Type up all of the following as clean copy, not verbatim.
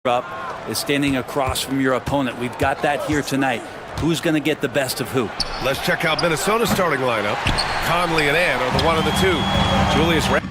up is standing across from your opponent. We've got that here tonight. Who's going to get the best of who? Let's check out Minnesota's starting lineup. Conley and Ann are the 1 and the 2. Julius Randall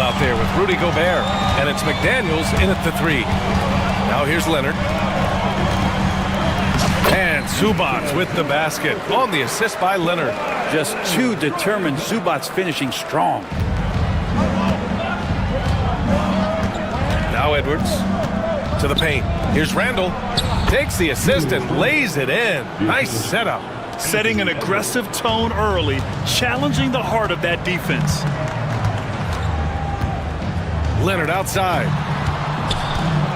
out there with Rudy Gobert, and it's McDaniels in at the 3. Now here's Leonard. And Zubats with the basket on the assist by Leonard. Just two determined Zubats finishing strong. Now Edwards to the paint. Here's Randall. Takes the assist and lays it in. Nice setup. Setting an aggressive tone early, challenging the heart of that defense. Leonard outside.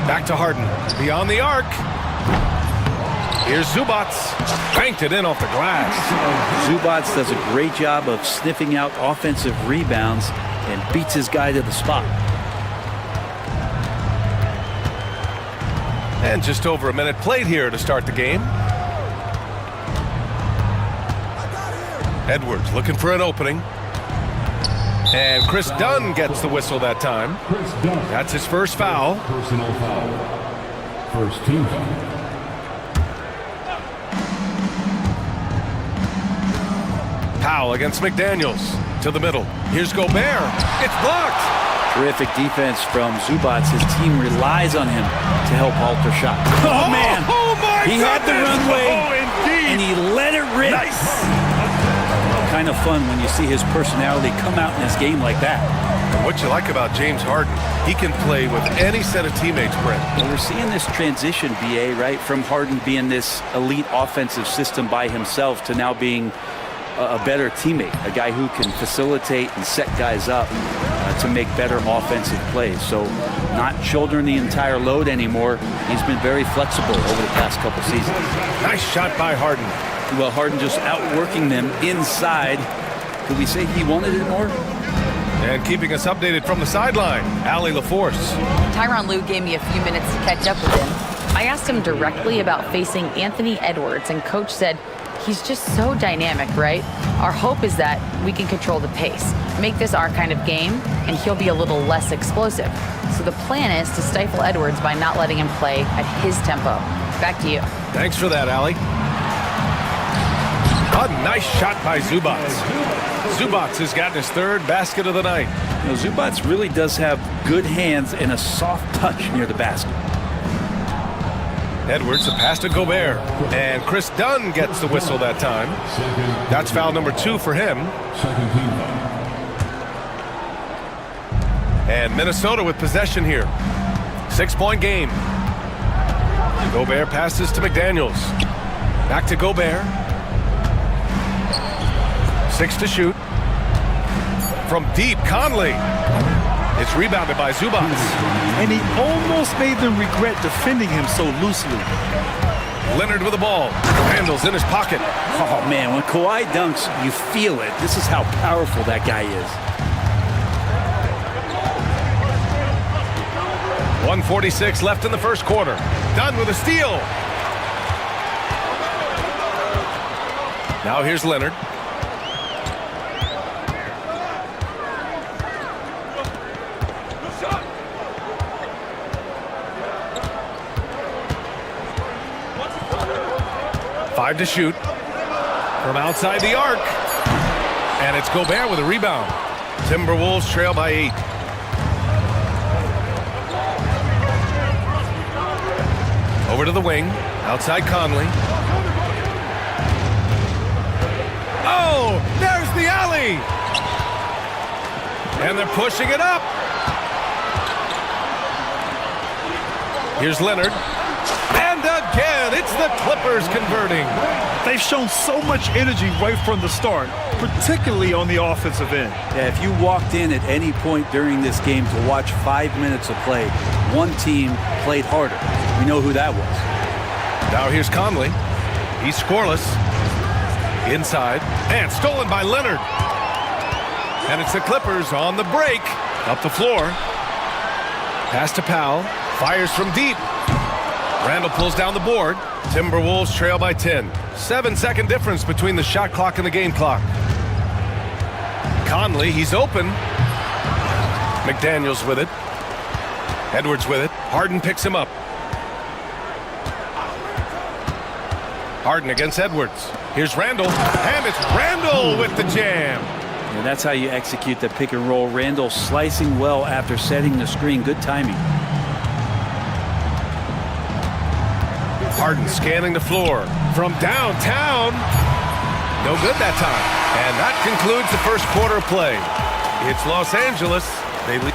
Back to Harden. Beyond the arc. Here's Zubats. Banked it in off the glass. Zubats does a great job of sniffing out offensive rebounds and beats his guy to the spot. And just over a minute played here to start the game. Edwards looking for an opening. And Chris Dunn gets the whistle that time. That's his first foul. Personal foul. First team foul. Powell against McDaniels. To the middle. Here's Gobert. It's blocked. Terrific defense from Zubats. His team relies on him to help alter shots. Oh, man. Oh, my He had the runway, indeed. and he let it rip. Nice. Kind of fun when you see his personality come out in his game like that. What you like about James Harden, he can play with any set of teammates, Brent. Well, we're seeing this transition, BA, right, from Harden being this elite offensive system by himself to now being a better teammate, a guy who can facilitate and set guys up to make better offensive plays. So not shouldering the entire load anymore. He's been very flexible over the past couple seasons. Nice shot by Harden. Well, Harden just outworking them inside. Could we say he wanted it more? And keeping us updated from the sideline, Allie LaForce. Tyronn Lue gave me a few minutes to catch up with him. I asked him directly about facing Anthony Edwards, and Coach said, he's just so dynamic, right? Our hope is that we can control the pace, make this our kind of game, and he'll be a little less explosive. So the plan is to stifle Edwards by not letting him play at his tempo. Back to you. Thanks for that, Allie. A nice shot by Zubats. Zubats has gotten his third basket of the night. You know, Zubats really does have good hands and a soft touch near the basket. Edwards, a pass to Gobert. And Chris Dunn gets the whistle that time. That's foul number 2 for him. Second team foul. And Minnesota with possession here. 6-point game. Gobert passes to McDaniels. Back to Gobert. 6 to shoot. From deep, Conley. It's rebounded by Zubats. And he almost made them regret defending him so loosely. Leonard with the ball. Randall's in his pocket. Oh, man, when Kawhi dunks, you feel it. This is how powerful that guy is. 1:46 left in the first quarter. Dunn with a steal. Now here's Leonard. Five to shoot from outside the arc. And it's Gobert with a rebound. Timberwolves trail by 8. Over to the wing. Outside Conley. Oh, there's the alley. And they're pushing it up. Here's Leonard. And again, It's the Clippers converting. They've shown so much energy right from the start, particularly on the offensive end. Yeah, if you walked in at any point during this game to watch 5 minutes of play, one team played harder. We know who that was. Now here's Conley. He's scoreless. Inside. And stolen by Leonard. And it's the Clippers on the break. Up the floor. Pass to Powell. Fires from deep. Randall pulls down the board. Timberwolves trail by 10. 7-second difference between the shot clock and the game clock. Conley, he's open. McDaniels with it. Edwards with it. Harden picks him up. Harden against Edwards. Here's Randall. And it's Randall with the jam. And that's how you execute the pick and roll. Randall slicing well after setting the screen. Good timing. Harden scanning the floor from downtown. No good that time. And that concludes the first quarter of play. It's Los Angeles. They lead.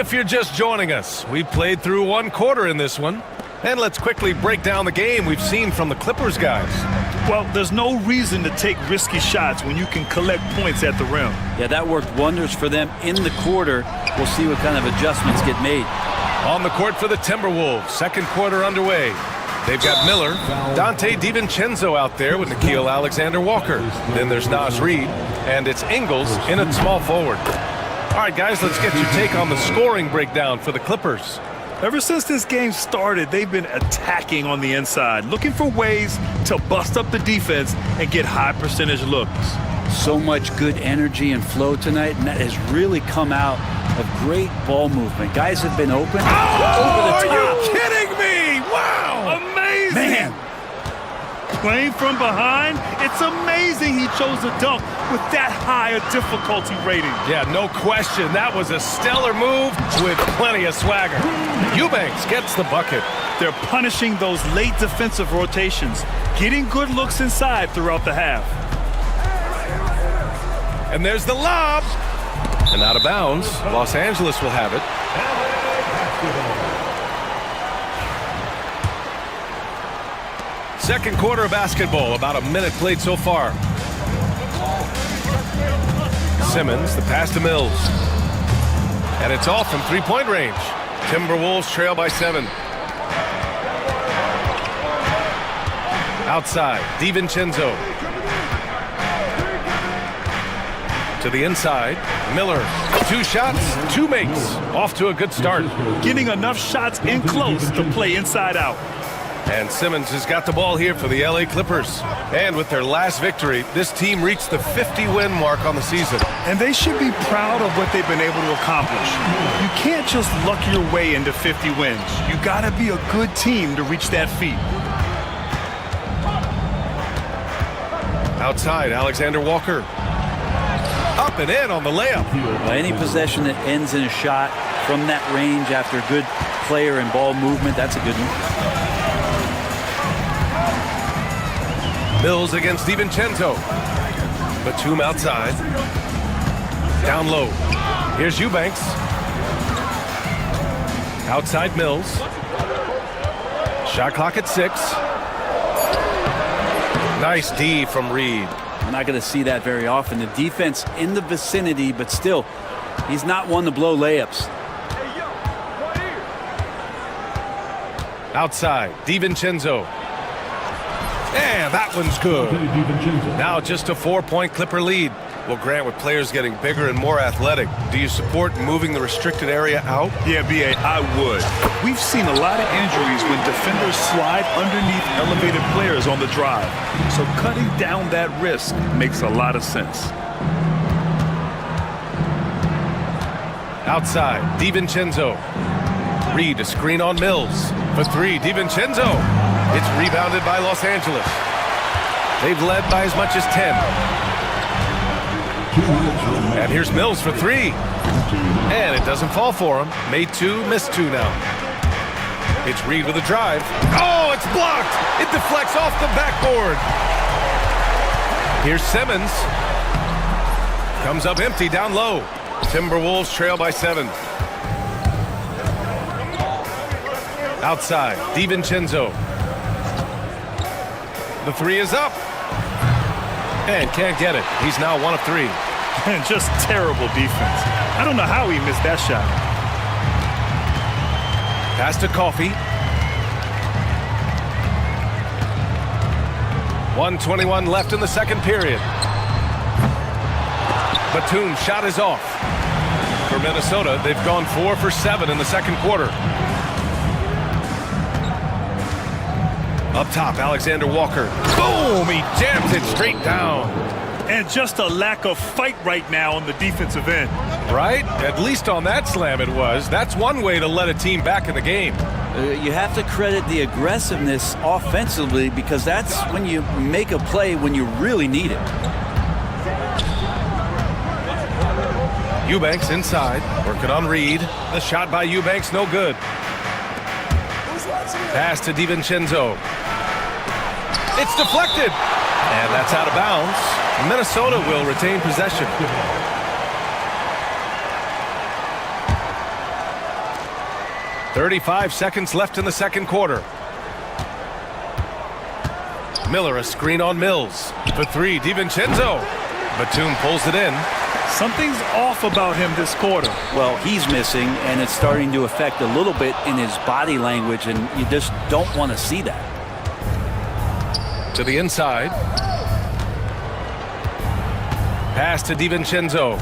If you're just joining us, we played through one quarter in this one. And let's quickly break down the game we've seen from the Clippers guys. Well, there's no reason to take risky shots when you can collect points at the rim. Yeah, that worked wonders for them in the quarter. We'll see what kind of adjustments get made. On the court for the Timberwolves, second quarter underway. They've got Miller, Dante DiVincenzo out there with Nickeil Alexander-Walker. Then there's Naz Reid, and it's Ingles in at small forward. All right, guys, let's get your take on the scoring breakdown for the Clippers. Ever since this game started, they've been attacking on the inside, looking for ways to bust up the defense and get high percentage looks. So much good energy and flow tonight, and that has really come out of great ball movement. Guys have been open. Oh, are you kidding me? Wow! Amazing! Man! Playing from behind, it's amazing he chose to dunk with that high a difficulty rating. Yeah, no question. That was a stellar move with plenty of swagger. Eubanks gets the bucket. They're punishing those late defensive rotations, getting good looks inside throughout the half. And there's the lob. And out of bounds. Los Angeles will have it. Second quarter of basketball, about a minute played so far. Simmons, the pass to Mills. And it's off from three-point range. Timberwolves trail by 7. Outside, DiVincenzo. To the inside, Miller. 2 shots, 2 makes. Off to a good start. Getting enough shots in close to play inside out. And Simmons has got the ball here for the LA Clippers. And with their last victory, this team reached the 50-win mark on the season. And they should be proud of what they've been able to accomplish. You can't just luck your way into 50 wins. You gotta be a good team to reach that feat. Outside, Alexander Walker. Up and in on the layup. Any possession that ends in a shot from that range after good player and ball movement, that's a good one. Mills against DiVincenzo. Batum outside. Down low. Here's Eubanks. Outside Mills. Shot clock at 6. Nice D from Reid. We're not going to see that very often. The defense in the vicinity, but still, he's not one to blow layups. Outside, DiVincenzo. And that one's good. Now just a 4-point Clipper lead. Well, Grant, with players getting bigger and more athletic, do you support moving the restricted area out? Yeah, B.A., I would. We've seen a lot of injuries when defenders slide underneath elevated players on the drive. So cutting down that risk makes a lot of sense. Outside, DiVincenzo. Reid, a screen on Mills. For 3, DiVincenzo. It's rebounded by Los Angeles. They've led by as much as 10. And here's Mills for 3. And it doesn't fall for him. Made 2, missed 2 now. It's Reid with a drive. Oh, it's blocked! It deflects off the backboard. Here's Simmons. Comes up empty down low. Timberwolves trail by 7. Outside, DiVincenzo. The three is up. And can't get it. He's now 1 of 3. And just terrible defense. I don't know how he missed that shot. Pass to Coffey. 1:21 left in the second period. Batum's shot is off. For Minnesota, they've gone 4 for 7 in the second quarter. Up top, Alexander Walker. Boom! He jams it straight down. And just a lack of fight right now on the defensive end. Right? At least on that slam it was. That's one way to let a team back in the game. You have to credit the aggressiveness offensively because that's when you make a play when you really need it. Eubanks inside, working on Reed. The shot by Eubanks, no good. Pass to DiVincenzo. It's deflected. And that's out of bounds. Minnesota will retain possession. "35 seconds left in the second quarter. Miller, a screen on Mills. For 3, DiVincenzo. Batum pulls it in. Something's off about him this quarter. Well, he's missing, and it's starting to affect a little bit in his body language, and you just don't want to see that. To the inside. Pass to DiVincenzo.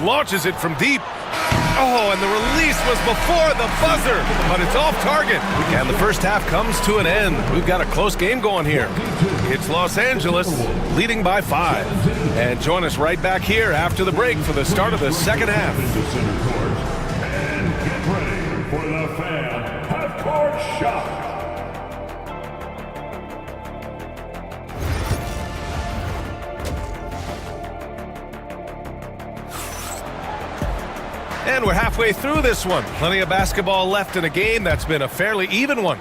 Launches it from deep. Oh, and the release was before the buzzer, but it's off target. And the first half comes to an end. We've got a close game going here. It's Los Angeles leading by 5. And join us right back here after the break for the start of the second half. And get ready for the fan half-court shot. And we're halfway through this one. Plenty of basketball left in a game that's been a fairly even one.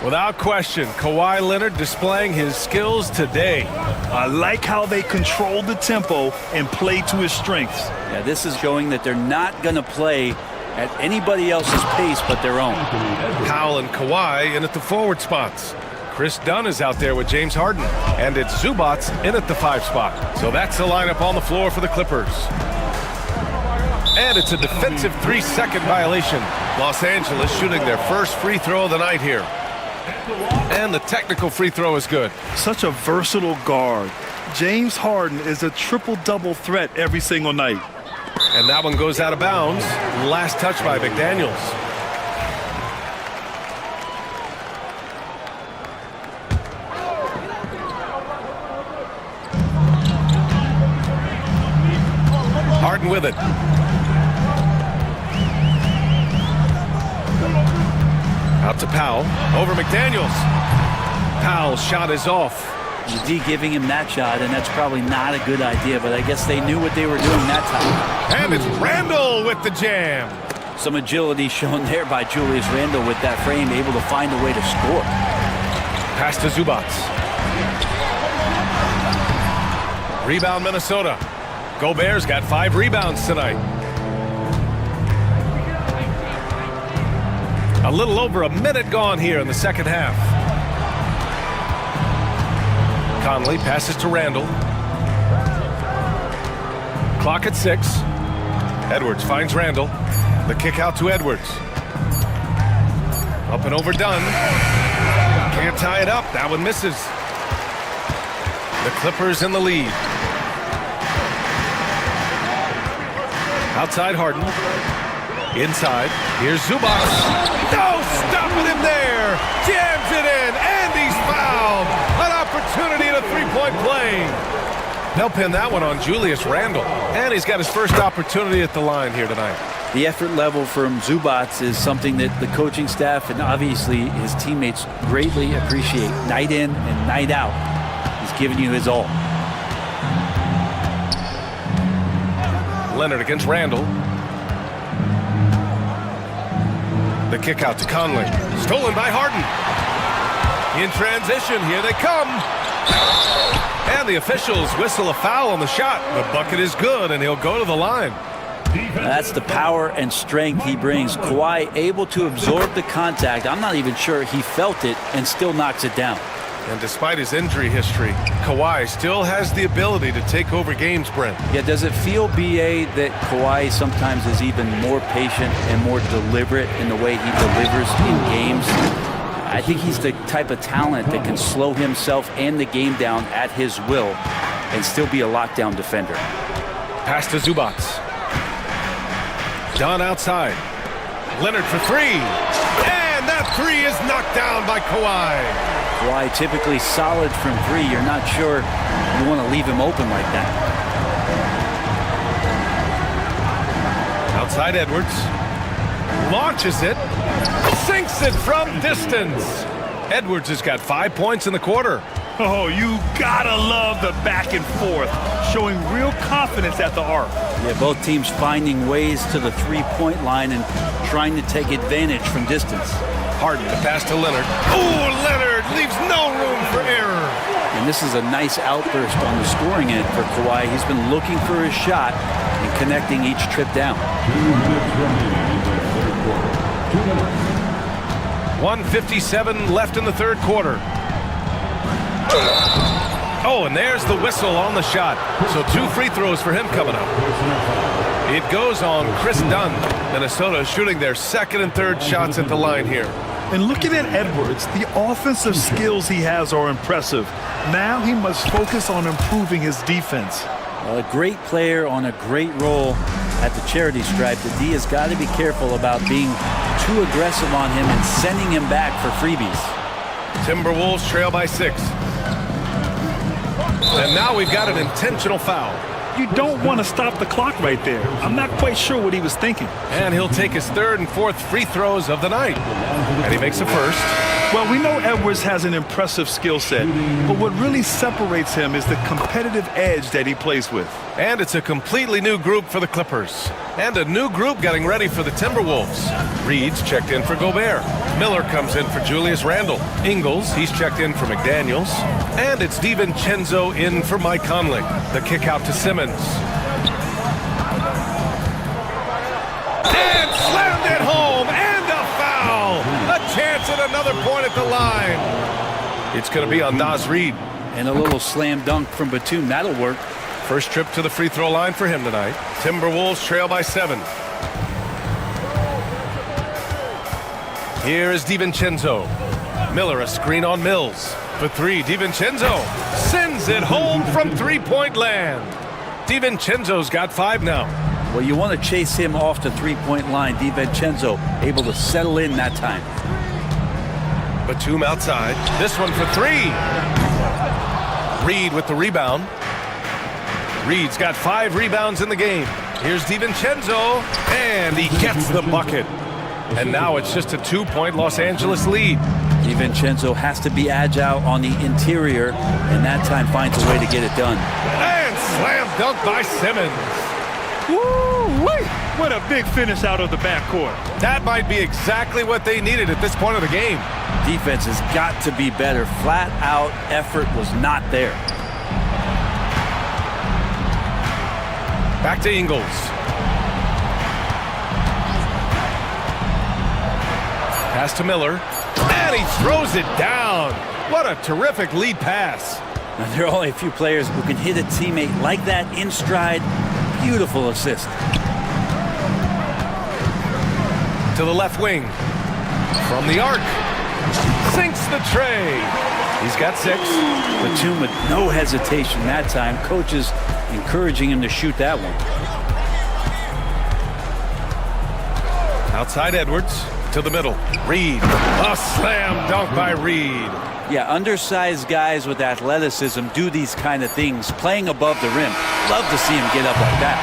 Without question, Kawhi Leonard displaying his skills today. I like how they control the tempo and play to his strengths. Yeah, this is showing that they're not going to play at anybody else's pace but their own. Powell and Kawhi in at the forward spots. Chris Dunn is out there with James Harden. And it's Zubats in at the 5 spot. So that's the lineup on the floor for the Clippers. And it's a defensive 3-second violation. Los Angeles shooting their first free throw of the night here. And the technical free throw is good. Such a versatile guard. James Harden is a triple-double threat every single night. And that one goes out of bounds. Last touch by McDaniels. Harden with it. Out to Powell. Over McDaniels. Powell's shot is off. The D giving him that shot, and that's probably not a good idea, but I guess they knew what they were doing that time. And it's Randle with the jam. Some agility shown there by Julius Randle with that frame, able to find a way to score. Pass to Zubats. Rebound Minnesota. Gobert's got 5 rebounds tonight. A little over a minute gone here in the second half. Conley passes to Randle. Clock at 6. Edwards finds Randle. The kick out to Edwards. Up and over Dunn. Can't tie it up. That one misses. The Clippers in the lead. Outside Harden. Inside. Here's Zubats. No, stopping him there. Jams it in, and he's fouled. An opportunity at a three-point play. They'll pin that one on Julius Randle. And he's got his first opportunity at the line here tonight. The effort level from Zubats is something that the coaching staff and obviously his teammates greatly appreciate. Night in and night out, he's giving you his all. Leonard against Randle. The kick out to Conley. Stolen by Harden. In transition, here they come. And the officials whistle a foul on the shot. The bucket is good, and he'll go to the line. That's the power and strength he brings. Kawhi able to absorb the contact. I'm not even sure he felt it and still knocks it down. And despite his injury history, Kawhi still has the ability to take over games, Brent. Yeah, does it feel, BA, that Kawhi sometimes is even more patient and more deliberate in the way he delivers in games? I think he's the type of talent that can slow himself and the game down at his will and still be a lockdown defender. Pass to Zubac. Done outside. Leonard for three. And that three is knocked down by Kawhi. Kawhi typically solid from three. You're not sure you want to leave him open like that. Outside Edwards. Launches it. Sinks it from distance. Edwards has got 5 points in the quarter. Oh, you gotta love the back and forth, showing real confidence at the arc. Yeah, both teams finding ways to the three-point line and trying to take advantage from distance. Harden to pass to Leonard. Oh, Leonard leaves no room for error. And this is a nice outburst on the scoring end for Kawhi. He's been looking for his shot and connecting each trip down. 1:57 left in the third quarter. Oh, and there's the whistle on the shot. So 2 free throws for him coming up. It goes on Chris Dunn. Minnesota shooting their second and third shots at the line here. And looking at Edwards, the offensive skills he has are impressive. Now he must focus on improving his defense. A great player on a great role at the charity stripe. The D has got to be careful about being too aggressive on him and sending him back for freebies. Timberwolves trail by 6. And now we've got an intentional foul. You don't want to stop the clock right there. I'm not quite sure what he was thinking. And he'll take his third and fourth free throws of the night. And he makes a first. Well, we know Edwards has an impressive skill set, but what really separates him is the competitive edge that he plays with. And it's a completely new group for the Clippers. And a new group getting ready for the Timberwolves. Reed's checked in for Gobert. Miller comes in for Julius Randle. Ingles, he's checked in for McDaniels. And it's DiVincenzo in for Mike Conley. The kick out to Simmons. And slammed it home. And a foul. A chance at another point at the line. It's going to be on Naz Reid. And a little slam dunk from Batum. That'll work. First trip to the free throw line for him tonight. Timberwolves trail by 7. Here is DiVincenzo. Miller a screen on Mills. For 3, DiVincenzo sends it home from three-point land. DiVincenzo's got 5 now. Well, you want to chase him off the three-point line. DiVincenzo able to settle in that time. Batum outside. This one for 3. Reed with the rebound. Reed's got 5 rebounds in the game. Here's DiVincenzo, and he gets the bucket. And now it's just a 2-point Los Angeles lead. DiVincenzo has to be agile on the interior, and that time finds a way to get it done. And slam dunk by Simmons. Woo-wee! What a big finish out of the backcourt. That might be exactly what they needed at this point of the game. Defense has got to be better. Flat out effort was not there. Back to Ingles. Pass to Miller. And he throws it down. What a terrific lead pass. Now, there are only a few players who can hit a teammate like that in stride. Beautiful assist. To the left wing. From the arc. Sinks the tray. He's got 6. Batum with no hesitation that time. Coaches encouraging him to shoot that one. Outside Edwards. To the middle. Reed. A slam dunk by Reed. Yeah, undersized guys with athleticism do these kind of things, playing above the rim. Love to see him get up like that.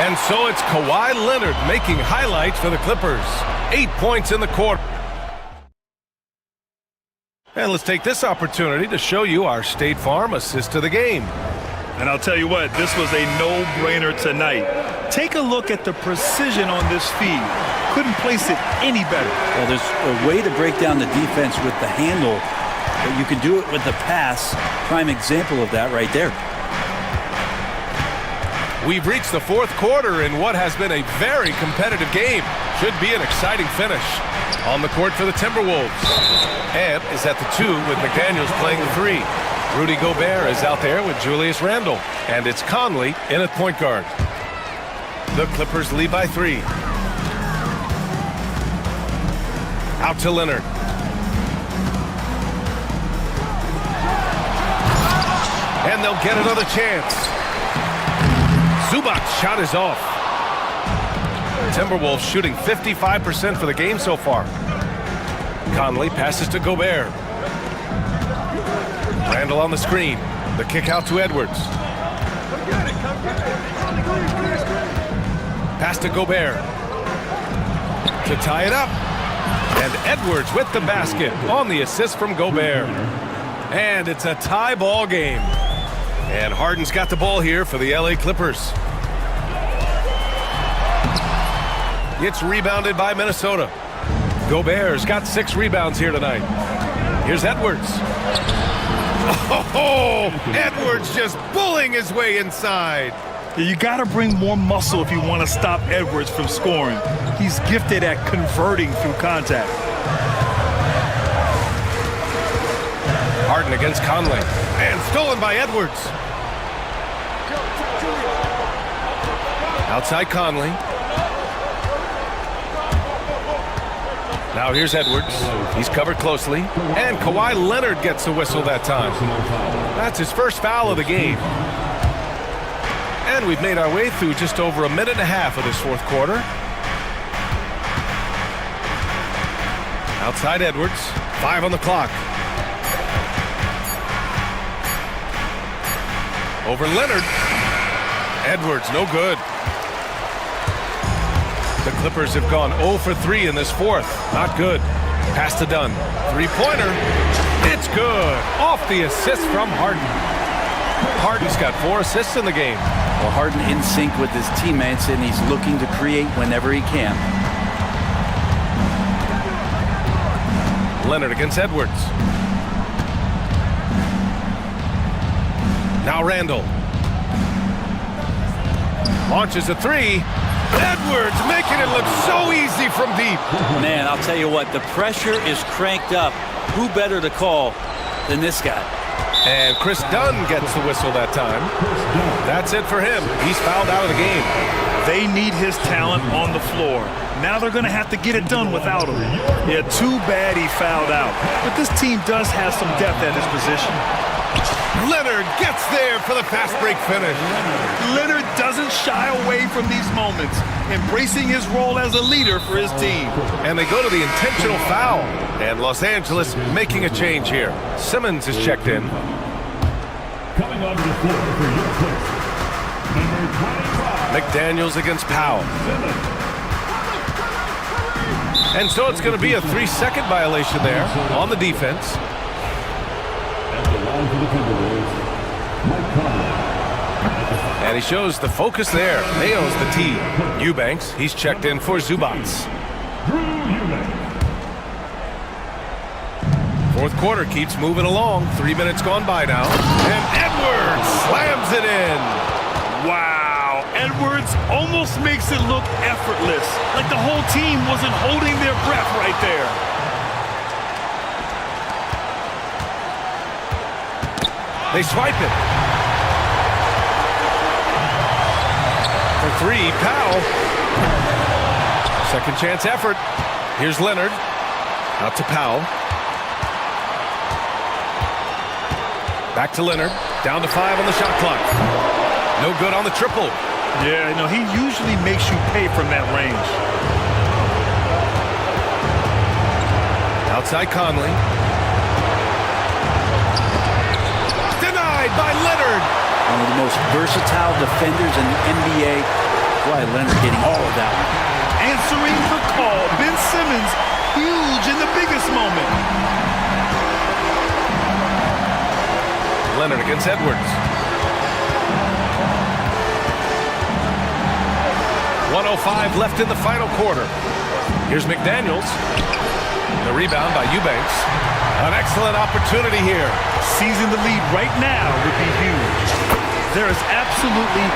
And so it's Kawhi Leonard making highlights for the Clippers. 8 points in the quarter. And let's take this opportunity to show you our State Farm assist to the game. And I'll tell you what, this was a no-brainer tonight. Take a look at the precision on this feed. Couldn't place it any better. Well, there's a way to break down the defense with the handle. but you can do it with the pass. Prime example of that right there. We've reached the fourth quarter in what has been a very competitive game. Should be an exciting finish. On the court for the Timberwolves. Amp is at the 2 with McDaniels playing the 3. Rudy Gobert is out there with Julius Randle. And it's Conley in at point guard. The Clippers lead by 3. Out to Leonard. And they'll get another chance. Zubac's shot is off. Timberwolves shooting 55% for the game so far. Conley passes to Gobert. Randle on the screen. The kick out to Edwards. Pass to Gobert. To tie it up. And Edwards with the basket on the assist from Gobert. And it's a tie ball game. And Harden's got the ball here for the LA Clippers. It's rebounded by Minnesota. Gobert's got 6 rebounds here tonight. Here's Edwards. Oh, Edwards just bullying his way inside. You got to bring more muscle if you want to stop Edwards from scoring. He's gifted at converting through contact. Harden against Conley. And stolen by Edwards. Outside Conley. Now here's Edwards. He's covered closely. And Kawhi Leonard gets the whistle that time. That's his first foul of the game. And we've made our way through just over a minute and a half of this fourth quarter. Outside Edwards. 5 on the clock. Over Leonard. Edwards, no good. The Clippers have gone 0 for 3 in this fourth. Not good. Pass to Dunn. 3-pointer. It's good. Off the assist from Harden. Harden's got 4 assists in the game. Well, Harden in sync with his teammates, and he's looking to create whenever he can. Leonard against Edwards. Now Randle. Launches a 3. Edwards making it look so easy from deep. Man, I'll tell you what, the pressure is cranked up. Who better to call than this guy? And Chris Dunn gets the whistle that time. That's it for him. He's fouled out of the game. They need his talent on the floor. Now they're going to have to get it done without him. Yeah, too bad he fouled out. But this team does have some depth at his position. Leonard gets there for the fast break finish. Leonard doesn't shy away from these moments, embracing his role as a leader for his team. And they go to the intentional foul. And Los Angeles making a change here. Simmons is checked in. Coming onto the floor for your place, number 25. McDaniels against Powell. And so it's going to be a 3-second violation there on the defense. And he shows the focus there. Nails the tee. Eubanks, he's checked in for Zubats. Fourth quarter keeps moving along. 3 minutes gone by now. And Edwards slams it in. Wow, Edwards almost makes it look effortless, like the whole team wasn't holding their breath right there. They swipe it. For 3, Powell. Second chance effort. Here's Leonard. Out to Powell. Back to Leonard. Down to 5 on the shot clock. No good on the triple. Yeah, no, he usually makes you pay from that range. Outside Conley. By Leonard. One of the most versatile defenders in the NBA. Why Leonard getting all of that one. Answering the call. Ben Simmons, huge in the biggest moment. Leonard against Edwards. 1:05 left in the final quarter. Here's McDaniels. The rebound by Eubanks. An excellent opportunity here. Seizing the lead right now would be huge. There is absolutely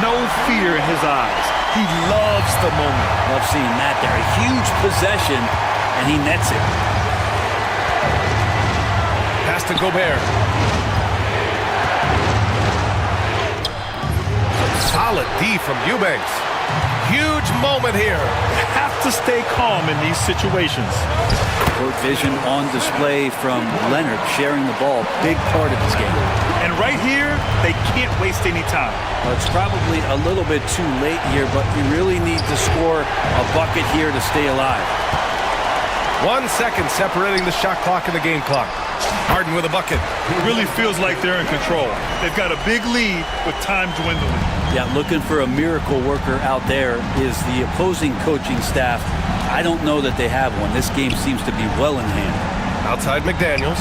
no fear in his eyes. He loves the moment. Love seeing that there. A huge possession, and he nets it. Pass to Gobert. Solid D from Eubanks. Huge moment here. You have to stay calm in these situations. Court vision on display from Leonard, sharing the ball. Big part of this game. And right here, they can't waste any time. Well, it's probably a little bit too late here, but you really need to score a bucket here to stay alive. 1 second separating the shot clock and the game clock. Harden with a bucket. It really feels like they're in control. They've got a big lead with time dwindling. Yeah, looking for a miracle worker out there is the opposing coaching staff. I don't know that they have one. This game seems to be well in hand. Outside McDaniels.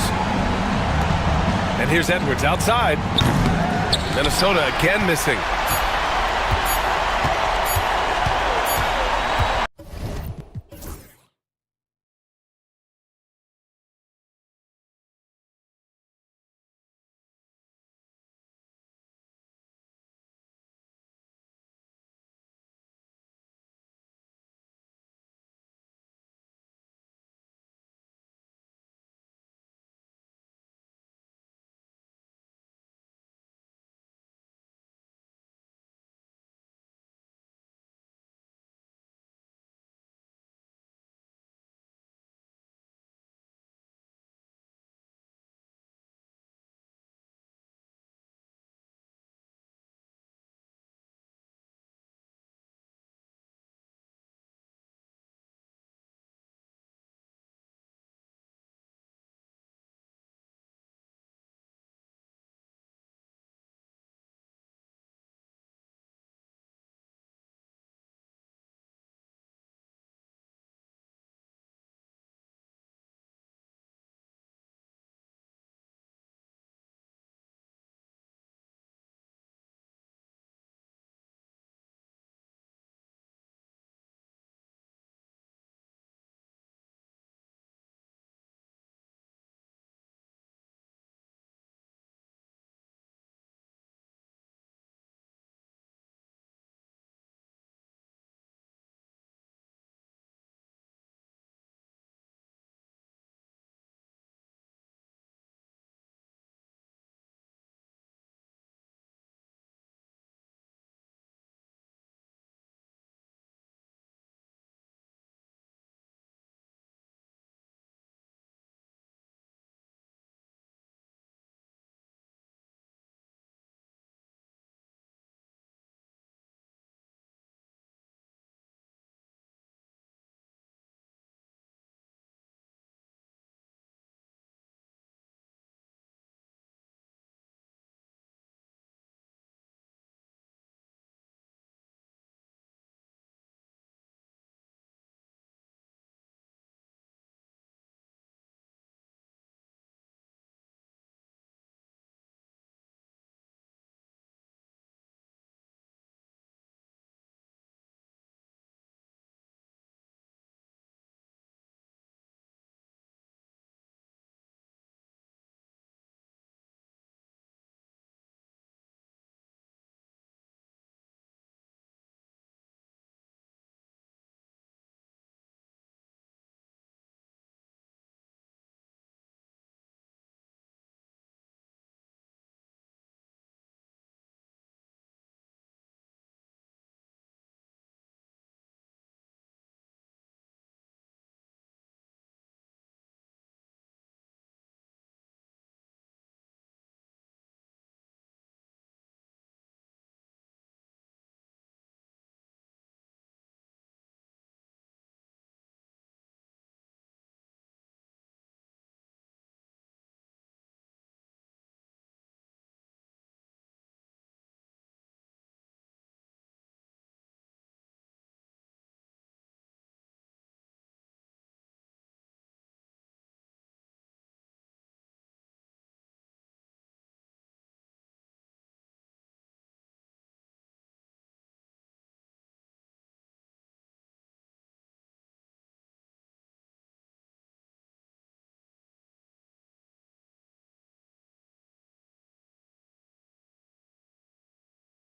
And here's Edwards outside. Minnesota again missing.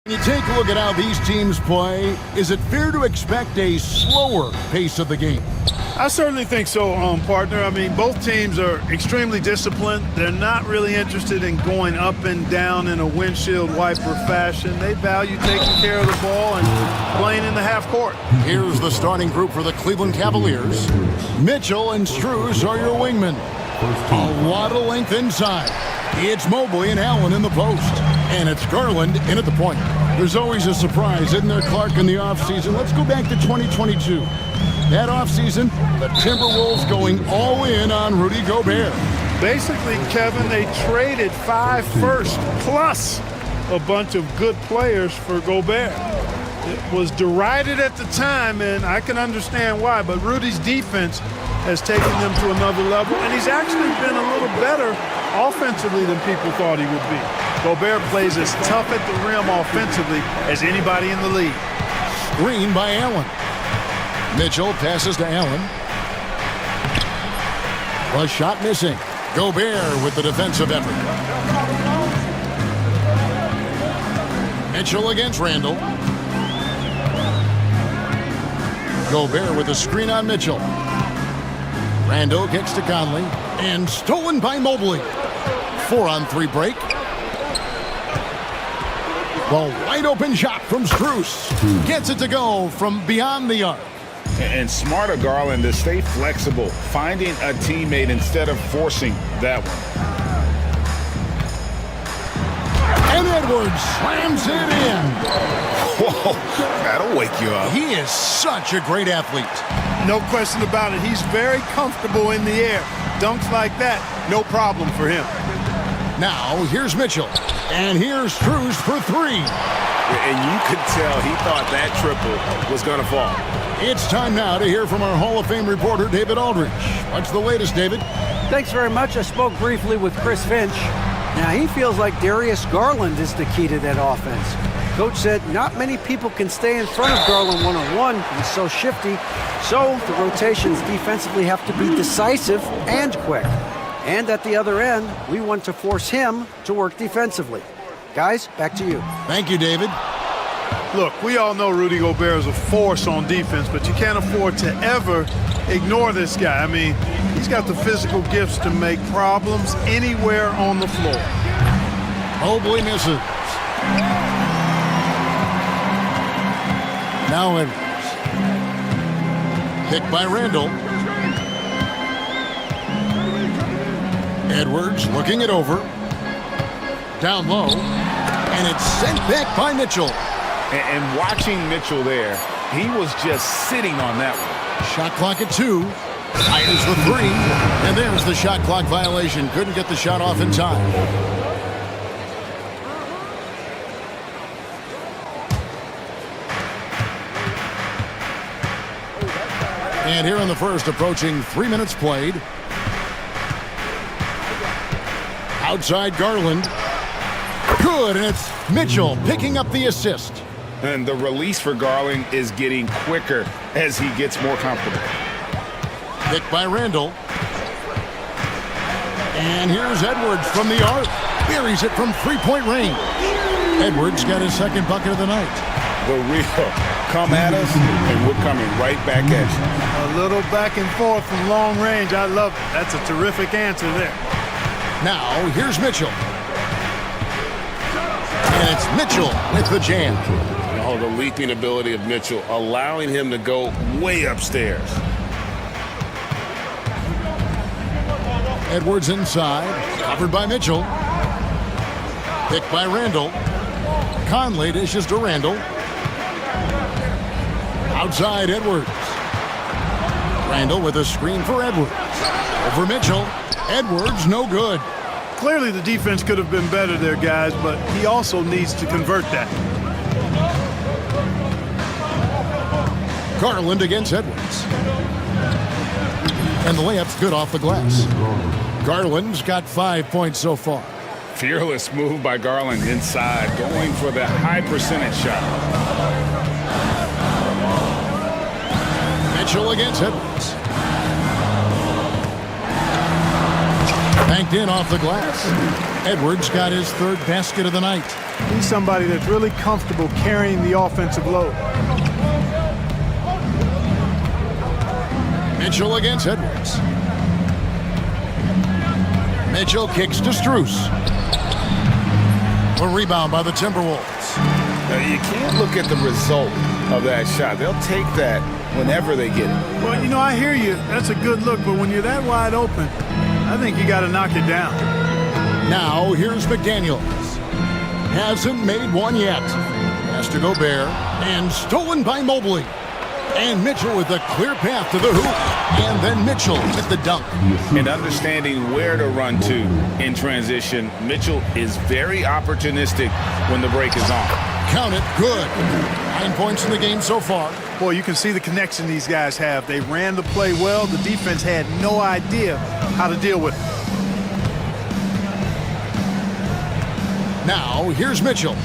When you take a look at how these teams play, is it fair to expect a slower pace of the game? I certainly think so, partner. I mean, both teams are extremely disciplined. They're not really interested in going up and down in a windshield wiper fashion. They value taking care of the ball and playing in the half court. Here's the starting group for the Cleveland Cavaliers. Mitchell and Strus are your wingmen. A lot of length inside. It's Mobley and Allen in the post. And it's Garland in at the point. There's always a surprise, isn't there, Clark, in the offseason? Let's go back to 2022. That offseason, the Timberwolves going all in on Rudy Gobert. Basically, Kevin, they traded 5 firsts plus a bunch of good players for Gobert. It was derided at the time, and I can understand why, but Rudy's defense has taken them to another level, and he's actually been a little better offensively than people thought he would be. Gobert plays as tough at the rim offensively as anybody in the league. Screen by Allen. Mitchell passes to Allen. A shot missing. Gobert with the defensive effort. Mitchell against Randall. Gobert with a screen on Mitchell. Randall kicks to Conley. And stolen by Mobley. 4-on-3 break. The wide open shot from Strus. Gets it to go from beyond the arc. And smart of Garland to stay flexible, finding a teammate instead of forcing that one. And Edwards slams it in. Whoa, that'll wake you up. He is such a great athlete. No question about it. He's very comfortable in the air. Dunks like that, no problem for him. Now, here's Mitchell. And here's Strus for 3. And you could tell he thought that triple was going to fall. It's time now to hear from our Hall of Fame reporter, David Aldridge. What's the latest, David? Thanks very much. I spoke briefly with Chris Finch. Now, he feels like Darius Garland is the key to that offense. Coach said not many people can stay in front of Garland one-on-one. He's so shifty. So the rotations defensively have to be decisive and quick. And at the other end, we want to force him to work defensively. Guys, back to you. Thank you, David. Look, we all know Rudy Gobert is a force on defense, but you can't afford to ever ignore this guy. I mean, he's got the physical gifts to make problems anywhere on the floor. Mobley misses. Now Edwards. Picked by Randall. Edwards looking it over. Down low. And it's sent back by Mitchell. And watching Mitchell there, he was just sitting on that one. Shot clock at 2. Fires the 3. And there's the shot clock violation. Couldn't get the shot off in time. And here in the first, approaching 3 minutes played. Outside Garland. Good, and it's Mitchell picking up the assist. And the release for Garland is getting quicker as he gets more comfortable. Picked by Randall. And here's Edwards from the arc. Buries it from three-point range. Edwards got his second bucket of the night. The real come at us, and we're coming right back at you. A little back and forth from long range. I love it. That's a terrific answer there. Now, here's Mitchell. And it's Mitchell with the jam. Oh, the leaping ability of Mitchell, allowing him to go way upstairs. Edwards inside, covered by Mitchell. Picked by Randall. Conley dishes to Randall. Outside Edwards. Randall with a screen for Edwards. Over Mitchell. Edwards, no good. Clearly the defense could have been better there, guys, but he also needs to convert that. Garland against Edwards. And the layup's good off the glass. Garland's got 5 points so far. Fearless move by Garland inside, going for the high percentage shot. Mitchell against Edwards. Banked in off the glass. Edwards got his third basket of the night. He's somebody that's really comfortable carrying the offensive load. Mitchell against Edwards. Mitchell kicks to Strus. A rebound by the Timberwolves. Now, you can't look at the result of that shot. They'll take that whenever they get it. Well, you know, I hear you. That's a good look, but when you're that wide open, I think you got to knock it down. Now, here's McDaniels. Hasn't made one yet. Has to Gobert, and stolen by Mobley. And Mitchell with a clear path to the hoop. And then Mitchell with the dunk. And understanding where to run to in transition, Mitchell is very opportunistic when the break is on. Count it, good. 9 points in the game so far. Boy, you can see the connection these guys have. They ran the play well. The defense had no idea how to deal with it. Now, here's Mitchell.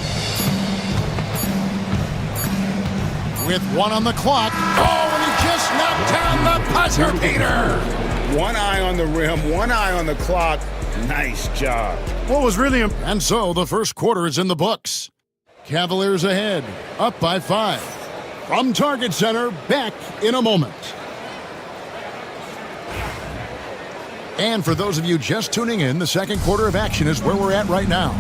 With 1 on the clock. Oh, and he just knocked down the buzzer beater. One eye on the rim, one eye on the clock. Nice job. What was really And so the first quarter is in the books. Cavaliers ahead, up by 5. From Target Center, back in a moment. And for those of you just tuning in, the second quarter of action is where we're at right now.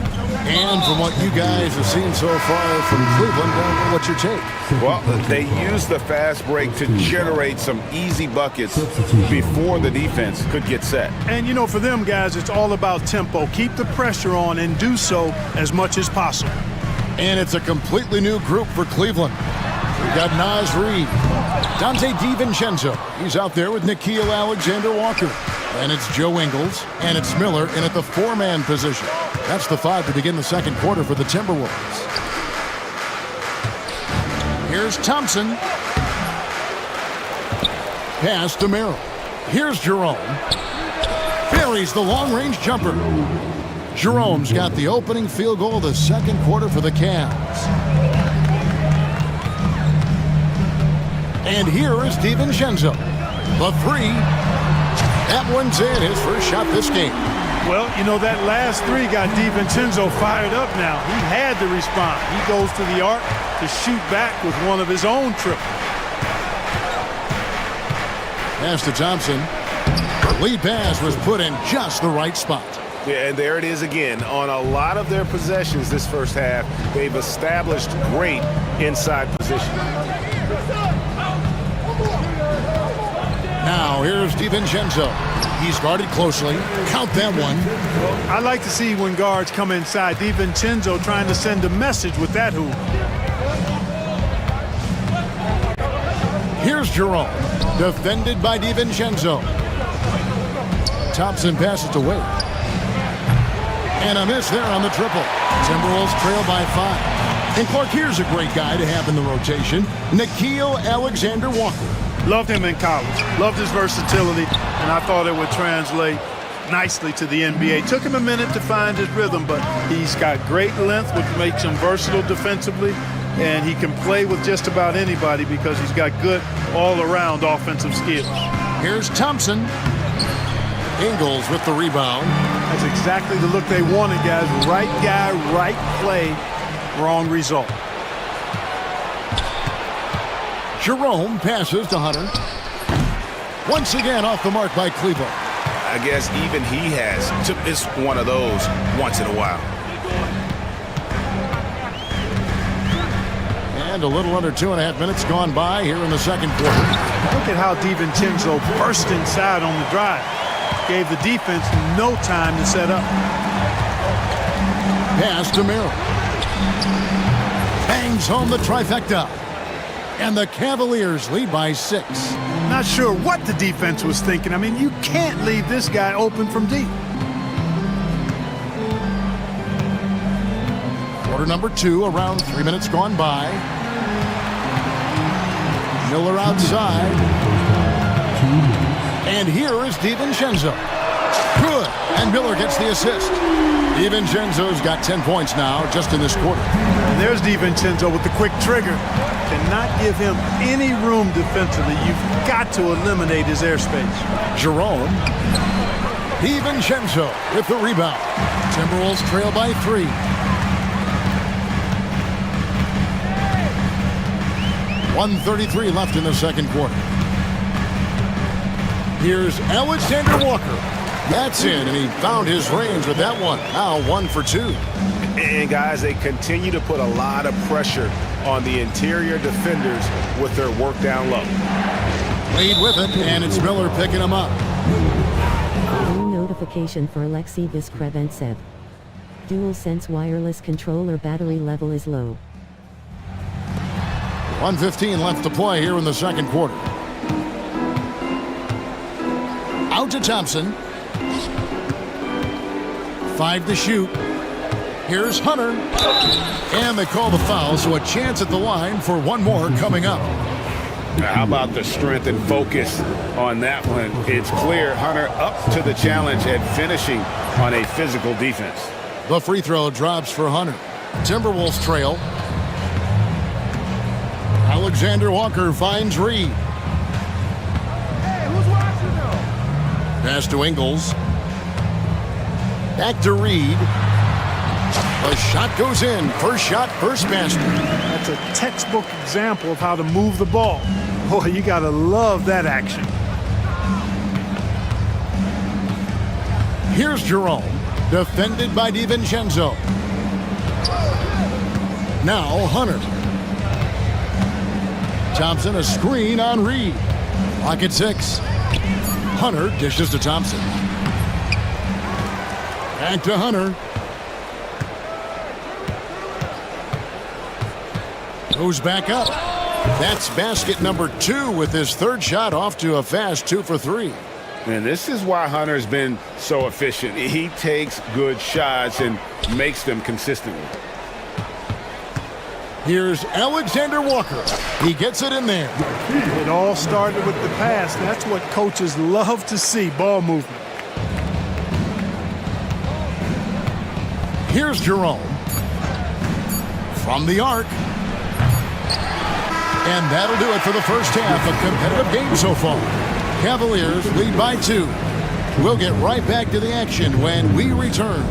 And from what you guys have seen so far from Cleveland, what's your take? Well, they used the fast break to generate some easy buckets before the defense could get set. And, you know, for them guys, it's all about tempo. Keep the pressure on and do so as much as possible. And it's a completely new group for Cleveland. We've got Naz Reid, Dante DiVincenzo. He's out there with Nickeil Alexander-Walker. And it's Joe Ingles, and it's Miller in at the 4-man position. That's the 5 to begin the second quarter for the Timberwolves. Here's Thompson. Pass to Merrill. Here's Jerome. Buries the long-range jumper. Jerome's got the opening field goal of the second quarter for the Cavs. And here is DiVincenzo. The 3. That one's in, his first shot this game. Well, you know, that last 3 got DiVincenzo fired up now. He had to respond. He goes to the arc to shoot back with one of his own triples. Pass to Thompson. The lead pass was put in just the right spot. Yeah, and there it is again. On a lot of their possessions this first half, they've established great inside position. Now, here's DiVincenzo. He's guarded closely. Count that one. Well, I like to see when guards come inside. DiVincenzo trying to send a message with that hoop. Here's Jerome. Defended by DiVincenzo. Thompson passes to Wade. And a miss there on the triple. Timberwolves trail by 5. And Clark, here's a great guy to have in the rotation. Nickeil Alexander-Walker. Loved him in college. Loved his versatility, and I thought it would translate nicely to the NBA. Took him a minute to find his rhythm, but he's got great length, which makes him versatile defensively, and he can play with just about anybody because he's got good all-around offensive skills. Here's Thompson. Ingles with the rebound. That's exactly the look they wanted, guys. Right guy, right play, wrong result. Jerome passes to Hunter. Once again off the mark by Cleveland. I guess even he has. It's one of those once in a while. And a little under 2.5 minutes gone by here in the second quarter. Look at how DiVincenzo burst inside on the drive. Gave the defense no time to set up. Pass to Merrill. Bangs home the trifecta. And the Cavaliers lead by 6. Not sure what the defense was thinking. I mean, you can't leave this guy open from deep. Quarter number 2, around 3 minutes gone by. Miller outside. And here is DiVincenzo. Good. And Miller gets the assist. DiVincenzo's got 10 points now just in this quarter. And there's DiVincenzo with the quick trigger. Cannot give him any room defensively. You've got to eliminate his airspace. Jerome. DiVincenzo with the rebound. Timberwolves trail by 3. 1:33 left in the second quarter. Here's Alexander Walker. That's in, and he found his range with that one. Now 1 for 2. And guys, they continue to put a lot of pressure on the interior defenders with their work down low. Lead with it, and it's Miller picking him up. New notification for Alexei Viskreventsev. DualSense wireless controller battery level is low. 1:15 left to play here in the second quarter. Out to Thompson. 5 to shoot. Here's Hunter. And they call the foul, so a chance at the line for one more coming up. Now, how about the strength and focus on that one? It's clear Hunter up to the challenge and finishing on a physical defense. The free throw drops for Hunter. Timberwolves trail. Alexander Walker finds Reed. Pass to Ingles. Back to Reed. The shot goes in. First shot, first basket. That's a textbook example of how to move the ball. Boy, you got to love that action. Here's Jerome. Defended by DiVincenzo. Now Hunter. Thompson, a screen on Reed. Clock at 6. Hunter dishes to Thompson. Back to Hunter. Goes back up. That's basket number 2 with his third shot off to a fast 2 for 3. And this is why Hunter's been so efficient. He takes good shots and makes them consistently. Here's Alexander Walker. He gets it in there. It all started with the pass. That's what coaches love to see, ball movement. Here's Jerome. From the arc. And that'll do it for the first half. A competitive game so far. Cavaliers lead by 2. We'll get right back to the action when we return.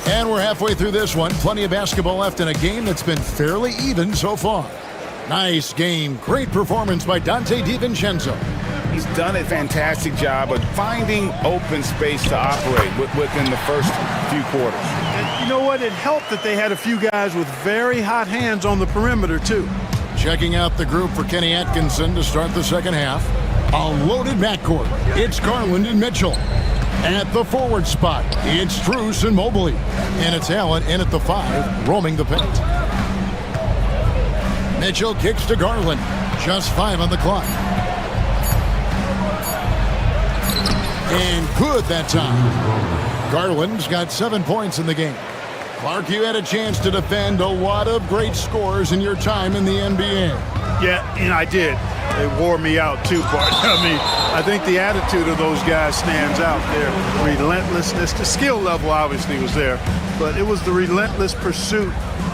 And we're halfway through this one. Plenty of basketball left in a game that's been fairly even so far. Nice game. Great performance by Dante DiVincenzo. He's done a fantastic job of finding open space to operate within the first few quarters. And you know what? It helped that they had a few guys with very hot hands on the perimeter, too. Checking out the group for Kenny Atkinson to start the second half. A loaded backcourt. It's Garland and Mitchell. At the forward spot, it's Strus and Mobley. And it's Allen in at the 5, roaming the paint. Mitchell kicks to Garland. Just 5 on the clock. And good that time. Garland's got 7 points in the game. Clark, you had a chance to defend a lot of great scores in your time in the NBA. Yeah, and I did. It wore me out too, Bart. I mean, I think the attitude of those guys stands out there. Relentlessness, the skill level obviously was there, but it was the relentless pursuit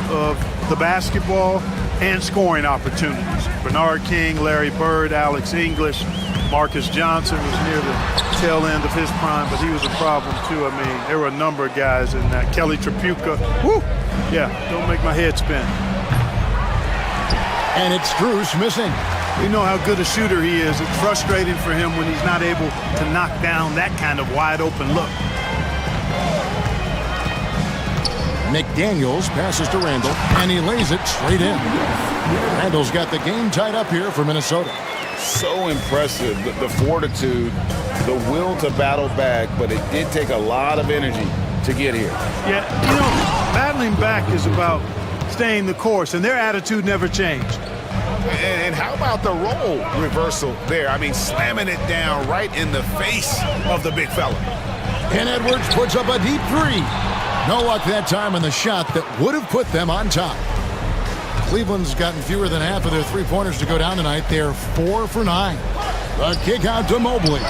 of the basketball and scoring opportunities. Bernard King, Larry Bird, Alex English, Marcus Johnson was near the tail end of his prime, but he was a problem too. I mean, there were a number of guys in that. Kelly Tripucka, whoo! Yeah, don't make my head spin. And it's Strus missing. We know how good a shooter he is. It's frustrating for him when he's not able to knock down that kind of wide open look. McDaniels passes to Randall, and he lays it straight in. Randall's got the game tied up here for Minnesota. So impressive, the fortitude, the will to battle back, but it did take a lot of energy to get here. Yeah, you know, battling back is about staying the course, and their attitude never changed. And how about the role reversal there? I mean, slamming it down right in the face of the big fella. And Edwards puts up a deep 3. No luck that time on the shot that would have put them on top. Cleveland's gotten fewer than half of their three-pointers to go down tonight. They're 4 for 9. The kick out to Mobley.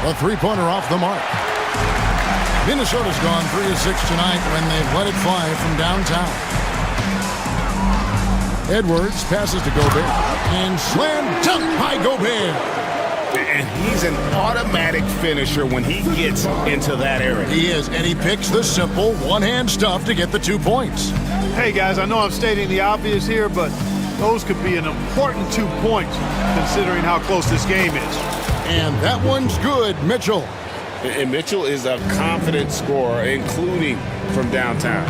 A three-pointer off the mark. Minnesota's gone 3 of 6 tonight when they've let it fly from downtown. Edwards passes to Gobert. And slam dunk by Gobert. And he's an automatic finisher when he gets into that area. He is, and he picks the simple one-hand stuff to get the 2 points. Hey, guys, I know I'm stating the obvious here, but those could be an important 2 points considering how close this game is. And that one's good, Mitchell. And Mitchell is a confident scorer, including from downtown.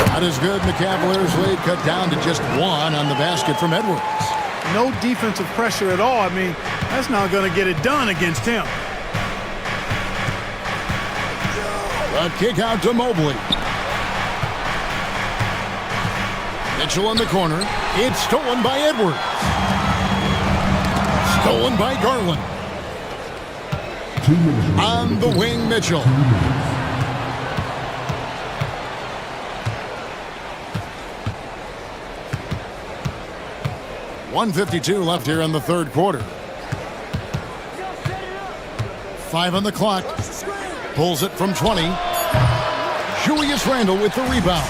Not as good, and the Cavaliers lead cut down to just 1 on the basket from Edwards. No defensive pressure at all. I mean, that's not going to get it done against him. A kick out to Mobley. Mitchell in the corner. It's stolen by Edwards. Stolen by Garland. On the wing, Mitchell. .152 left here in the third quarter. 5 on the clock. Pulls it from 20. Julius Randle with the rebound.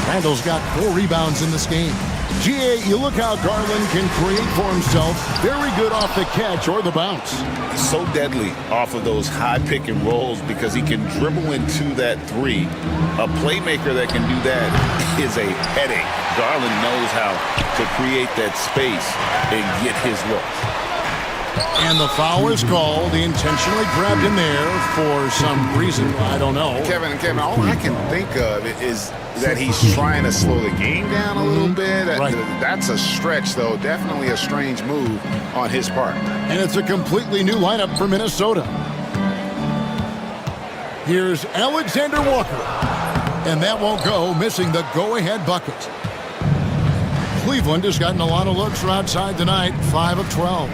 Randle's got 4 rebounds in this game. GA, you look how Garland can create for himself. Very good off the catch or the bounce. So deadly off of those high pick and rolls because he can dribble into that 3. A playmaker that can do that is a headache. Garland knows how to create that space and get his looks. And the foul is called. He intentionally grabbed him there for some reason. I don't know. Kevin, all I can think of is that he's trying to slow the game down a little bit. Right. That's a stretch, though. Definitely a strange move on his part. And it's a completely new lineup for Minnesota. Here's Alexander Walker. And that won't go, missing the go-ahead bucket. Cleveland has gotten a lot of looks from outside tonight, 5 of 12.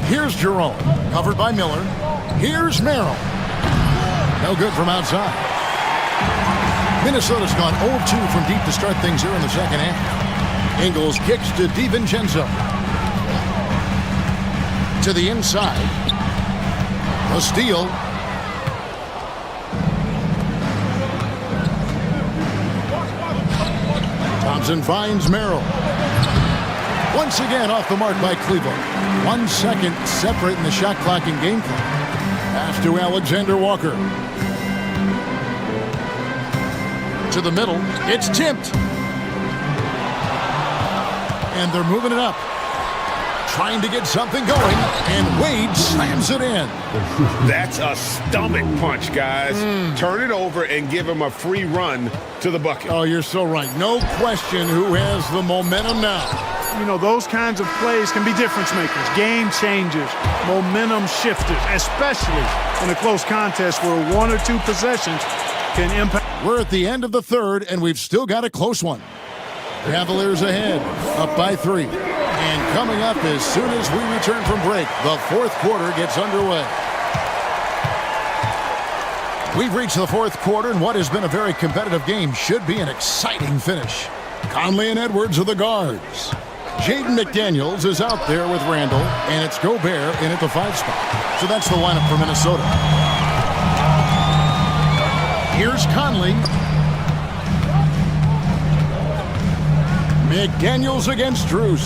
Here's Jerome, covered by Miller. Here's Merrill. No good from outside. Minnesota's gone 0-2 from deep to start things here in the second half. Ingles kicks to DiVincenzo. To the inside. A steal. Thompson finds Merrill. Once again off the mark by Cleveland. 1 second separating the shot clock and game clock. Pass to Alexander Walker. To the middle. It's tipped. And they're moving it up. Trying to get something going. And Wade slams it in. That's a stomach punch, guys. Turn it over and give him a free run to the bucket. Oh, you're so right. No question who has the momentum now. You know, those kinds of plays can be difference makers, game changers, momentum shifters, especially in a close contest where 1 or 2 possessions can impact. We're at the end of the third, and we've still got a close one. Cavaliers ahead, up by 3. And coming up as soon as we return from break, the fourth quarter gets underway. We've reached the fourth quarter, and what has been a very competitive game should be an exciting finish. Conley and Edwards are the guards. Jaden McDaniels is out there with Randle, and it's Gobert in at the 5 spot. So that's the lineup for Minnesota. Here's Conley. McDaniels against Drews.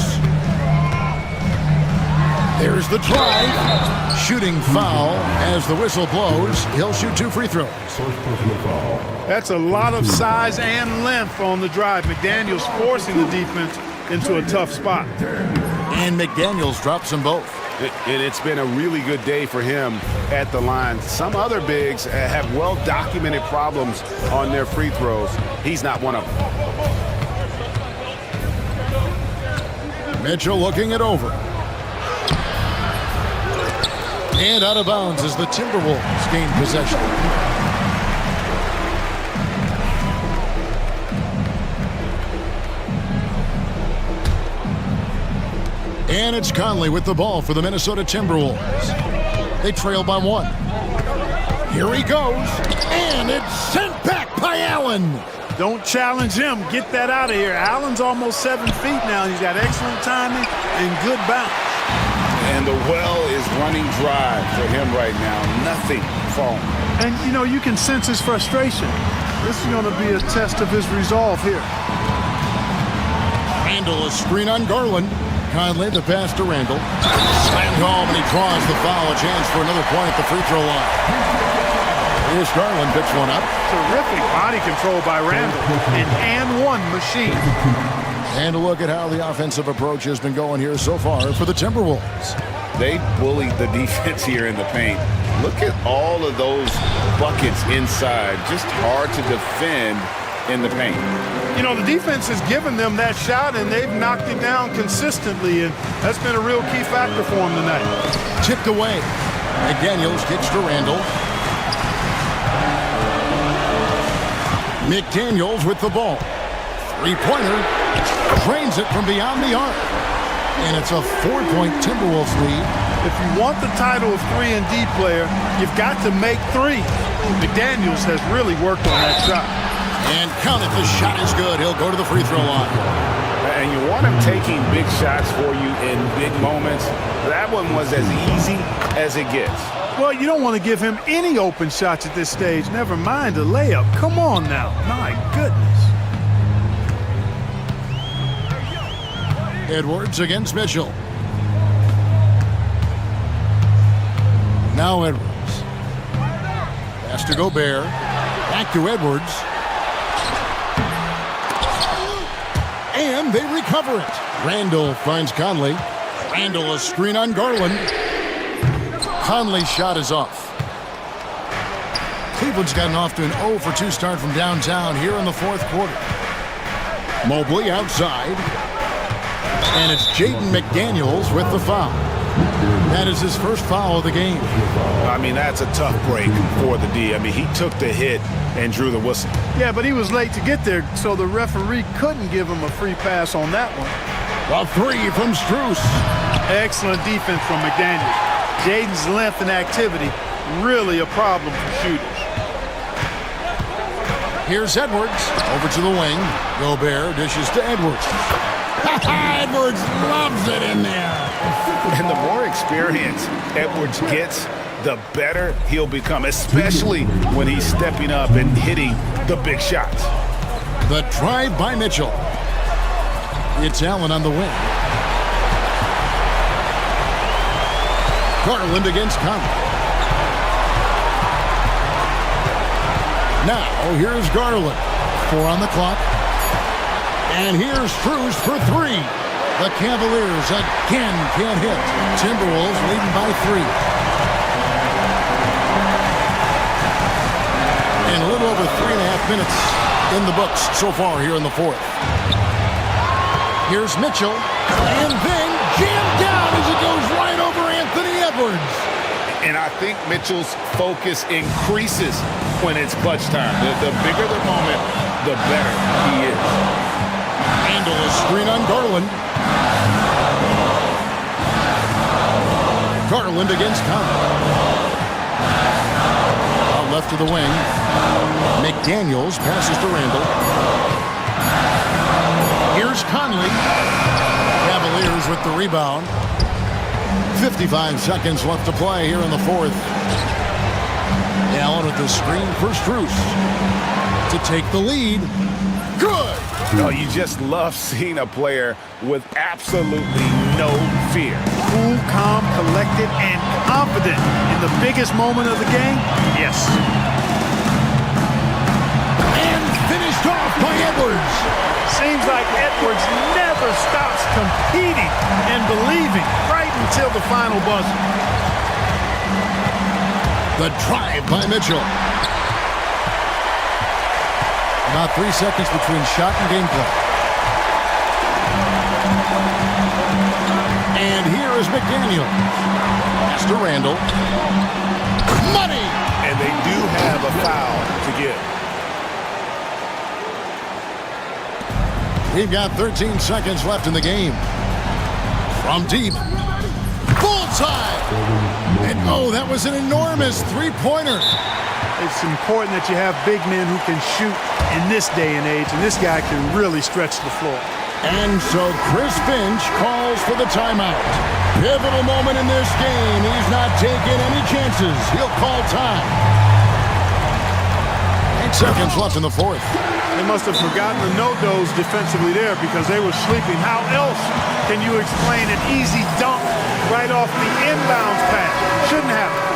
There's the drive. Shooting foul as the whistle blows. He'll shoot 2 free throws. That's a lot of size and length on the drive. McDaniels forcing the defense into a tough spot. And McDaniels drops them both. And it's been a really good day for him at the line. Some other bigs have well-documented problems on their free throws. He's not one of them. Mitchell looking it over. And out of bounds as the Timberwolves gain possession. And it's Conley with the ball for the Minnesota Timberwolves. They trail by 1. Here he goes. And it's sent back by Allen. Don't challenge him. Get that out of here. Allen's almost 7 feet now. He's got excellent timing and good bounce. And the well is running dry for him right now. Nothing falling. And, you know, you can sense his frustration. This is going to be a test of his resolve here. Randall, a screen on Garland. Conley, the pass to Randall. Slammed home, and he draws the foul. A chance for another point at the free throw line. Here's Garland, picks one up. Terrific body control by Randall. An and-one machine. And a look at how the offensive approach has been going here so far for the Timberwolves. They bullied the defense here in the paint. Look at all of those buckets inside. Just hard to defend in the paint. You know, the defense has given them that shot, and they've knocked it down consistently, and that's been a real key factor for them tonight. Tipped away. McDaniels kicks to Randall. McDaniels with the ball. Three-pointer. Drains it from beyond the arc. And it's a 4-point Timberwolves lead. If you want the title of 3-and-D player, you've got to make threes. McDaniels has really worked on that shot. And count it, the shot is good. He'll go to the free throw line. And you want him taking big shots for you in big moments. That one was as easy as it gets. Well, you don't want to give him any open shots at this stage. Never mind a layup. Come on now. My goodness. Edwards against Mitchell. Now Edwards. Pass to Gobert. Back to Edwards. And they recover it. Randall finds Conley. Randall, a screen on Garland. Conley's shot is off. Cleveland's gotten off to an 0-for-2 start from downtown here in the fourth quarter. Mobley outside. And it's Jaden McDaniels with the foul. That is his first foul of the game. I mean, that's a tough break for the D. I mean, he took the hit and drew the whistle. Yeah, but he was late to get there, so the referee couldn't give him a free pass on that one. A three from Strus. Excellent defense from McDaniels. Jaden's length and activity, really a problem for shooters. Here's Edwards. Over to the wing. Gobert dishes to Edwards. Edwards loves it in there. And the more experience Edwards gets, the better he'll become, especially when he's stepping up and hitting the big shots. The drive by Mitchell. It's Allen on the wing. Garland against Conley. Now, here's Garland. 4 on the clock. And here's Strus for 3. The Cavaliers again can't hit. Timberwolves leading by 3. And a little over 3.5 minutes in the books so far here in the fourth. Here's Mitchell. And then jammed down as it goes right over Anthony Edwards. And I think Mitchell's focus increases when it's clutch time. The bigger the moment, the better he is. Randall, a screen on Garland. Garland against Conley. Out left to the wing. McDaniels passes to Randall. Here's Conley. Cavaliers with the rebound. 55 seconds left to play here in the fourth. Allen with the screen for Strus to take the lead. Good! No, you just love seeing a player with absolutely no fear. Cool, calm, collected, and confident in the biggest moment of the game. Yes. And finished off by Edwards. Seems like Edwards never stops competing and believing right until the final buzzer. The drive by Mitchell. About 3 seconds between shot and gameplay. And here is McDaniel. Pass to Randall. Money! And they do have a foul to give. We've got 13 seconds left in the game. From deep. Bullseye! And oh, that was an enormous three-pointer. It's important that you have big men who can shoot in this day and age, and this guy can really stretch the floor. And so Chris Finch calls for the timeout. Pivotal moment in this game. He's not taking any chances. He'll call time. 8 seconds left in the fourth. They must have forgotten the no-dos defensively there because they were sleeping. How else can you explain an easy dunk right off the inbounds pass? Shouldn't happen.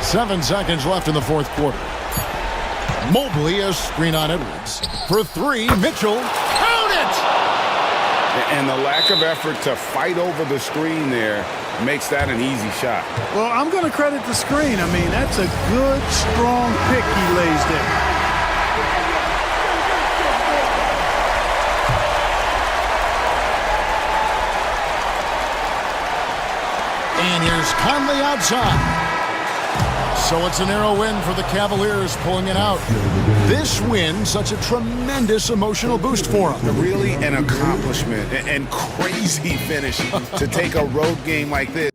Seven seconds left in the fourth quarter. Mobley, a screen on Edwards. For three, Mitchell. Count it! And the lack of effort to fight over the screen there makes that an easy shot. Well, I'm going to credit the screen. I mean, that's a good, strong pick he lays there. And here's Conley outside. So it's a narrow win for the Cavaliers, pulling it out. This win, such a tremendous emotional boost for them. Really an accomplishment and crazy finish to take a road game like this.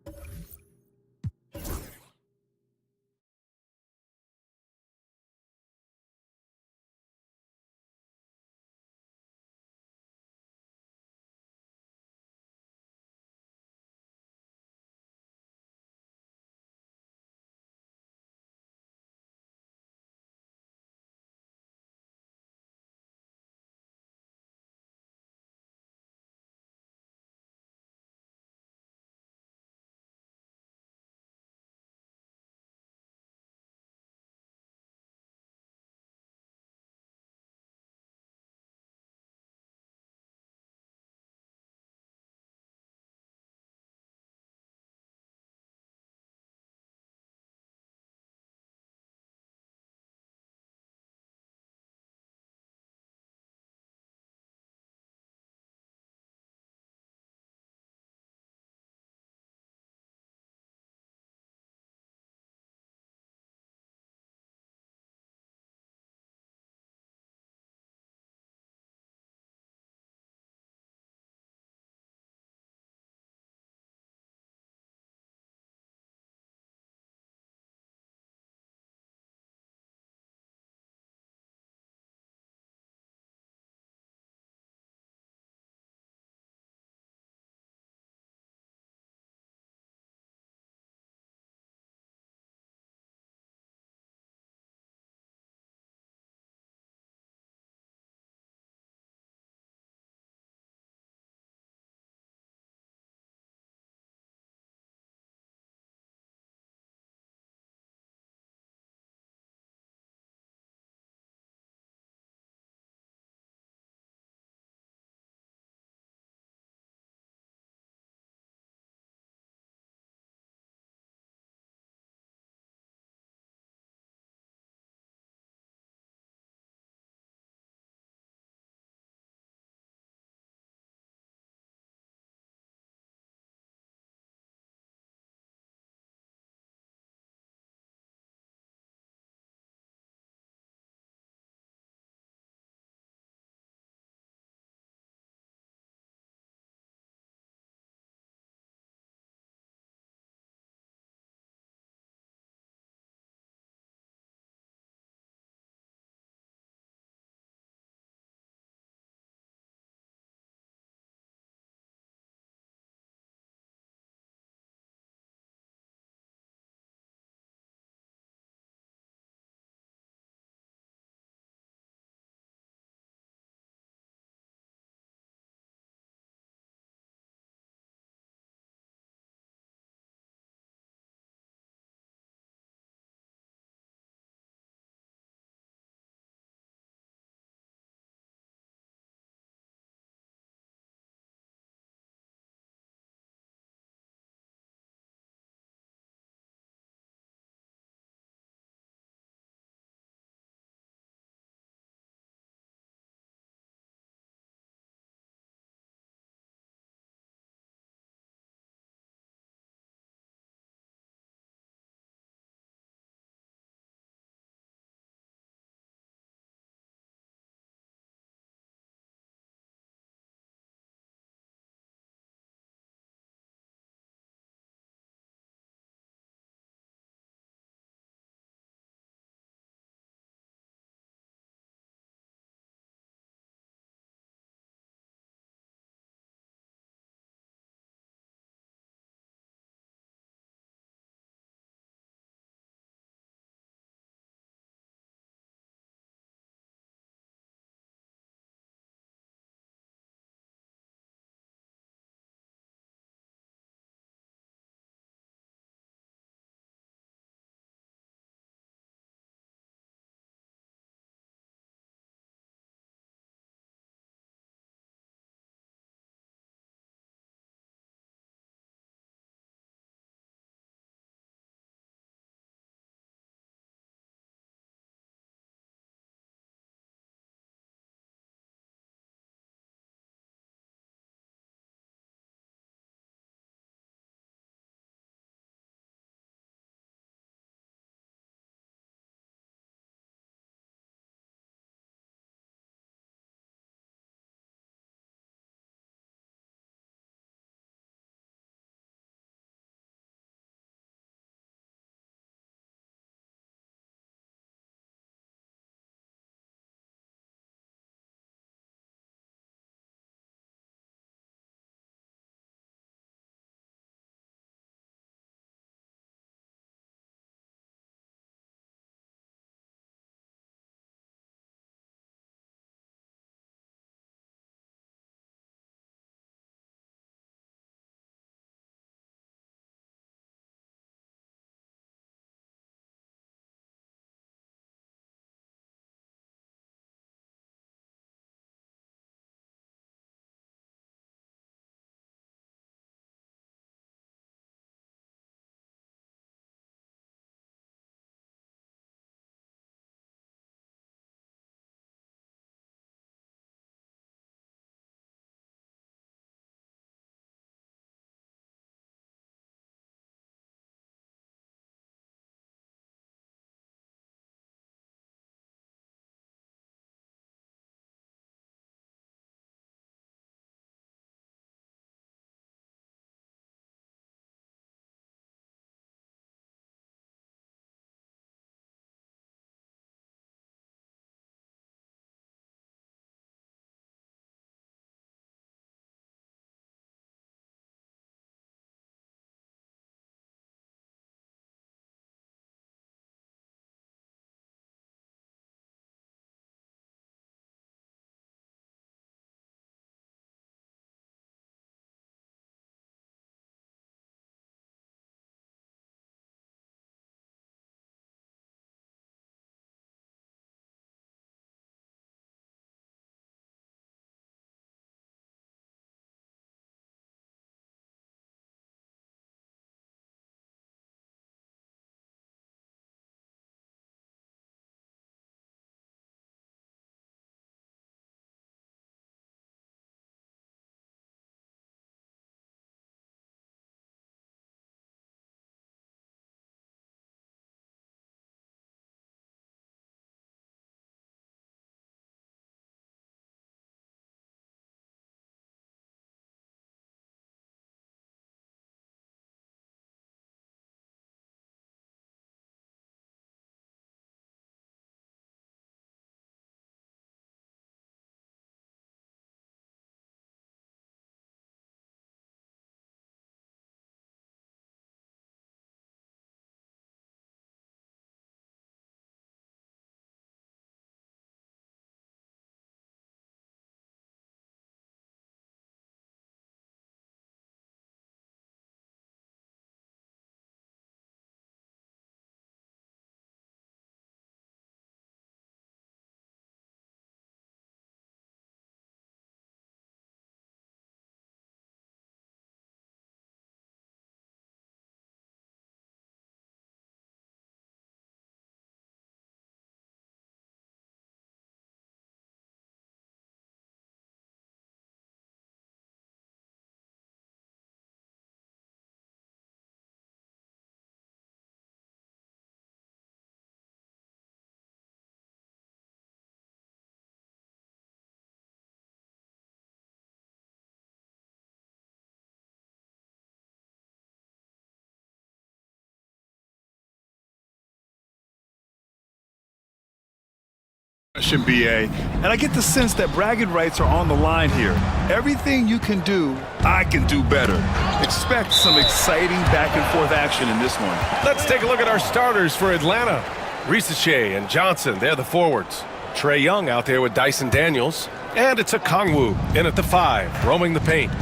BA, and I get the sense that bragging rights are on the line here. Everything you can do, I can do better. Expect some exciting back and forth action in this one. Let's take a look at our starters for Atlanta. Ricochet and Johnson, they're the forwards. Trae Young out there with Dyson Daniels. And it's a Kongwu in at the 5, roaming the paint.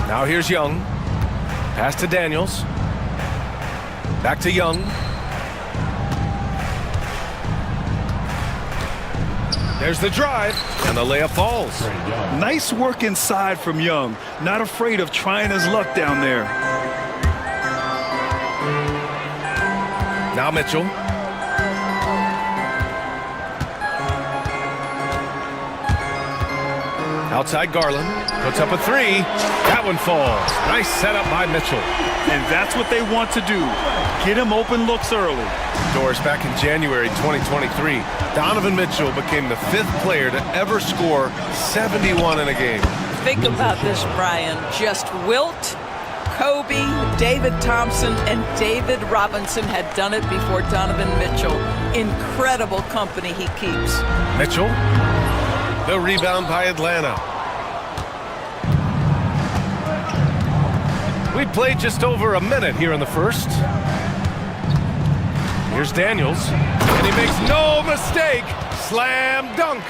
Now here's Young. Pass to Daniels. Back to Young. There's the drive, and the layup falls. Nice work inside from Young. Not afraid of trying his luck down there. Now Mitchell. Outside Garland. Puts up a 3. That one falls. Nice setup by Mitchell. And that's what they want to do. Get him open looks early. Doors back in January 2023. Donovan Mitchell became the 5th player to ever score 71 in a game. Think about this, Brian. Just Wilt, Kobe, David Thompson, and David Robinson had done it before Donovan Mitchell. Incredible company he keeps. Mitchell. The rebound by Atlanta. We played just over a minute here in the first. Here's Daniels, and he makes no mistake. Slam dunk.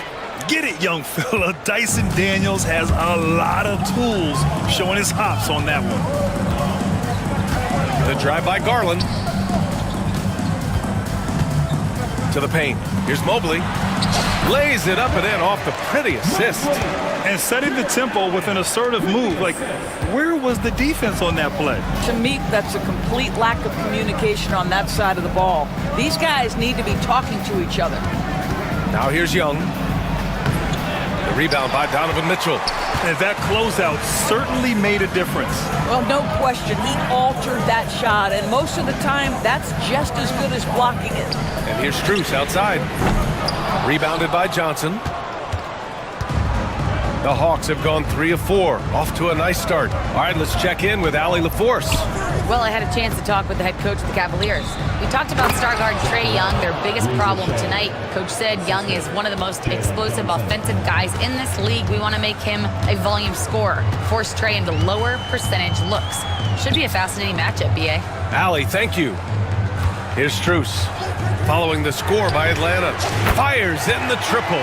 Get it, young fella. Dyson Daniels has a lot of tools, showing his hops on that one. The drive by Garland. To the paint. Here's Mobley. Lays it up and in off the pretty assist. And setting the tempo with an assertive move. Like, where was the defense on that play? To me, that's a complete lack of communication on that side of the ball. These guys need to be talking to each other. Now here's Young. The rebound by Donovan Mitchell. And that closeout certainly made a difference. Well, no question. He altered that shot, and most of the time, that's just as good as blocking it. And here's Strus outside. Rebounded by Johnson. The Hawks have gone 3 of 4. Off to a nice start. All right, let's check in with Allie LaForce. Well, I had a chance to talk with the head coach of the Cavaliers. We talked about star guard Trae Young, their biggest problem tonight. Coach said Young is one of the most explosive offensive guys in this league. We want to make him a volume scorer, force Trae into lower percentage looks. Should be a fascinating matchup, B.A. Allie, thank you. Here's Strus. Following the score by Atlanta. Fires in the triple.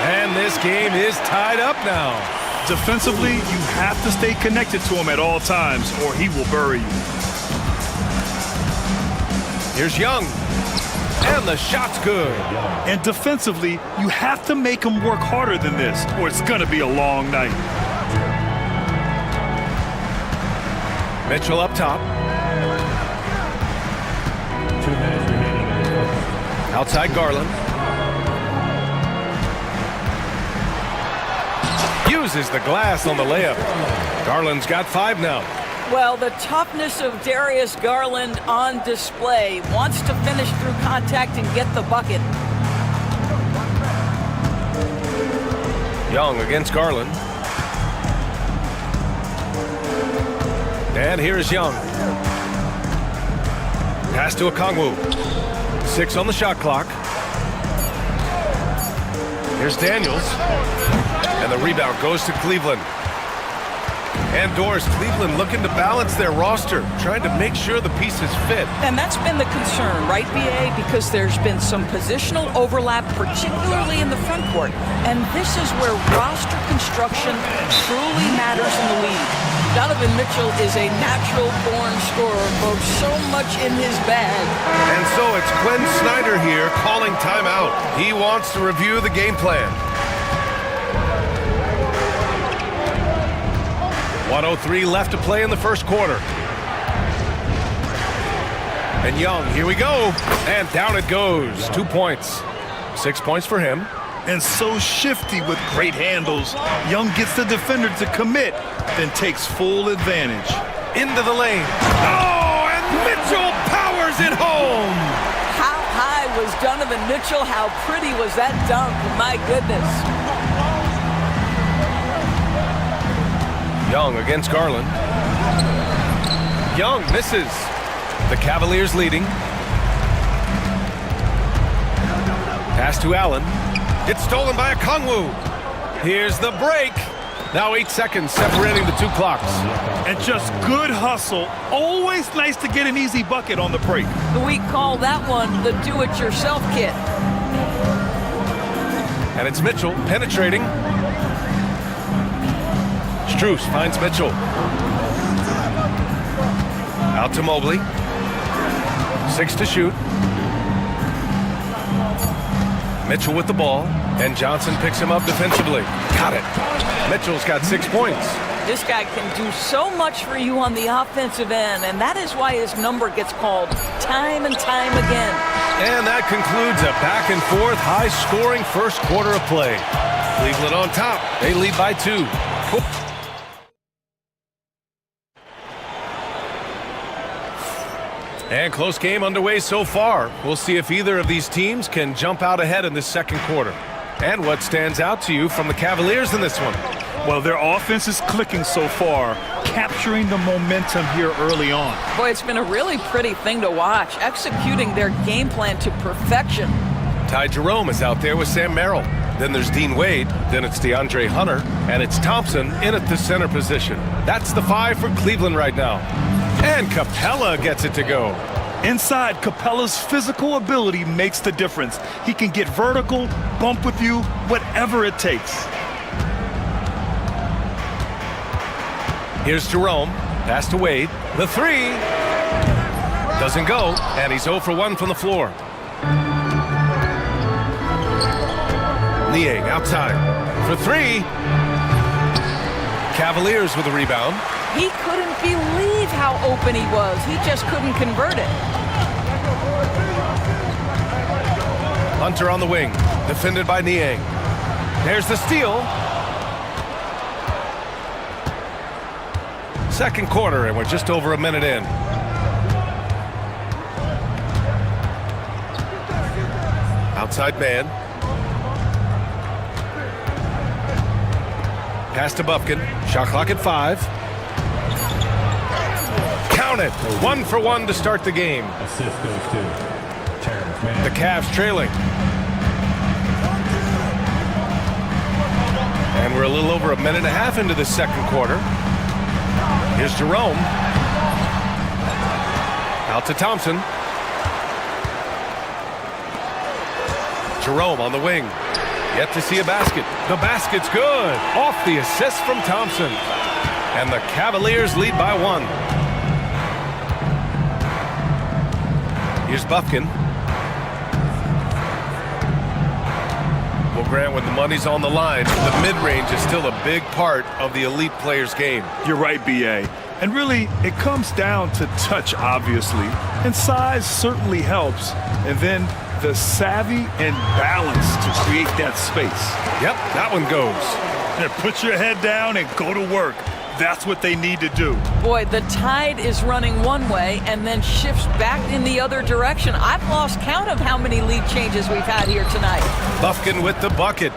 And this game is tied up now. Defensively, you have to stay connected to him at all times, or he will bury you. Here's Young. And the shot's good. And defensively, you have to make him work harder than this, or it's going to be a long night. Mitchell up top. 2 minutes remaining. Outside Garland. Uses the glass on the layup. Garland's got 5 now. Well, the toughness of Darius Garland on display. Wants to finish through contact and get the bucket. Young against Garland. And here's Young. Pass to Okongwu. 6 on the shot clock. Here's Daniels. And the rebound goes to Cleveland. And Doors, Cleveland looking to balance their roster, trying to make sure the pieces fit. And that's been the concern, right, B.A.? Because there's been some positional overlap, particularly in the front court. And this is where roster construction truly matters in the league. Donovan Mitchell is a natural-born scorer, folks, so much in his bag. And so it's Quinn Snyder here calling timeout. He wants to review the game plan. 1:03 left to play in the first quarter. And Young, here we go. And down it goes. 2 points. 6 points for him. And so shifty with great handles. Young gets the defender to commit, then takes full advantage. Into the lane. Oh, and Mitchell powers it home. How high was Donovan Mitchell? How pretty was that dunk? My goodness. Young against Garland. Young misses. The Cavaliers leading. Pass to Allen. It's stolen by Okongwu. Here's the break. Now 8 seconds separating the two clocks. And just good hustle. Always nice to get an easy bucket on the break. We call that one the do-it-yourself kit. And it's Mitchell penetrating. Strus finds Mitchell. Out to Mobley. 6 to shoot. Mitchell with the ball, and Johnson picks him up defensively. Got it. Mitchell's got 6 points. This guy can do so much for you on the offensive end, and that is why his number gets called time and time again. And that concludes a back-and-forth, high-scoring first quarter of play. Cleveland on top. They lead by 2. And close game underway so far. We'll see if either of these teams can jump out ahead in this second quarter. And what stands out to you from the Cavaliers in this one? Well, their offense is clicking so far, capturing the momentum here early on. Boy, it's been a really pretty thing to watch, executing their game plan to perfection. Ty Jerome is out there with Sam Merrill. Then there's Dean Wade, then it's DeAndre Hunter, and it's Thompson in at the center position. That's the 5 for Cleveland right now. And Capella gets it to go. Inside, Capella's physical ability makes the difference. He can get vertical, bump with you, whatever it takes. Here's Jerome. Pass to Wade. The 3 doesn't go, and he's 0 for 1 from the floor. Niang outside for 3. Cavaliers with a rebound. He couldn't believe how open he was. He just couldn't convert it. Hunter on the wing, defended by Niang. There's the steal. Second quarter, and we're just over a minute in. Outside man. Pass to Bufkin. Shot clock at 5. Count it. 1 for 1 to start the game. Assist goes to Terrence Mann. The Cavs trailing. And we're a little over a minute and a half into the second quarter. Here's Jerome. Out to Thompson. Jerome on the wing. Yet to see a basket. The basket's good. Off the assist from Thompson. And the Cavaliers lead by 1. Here's Bufkin. Well, Grant, when the money's on the line, the mid-range is still a big part of the elite player's game. You're right, B.A. And really, it comes down to touch, obviously. And size certainly helps. And then the savvy and balance to create that space. Yep, that one goes. And put your head down and go to work. That's what they need to do. Boy, the tide is running one way and then shifts back in the other direction. I've lost count of how many lead changes we've had here tonight. Bufkin with the bucket.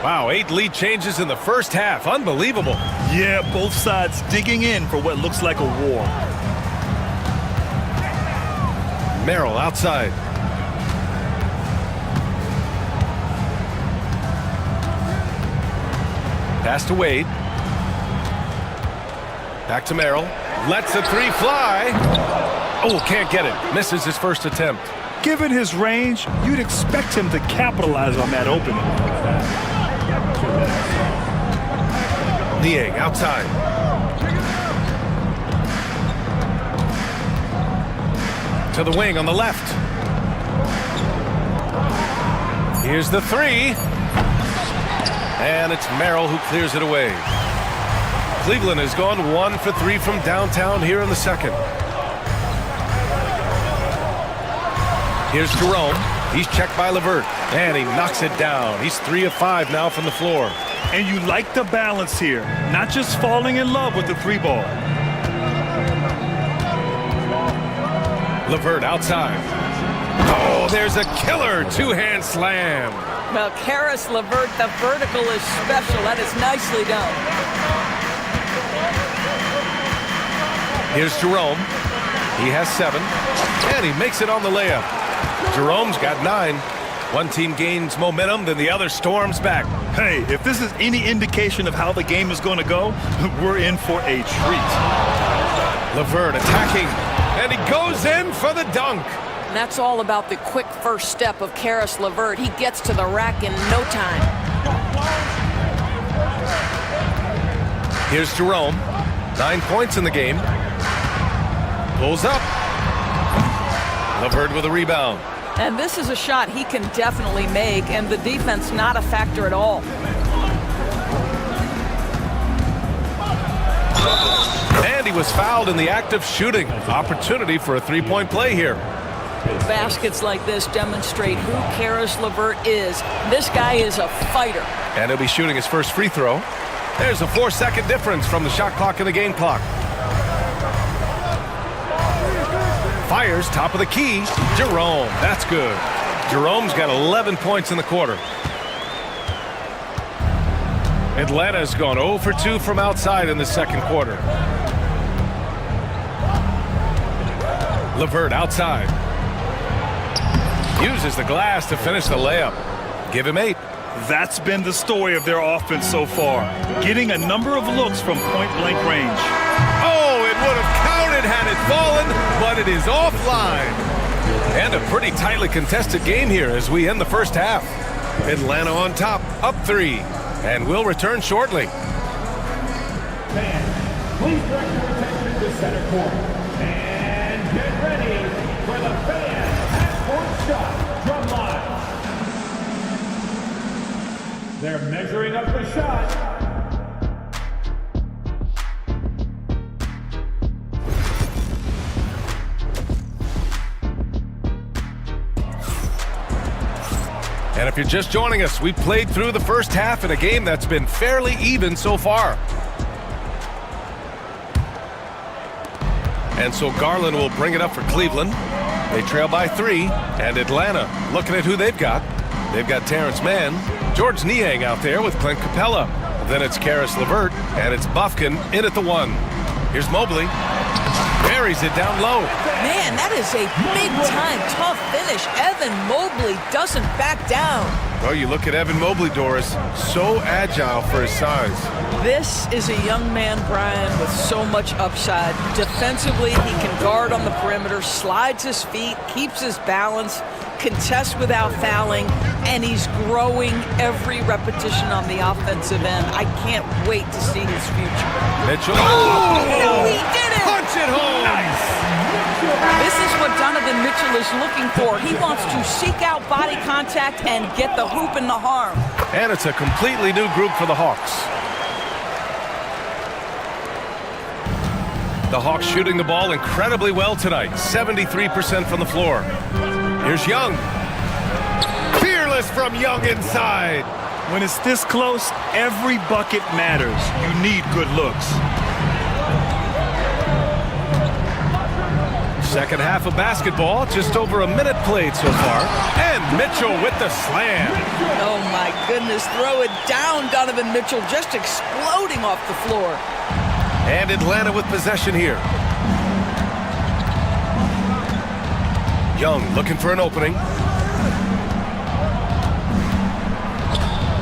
Wow, 8 lead changes in the first half. Unbelievable. Yeah, both sides digging in for what looks like a war. Merrill outside. Pass to Wade. Back to Merrill. Lets the 3 fly. Oh, can't get it. Misses his first attempt. Given his range, you'd expect him to capitalize on that opening. Niang outside. To the wing on the left. Here's the 3. And it's Merrill who clears it away. Cleveland has gone 1 for 3 from downtown here in the second. Here's Jerome. He's checked by LeVert. And he knocks it down. He's 3 of 5 now from the floor. And you like the balance here. Not just falling in love with the 3 ball. LeVert outside. Oh, there's a killer 2-hand slam. Well, Karis LeVert, the vertical is special. That is nicely done. Here's Jerome. He has 7. And he makes it on the layup. Jerome's got 9. One team gains momentum, then the other storms back. Hey, if this is any indication of how the game is going to go, we're in for a treat. LeVert attacking, and he goes in for the dunk. And that's all about the quick first step of Caris LeVert. He gets to the rack in no time. Here's Jerome. 9 points in the game. Pulls up. LeVert with a rebound. And this is a shot he can definitely make, and the defense not a factor at all. And he was fouled in the act of shooting. Opportunity for a three-point play here. Baskets like this demonstrate who Caris LeVert is. This guy is a fighter. And he'll be shooting his first free throw. There's a 4-second difference from the shot clock and the game clock. Fires, top of the key. Jerome, that's good. Jerome's got 11 points in the quarter. Atlanta's gone 0 for 2 from outside in the second quarter. LeVert outside. Uses the glass to finish the layup. Give him 8. That's been the story of their offense so far. Getting a number of looks from point-blank range. Oh, it would have counted had it fallen, but it is offline. And a pretty tightly contested game here as we end the first half. Atlanta on top, up 3. And we'll return shortly. Fans, please direct your attention to center court. And get ready for the fans at court shot drum line. They're measuring up the shot. And if you're just joining us, we played through the first half in a game that's been fairly even so far. And so Garland will bring it up for Cleveland. They trail by 3, and Atlanta looking at who they've got. They've got Terrence Mann, George Niang out there with Clint Capella. Then it's Caris LeVert, and it's Bufkin in at the 1. Here's Mobley. Buries it down low. Man, that is a big-time tough finish. Evan Mobley doesn't back down. Well, you look at Evan Mobley, Doris, so agile for his size. This is a young man, Brian, with so much upside. Defensively, he can guard on the perimeter, slides his feet, keeps his balance, contests without fouling, and he's growing every repetition on the offensive end. I can't wait to see his future. Mitchell. Oh, he did it! Punch it home! Nice! This is what Donovan Mitchell is looking for. He wants to seek out body contact and get the hoop and the harm. And it's a completely new group for the Hawks. The Hawks shooting the ball incredibly well tonight. 73% from the floor. Here's Young. Fearless from Young inside. When it's this close, every bucket matters. You need good looks. Second half of basketball, just over a minute played so far. And Mitchell with the slam. Oh my goodness, throw it down, Donovan Mitchell, just exploding off the floor. And Atlanta with possession here. Young looking for an opening.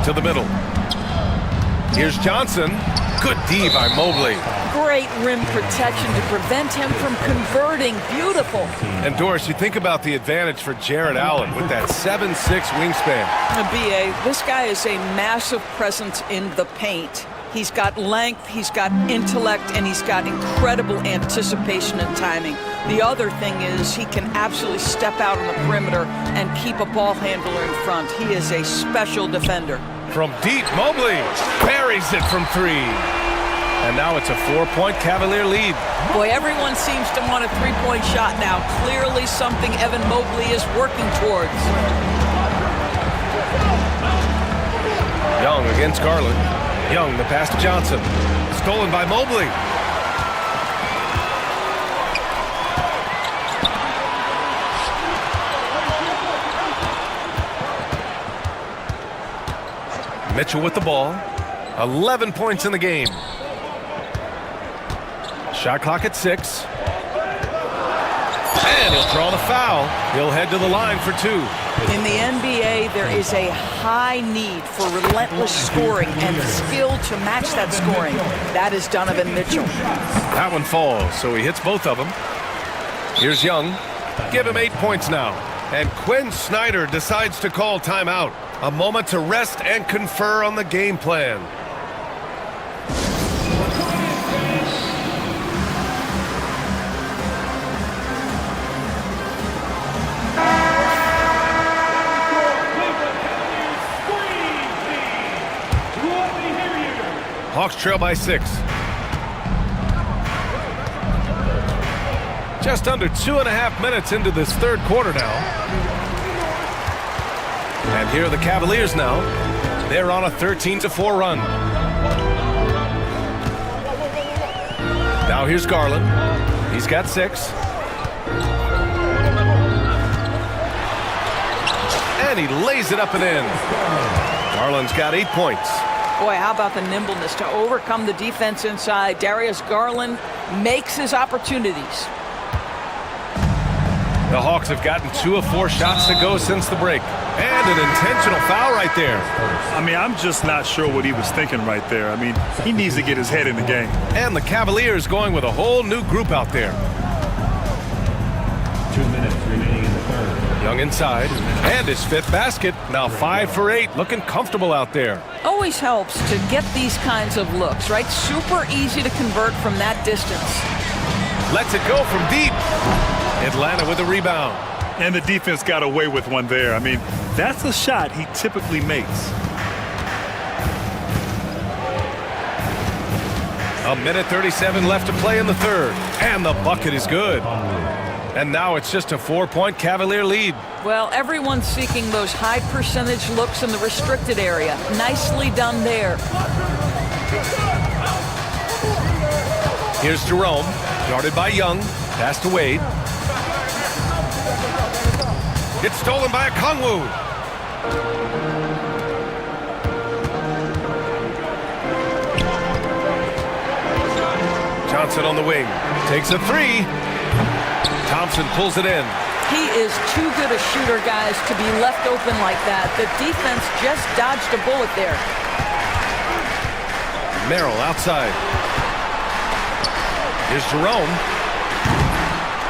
To the middle. Here's Johnson. Good D by Mobley. Great rim protection to prevent him from converting. Beautiful. And Doris, you think about the advantage for Jared Allen with that 7'6" wingspan. BA, this guy is a massive presence in the paint. He's got length, he's got intellect, and he's got incredible anticipation and timing. The other thing is he can absolutely step out on the perimeter and keep a ball handler in front. He is a special defender. From deep, Mobley buries it from 3. And now it's a 4-point Cavalier lead. Boy, everyone seems to want a three-point shot now. Clearly something Evan Mobley is working towards. Young against Garland. Young, the pass to Johnson. Stolen by Mobley. Mitchell with the ball. 11 points in the game. Shot clock at 6. And he'll draw the foul. He'll head to the line for 2. In the NBA, there is a high need for relentless scoring and skill to match that scoring. That is Donovan Mitchell. That one falls, so he hits both of them. Here's Young. Give him 8 points now. And Quinn Snyder decides to call timeout. A moment to rest and confer on the game plan. Hawks trail by 6. Just under 2.5 minutes into this third quarter now. And here are the Cavaliers now. They're on a 13-4 run. Now here's Garland. He's got 6. And he lays it up and in. Garland's got 8 points. Boy, how about the nimbleness to overcome the defense inside? Darius Garland makes his opportunities. The Hawks have gotten 2 of 4 shots to go since the break. And an intentional foul right there. I mean, I'm just not sure what he was thinking right there. I mean, he needs to get his head in the game. And the Cavaliers going with a whole new group out there. 2 minutes remaining in the third. Young inside. And his 5th basket. Now 5 for 8. Looking comfortable out there. Always helps to get these kinds of looks, right? Super easy to convert from that distance. Lets it go from deep. Atlanta with a rebound. And the defense got away with one there. I mean, that's a shot he typically makes. A minute 37 left to play in the third. And the bucket is good. And now it's just a 4-point Cavalier lead. Well, everyone's seeking those high percentage looks in the restricted area. Nicely done there. Here's Jerome, guarded by Young. Pass to Wade. It's stolen by Okongwu. Johnson on the wing. Takes a 3. Thompson pulls it in. He is too good a shooter, guys, to be left open like that. The defense just dodged a bullet there. Merrill outside. Here's Jerome.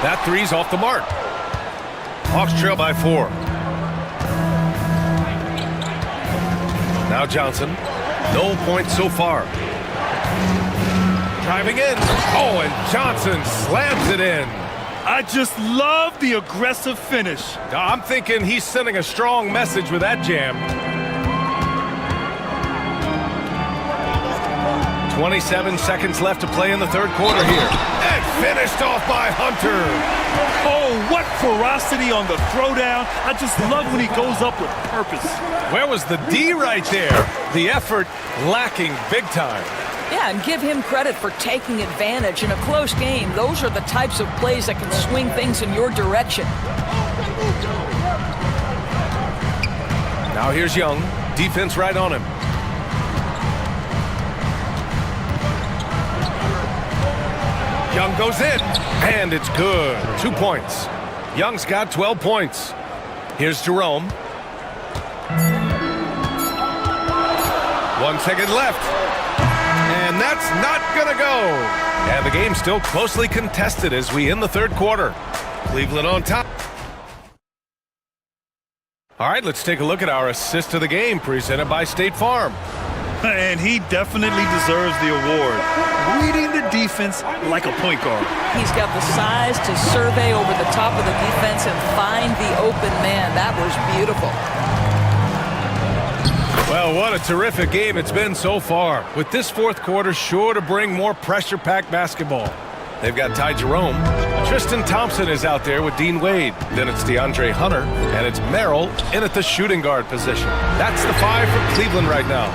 That 3's off the mark. Hawks trail by 4. Now Johnson. No points so far. Driving in. Oh, and Johnson slams it in. I just love the aggressive finish. I'm thinking he's sending a strong message with that jam. 27 seconds left to play in the third quarter here. And finished off by Hunter. Oh, what ferocity on the throwdown. I just love when he goes up with purpose. Where was the D right there? The effort lacking big time. Yeah, and give him credit for taking advantage in a close game. Those are the types of plays that can swing things in your direction. Now here's Young. Defense right on him. Young goes in, and it's good. 2 points. Young's got 12 points. Here's Jerome. 1 second left. And that's not gonna go. And the game's still closely contested as we end the third quarter. Cleveland on top. All right, let's take a look at our assist of the game presented by State Farm. And he definitely deserves the award. Reading the defense like a point guard. He's got the size to survey over the top of the defense and find the open man. That was beautiful. Well, what a terrific game it's been so far. With this fourth quarter sure to bring more pressure-packed basketball. They've got Ty Jerome. Tristan Thompson is out there with Dean Wade. Then it's DeAndre Hunter, and it's Merrill in at the shooting guard position. That's the 5 for Cleveland right now.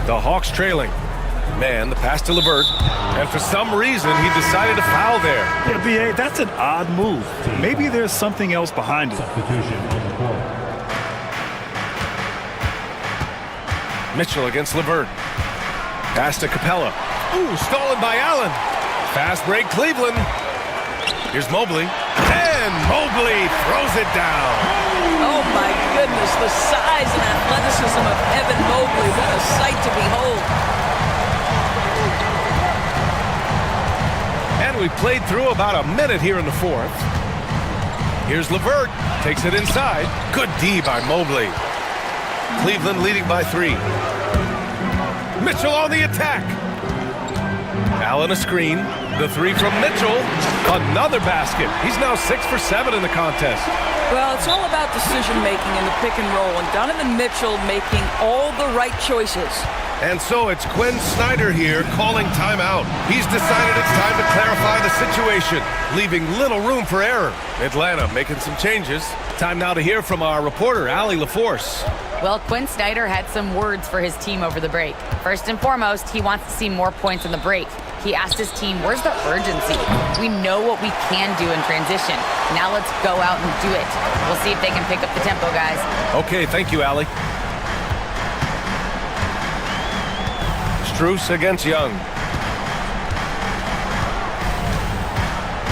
The Hawks trailing. Man, the pass to LeVert. And for some reason, he decided to foul there. Yeah, B.A., that's an odd move. Maybe there's something else behind it. Substitution on the court. Mitchell against LeVert. Pass to Capella. Ooh, stolen by Allen. Fast break, Cleveland. Here's Mobley. And in. Mobley throws it down. Oh my goodness, the size and athleticism of Evan Mobley. What a sight to behold. And we played through about a minute here in the fourth. Here's LeVert, takes it inside. Good D by Mobley. Cleveland leading by 3. Mitchell on the attack. Allen a screen. The 3 from Mitchell. Another basket. He's now 6 for 7 in the contest. Well, it's all about decision-making in the pick and roll, and Donovan Mitchell making all the right choices. And so it's Quinn Snyder here calling timeout. He's decided it's time to clarify the situation, leaving little room for error. Atlanta making some changes. Time now to hear from our reporter, Allie LaForce. Well, Quinn Snyder had some words for his team over the break. First and foremost, he wants to see more points in the break. He asked his team, where's the urgency? We know what we can do in transition. Now let's go out and do it. We'll see if they can pick up the tempo, guys. Okay, thank you, Allie. Strus against Young.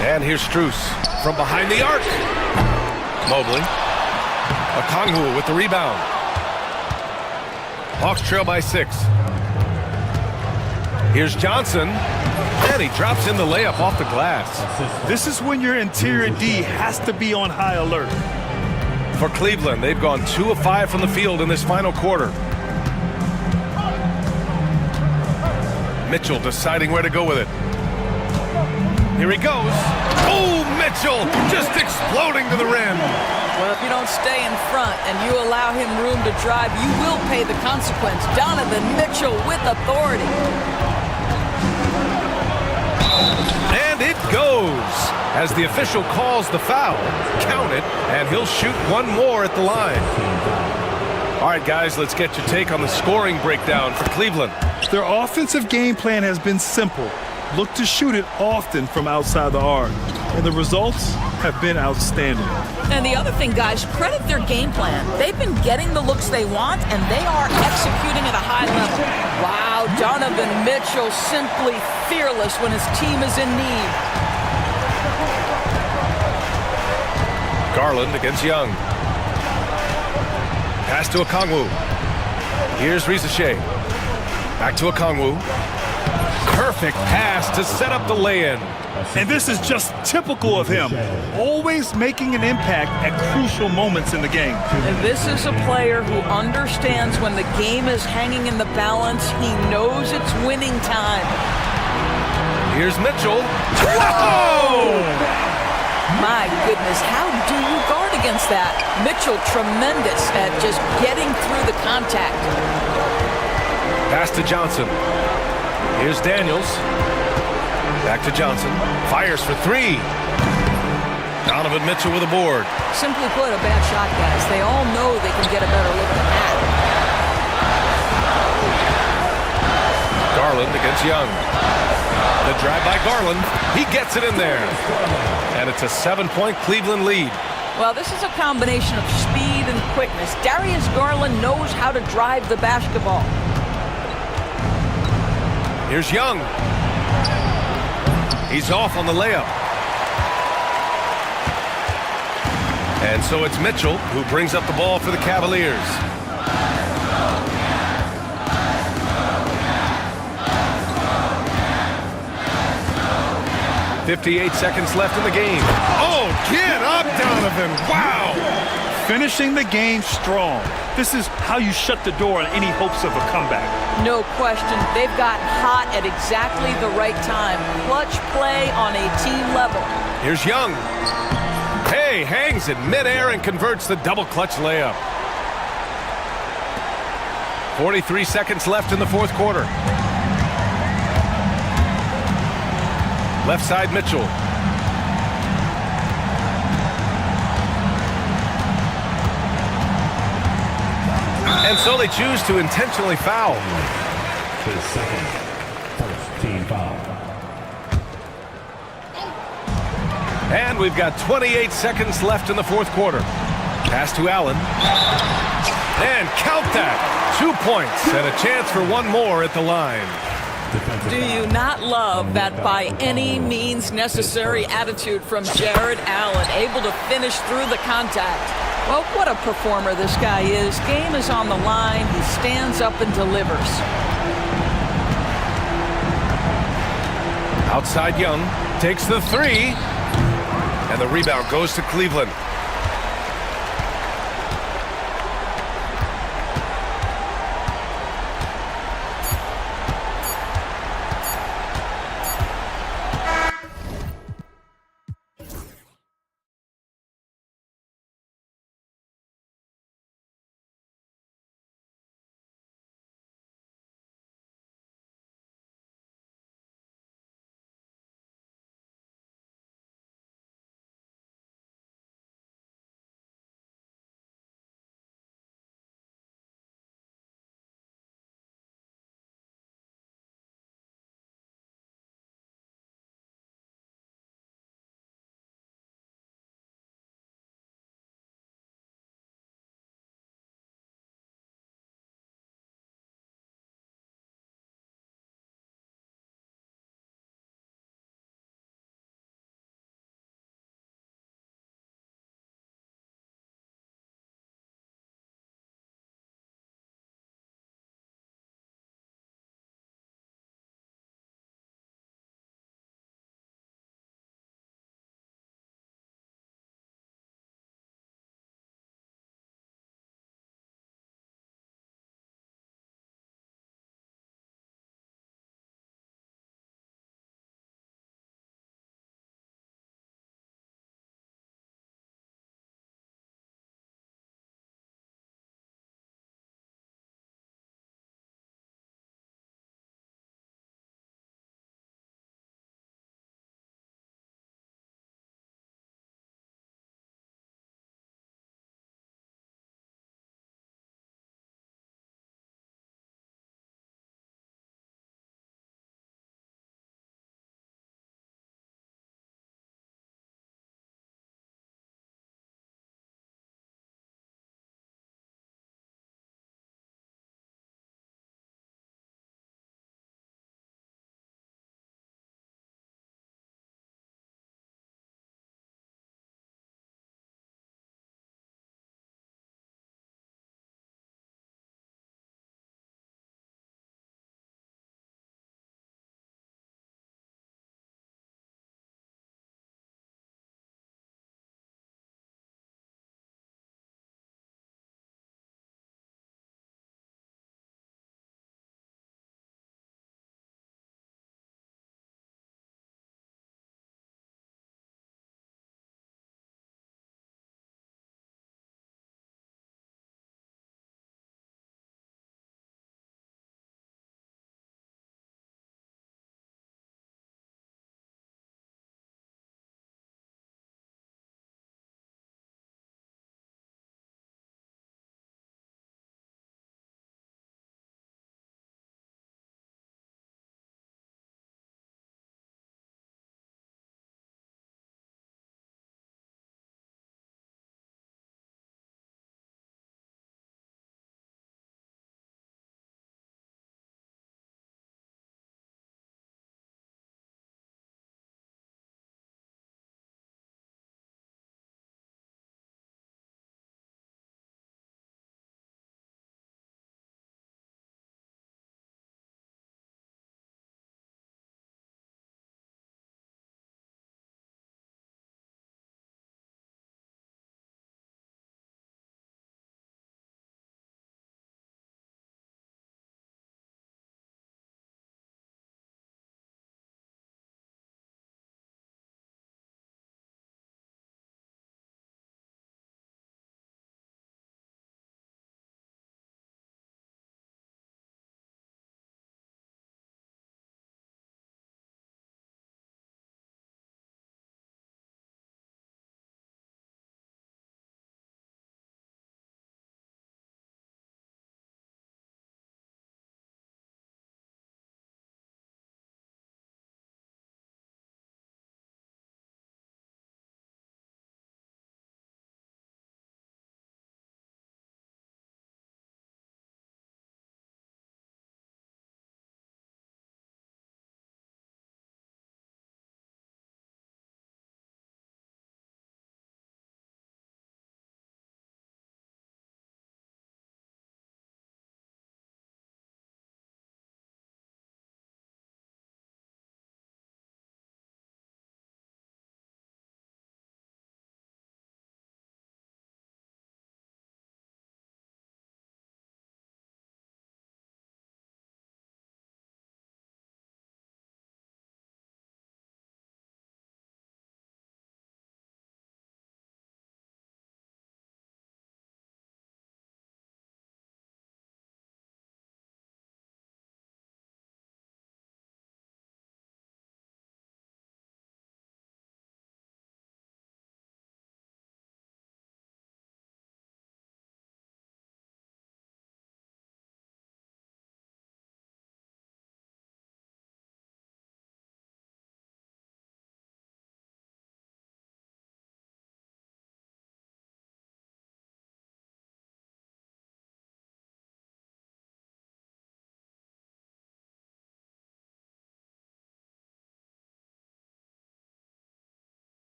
And here's Strus from behind the arc. Mobley. Okongwu with the rebound. Hawks trail by 6. Here's Johnson. And he drops in the layup off the glass. This is when your interior D has to be on high alert. For Cleveland, they've gone 2 of 5 from the field in this final quarter. Mitchell deciding where to go with it. Here he goes. Oh, Mitchell just exploding to the rim. Well, if you don't stay in front and you allow him room to drive, you will pay the consequence. Donovan Mitchell with authority. And it goes. As the official calls the foul, count it, and he'll shoot one more at the line. All right, guys, let's get your take on the scoring breakdown for Cleveland. Their offensive game plan has been simple. Look to shoot it often from outside the arc. And the results have been outstanding. And the other thing, guys, credit their game plan. They've been getting the looks they want, and they are executing at a high level. Wow, Donovan Mitchell simply fearless when his team is in need. Garland against Young. Pass to Okongwu. Here's Rizachet. Back to Okongwu. Perfect pass to set up the lay-in. And this is just typical of him. Always making an impact at crucial moments in the game. And this is a player who understands when the game is hanging in the balance. He knows it's winning time. Here's Mitchell. Whoa! My goodness, how do you guard against that? Mitchell tremendous at just getting through the contact. Pass to Johnson. Here's Daniels. Back to Johnson. Fires for 3. Donovan Mitchell with a board. Simply put, a bad shot, guys. They all know they can get a better look than that. Garland against Young. The drive by Garland. He gets it in there. And it's a 7-point Cleveland lead. Well, this is a combination of speed and quickness. Darius Garland knows how to drive the basketball. Here's Young. He's off on the layup. And so it's Mitchell who brings up the ball for the Cavaliers. .58 seconds left in the game. Oh, get up, Donovan. Wow. Finishing the game strong. This is how you shut the door on any hopes of a comeback. No question. They've gotten hot at exactly the right time. Clutch play on a team level. Here's Young. Hey, hangs in midair and converts the double clutch layup. 43 seconds left in the fourth quarter. Left side, Mitchell. And so they choose to intentionally foul. His second, first team foul. And we've got 28 seconds left in the fourth quarter. Pass to Allen. And count that. 2 points and a chance for one more at the line. Do you not love that by any means necessary attitude from Jared Allen, able to finish through the contact? Well, what a performer this guy is. Game is on the line. He stands up and delivers. Outside Young takes the three. And the rebound goes to Cleveland.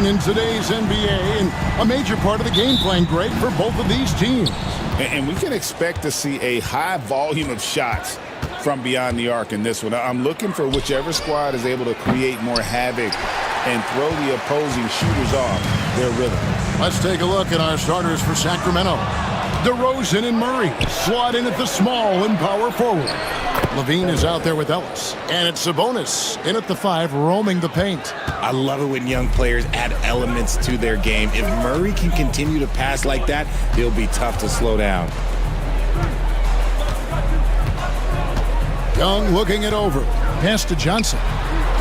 important in today's NBA and a major part of the game plan, Greg, for both of these teams. And we can expect to see a high volume of shots from beyond the arc in this one. I'm looking for whichever squad is able to create more havoc and throw the opposing shooters off their rhythm. Let's take a look at our starters for Sacramento. DeRozan and Murray slot in at the small and power forward. Levine is out there with Ellis. And it's Sabonis in at the 5, roaming the paint. I love it when young players add elements to their game. If Murray can continue to pass like that, he'll be tough to slow down. Young looking it over. Pass to Johnson.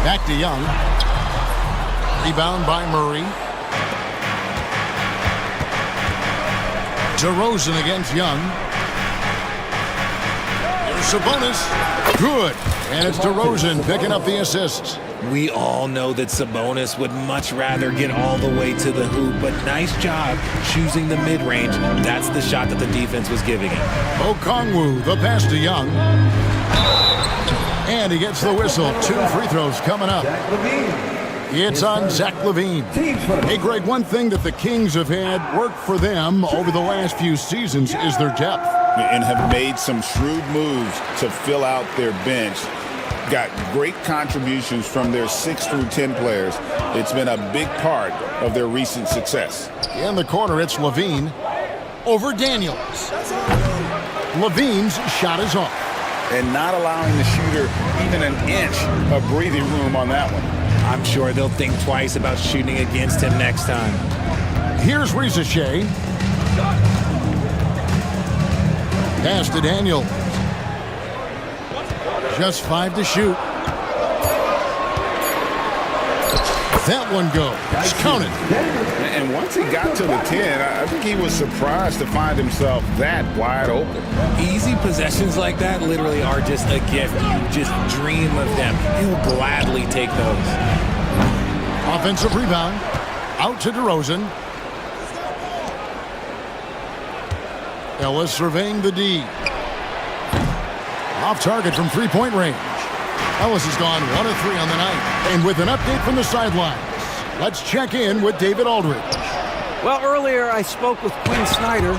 Back to Young. Rebound by Murray. DeRozan against Young. Here's Sabonis. Good. And it's DeRozan picking up the assist. We all know that Sabonis would much rather get all the way to the hoop, but nice job choosing the mid-range. That's the shot that the defense was giving him. Okongwu, the pass to Young. And he gets the whistle. 2 free throws coming up. It's on Zach LaVine. Hey, Greg, one thing that the Kings have had work for them over the last few seasons is their depth. And have made some shrewd moves to fill out their bench. Got great contributions from their 6 through 10 players. It's been a big part of their recent success. In the corner, it's LaVine over Daniels. LaVine's shot is off. And not allowing the shooter even an inch of breathing room on that one. I'm sure they'll think twice about shooting against him next time. Here's Rizachet. Pass to Daniel. Just 5 to shoot. That one goes. It's counted. And once he got to the 10, I think he was surprised to find himself that wide open. Easy possessions like that literally are just a gift. You just dream of them. He'll gladly take those. Offensive rebound. Out to DeRozan. Ellis surveying the D. Off target from three-point range. Ellis has gone 1 of 3 on the night. And with an update from the sidelines, let's check in with David Aldridge. Well, earlier I spoke with Quinn Snyder.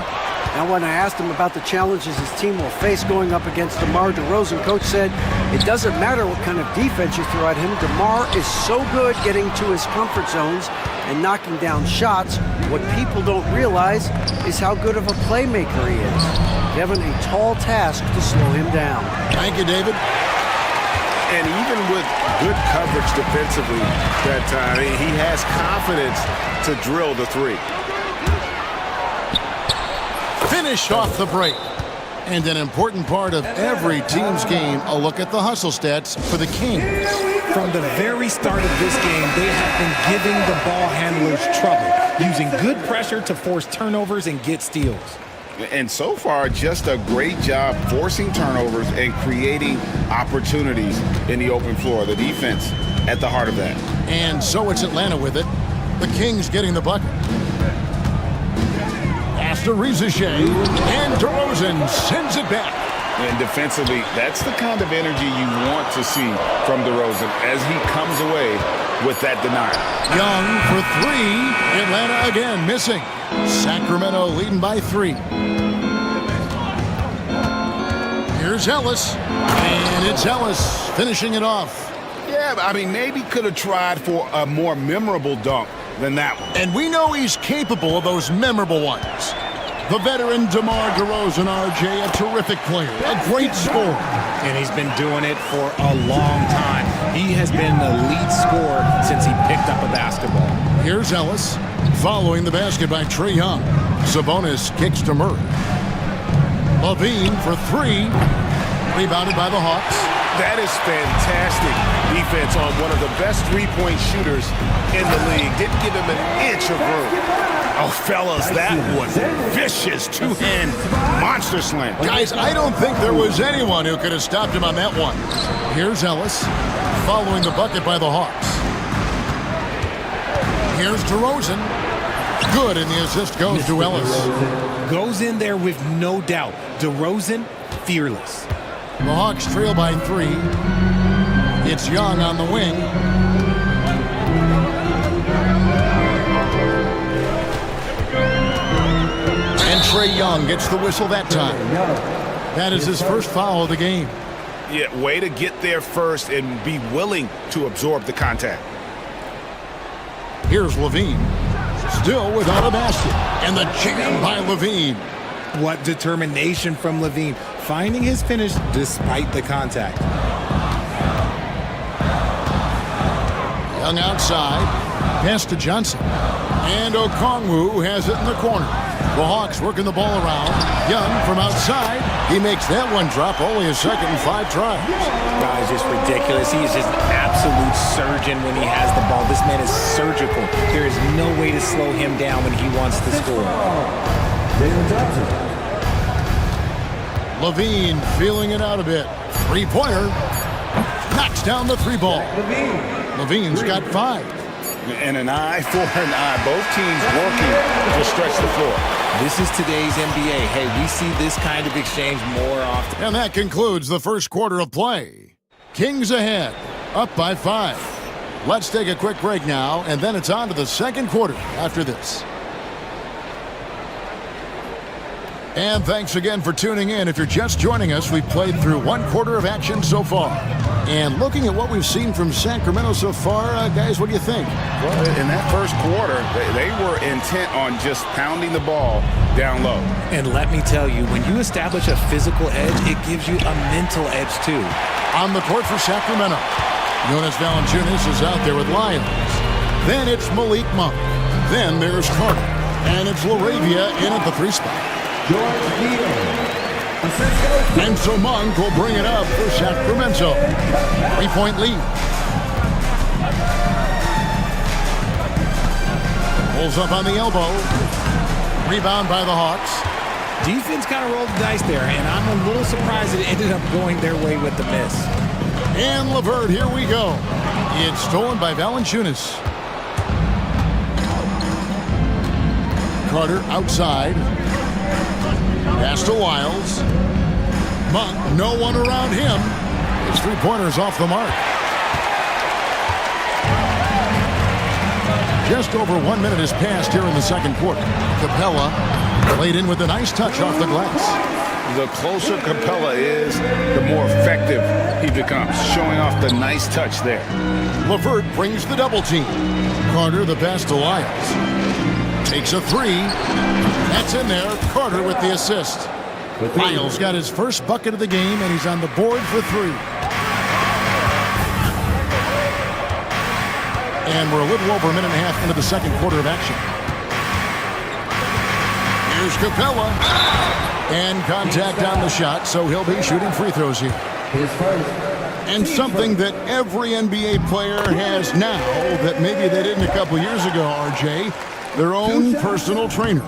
And when I asked him about the challenges his team will face going up against DeMar DeRozan, Coach said, it doesn't matter what kind of defense you throw at him. DeMar is so good getting to his comfort zones and knocking down shots. What people don't realize is how good of a playmaker he is. Given a tall task to slow him down. Thank you, David. And even with good coverage defensively that time, he has confidence to drill the 3. Finished off the break. And an important part of every team's game, a look at the hustle stats for the Kings. From the very start of this game, they have been giving the ball handlers trouble, using good pressure to force turnovers and get steals. And so far, just a great job forcing turnovers and creating opportunities in the open floor. The defense at the heart of that. And so it's Atlanta with it. The Kings getting the bucket. Pass to Rizachet, and DeRozan sends it back. And defensively, that's the kind of energy you want to see from DeRozan as he comes away with that denial. Young for 3. Atlanta again missing. Sacramento leading by 3. Here's Ellis. And it's Ellis finishing it off. Yeah, I mean, maybe could have tried for a more memorable dunk than that one. And we know he's capable of those memorable ones. The veteran DeMar DeRozan, RJ, a terrific player, a great scorer. And he's been doing it for a long time. He has been the lead scorer since he picked up a basketball. Here's Ellis, following the basket by Trae Young. Sabonis kicks to Murray. LaVine for 3, rebounded by the Hawks. That is fantastic defense on one of the best three-point shooters in the league. Didn't give him an inch of room. Oh, fellas, that was vicious two-hand monster slam. Guys, I don't think there was anyone who could have stopped him on that one. Here's Ellis, following the bucket by the Hawks. Here's DeRozan. Good, and the assist goes to Ellis. Goes in there with no doubt. DeRozan, fearless. The Hawks trail by 3. It's Young on the wing. Trae Young gets the whistle that time. That is his first foul of the game. Yeah, way to get there first and be willing to absorb the contact. Here's Levine, still without a basket. And the jam by Levine. What determination from Levine, finding his finish despite the contact. Young outside, pass to Johnson. And Okongwu has it in the corner. The Hawks working the ball around. Young from outside. He makes that one drop, only a second and 5 tries. Guys, just ridiculous. He is just an absolute surgeon when he has the ball. This man is surgical. There is no way to slow him down when he wants to score. Levine feeling it out a bit. Three-pointer. Knocks down the 3 ball. Levine's got 5. And an eye for an eye. Both teams working to stretch the floor. This is today's NBA. Hey, we see this kind of exchange more often. And that concludes the first quarter of play. Kings ahead, up by 5. Let's take a quick break now, and then it's on to the second quarter after this. And thanks again for tuning in. If you're just joining us, we've played through 1 quarter of action so far. And looking at what we've seen from Sacramento so far, guys, what do you think? Well, in that first quarter, they were intent on just pounding the ball down low. And let me tell you, when you establish a physical edge, it gives you a mental edge too. On the court for Sacramento, Jonas Valanciunas is out there with Lyons. Then it's Malik Monk. Then there's Carter. And it's LaRavia in at the 3 spot. And so Monk will bring it up for Sacramento. 3-point lead. Pulls up on the elbow. Rebound by the Hawks. Defense kind of rolled the dice there, and I'm a little surprised it ended up going their way with the miss. And LeVert, here we go. It's stolen by Valanciunas. Carter outside. Pass to Wiles. Monk, no one around him. His 3-pointer's off the mark. Just over 1 minute has passed here in the second quarter. Capella played in with a nice touch off the glass. The closer Capella is, the more effective he becomes, showing off the nice touch there. LeVert brings the double team. Carter the pass to Lyles. Takes a 3. That's in there. Carter with the assist. Lyles got his first bucket of the game, and he's on the board for 3. And we're a little over a minute and a half into the second quarter of action. Here's Capella. And contact on the shot, so he'll be shooting free throws here. And something that every NBA player has now that maybe they didn't a couple years ago, RJ, their own personal trainer.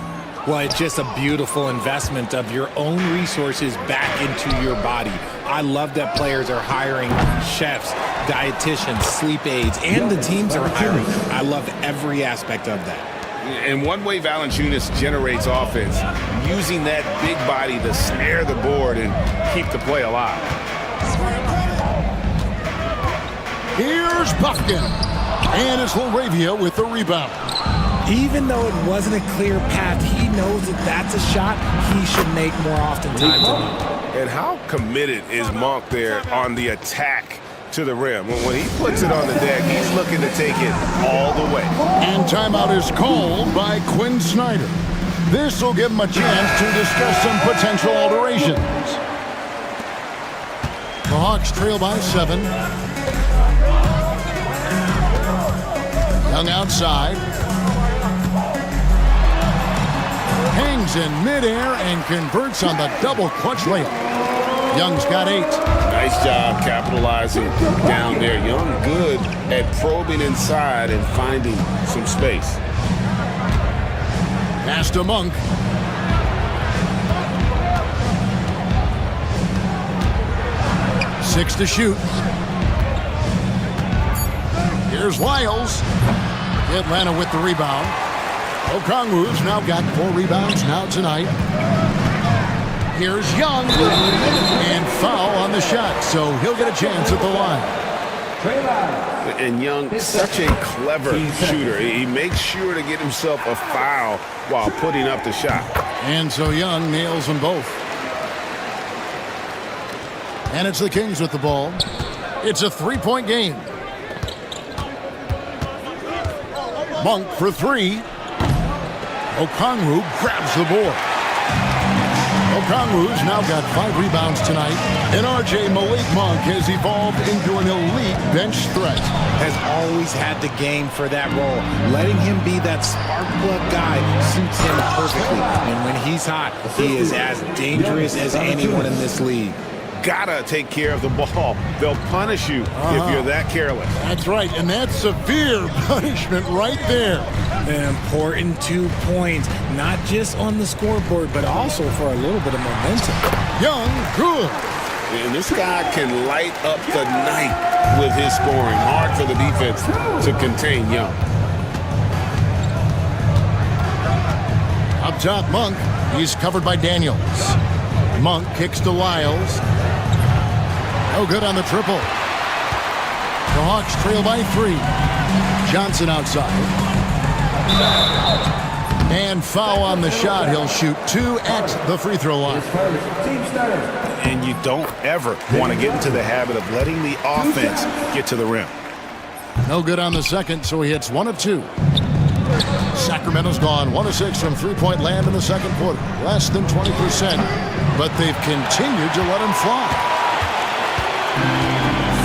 Well, it's just a beautiful investment of your own resources back into your body. I love that players are hiring chefs, dietitians, sleep aids, and the teams are hiring. I love every aspect of that. And one way Valanciunas generates offense, using that big body to snare the board and keep the play alive. Here's Buckin. And it's LaRavia with the rebound. Even though it wasn't a clear path, he knows that that's a shot he should make more often times. And how committed is Monk there on the attack to the rim? When he puts it on the deck, he's looking to take it all the way. And timeout is called by Quinn Snyder. This will give him a chance to discuss some potential alterations. The Hawks trail by 7. Young outside. Hangs in midair and converts on the double clutch layup. Young's got 8. Nice job capitalizing down there. Young good at probing inside and finding some space. Pass to Monk. Six to shoot. Here's Lyles. Atlanta with the rebound. Okongwu's now got 4 rebounds now tonight. Here's Young. And foul on the shot, so he'll get a chance at the line. And Young, such a clever shooter. He makes sure to get himself a foul while putting up the shot. And so Young nails them both. And it's the Kings with the ball. It's a three-point game. Monk for three. Okongwu grabs the board. Okongwu's now got 5 rebounds tonight. And R.J. Malik Monk has evolved into an elite bench threat. Has always had the game for that role. Letting him be that spark plug guy suits him perfectly. And when he's hot, he is as dangerous as anyone in this league. Gotta take care of the ball. They'll punish you if you're that careless. That's right, and that's severe punishment right there. An important 2 points, not just on the scoreboard, but also for a little bit of momentum. Young, good. And this guy can light up the night with his scoring. Hard for the defense to contain Young. Up top, Monk. He's covered by Daniels. Monk kicks to Lyles. No good on the triple. The Hawks trail by 3. Johnson outside. And foul on the shot. He'll shoot 2 at the free throw line. And you don't ever want to get into the habit of letting the offense get to the rim. No good on the second, so he hits 1 of 2. Sacramento's gone 1 of 6 from three-point land in the second quarter. Less than 20%, but they've continued to let him fly.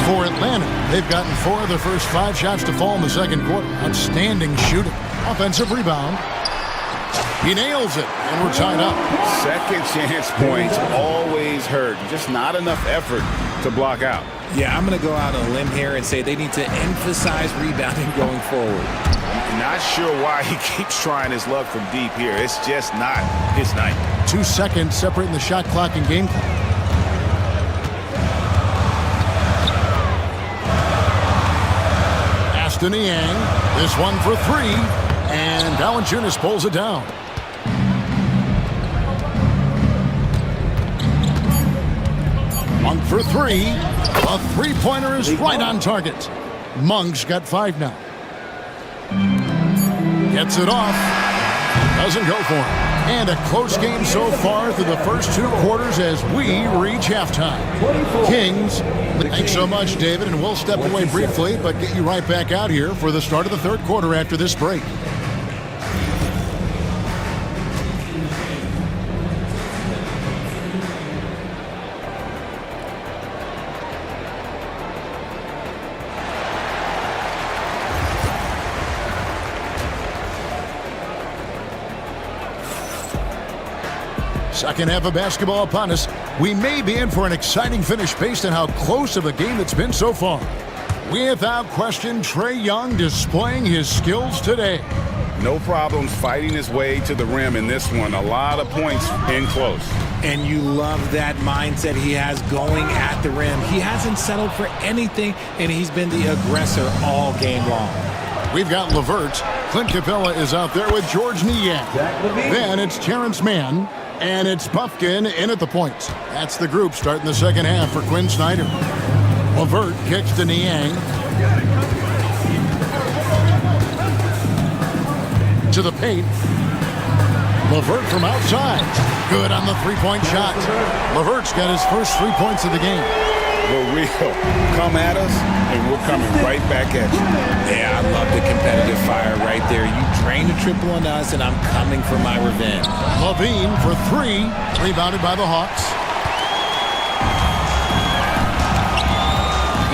For Atlanta, they've gotten 4 of their first 5 shots to fall in the second quarter. Outstanding shooting. Offensive rebound. He nails it, and we're tied up. Second chance points always hurt. Just not enough effort to block out. Yeah, I'm going to go out on a limb here and say they need to emphasize rebounding going forward. Not sure why he keeps trying his luck from deep here. It's just not his night. 2 seconds separating the shot clock and game clock. Aston Yang, this one for 3, and Valanciunas pulls it down. Monk for 3. A three-pointer is right on target. Monk's got 5 now. Gets it off. Doesn't go for him. And a close game so far through the first 2 quarters as we reach halftime. Kings, thanks so much, David, and we'll step away briefly, but get you right back out here for the start of the third quarter after this break. Second half of basketball upon us. We may be in for an exciting finish based on how close of a game it's been so far. Without question, Trae Young displaying his skills today. No problems fighting his way to the rim in this one. A lot of points in close. And you love that mindset he has going at the rim. He hasn't settled for anything, and he's been the aggressor all game long. We've got LeVert. Clint Capella is out there with George Niang. Then it's Terrence Mann. And it's Buffkin in at the point. That's the group starting the second half for Quinn Snyder. LeVert kicks to Niang. To the paint. LeVert from outside. Good on the three-point shot. LeVert's got his first 3 points of the game. For real. Come at us, and we're coming right back at you. Yeah, I love the competitive fire right there. You drain the triple on us, and I'm coming for my revenge. Levine for 3, rebounded by the Hawks.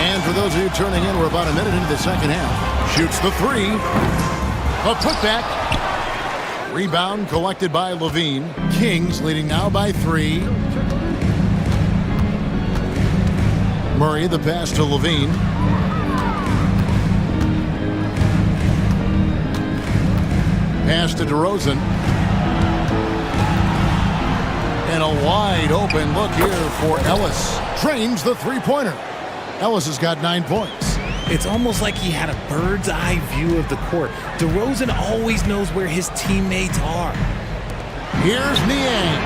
And for those of you turning in, we're about a minute into the second half. Shoots the 3. A putback. Rebound collected by Levine. Kings leading now by 3. Murray, the pass to Levine. Pass to DeRozan. And a wide open look here for Ellis. Trains the three-pointer. Ellis has got 9 points. It's almost like he had a bird's eye view of the court. DeRozan always knows where his teammates are. Here's Niang.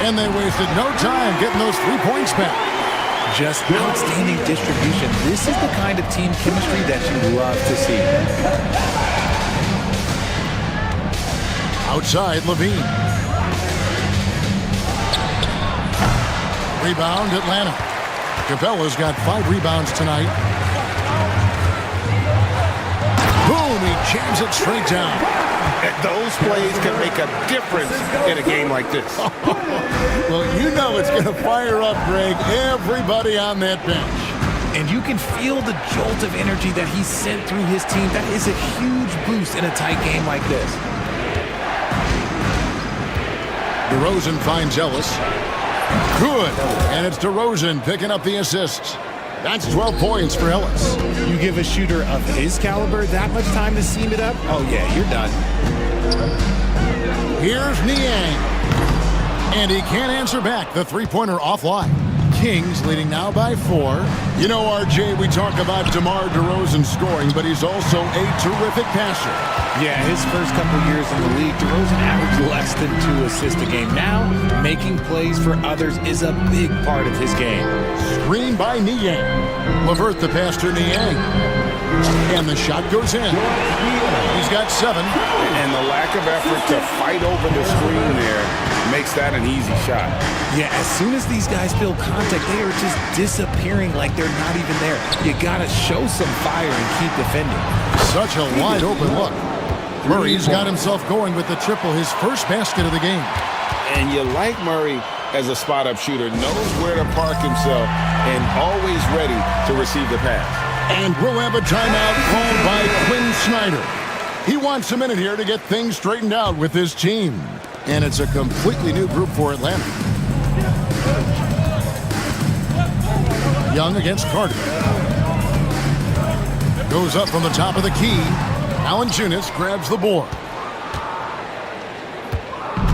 And they wasted no time getting those 3 points back. just outstanding distribution. This is the kind of team chemistry that you love to see. Outside, Levine. Rebound, Atlanta. Capella's got 5 rebounds tonight. Boom, he jams it straight down. Those plays can make a difference in a game like this. Well, you know it's going to fire up, Greg, everybody on that bench. And you can feel the jolt of energy that he sent through his team. That is a huge boost in a tight game like this. DeRozan finds Ellis. Good. And it's DeRozan picking up the assists. That's 12 points for Ellis. You give a shooter of his caliber that much time to seam it up? Oh, yeah, you're done. Here's Niang. And he can't answer back. The three-pointer offline. Kings leading now by 4. You know, RJ, we talk about DeMar DeRozan scoring, but he's also a terrific passer. Yeah, his first couple years in the league, DeRozan averaged less than 2 assists a game. Now, making plays for others is a big part of his game. Screen by Niang. Levert the pass to Niang. And the shot goes in. He's got 7. And the lack of effort to fight over the screen there makes that an easy shot. Yeah, as soon as these guys feel contact, they are just disappearing like they're not even there. You gotta show some fire and keep defending. Such a wide open look. Murray's got himself going with the triple, his first basket of the game. And you like Murray as a spot-up shooter, knows where to park himself, and always ready to receive the pass. And we'll have a timeout called by Quinn Snyder. He wants a minute here to get things straightened out with his team. And it's a completely new group for Atlanta. Young against Carter. Goes up from the top of the key. Valanciunas grabs the board.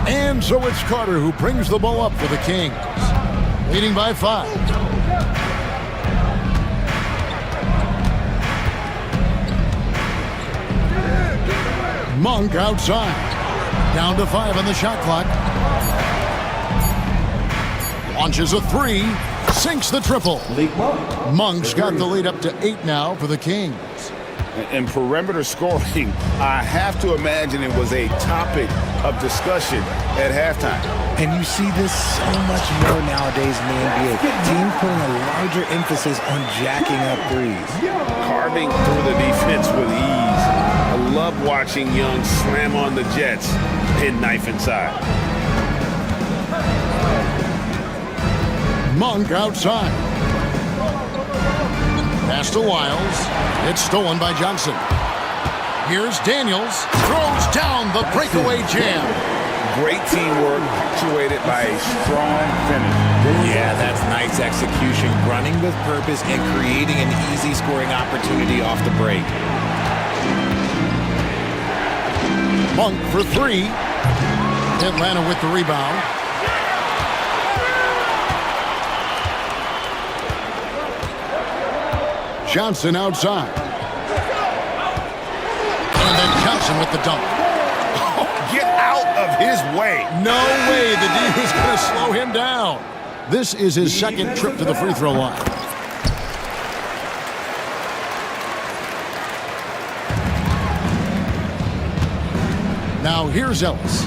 And so it's Carter who brings the ball up for the Kings. Leading by 5. Monk outside. Down to 5 on the shot clock. Launches a 3. Sinks the triple. Monk's got the lead up to 8 now for the Kings. And perimeter scoring, I have to imagine it was a topic of discussion at halftime. And you see this so much more nowadays in the NBA. Teams putting a larger emphasis on jacking up threes. Carving through the defense with ease. I love watching Young slam on the Jets, pin knife inside. Monk outside. Pass to Wiles. It's stolen by Johnson. Here's Daniels. Throws down the breakaway jam. Great teamwork, punctuated by a strong finish. Yeah, that's nice execution, running with purpose and creating an easy scoring opportunity off the break. Monk for 3. Atlanta with the rebound. Johnson outside. And then Johnson with the dunk. Oh, get out of his way. No way the D is going to slow him down. This is his second trip to the free throw line. Now here's Ellis.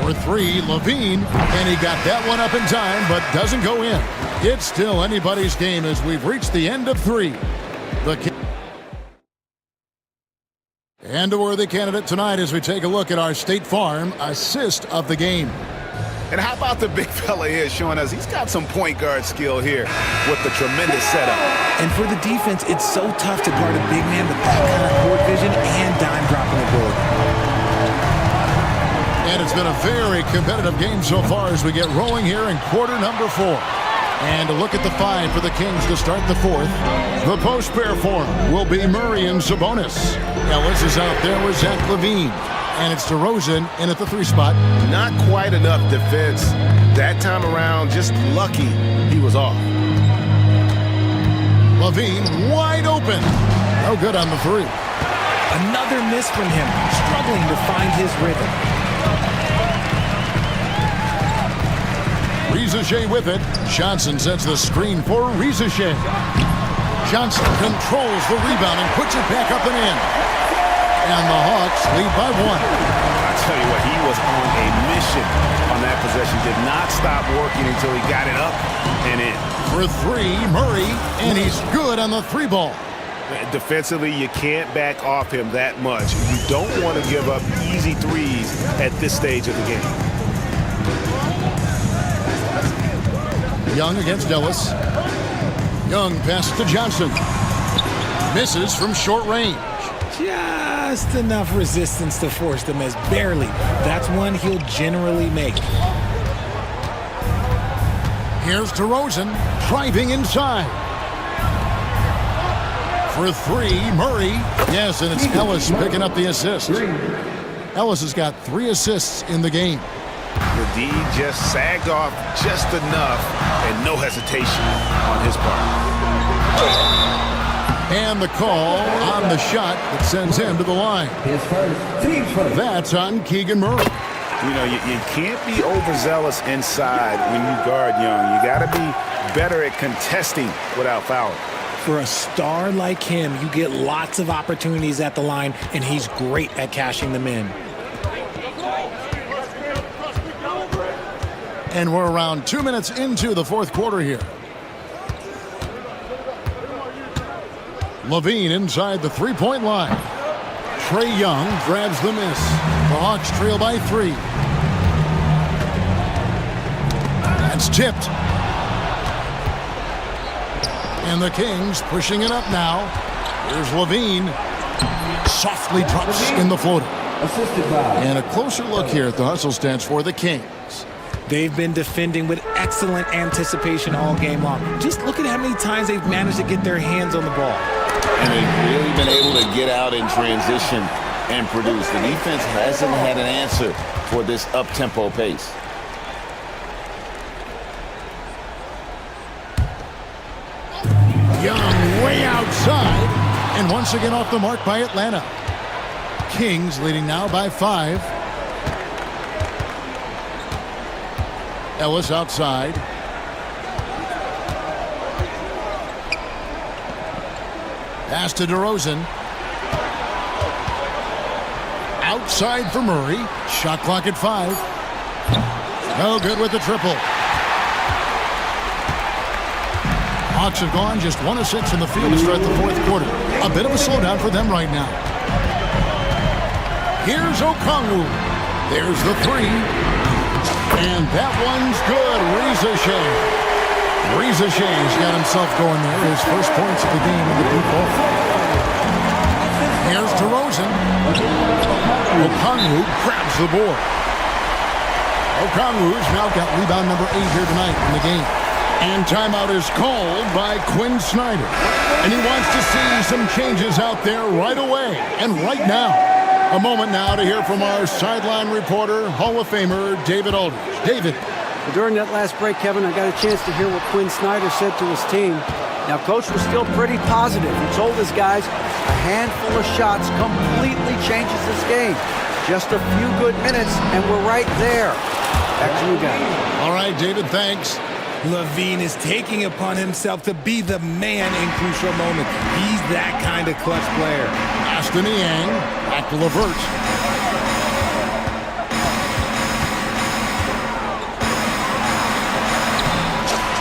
For 3, Levine, and he got that one up in time, but doesn't go in. It's still anybody's game as we've reached the end of 3. And a worthy candidate tonight as we take a look at our State Farm assist of the game. And how about the big fella here showing us he's got some point guard skill here with the tremendous setup. And for the defense, it's so tough to guard a big man with that kind of court vision and dime dropping ability. And it's been a very competitive game so far as we get rolling here in quarter number 4. And a look at the 5 for the Kings to start the 4th. The post pair for him will be Murray and Sabonis. Ellis is out there with Zach LaVine. And it's DeRozan in at the 3 spot. Not quite enough defense. That time around, just lucky he was off. LaVine wide open. No good on the 3. Another miss from him, struggling to find his rhythm. Ricochet with it. Johnson sets the screen for Ricochet. Johnson controls the rebound and puts it back up and in. And the Hawks lead by 1. I tell you what, he was on a mission on that possession. Did not stop working until he got it up and in. For 3, Murray, and he's good on the 3 ball. Defensively, you can't back off him that much. You don't want to give up easy threes at this stage of the game. Young against Ellis. Young passes to Johnson. Misses from short range. Just enough resistance to force the miss. Barely. That's one he'll generally make. Here's DeRozan, driving inside. For 3, Murray. Yes, and it's Ellis picking up the assist. Ellis has got 3 assists in the game. The D just sagged off just enough, and no hesitation on his part. And the call on the shot that sends him to the line. That's on Keegan Murray. You know, you can't be overzealous inside when you guard Young. You got to be better at contesting without fouling. For a star like him, you get lots of opportunities at the line, and he's great at cashing them in. And we're around 2 minutes into the 4th quarter here. Levine inside the 3-point line. Trae Young grabs the miss. The Hawks trail by 3. That's tipped. And the Kings pushing it up now. Here's Levine. Softly drops in the floater. And a closer look here at the hustle stats for the Kings. They've been defending with excellent anticipation all game long. Just look at how many times they've managed to get their hands on the ball. And they've really been able to get out in transition and produce. The defense hasn't had an answer for this up-tempo pace. Young way outside. And once again off the mark by Atlanta. Kings leading now by 5. Ellis outside. Pass to DeRozan. Outside for Murray. Shot clock at 5. No good with the triple. Hawks have gone just 1 of 6 in the field to start the 4th quarter. A bit of a slowdown for them right now. Here's Okongwu. There's the 3. And that one's good. Ricochet's got himself going there. His first points of the game in the deep ball. Here's DeRozan. Okongwu grabs the board. Okongwu's now got rebound number 8 here tonight in the game. And timeout is called by Quinn Snyder. And he wants to see some changes out there right away and right now. A moment now to hear from our sideline reporter, Hall of Famer David Aldridge. David. Well, during that last break, Kevin, I got a chance to hear what Quinn Snyder said to his team. Now, Coach was still pretty positive. He told his guys a handful of shots completely changes this game. Just a few good minutes, and we're right there. Back to you guys. All right, David, thanks. Levine is taking upon himself to be the man in crucial moments. He's that kind of clutch player. Aston Yang, back to Levert.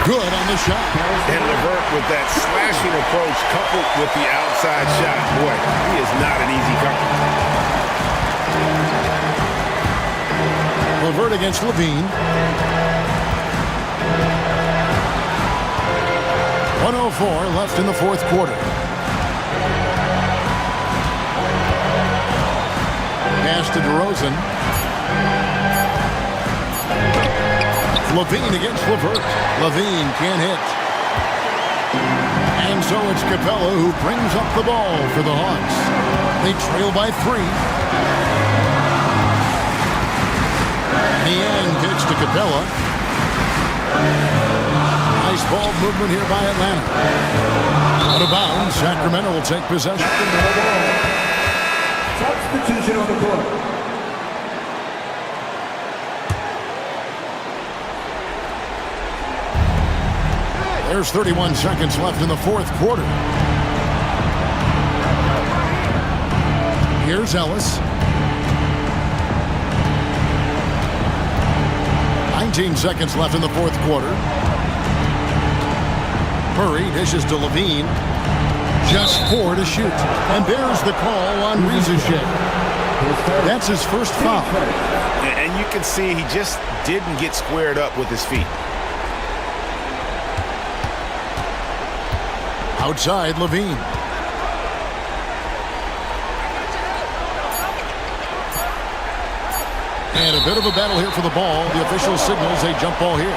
Good on the shot. And Levert with that slashing approach coupled with the outside shot. Boy, he is not an easy company. Levert against Levine. 1:04 left in the 4th quarter. Pass to DeRozan. Levine against Levert. Levine can't hit. And so it's Capella who brings up the ball for the Hawks. They trail by 3. Niang pitch to Capella. Nice ball movement here by Atlanta. Out of bounds, Sacramento will take possession. Substitution on the court. There's 31 seconds left in the fourth quarter. Here's Ellis. 19 seconds left in the fourth quarter. Murray dishes to Levine. Just 4 to shoot. And there's the call on Rizicek. That's his first foul. And you can see he just didn't get squared up with his feet. Outside, Levine. And a bit of a battle here for the ball. The official signals a jump ball here.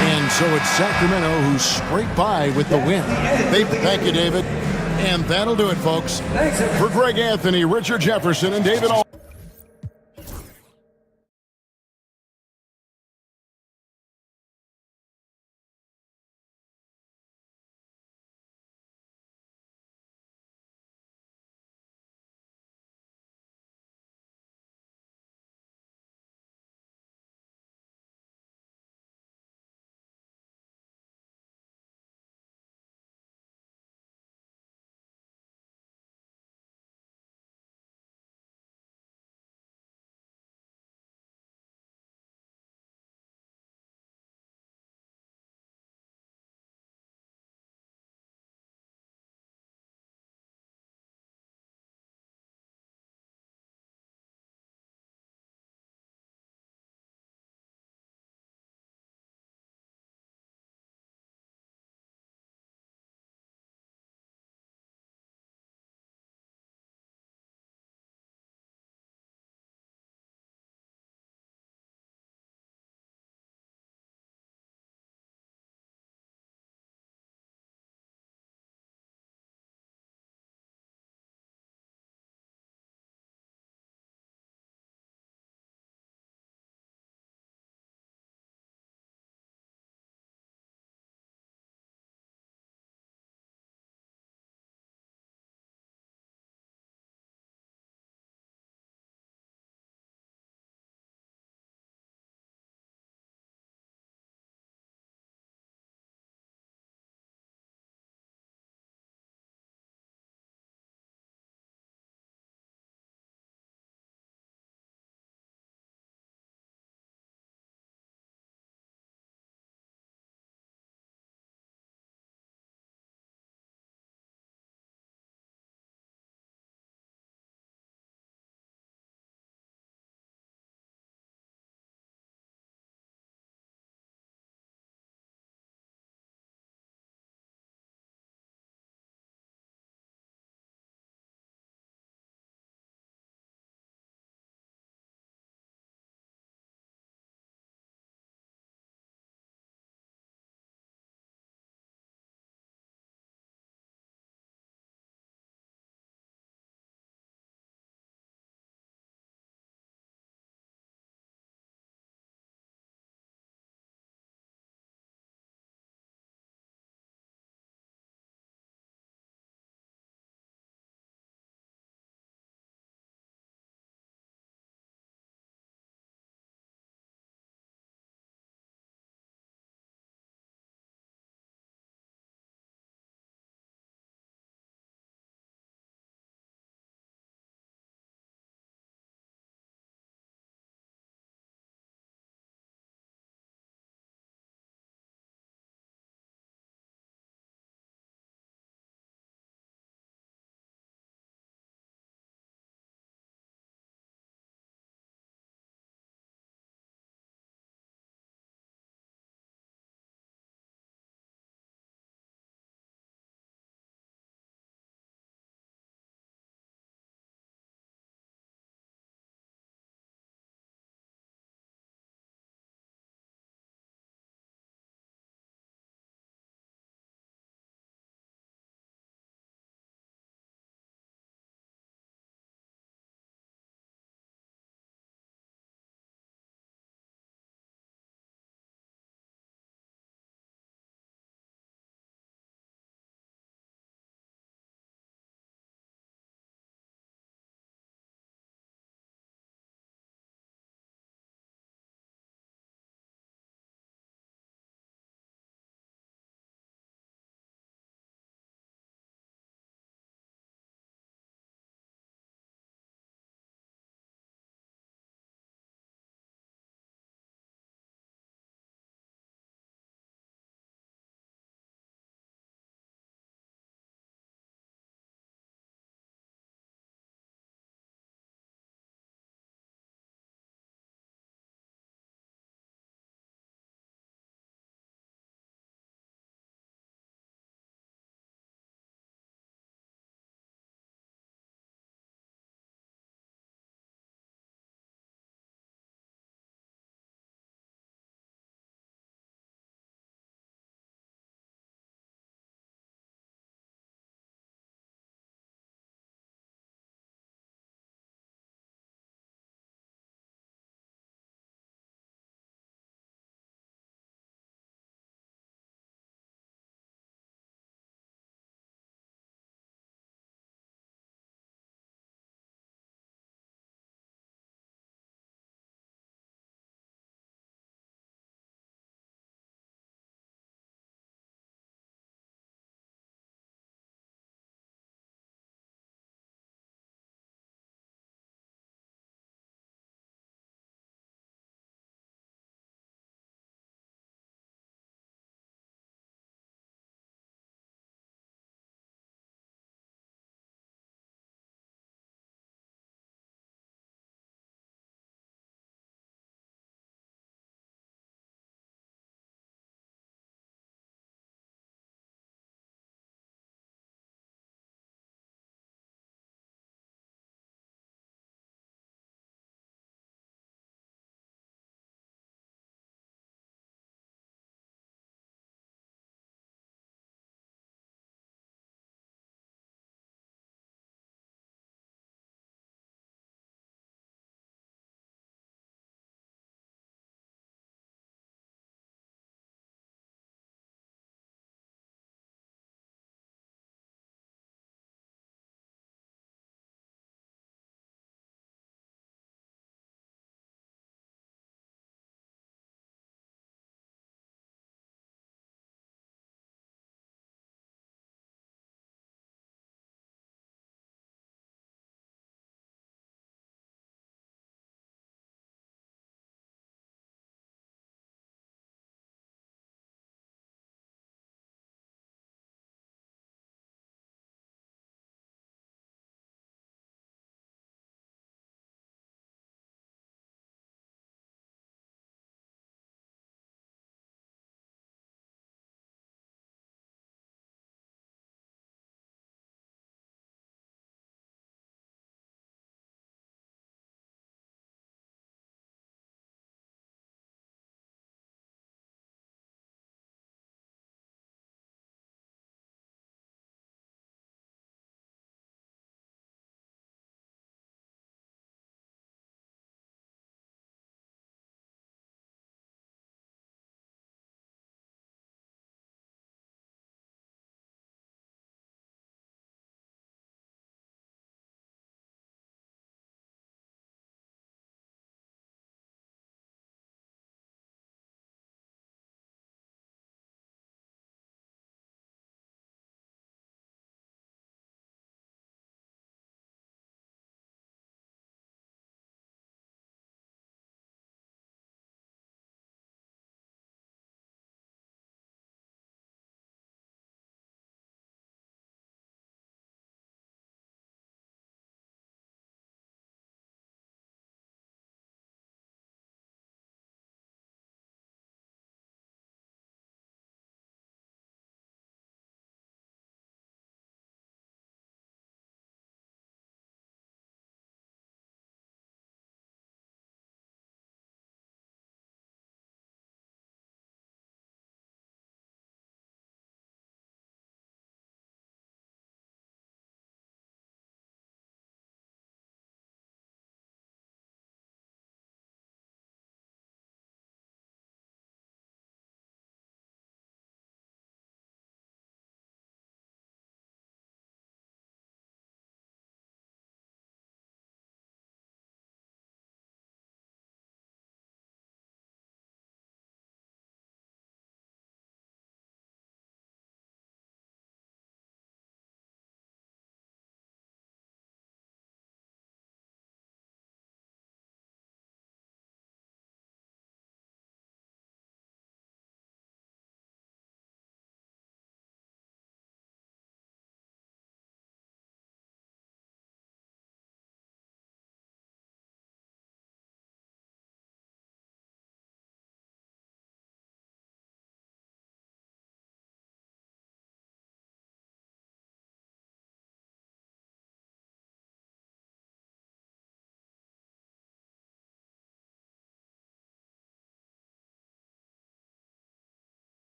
And so it's Sacramento who scraped by with the win. Thank you, David. And that'll do it, folks. For Greg Anthony, Richard Jefferson, and David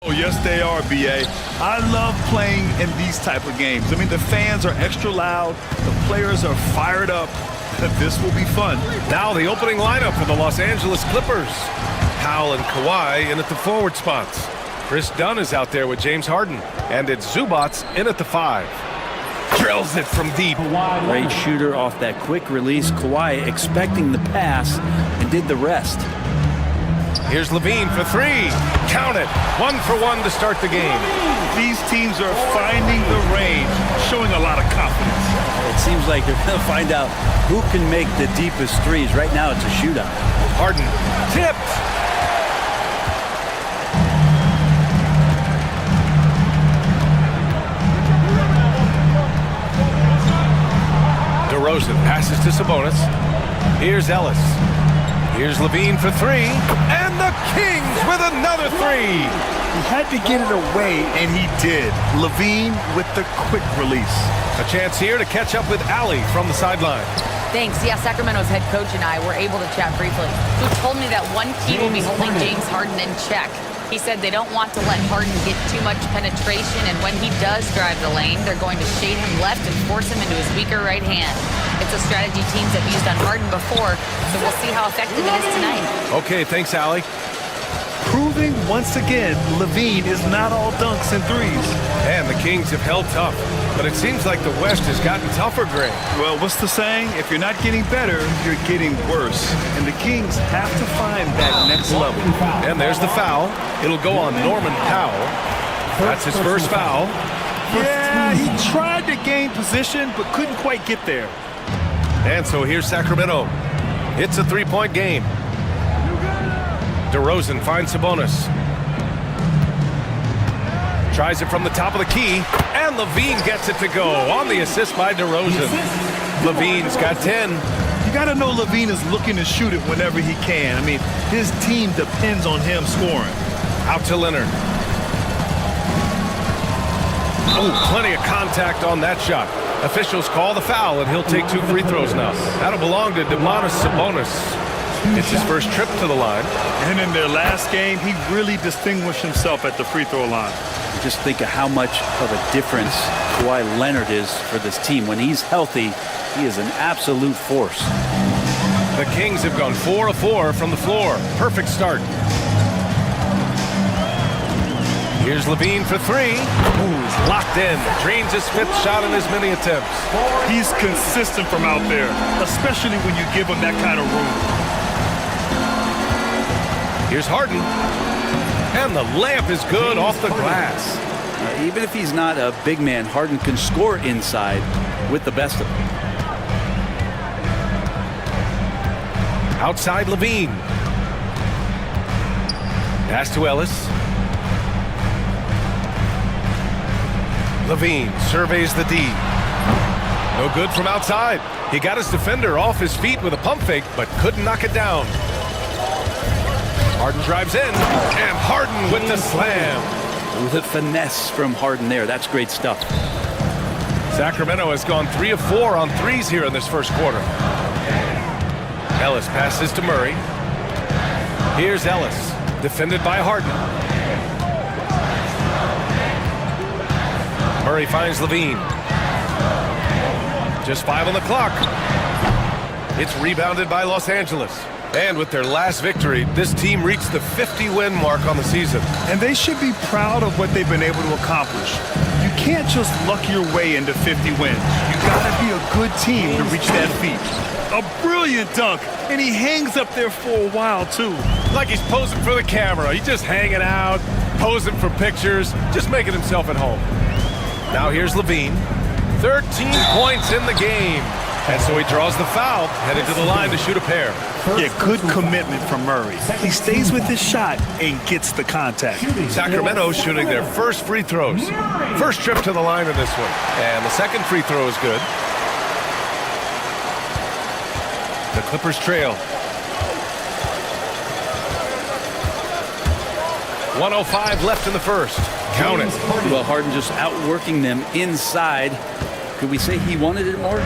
Oh, yes, they are, B.A. I love playing in these type of games. I mean, the fans are extra loud. The players are fired up. This will be fun. Now the opening lineup for the Los Angeles Clippers. Powell and Kawhi in at the forward spots. Chris Dunn is out there with James Harden. And it's Zubats in at the 5. Drills it from deep. Great shooter off that quick release. Kawhi expecting the pass and did the rest. Here's Levine for 3. Count it. 1 for 1 to start the game. These teams are finding the range, showing a lot of confidence. It seems like they're going to find out who can make the deepest threes. Right now it's a shootout. Harden tipped. DeRozan passes to Sabonis. Here's Ellis. Here's Levine for 3. And the Kings with another 3. He had to get it away, and he did. Levine with the quick release. A chance here to catch up with Allie from the sideline. Thanks. Yeah, Sacramento's head coach and I were able to chat briefly. He told me that one key will be holding James Harden in check. He said they don't want to let Harden get too much penetration, and when he does drive the lane, they're going to shade him left and force him into his weaker right hand. It's a strategy teams have used on Harden before, so we'll see how effective it is tonight. Okay, thanks, Allie. Proving once again, Levine is not all dunks and threes. And the Kings have held tough, but it seems like the West has gotten tougher, Greg. Well, what's the saying? If you're not getting better, you're getting worse. And the Kings have to find that next level. And there's the foul. It'll go on Norman Powell. That's his first foul. Yeah, he tried to gain position, but couldn't quite get there. And so here's Sacramento. It's a 3-point game. DeRozan finds Sabonis. Tries it from the top of the key, and Levine gets it to go on the assist by DeRozan. Levine's got 10. You got to know Levine is looking to shoot it whenever he can. I mean, his team depends on him scoring. Out to Leonard. Oh, plenty of contact on that shot. Officials call the foul, and he'll take 2 free throws now. That'll belong to Domantas Sabonis. It's his first trip to the line. And in their last game, he really distinguished himself at the free throw line. Just think of how much of a difference Kawhi Leonard is for this team. When he's healthy, he is an absolute force. The Kings have gone 4 of 4 from the floor. Perfect start. Here's Levine for 3. Ooh, locked in. Drains his 5th shot in as many attempts. He's consistent from out there, especially when you give him that kind of room. Here's Harden. And the layup is good off the glass. Even if he's not a big man, Harden can score inside with the best of them. Outside Levine. Pass to Ellis. Levine surveys the D. No good from outside. He got his defender off his feet with a pump fake, but couldn't knock it down. Harden drives in, and Harden with the slam. The finesse from Harden there. That's great stuff. Sacramento has gone 3 of 4 on threes here in this first quarter. Ellis passes to Murray. Here's Ellis, defended by Harden. Murray finds Levine. Just 5 on the clock. It's rebounded by Los Angeles. And with their last victory, this team reached the 50-win mark on the season. And they should be proud of what they've been able to accomplish. You can't just luck your way into 50 wins. You gotta be a good team to reach that feat. A brilliant dunk, and he hangs up there for a while, too. Like he's posing for the camera. He's just hanging out, posing for pictures, just making himself at home. Now here's Levine. 13 points in the game. And so he draws the foul, headed to the line to shoot a pair. Yeah, good commitment from Murray. He stays with his shot and gets the contact. Sacramento shooting their first free throws. First trip to the line in this one. And the second free throw is good. The Clippers trail. 1:05 left in the first. Count it. Well, Harden just outworking them inside. Could we say he wanted it more?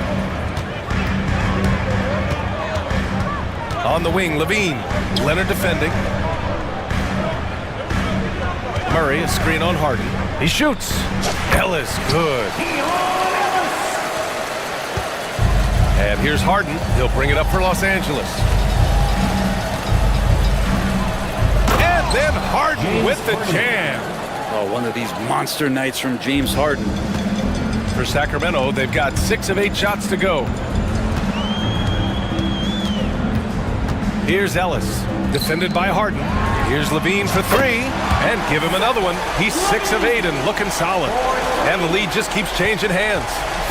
On the wing, Levine. Leonard defending. Murray, a screen on Harden. He shoots. Ellis, good. And here's Harden. He'll bring it up for Los Angeles. And then Harden with the jam. Oh, one of these monster nights from James Harden. For Sacramento, they've got 6 of 8 shots to go. Here's Ellis, defended by Harden. Here's Levine for 3, and give him another one. He's 6 of 8 and looking solid. And the lead just keeps changing hands.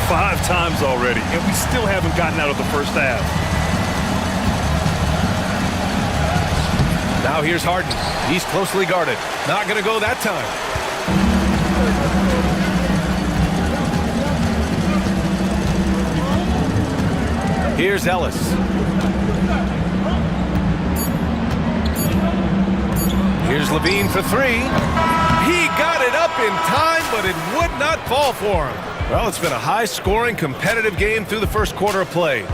5 times already, and we still haven't gotten out of the first half. Now here's Harden. He's closely guarded. Not going to go that time. Here's Ellis. Here's Levine for 3. He got it up in time, but it would not fall for him. Well, it's been a high-scoring, competitive game through the first quarter of play.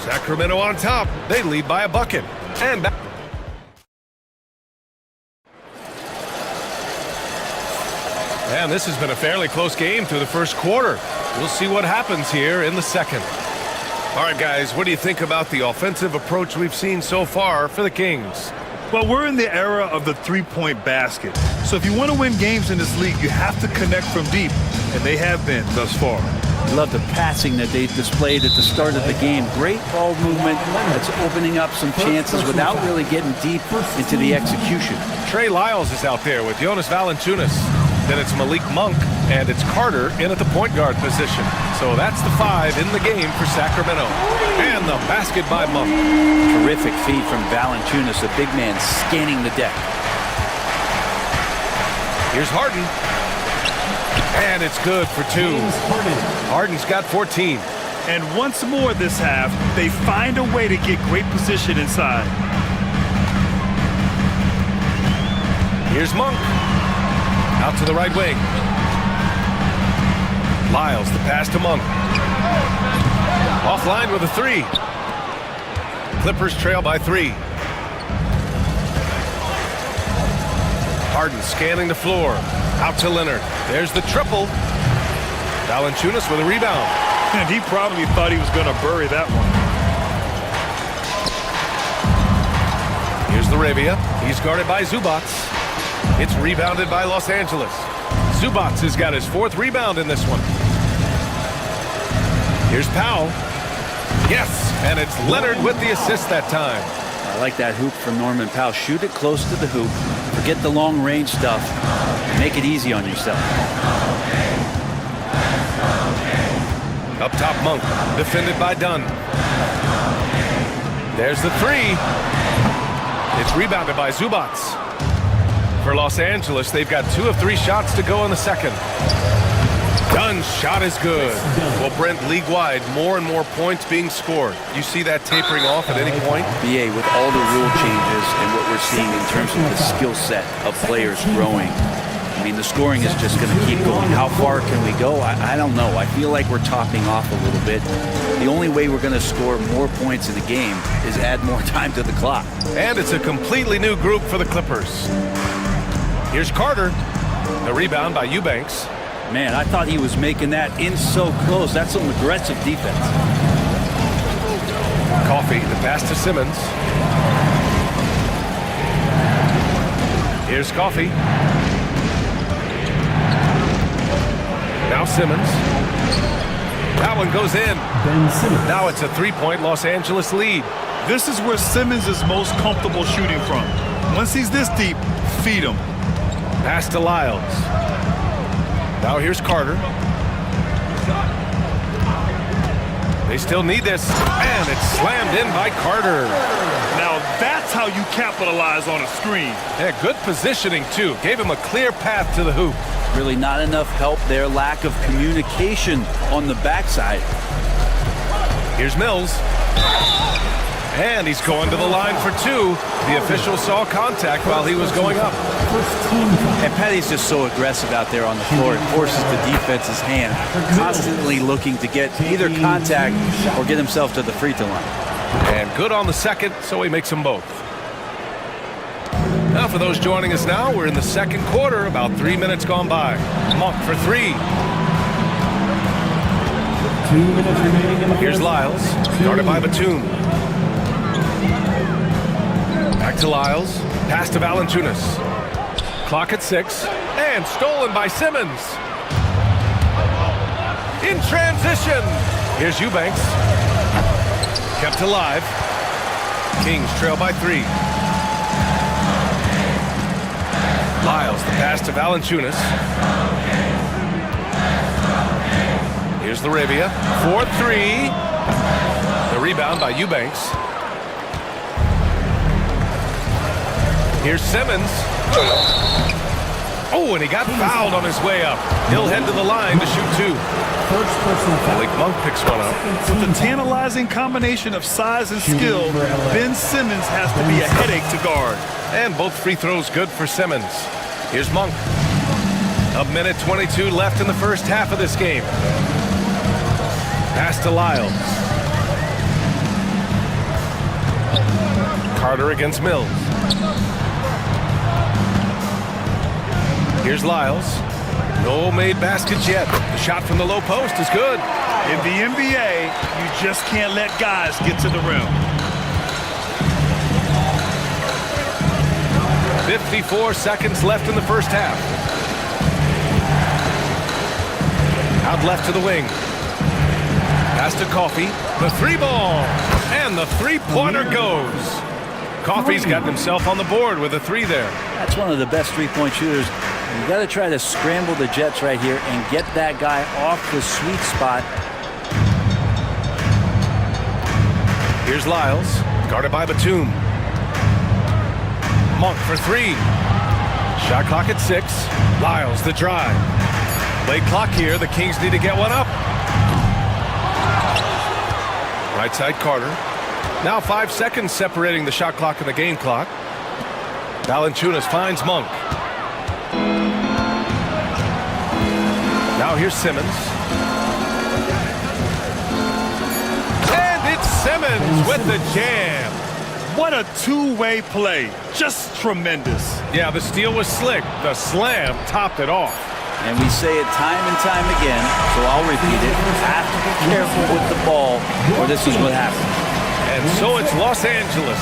Sacramento on top. They lead by a bucket. And back. And this has been a fairly close game through the first quarter. We'll see what happens here in the second. All right, guys, what do you think about the offensive approach we've seen so far for the Kings? Well, we're in the era of the three-point basket. So if you want to win games in this league, you have to connect from deep, and they have been thus far. Love the passing that they displayed at the start of the game. Great ball movement that's opening up some chances without really getting deep into the execution. Trey Lyles is out there with Jonas Valanciunas. Then it's Malik Monk, and it's Carter in at the point guard position. So that's the 5 in the game for Sacramento. And the basket by Monk. Terrific feed from Valanciunas, a big man scanning the deck. Here's Harden. And it's good for 2. Harden's got 14. And once more this half, they find a way to get great position inside. Here's Monk. Out to the right wing. Lyles, the pass to Monk. Offline with a 3. Clippers trail by 3. Harden scanning the floor. Out to Leonard. There's the triple. Valanciunas with a rebound. And he probably thought he was going to bury that one. Here's the Arabia. He's guarded by Zubats. It's rebounded by Los Angeles. Zubats has got his 4th rebound in this one. Here's Powell. Yes, and it's Leonard with the assist that time. I like that hoop from Norman Powell. Shoot it close to the hoop. Forget the long range stuff. Make it easy on yourself. Up top, Monk, defended by Dunn. There's the 3. It's rebounded by Zubats. For Los Angeles, they've got 2 of 3 shots to go in the second. Dunn's shot is good. Well, Brent, league-wide, more and more points being scored. You see that tapering off at any point? BA, with all the rule changes and what we're seeing in terms of the skill set of players growing, I mean, the scoring is just going to keep going. How far can we go? I don't know. I feel like we're topping off a little bit. The only way we're going to score more points in the game is add more time to the clock. And it's a completely new group for the Clippers. Here's Carter. The rebound by Eubanks. Man, I thought he was making that in so close. That's some aggressive defense. Coffee, the pass to Simmons. Here's Coffee. Now Simmons. That one goes in. Now it's a 3-point Los Angeles lead. This is where Simmons is most comfortable shooting from. Once he's this deep, feed him. Pass to Lyles. Now here's Carter. They still need this, and it's slammed in by Carter. Now that's how you capitalize on a screen. Yeah, good positioning, too. Gave him a clear path to the hoop. Really not enough help there. Lack of communication on the backside. Here's Mills. And he's going to the line for 2. The official saw contact while he was going up. And Petty's just so aggressive out there on the floor. It forces the defense's hand. Constantly looking to get either contact or get himself to the free throw line. And good on the second, so he makes them both. Now, for those joining us now, we're in the second quarter, about 3 minutes gone by. Monk for three. 2 minutes remaining in the Here's Lyles, guarded by Batum. Back to Lyles, pass to Valanciunas. Clock at 6, and stolen by Simmons. In transition, here's Eubanks. Kept alive. Kings trail by 3. Lyles, the pass to Valanciunas. Here's Larabia, 4-3. The rebound by Eubanks. Here's Simmons. Oh, and he got fouled on his way up. He'll head to the line to shoot 2. Malik Monk picks one up. With a tantalizing combination of size and skill, Ben Simmons has to be a headache to guard. And both free throws good for Simmons. Here's Monk. A minute 22 left in the first half of this game. Pass to Lyles. Carter against Mills. Here's Lyles. No made baskets yet. The shot from the low post is good. In the NBA, you just can't let guys get to the rim. 54 seconds left in the first half. Out left to the wing. Pass to Coffey. The three ball. And the three-pointer goes. Coffey's got himself on the board with a 3 there. That's one of the best three-point shooters. You got to try to scramble the Jets right here and get that guy off the sweet spot. Here's Lyles, guarded by Batum. Monk for 3. Shot clock at 6. Lyles the drive. Late clock here. The Kings need to get one up. Right side Carter. Now 5 seconds separating the shot clock and the game clock. Valanciunas finds Monk. Now here's Simmons. And it's Simmons with the jam. What a two-way play. Just tremendous. Yeah, the steal was slick. The slam topped it off. And we say it time and time again, so I'll repeat it. Have to be careful with the ball, or this is what happens. And so it's Los Angeles,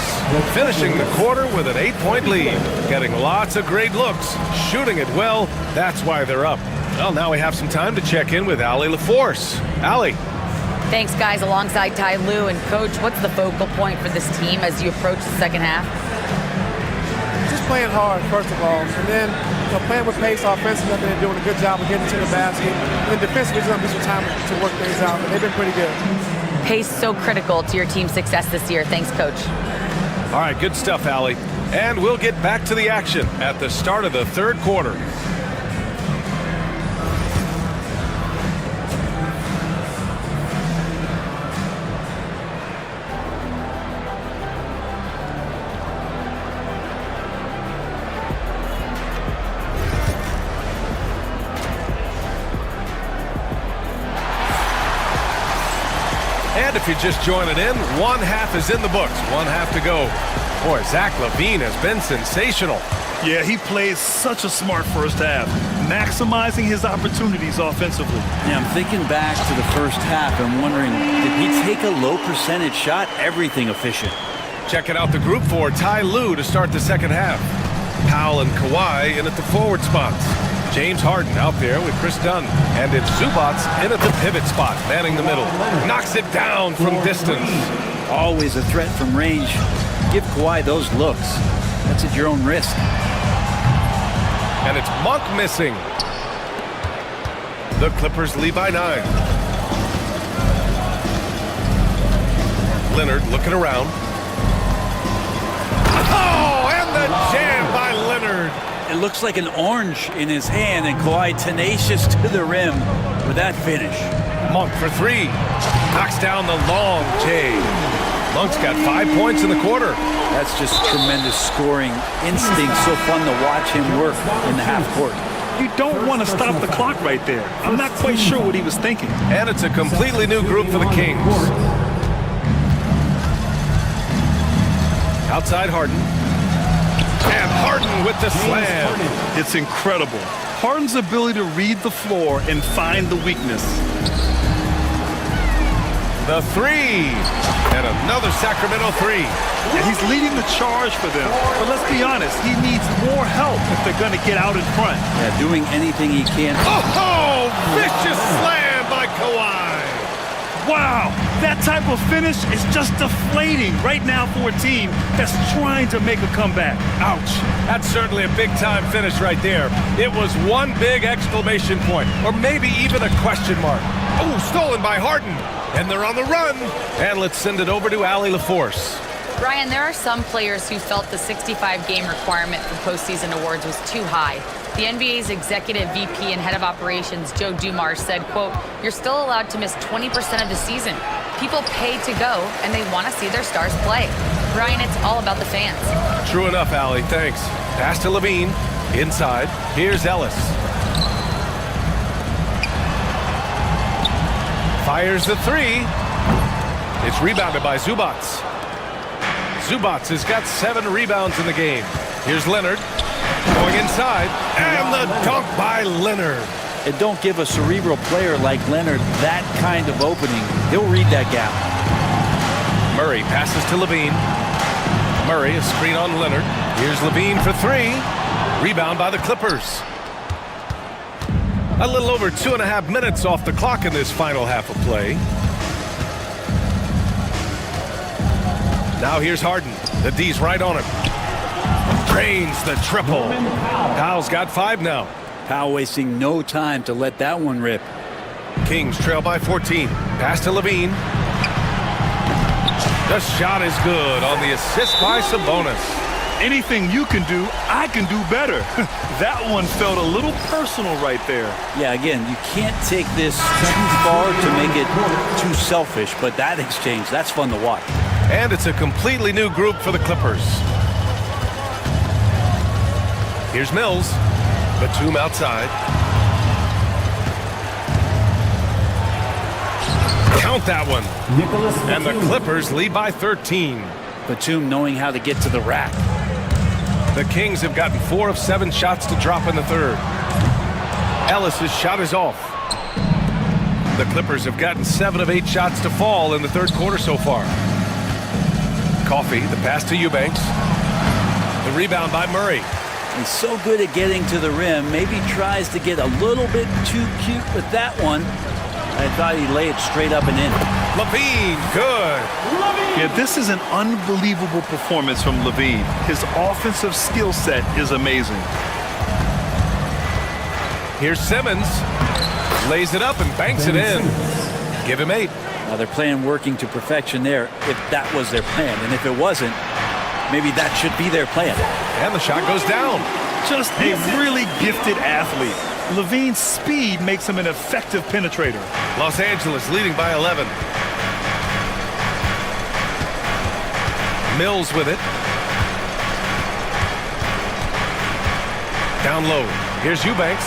finishing the quarter with an 8-point lead, getting lots of great looks, shooting it well. That's why they're up. Well, now we have some time to check in with Allie LaForce. Allie. Thanks, guys. Alongside Ty Lue and Coach, what's the focal point for this team as you approach the second half? Just playing hard, first of all, and then playing with pace offensively. They're doing a good job of getting to the basket. And then defensively, there's going to be some time to work things out, but they've been pretty good. Pace so critical to your team's success this year. Thanks, Coach. All right, good stuff, Allie. And we'll get back to the action at the start of the third quarter. And if you're just joining in, one half is in the books. One half to go. Boy, Zach LaVine has been sensational. Yeah, he plays such a smart first half, maximizing his opportunities offensively. Yeah, I'm thinking back to the first half and wondering, did he take a low percentage shot? Everything efficient. Checking out the group for Ty Lue to start the second half. Powell and Kawhi in at the forward spots. James Harden out there with Chris Dunn. And it's Zubats in at the pivot spot, manning the middle. Knocks it down from distance. Always a threat from range. Give Kawhi those looks. That's at your own risk. And it's Monk missing. The Clippers lead by 9. Leonard looking around. Oh, and the jam by Leonard. It looks like an orange in his hand, and Kawhi tenacious to the rim with that finish. Monk for 3. Knocks down the long J. Monk's got 5 points in the quarter. That's just tremendous scoring instinct. So fun to watch him work in the half court. You don't want to stop the clock right there. I'm not quite sure what he was thinking. And it's a completely new group for the Kings. Outside Harden. And Harden with the slam. It's incredible. Harden's ability to read the floor and find the weakness. The three. And another Sacramento three. And he's leading the charge for them. But let's be honest, he needs more help if they're going to get out in front. Yeah, doing anything he can. Oh, vicious slam by Kawhi. Wow, that type of finish is just deflating right now for a team that's trying to make a comeback. Ouch. That's certainly a big-time finish right there. It was one big exclamation point, or maybe even a question mark. Oh, stolen by Harden. And they're on the run. And let's send it over to Allie LaForce. Brian, there are some players who felt the 65-game requirement for postseason awards was too high. The NBA's executive VP and head of operations, Joe Dumars, said, quote, "You're still allowed to miss 20% of the season. People pay to go, and they want to see their stars play." Brian, it's all about the fans. True enough, Allie. Thanks. Pass to Levine. Inside. Here's Ellis. Fires the three. It's rebounded by Zubac. Zubac has got 7 rebounds in the game. Here's Leonard. Going inside. And the dunk by Leonard. And don't give a cerebral player like Leonard that kind of opening. He'll read that gap. Murray passes to Levine. Murray, a screen on Leonard. Here's Levine for 3. Rebound by the Clippers. A little over 2.5 minutes off the clock in this final half of play. Now here's Harden. The D's right on him. Drains the triple. Powell's got 5 now. Powell wasting no time to let that one rip. Kings trail by 14. Pass to Levine. The shot is good on the assist by Sabonis. Anything you can do, I can do better. That one felt a little personal right there. Yeah, again, you can't take this too far to make it too selfish, but that exchange, that's fun to watch. And it's a completely new group for the Clippers. Here's Mills. Batum outside. Count that one. And the Clippers lead by 13. Batum knowing how to get to the rack. The Kings have gotten 4 of 7 shots to drop in the third. Ellis's shot is off. The Clippers have gotten 7 of 8 shots to fall in the third quarter so far. Coffee, the pass to Eubanks. The rebound by Murray. He's so good at getting to the rim. Maybe tries to get a little bit too cute with that one. I thought he'd lay it straight up and in. Levine, good. Yeah, this is an unbelievable performance from Levine. His offensive skill set is amazing. Here's Simmons. Lays it up and banks it in. Give him 8. Now they're playing working to perfection there if that was their plan. And if it wasn't, maybe that should be their plan. And the shot goes down. Just a really gifted athlete. Levine's speed makes him an effective penetrator. Los Angeles leading by 11. Mills with it. Down low. Here's Eubanks.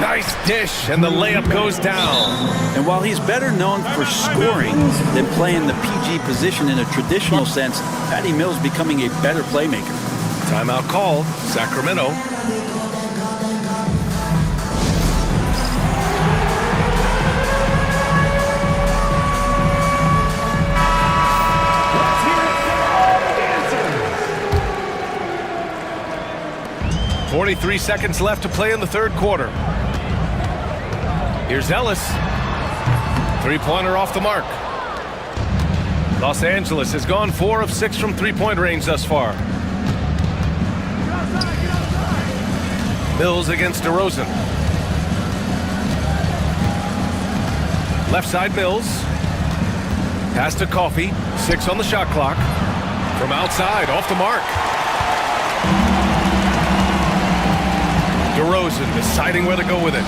Nice dish, and the layup goes down. And while he's better known for scoring than playing the PG position in a traditional sense, Patty Mills becoming a better playmaker. Timeout called. Sacramento. Let's hear it for all the dancers. 43 seconds left to play in the third quarter. Here's Ellis. 3-pointer off the mark. Los Angeles has gone 4 of 6 from 3-point range thus far. Mills against DeRozan. Left side Mills. Pass to Coffee. 6 on the shot clock. From outside, off the mark. DeRozan deciding where to go with it.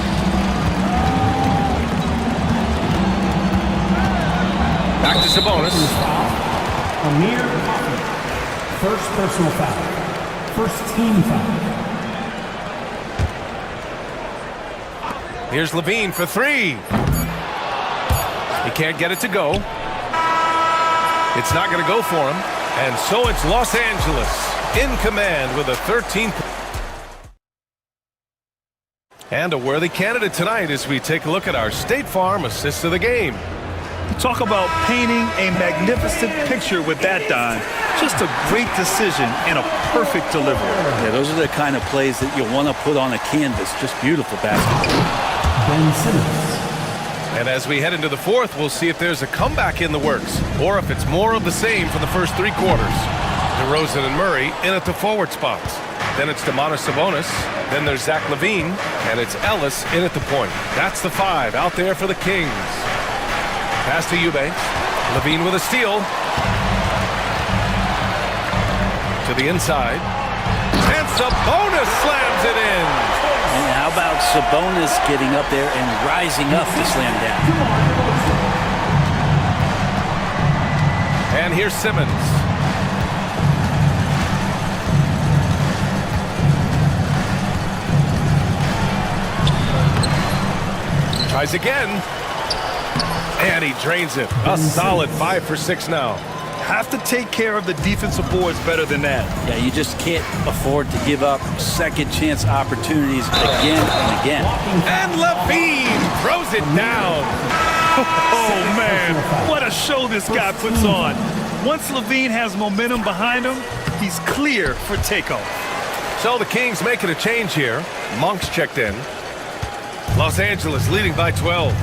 Back to Sabonis. Amir, first personal foul. First team foul. Here's Levine for 3. He can't get it to go. It's not going to go for him. And so it's Los Angeles. in command with a 13. And a worthy candidate tonight as we take a look at our State Farm assist of the game. Talk about painting a magnificent picture with that, Don. Just a great decision and a perfect delivery. Yeah, those are the kind of plays that you want to put on a canvas. Just beautiful basketball. And as we head into the fourth, we'll see if there's a comeback in the works or if it's more of the same for the first three quarters. DeRozan and Murray in at the forward spots. Then it's Domantas Sabonis. Then there's Zach LaVine. And it's Ellis in at the point. That's the five out there for the Kings. Pass to Eubanks. LaVine with a steal. To the inside. And Sabonis slams it in. And how about Sabonis getting up there and rising up to slam down? And here's Simmons. Tries again. And he drains it. A solid 5 for 6 now. Have to take care of the defensive boards better than that. Yeah, you just can't afford to give up second chance opportunities again and again. And LaVine throws it down. Oh, man, what a show this guy puts on. Once LaVine has momentum behind him, he's clear for takeoff. So the Kings making a change here. Monk's checked in. Los Angeles leading by 12.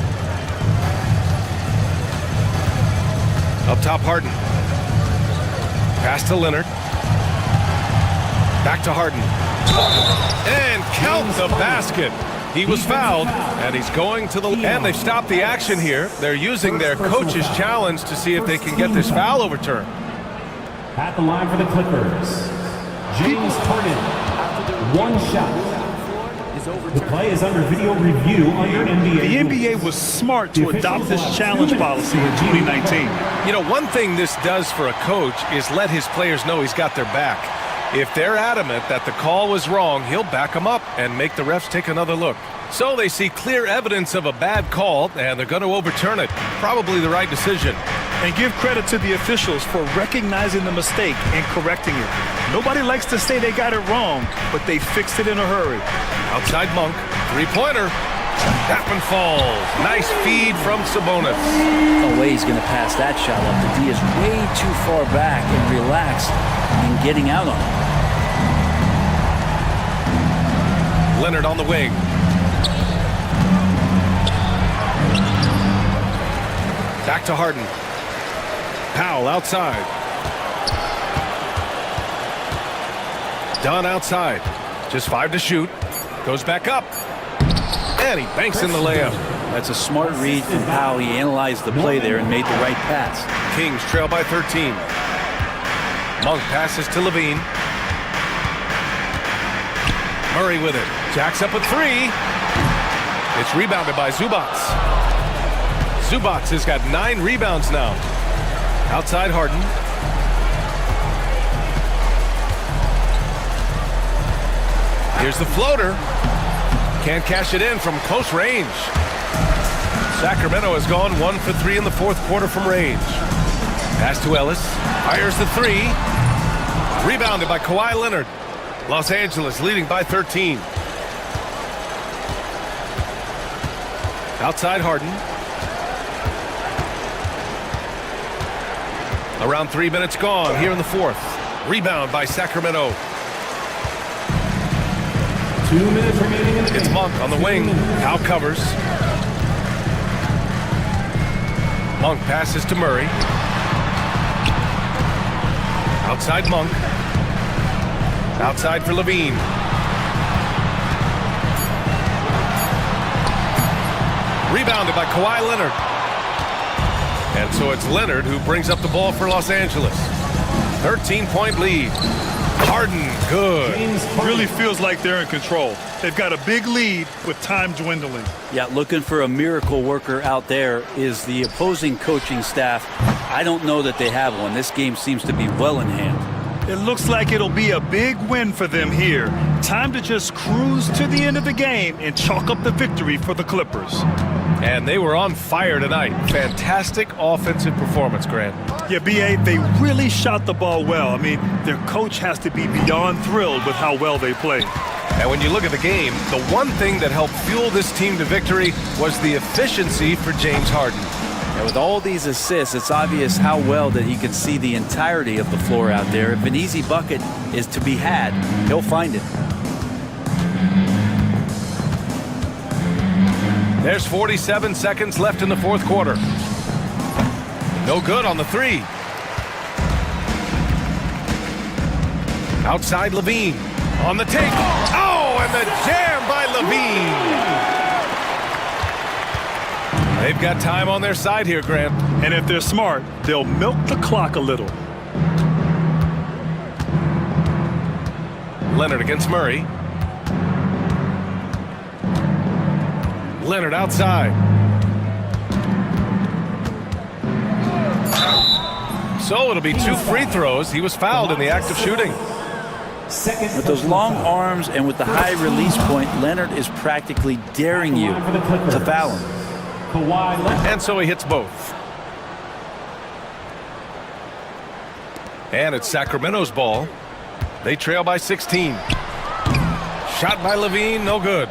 Up top, Harden. Pass to Leonard. Back to Harden. And count the basket. He was fouled, and he's going to the... And they've stopped the action here. They're using their coach's challenge to see if they can get this foul overturned. At the line for the Clippers, James Harden. One shot. The play is under video review under NBA. The NBA was smart to adopt this challenge policy in 2019. You know, one thing this does for a coach is let his players know he's got their back. If they're adamant that the call was wrong, he'll back them up and make the refs take another look. So they see clear evidence of a bad call, and they're going to overturn it. Probably the right decision. And give credit to the officials for recognizing the mistake and correcting it. Nobody likes to say they got it wrong, but they fixed it in a hurry. Outside Monk, three-pointer. That one falls. Nice feed from Sabonis. No way he's going to pass that shot up. The D is way too far back and relaxed in getting out on it. Leonard on the wing. Back to Harden. Powell outside. Dunn outside. Just 5 to shoot. Goes back up. And he banks in the layup. That's a smart read from Powell. He analyzed the play there and made the right pass. Kings trail by 13. Monk passes to LaVine. Murray with it. Jacks up a 3. It's rebounded by Zubats. Zubats has got 9 rebounds now. Outside Harden. Here's the floater. Can't cash it in from close range. Sacramento has gone 1 for 3 in the fourth quarter from range. Pass to Ellis. Fires the 3. Rebounded by Kawhi Leonard. Los Angeles leading by 13. Outside Harden. Around 3 minutes gone here in the fourth. Rebound by Sacramento. 2 minutes remaining in the game. It's Monk on the wing. Now covers. Monk passes to Murray. Outside Monk. Outside for LaVine. Rebounded by Kawhi Leonard. And so it's Leonard who brings up the ball for Los Angeles. 13-point lead. Harden, good. Really feels like they're in control. They've got a big lead with time dwindling. Yeah, looking for a miracle worker out there is the opposing coaching staff. I don't know that they have one. This game seems to be well in hand. It looks like it'll be a big win for them here. Time to just cruise to the end of the game and chalk up the victory for the Clippers. And they were on fire tonight. Fantastic offensive performance, Grant. Yeah, B.A., they really shot the ball well. I mean, their coach has to be beyond thrilled with how well they played. And when you look at the game, the one thing that helped fuel this team to victory was the efficiency for James Harden. And with all these assists, it's obvious how well that he can see the entirety of the floor out there. If an easy bucket is to be had, he'll find it. There's 47 seconds left in the fourth quarter. No good on the three. Outside Levine. On the take. Oh, and the jam by Levine. They've got time on their side here, Grant. And if they're smart, they'll milk the clock a little. Leonard against Murray. Leonard outside. So it'll be 2 free throws. He was fouled in the act of shooting. With those long arms and with the high release point, Leonard is practically daring you to foul him. And so he hits both. And it's Sacramento's ball. They trail by 16. Shot by Levine, no good.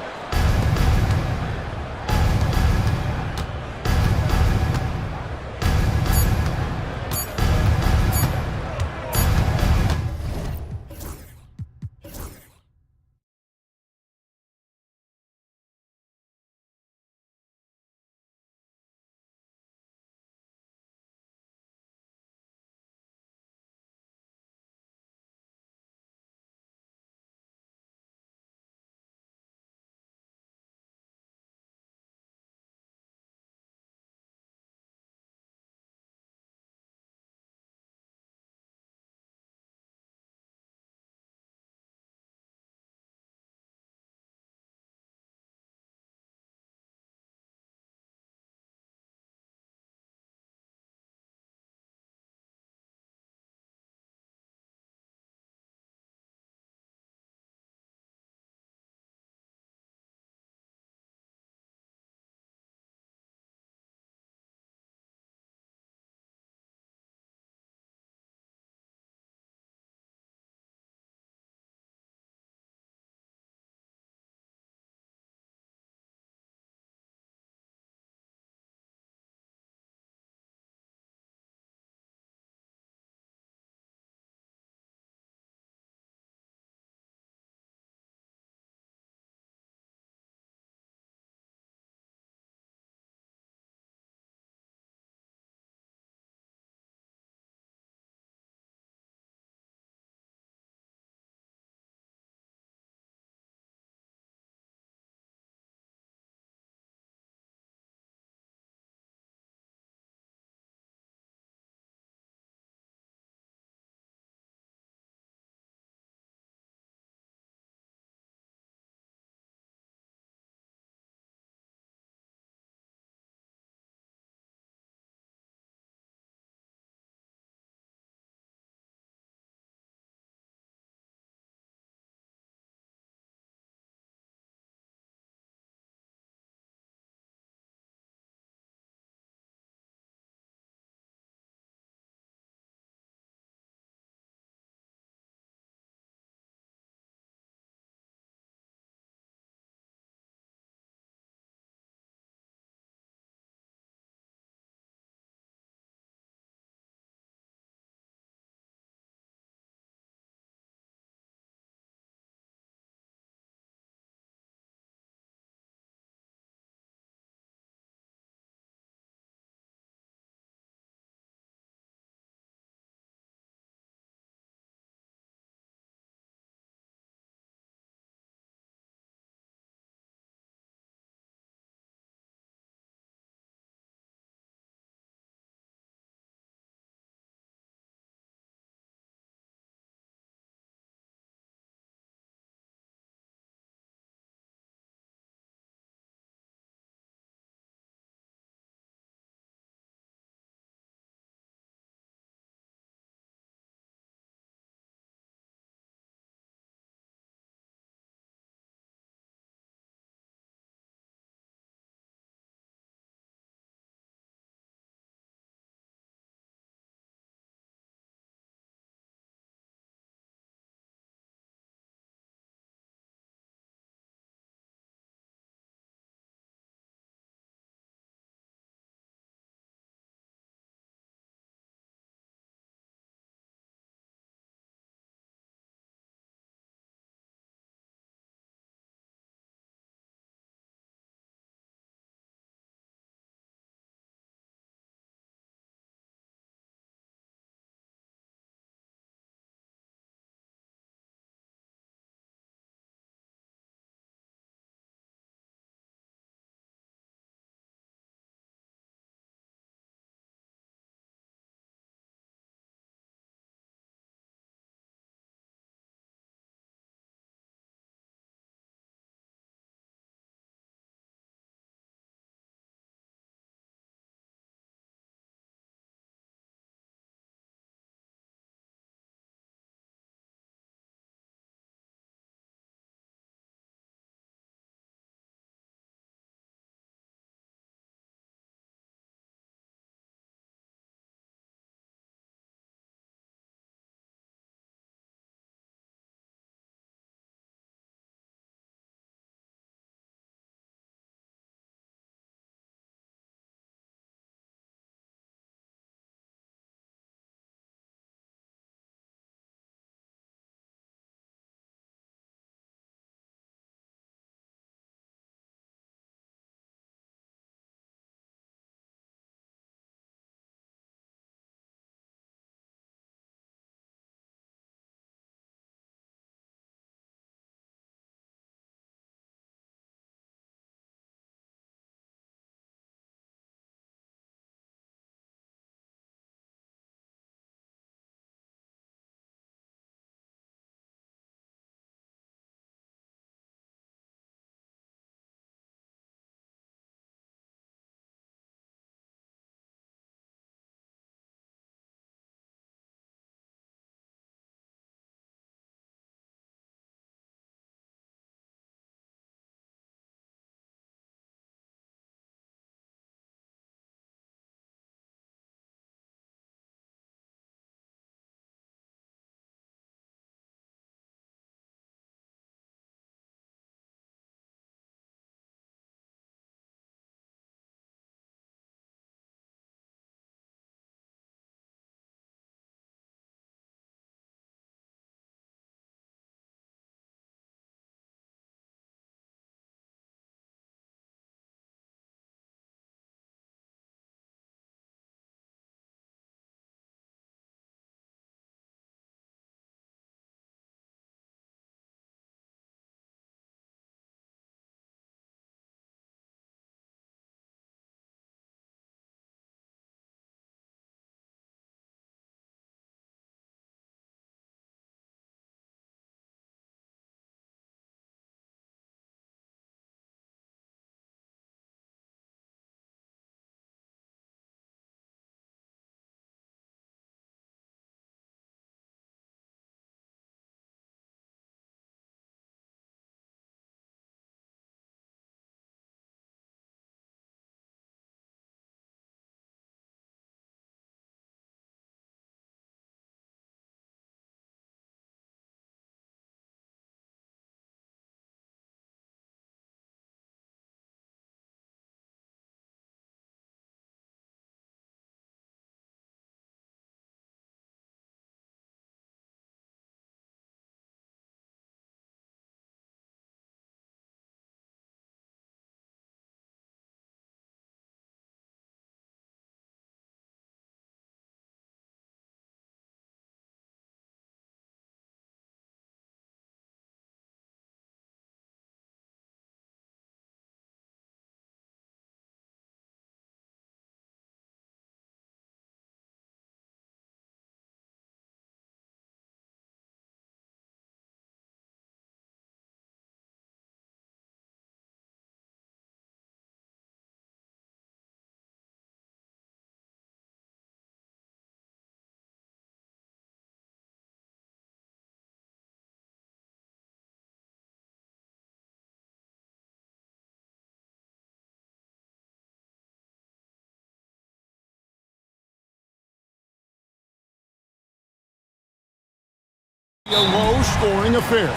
A low-scoring affair.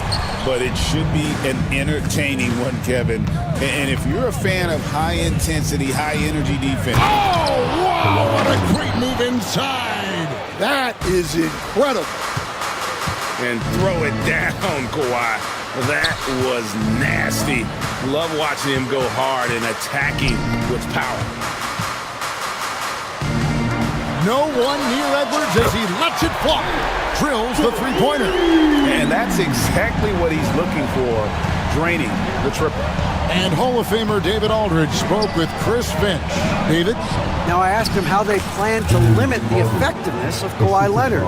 But it should be an entertaining one, Kevin. And if you're a fan of high-intensity, high-energy defense. Oh, wow! What a great move inside. That is incredible. And throw it down, Kawhi. That was nasty. Love watching him go hard and attacking with power. No one near Edwards as he lets it fly. Drills the three-pointer. And that's exactly what he's looking for, draining the triple. And Hall of Famer David Aldridge spoke with Chris Finch. David? Now I asked him how they plan to limit the effectiveness of Kawhi Leonard.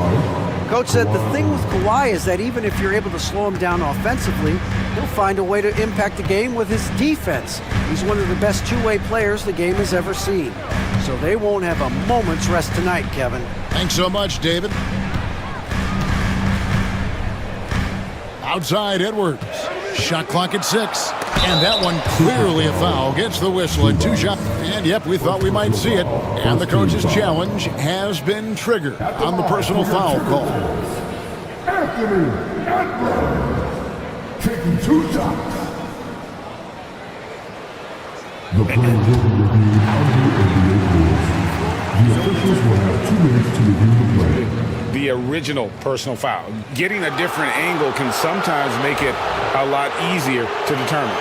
Coach said the thing with Kawhi is that even if you're able to slow him down offensively, he'll find a way to impact the game with his defense. He's one of the best two-way players the game has ever seen. So they won't have a moment's rest tonight, Kevin. Thanks so much, David. Outside Edwards. Shot clock at 6. And that one clearly a foul. Gets the whistle and 2 shots. And yep, we thought we might see it. And the coach's challenge has been triggered on the personal foul call. Anthony Edwards taking 2 shots. The play will be reviewed under NBA rules. The officials will have 2 minutes to review the play. The original personal foul. Getting a different angle can sometimes make it a lot easier to determine.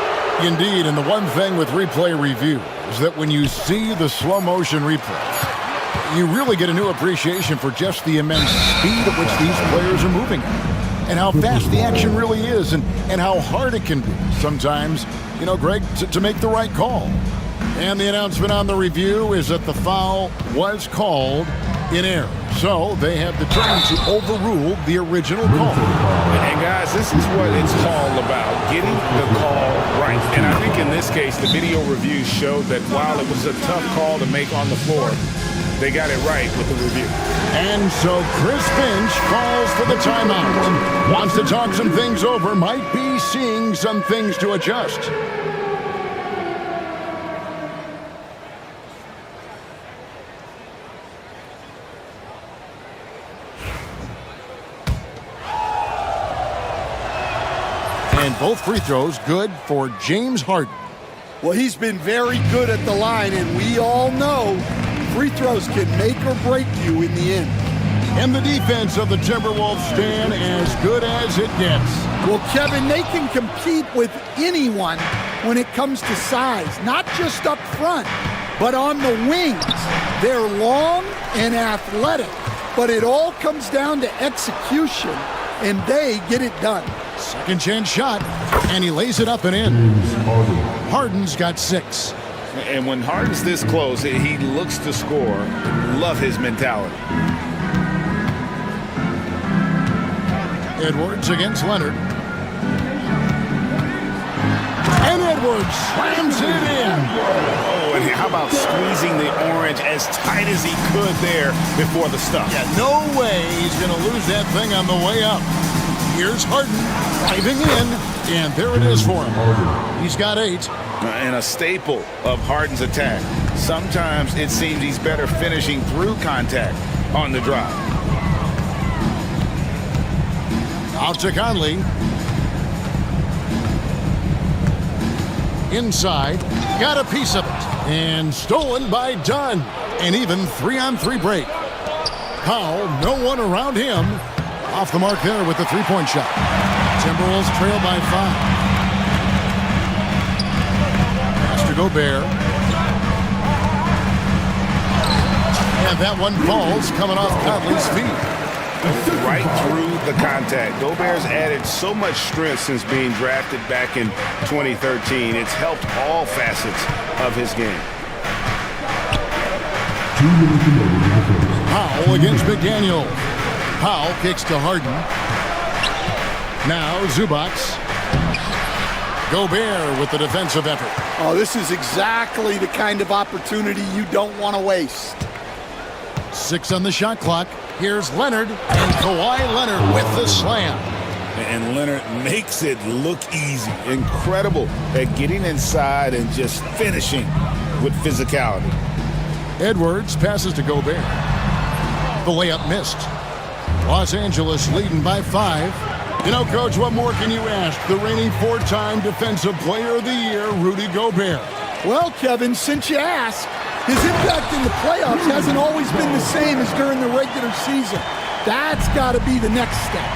Indeed, and the one thing with replay review is that when you see the slow motion replay, you really get a new appreciation for just the immense speed at which these players are moving and how fast the action really is and how hard it can be sometimes, you know, Greg, to make the right call. And the announcement on the review is that the foul was called in error. So they have determined to overrule the original call. And guys, this is what it's all about, getting the call right. And I think in this case, the video review showed that while it was a tough call to make on the floor, they got it right with the review. And so Chris Finch calls for the timeout. Wants to talk some things over, might be seeing some things to adjust. And both free throws good for James Harden. Well, he's been very good at the line, and we all know free throws can make or break you in the end. And the defense of the Timberwolves stand as good as it gets. Well, Kevin, they can compete with anyone when it comes to size, not just up front, but on the wings. They're long and athletic, but it all comes down to execution, and they get it done. Second chance shot, and he lays it up and in. Harden's got 6. And when Harden's this close, he looks to score. Love his mentality. Edwards against Leonard. And Edwards slams it in. Oh, and how about squeezing the orange as tight as he could there before the stuff? Yeah, no way he's going to lose that thing on the way up. Here's Harden driving in, and there it is for him. He's got 8. And a staple of Harden's attack. Sometimes it seems he's better finishing through contact on the drive. Out to Conley. Inside, got a piece of it. And stolen by Dunn. An even 3-on-3 break. Powell, no one around him. Off the mark there with the three-point shot. Timberwolves trail by 5. Pass to Gobert. And that one falls coming off Conley's feet. Right through the contact. Gobert's added so much strength since being drafted back in 2013. It's helped all facets of his game. Powell against McDaniel. Powell kicks to Harden. Now Zubac. Gobert with the defensive effort. Oh, this is exactly the kind of opportunity you don't want to waste. 6 on the shot clock. Here's Leonard, and Kawhi Leonard with the slam. And Leonard makes it look easy. Incredible at getting inside and just finishing with physicality. Edwards passes to Gobert. The layup missed. Los Angeles leading by 5. You know, Coach, what more can you ask? The reigning 4-time Defensive Player of the Year, Rudy Gobert. Well, Kevin, since you asked, his impact in the playoffs hasn't always been the same as during the regular season. That's got to be the next step.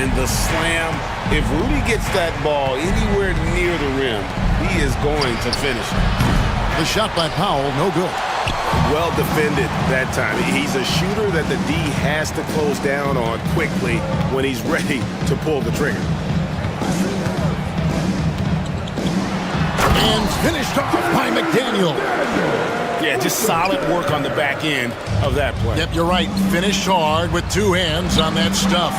And the slam, if Rudy gets that ball anywhere near the rim, he is going to finish it. The shot by Powell, no good. Well defended that time. He's a shooter that the D has to close down on quickly when he's ready to pull the trigger. And finished off by McDaniel. Yeah, just solid work on the back end of that play. Yep, you're right. Finished hard with 2 hands on that stuff.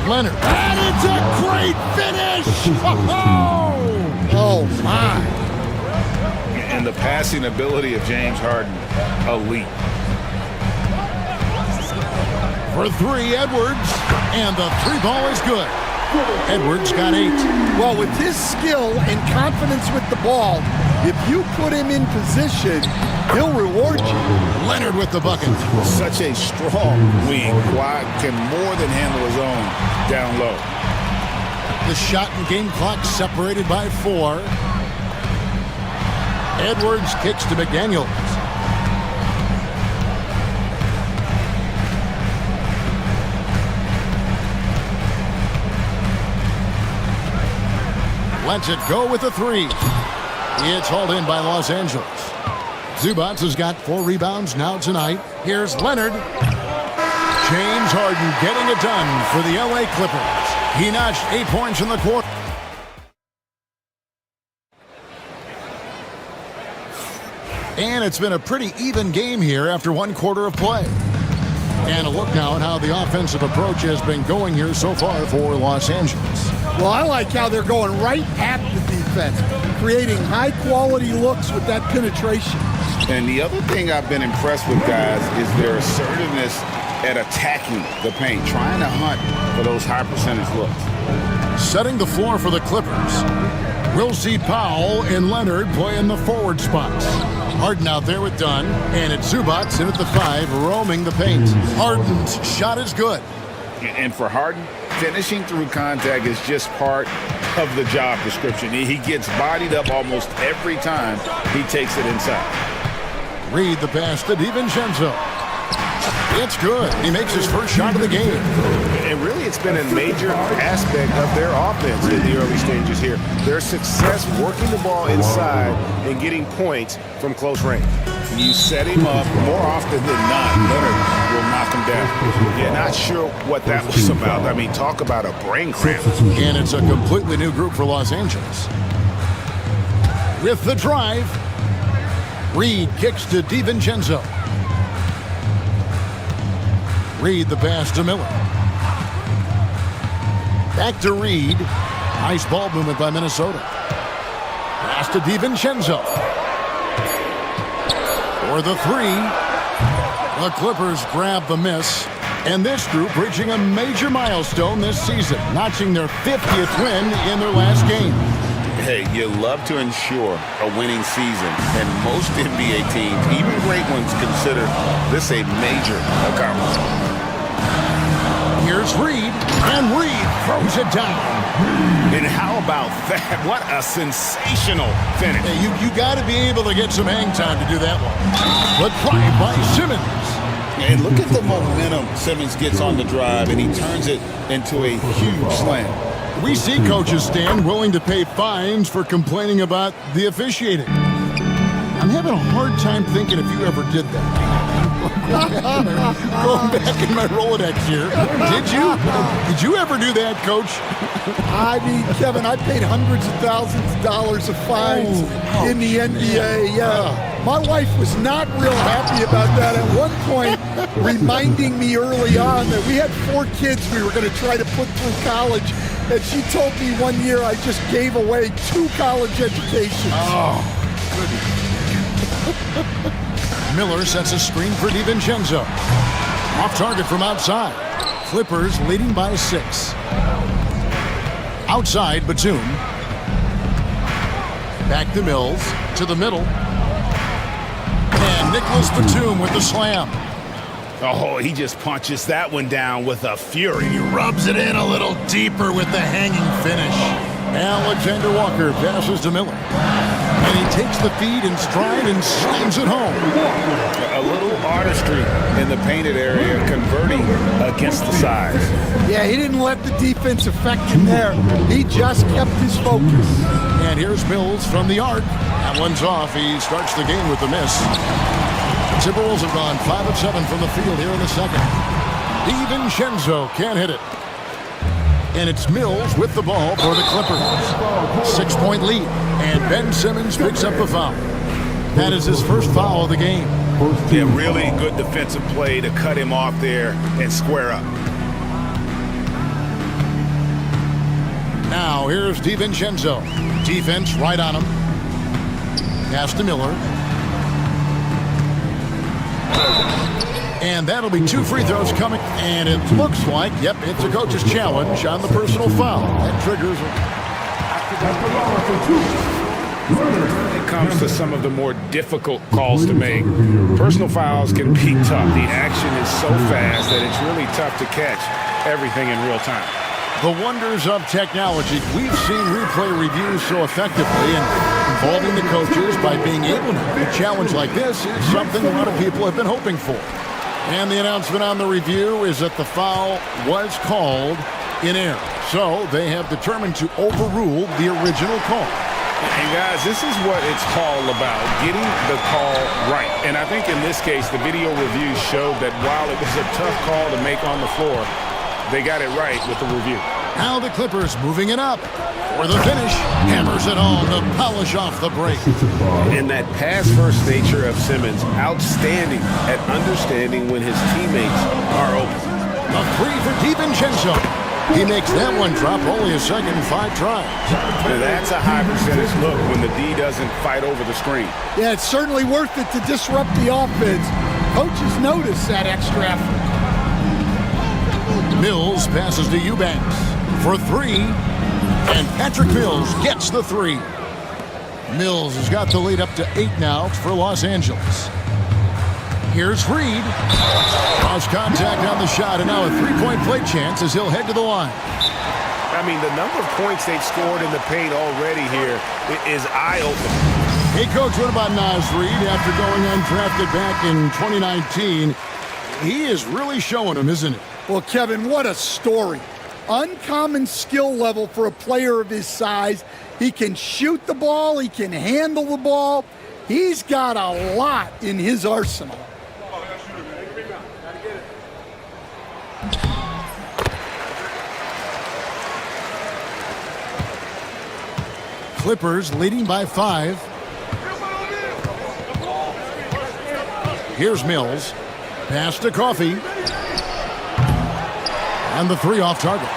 Leonard. And it's a great finish! Oh, my. And the passing ability of James Harden, elite. For 3, Edwards. And the 3 ball is good. Edwards got 8. Well, with his skill and confidence with the ball, if you put him in position, he'll reward you. Leonard with the bucket. Such a strong wing. Kawhi can more than handle his own down low. The shot and game clock separated by 4. Edwards kicks to McDaniel. Lets it go with a 3. It's hauled in by Los Angeles. Zubats has got 4 rebounds now tonight. Here's Leonard. James Harden getting it done for the LA Clippers. He notched 8 points in the quarter. And it's been a pretty even game here after 1 quarter of play. And a look now at how the offensive approach has been going here so far for Los Angeles. Well, I like how they're going right at the defense, creating high-quality looks with that penetration. And the other thing I've been impressed with, guys, is their assertiveness at attacking the paint, trying to hunt for those high-percentage looks. Setting the floor for the Clippers. We'll see Powell and Leonard play in the forward spots. Harden out there with Dunn, and it's Zubats in at the 5, roaming the paint. Harden's shot is good. And for Harden, finishing through contact is just part of the job description. He gets bodied up almost every time he takes it inside. Reed the pass to DiVincenzo. It's good. He makes his first shot of the game. And really, it's been a major aspect of their offense in the early stages here. Their success working the ball inside and getting points from close range. You set him up more often than not, Leonard will knock him down. Yeah, not sure what that was about. I mean, talk about a brain cramp. And it's a completely new group for Los Angeles. With the drive, Reed kicks to DiVincenzo. Reed the pass to Miller. Back to Reed. Nice ball movement by Minnesota. Pass to DiVincenzo. For the 3. The Clippers grab the miss. And this group reaching a major milestone this season, notching their 50th win in their last game. Hey, you love to ensure a winning season, and most NBA teams, even great ones, consider this a major accomplishment. Here's Reed, and Reed throws it down. And how about that? What a sensational finish. Hey, you got to be able to get some hang time to do that one. But drive by Simmons. And look at the momentum Simmons gets on the drive, and he turns it into a huge slam. We see coaches stand willing to pay fines for complaining about the officiating. I'm having a hard time thinking if you ever did that. Going back in my Rolodex here. Did you ever do that, Coach? I mean, Kevin, I paid hundreds of thousands of dollars of fines in the NBA. Yeah. My wife was not real happy about that at one point, reminding me early on that we had 4 kids we were going to try to put through college. And she told me one year I just gave away 2 college educations. Oh, goodness. Miller sets a screen for DiVincenzo. Off target from outside. Clippers leading by 6. Outside, Batum. Back to Mills. To the middle. And Nicholas Batum with the slam. Oh, he just punches that one down with a fury. He rubs it in a little deeper with the hanging finish. Alexander Walker passes to Miller. And he takes the feed in stride and slams it home. A little artistry in the painted area, converting against the size. Yeah, he didn't let the defense affect him there. He just kept his focus. And here's Mills from the arc. That one's off. He starts the game with the miss. Timberwolves have gone 5 of 7 from the field here in the second. DiVincenzo can't hit it. And it's Mills with the ball for the Clippers. 6-point lead. And Ben Simmons picks up the foul. That is his first foul of the game. Yeah, really good defensive play to cut him off there and square up. Now here's DiVincenzo. Defense right on him. Pass to Miller. And that'll be 2 free throws coming. And it looks like, yep, it's a coach's challenge on the personal foul. That triggers It comes to some of the more difficult calls to make. Personal fouls can be tough. The action is so fast that it's really tough to catch everything in real time. the wonders of technology. We've seen replay reviews so effectively, and involving the coaches by being able to do a challenge like this is something a lot of people have been hoping for. And the announcement on the review is that the foul was called in error. So they have determined to overrule the original call. And guys, this is what it's all about, getting the call right. And I think in this case, the video review showed that while it was a tough call to make on the floor, they got it right with the review. Now the Clippers moving it up for the finish. Hammers it home to polish off the break. And that pass-first nature of Simmons, outstanding at understanding when his teammates are open. A three for DiVincenzo. He makes that one drop only a second, 5 tries. Now that's a high percentage look when the D doesn't fight over the screen. Yeah, it's certainly worth it to disrupt the offense. Coaches notice that extra effort. Mills passes to Eubanks for 3, and Patrick Mills gets the 3. Mills has got the lead up to 8 now for Los Angeles. Here's Reed. Cross contact on the shot, and now a 3-point play chance as he'll head to the line. I mean, the number of points they've scored in the paint already here is eye-opening. Hey, Coach, what about Naz Reed after going undrafted back in 2019? He is really showing him, isn't it? Well, Kevin, what a story. Uncommon skill level for a player of his size. He can shoot the ball. He can handle the ball. He's got a lot in his arsenal. Clippers leading by 5. Here's Mills. Pass to Coffey. And the 3 off target.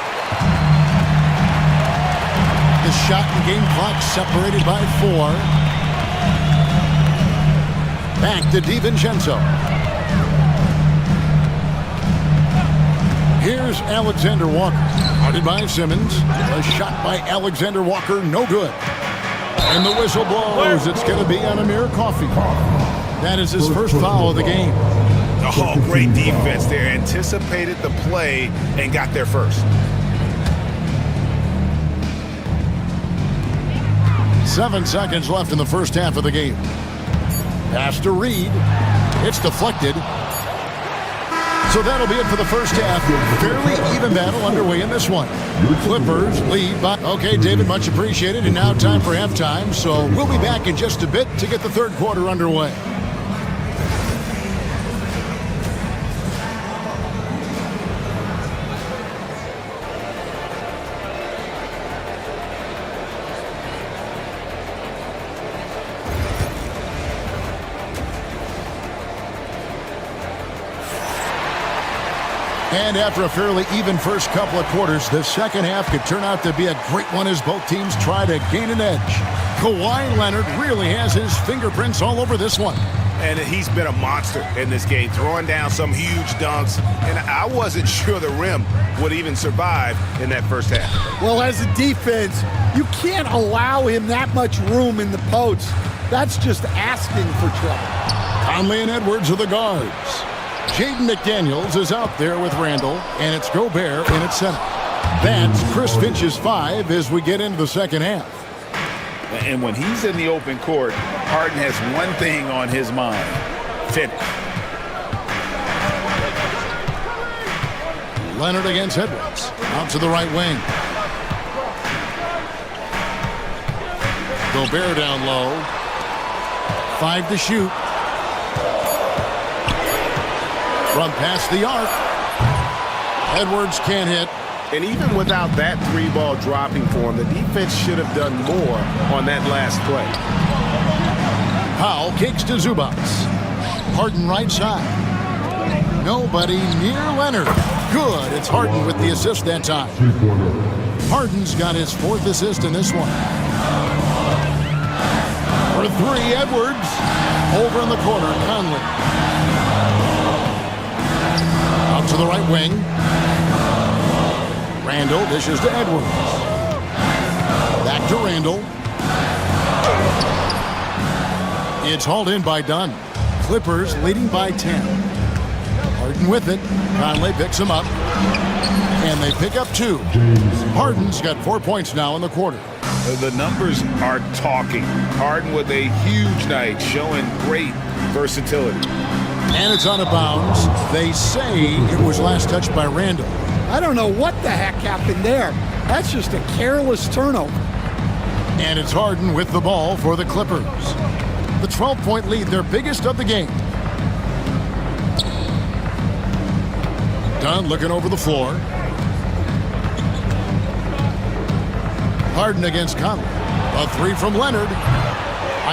The shot and game clock separated by 4. Back to DiVincenzo. Here's Alexander Walker. Guarded by Simmons. A shot by Alexander Walker, no good. And the whistle blows. It's going to be on Amir Coffey. That is his first foul of the game. Oh, great defense there. Anticipated the play and got there first. 7 seconds left in the first half of the game. Pass to Reed. It's deflected. So that'll be it for the first half. Fairly even battle underway in this one. Clippers lead by... Okay, David, much appreciated. And now time for halftime. So we'll be back in just a bit to get the third quarter underway. And after a fairly even first couple of quarters, the second half could turn out to be a great one as both teams try to gain an edge. Kawhi Leonard really has his fingerprints all over this one. And he's been a monster in this game, throwing down some huge dunks. And I wasn't sure the rim would even survive in that first half. Well, as a defense, you can't allow him that much room in the post. That's just asking for trouble. Conley and Edwards are the guards. Jaden McDaniels is out there with Randall, and it's Gobert in at center. That's Chris Finch's 5 as we get into the second half. And when he's in the open court, Harden has one thing on his mind: finish. Leonard against Edwards. Out to the right wing. Gobert down low. 5 to shoot. From past the arc. Edwards can't hit. And even without that 3-ball dropping for him, the defense should have done more on that last play. Powell kicks to Zubats. Harden right side. Nobody near Leonard. Good. It's Harden with the assist that time. Harden's got his 4th assist in this one. For 3, Edwards. Over in the corner, Conley. Out to the right wing. Randall dishes to Edwards. Back to Randall. It's hauled in by Dunn. Clippers leading by 10. Harden with it. Conley picks him up. And they pick up 2. Harden's got 4 points now in the quarter. The numbers are talking. Harden with a huge night, showing great versatility. And it's out of bounds. They say it was last touched by Randall. I don't know what the heck happened there. That's just a careless turnover. And it's Harden with the ball for the Clippers. The 12-point lead, their biggest of the game. Dunn looking over the floor. Harden against Conley. A 3 from Leonard.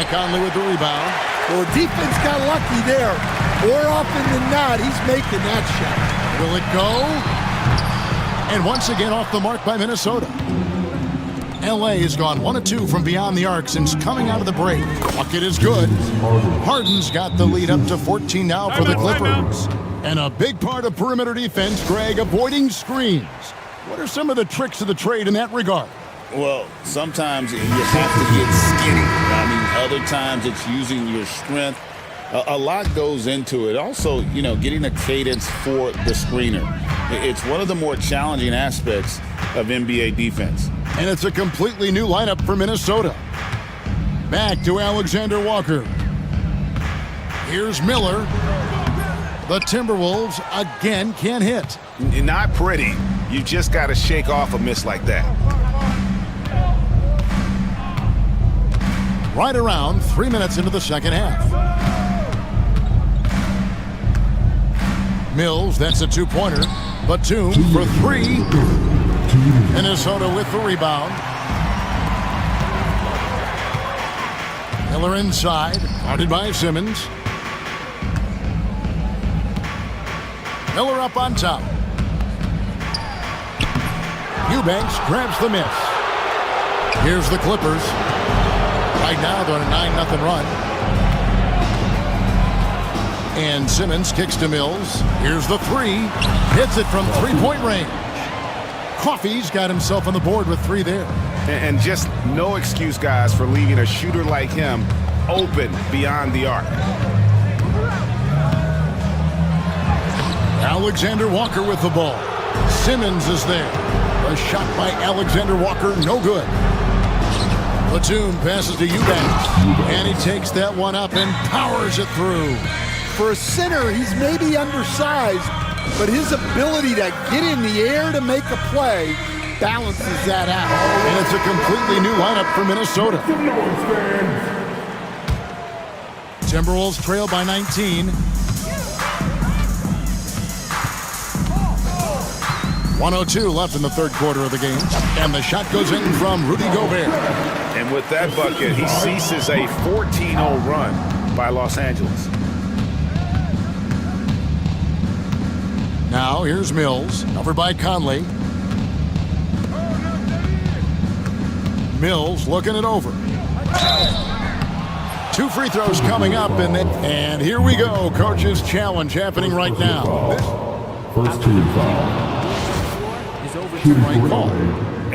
Conley with the rebound. Well, the defense got lucky there. More often than not, he's making that shot. Will it go? And once again off the mark by Minnesota. LA has gone 1 of 2 from beyond the arc since coming out of the break. Bucket is good. Harden's got the lead up to 14 now for the Clippers. And a big part of perimeter defense, Greg, avoiding screens. What are some of the tricks of the trade in that regard? Well, sometimes you have to get skinny. I mean, other times it's using your strength. A lot goes into it. Also, you know, getting a cadence for the screener. It's one of the more challenging aspects of NBA defense. And it's a completely new lineup for Minnesota. Back to Alexander Walker. Here's Miller. The Timberwolves again can't hit. Not pretty. You just got to shake off a miss like that. Right around 3 minutes into the second half. Mills, that's a 2-pointer. Batum for 3. Minnesota with the rebound. Miller inside, guarded by Simmons. Miller up on top. Eubanks grabs the miss. Here's the Clippers. Right now they're on a 9-0 run. And Simmons kicks to Mills. Here's the 3. Hits it from 3-point range. Coffey's got himself on the board with 3 there. And just no excuse, guys, for leaving a shooter like him open beyond the arc. Alexander Walker with the ball. Simmons is there. A shot by Alexander Walker, no good. Batum passes to Eubanks. And he takes that one up and powers it through. For a center, he's maybe undersized, but his ability to get in the air to make a play balances that out. And it's a completely new lineup for Minnesota. Timberwolves trail by 19. 1:02 left in the third quarter of the game. And the shot goes in from Rudy Gobert. And with that bucket, he ceases a 14-0 run by Los Angeles. Now here's Mills, covered by Conley. Mills looking it over. 2 free throws coming up, and here we go. Coach's challenge happening right now. First team foul. Right call.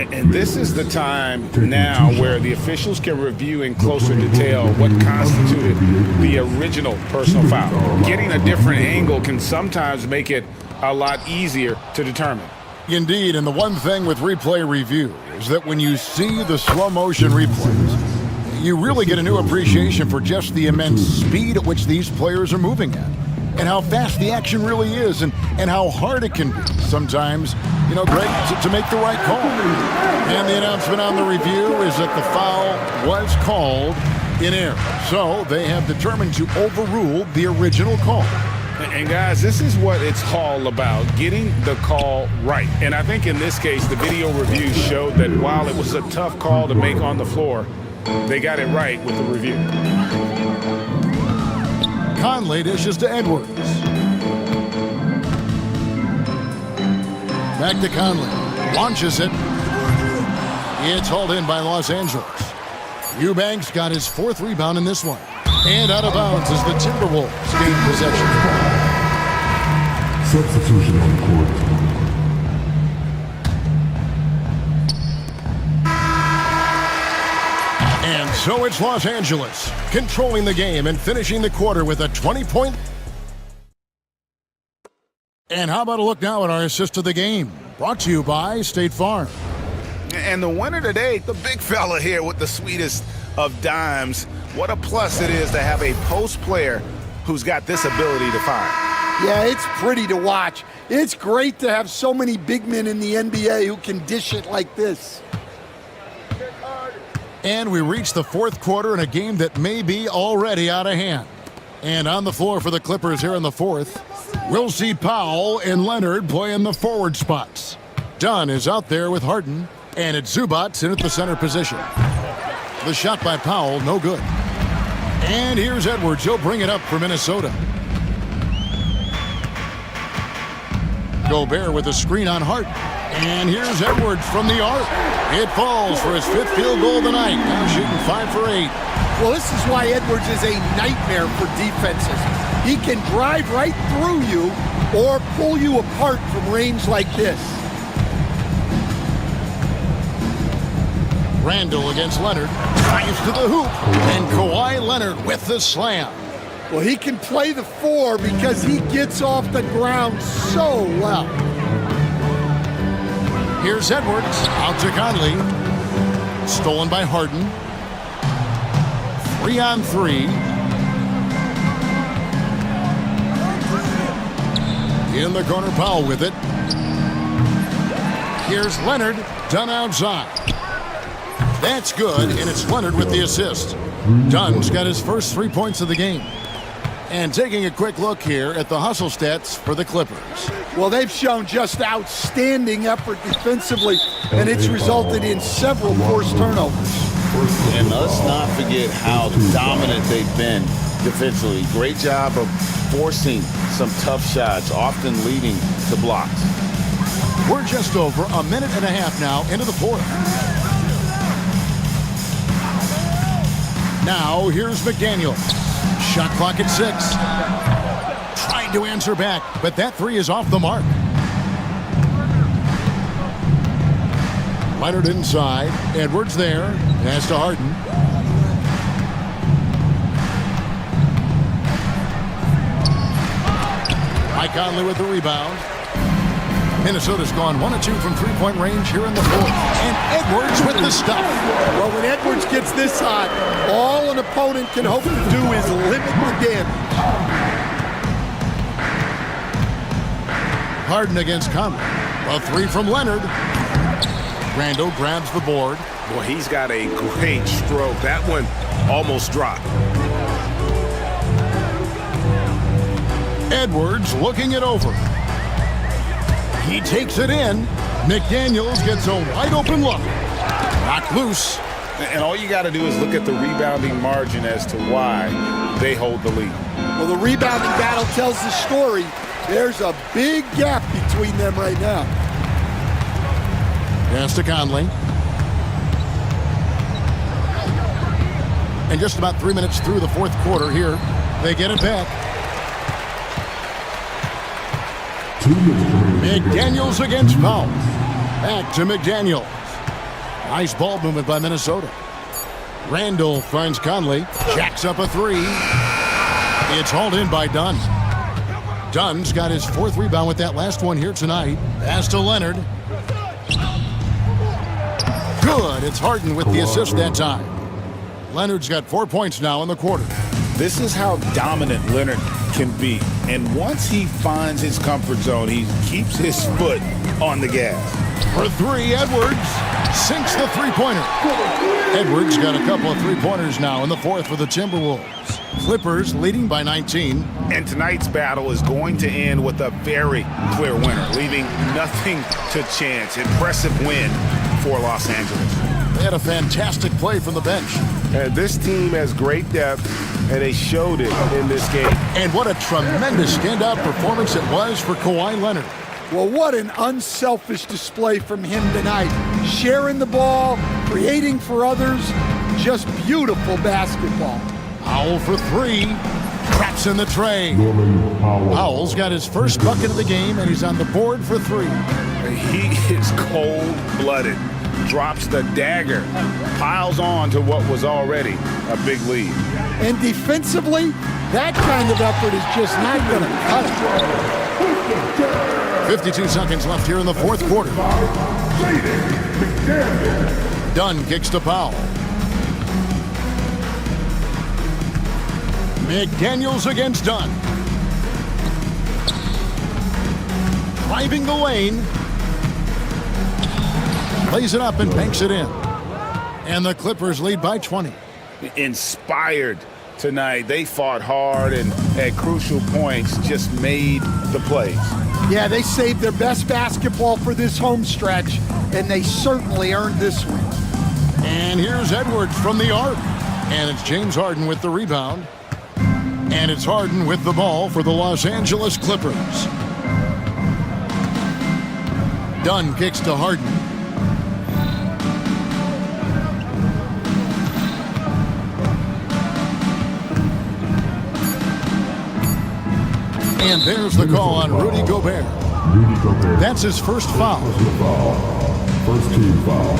And this is the time now where the officials can review in closer detail what constituted the original personal foul. Getting a different angle can sometimes make it a lot easier to determine. Indeed, and the one thing with replay review is that when you see the slow motion replays, you really get a new appreciation for just the immense speed at which these players are moving at, and how fast the action really is, and how hard it can be sometimes, you know, Greg, to make the right call. And the announcement on the review is that the foul was called in error. So they have determined to overrule the original call. And guys, this is what it's all about, getting the call right. And I think in this case, the video review showed that while it was a tough call to make on the floor, they got it right with the review. Conley dishes to Edwards. Back to Conley. Launches it. It's hauled in by Los Angeles. Eubanks got his 4th rebound in this one. And out of bounds as the Timberwolves gain possession. Substitution on the court. And so it's Los Angeles, controlling the game and finishing the quarter with a 20-point. And how about a look now at our assist of the game? Brought to you by State Farm. And the winner today, the big fella here with the sweetest of dimes. What a plus it is to have a post player who's got this ability to fire. Yeah, it's pretty to watch. It's great to have so many big men in the NBA who can dish it like this. And we reach the 4th quarter in a game that may be already out of hand. And on the floor for the Clippers here in the 4th, we'll see Powell and Leonard play in the forward spots. Dunn is out there with Harden, and it's Zubac in at the center position. The shot by Powell, no good. And here's Edwards. He'll bring it up for Minnesota. Gobert with a screen on Harden. And here's Edwards from the arc. It falls for his 5th field goal of the night. Now shooting 5 for 8. Well, this is why Edwards is a nightmare for defenses. He can drive right through you or pull you apart from range like this. Randall against Leonard. Drives to the hoop. And Kawhi Leonard with the slam. Well, he can play the 4 because he gets off the ground so well. Here's Edwards. Out to Conley. Stolen by Harden. 3-on-3. In the corner, Powell with it. Here's Leonard. Done outside. That's good, and it's Leonard with the assist. Dunn's got his first 3 points of the game. And taking a quick look here at the hustle stats for the Clippers. Well, they've shown just outstanding effort defensively, and it's resulted in several forced turnovers. And let's not forget how dominant they've been defensively. Great job of forcing some tough shots, often leading to blocks. We're just over a minute and a half now into the 4th. Now, here's McDaniel. Shot clock at 6. Trying to answer back, but that 3 is off the mark. Leonard inside. Edwards there. Pass to Harden. Mike Conley with the rebound. Minnesota's gone 1 of 2 from 3-point range here in the 4th. And Edwards with the stop. Well, when Edwards gets this hot, all an opponent can hope to do is limit the damage. Harden against Conley. A 3 from Leonard. Randall grabs the board. Boy, he's got a great stroke. That one almost dropped. Edwards looking it over. He takes it in. McDaniels gets a wide open look. Knocked loose. And all you got to do is look at the rebounding margin as to why they hold the lead. Well, the rebounding battle tells the story. There's a big gap between them right now. Pass to Conley. And just about 3 minutes through the 4th quarter here, they get it back. McDaniels against Powell. Back to McDaniels. Nice ball movement by Minnesota. Randall finds Conley. Jacks up a three. It's hauled in by Dunn. Dunn's got his 4th rebound with that last one here tonight. Pass to Leonard. Good. It's Harden with the assist that time. Leonard's got 4 points now in the quarter. This is how dominant Leonard can be. And once he finds his comfort zone, he keeps his foot on the gas. For 3, Edwards sinks the three-pointer. Edwards got a couple of three-pointers now in the 4th for the Timberwolves. Clippers leading by 19. And tonight's battle is going to end with a very clear winner, leaving nothing to chance. Impressive win for Los Angeles. They had a fantastic play from the bench. And this team has great depth, and they showed it in this game. And what a tremendous standout performance it was for Kawhi Leonard. Well, what an unselfish display from him tonight. Sharing the ball, creating for others, just beautiful basketball. Powell for 3. Traps in the tray. Powell's got his first bucket of the game, and he's on the board for 3. He is cold-blooded. Drops the dagger. Piles on to what was already a big lead. And defensively, that kind of effort is just not going to cut it. 52 seconds left here in the 4th quarter. Dunn kicks to Powell. McDaniels against Dunn. Driving the lane. Lays it up and banks it in. And the Clippers lead by 20. Inspired tonight. They fought hard and at crucial points just made the plays. Yeah, they saved their best basketball for this home stretch, and they certainly earned this one. And here's Edwards from the arc. And it's James Harden with the rebound. And it's Harden with the ball for the Los Angeles Clippers. Dunn kicks to Harden. And there's the call on Rudy Gobert. That's his first foul. First team foul.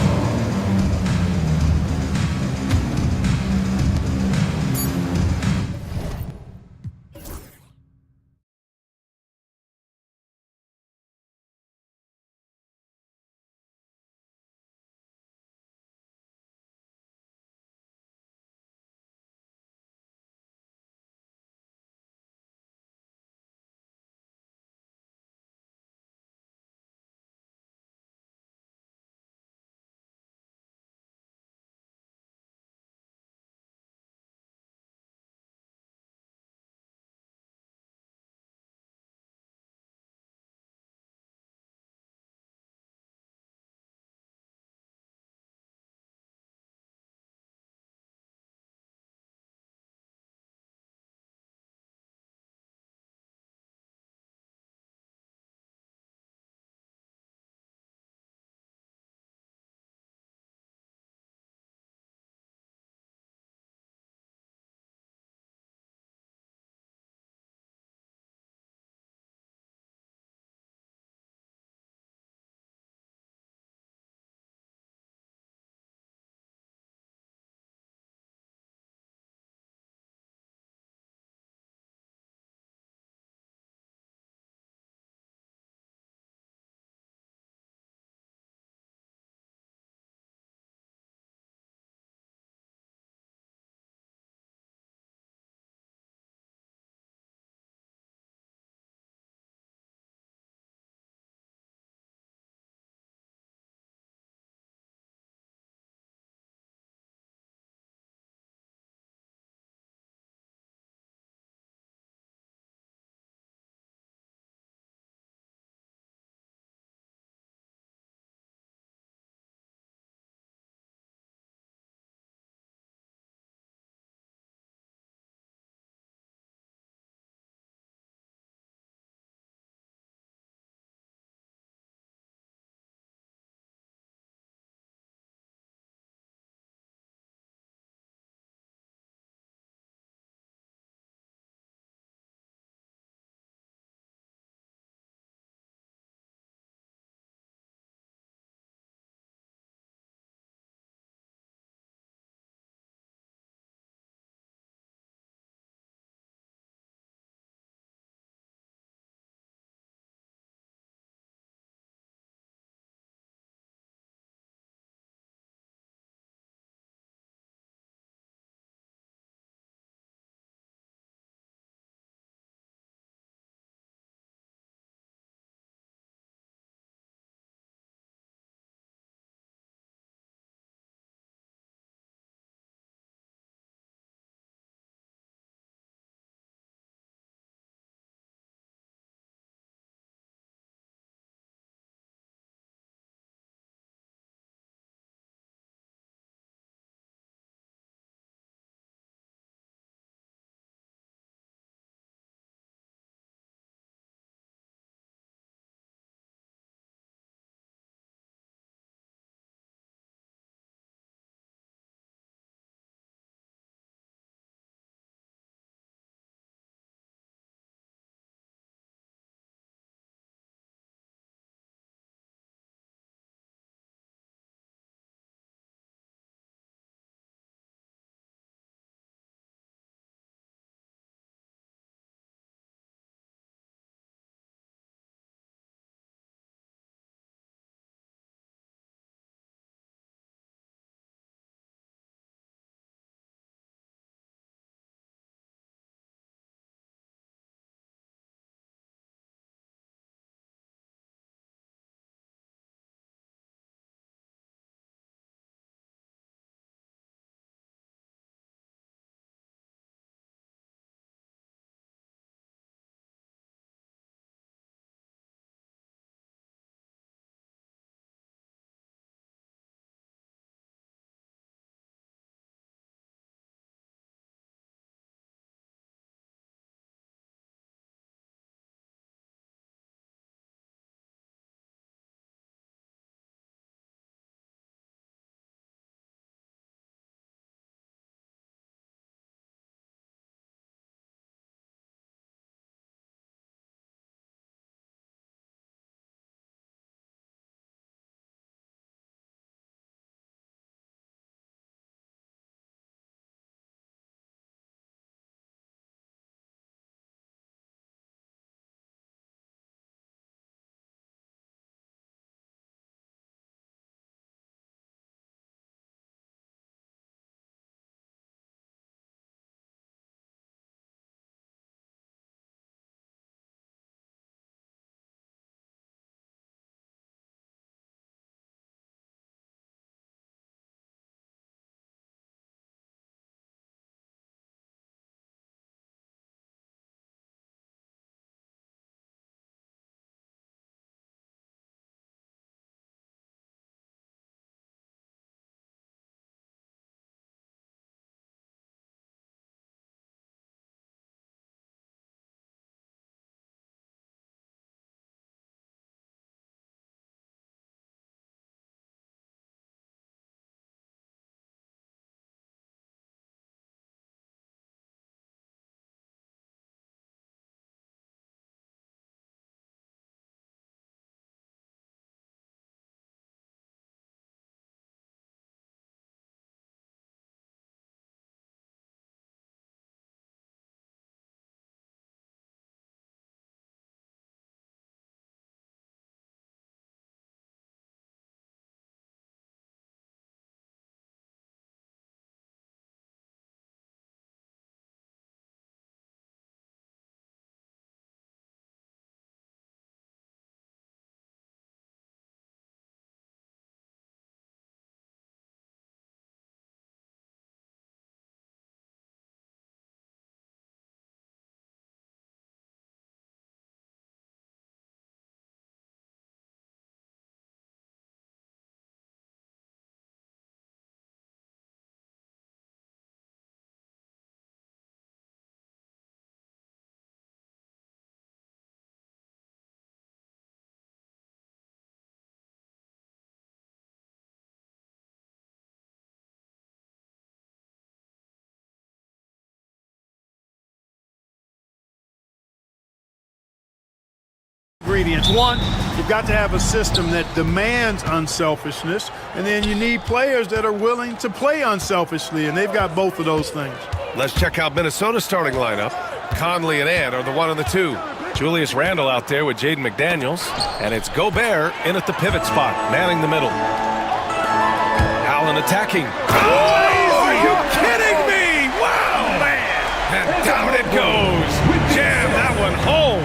ingredients. One, you've got to have a system that demands unselfishness, and then you need players that are willing to play unselfishly, and they've got both of those things. Let's check out Minnesota's starting lineup. Conley and Ant are the 1 and the 2. Julius Randle out there with Jaden McDaniels, and it's Gobert in at the pivot spot, manning the middle. Allen attacking. Oh, are you kidding me? Wow, man! And down it goes. Jam that one home.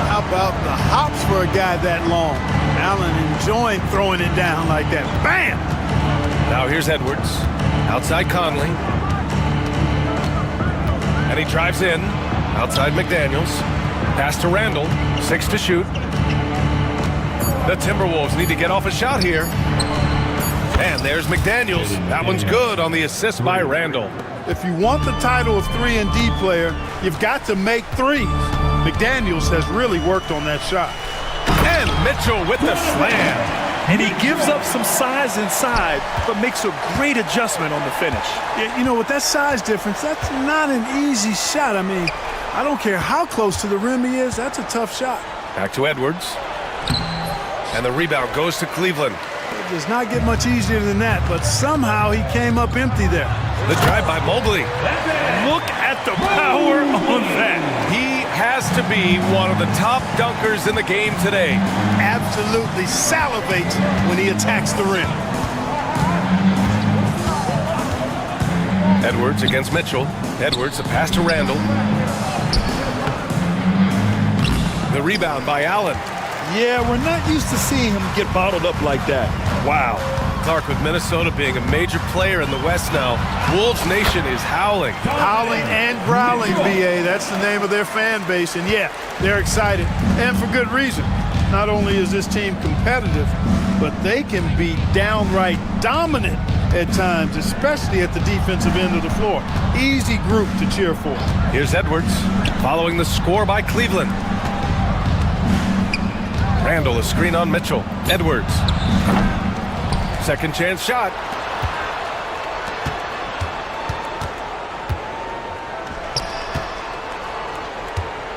How about the hops for a guy that long? Allen enjoying throwing it down like that. Bam! Now here's Edwards. Outside Conley. And he drives in. Outside McDaniels. Pass to Randle. 6 to shoot. The Timberwolves need to get off a shot here. And there's McDaniels. That one's good on the assist by Randle. If you want the title of 3-and-D player, you've got to make threes. McDaniels has really worked on that shot. And Mitchell with the slam. And he gives up some size inside, but makes a great adjustment on the finish. Yeah, you know, with that size difference, that's not an easy shot. I mean, I don't care how close to the rim he is, that's a tough shot. Back to Edwards. And the rebound goes to Cleveland. It does not get much easier than that, but somehow he came up empty there. The drive by Mobley. Look at the power on that. He has to be one of the top dunkers in the game today. Absolutely salivates when he attacks the rim. Edwards against Mitchell. Edwards, a pass to Randle. The rebound by Allen. Yeah, we're not used to seeing him get bottled up like that. Wow. Clark with Minnesota being a major player in the West now. Wolves Nation is howling. Howling and growling, BA. That's the name of their fan base. And yeah, they're excited. And for good reason. Not only is this team competitive, but they can be downright dominant at times, especially at the defensive end of the floor. Easy group to cheer for. Here's Edwards following the score by Cleveland. Randle, a screen on Mitchell. Edwards. Second chance shot.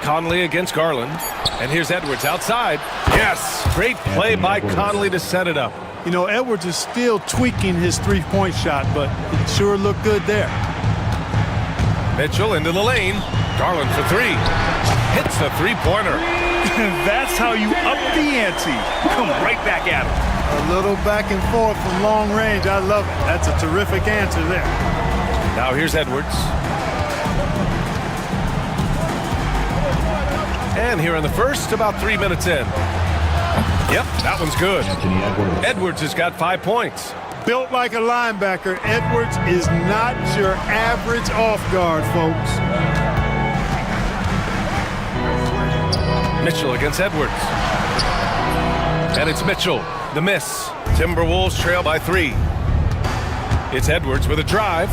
Conley against Garland. And here's Edwards outside. Yes, great play by Conley to set it up. You know, Edwards is still tweaking his three-point shot, but it sure looked good there. Mitchell into the lane. Garland for 3. Hits the three-pointer. That's how you up the ante. Come right back at him. A little back and forth from long range. I love it. That's a terrific answer there. Now here's Edwards. And here in the first, about 3 minutes in. Yep, that one's good. Edwards has got 5 points. Built like a linebacker, Edwards is not your average off guard, folks. Mitchell against Edwards. And it's Mitchell. The miss. Timberwolves trail by 3. It's Edwards with a drive.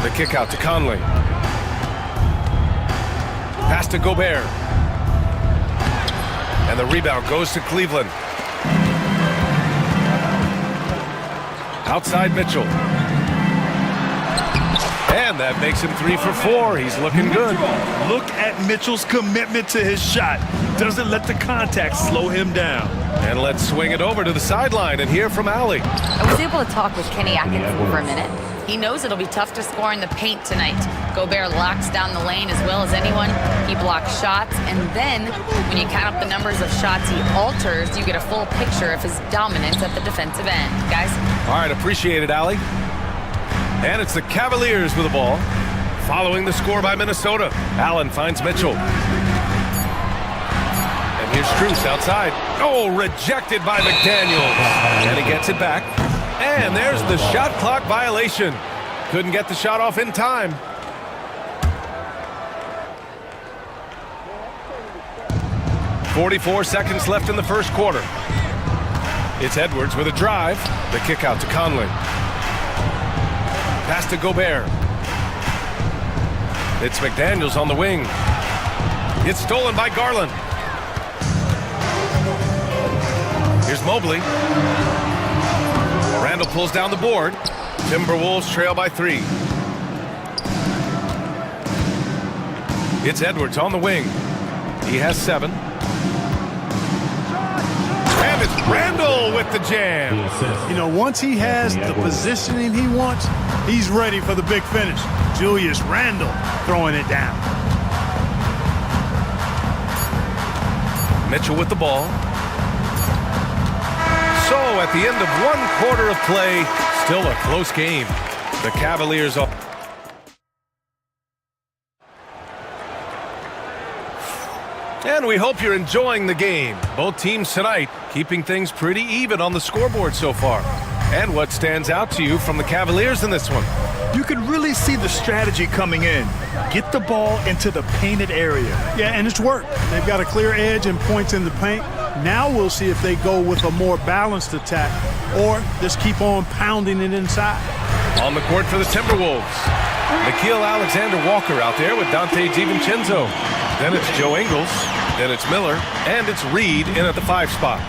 The kick out to Conley. Pass to Gobert. And the rebound goes to Cleveland. Outside Mitchell. And that makes him 3 for 4. He's looking good. Look at Mitchell's commitment to his shot. Doesn't let the contact slow him down. And let's swing it over to the sideline and hear from Allie. I was able to talk with Kenny Atkinson for a minute. He knows it'll be tough to score in the paint tonight. Gobert locks down the lane as well as anyone. He blocks shots, and then when you count up the numbers of shots he alters, you get a full picture of his dominance at the defensive end. Guys? All right, appreciate it, Allie. And it's the Cavaliers with the ball. Following the score by Minnesota. Allen finds Mitchell. And here's Strus outside. Oh, rejected by McDaniels. And he gets it back. And there's the shot clock violation. Couldn't get the shot off in time. .44 seconds left in the first quarter. It's Edwards with a drive. The kick out to Conley. Pass to Gobert. It's McDaniels on the wing. It's stolen by Garland. Here's Mobley. Randle pulls down the board. Timberwolves trail by 3. It's Edwards on the wing. He has 7. Randall with the jam. You know, once he has the positioning he wants, he's ready for the big finish. Julius Randle throwing it down. Mitchell with the ball. So at the end of 1 quarter of play, still a close game. The Cavaliers are... And we hope you're enjoying the game. Both teams tonight keeping things pretty even on the scoreboard so far. And what stands out to you from the Cavaliers in this one? You can really see the strategy coming in. Get the ball into the painted area. Yeah, and it's worked. They've got a clear edge and points in the paint. Now we'll see if they go with a more balanced attack or just keep on pounding it inside. On the court for the Timberwolves, Nickeil Alexander-Walker out there with Dante DiVincenzo. Then it's Joe Ingles, then it's Miller, and it's Reed in at the 5 spot.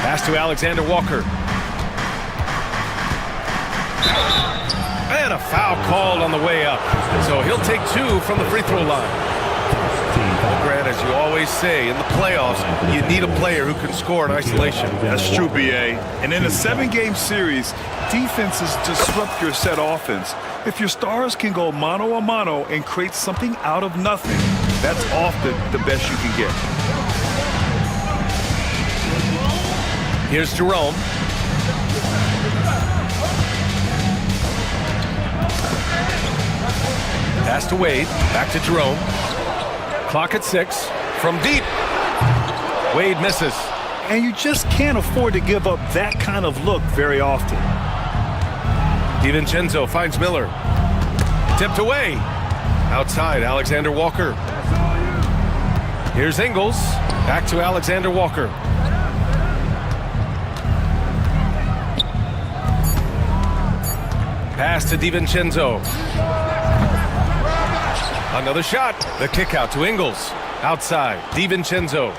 Pass to Alexander-Walker. And a foul called on the way up. So he'll take 2 from the free throw line. Well, Grant, as you always say, in the playoffs, you need a player who can score in isolation. That's true, B.A. And in a 7-game series, defenses disrupt your set offense. If your stars can go mano-a-mano and create something out of nothing, that's often the best you can get. Here's Jerome. Pass to Wade. Back to Jerome. Clock at 6. From deep. Wade misses. And you just can't afford to give up that kind of look very often. DiVincenzo finds Miller. Tipped away. Outside, Alexander-Walker. Here's Ingles. Back to Alexander-Walker. Pass to DiVincenzo. Another shot. The kick out to Ingles. Outside, DiVincenzo.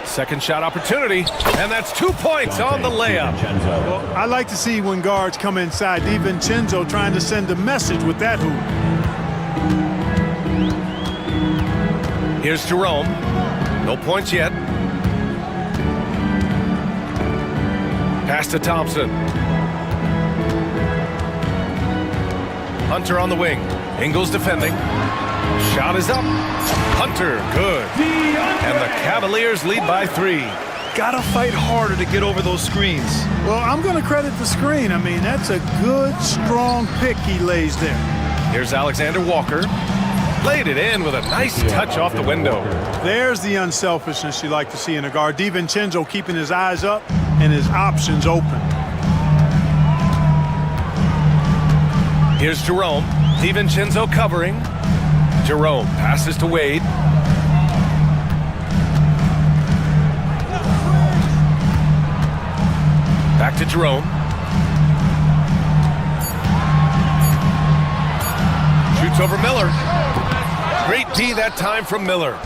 Second shot opportunity, and that's 2 points on the layup. Well, I like to see when guards come inside. DiVincenzo trying to send a message with that hoop. Here's Jerome. No points yet. Pass to Thompson. Hunter on the wing. Ingles defending. Shot is up. Hunter, good. And the Cavaliers lead by 3. Gotta fight harder to get over those screens. Well, I'm going to credit the screen. I mean, that's a good, strong pick he lays there. Here's Alexander-Walker. Played it in with a nice touch off the window. There's the unselfishness you like to see in a guard. DiVincenzo keeping his eyes up and his options open. Here's Jerome. DiVincenzo covering. Jerome passes to Wade. Back to Jerome. Shoots over Miller. Great D that time from Miller.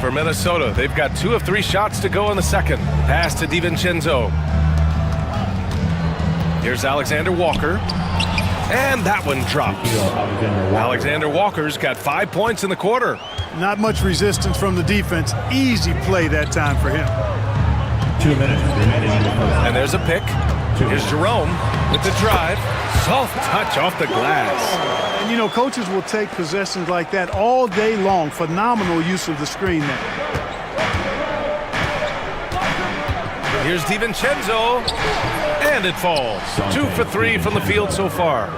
For Minnesota, they've got 2 of 3 shots to go in the second. Pass to DiVincenzo. Here's Alexander-Walker. And that one drops. Alexander-Walker's got 5 points in the quarter. Not much resistance from the defense. Easy play that time for him. 2 minutes remaining in the first. And there's a pick. Here's Jerome with the drive. Soft touch off the glass. And you know, coaches will take possessions like that all day long. Phenomenal use of the screen there. Here's DiVincenzo. And it falls. 2 for 3 from the field so far.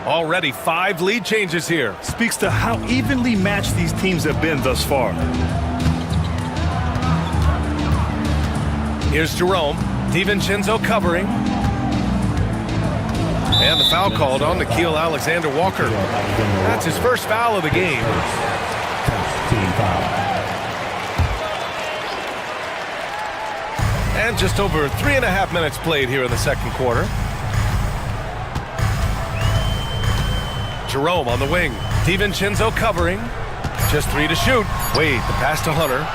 Already 5 lead changes here. Speaks to how evenly matched these teams have been thus far. Here's Jerome. DiVincenzo covering. And the foul called on Nickeil Alexander-Walker. That's his first foul of the game. Team foul. And just over 3.5 minutes played here in the second quarter. Jerome on the wing. DiVincenzo covering. Just 3 to shoot. Wade, the pass to Hunter.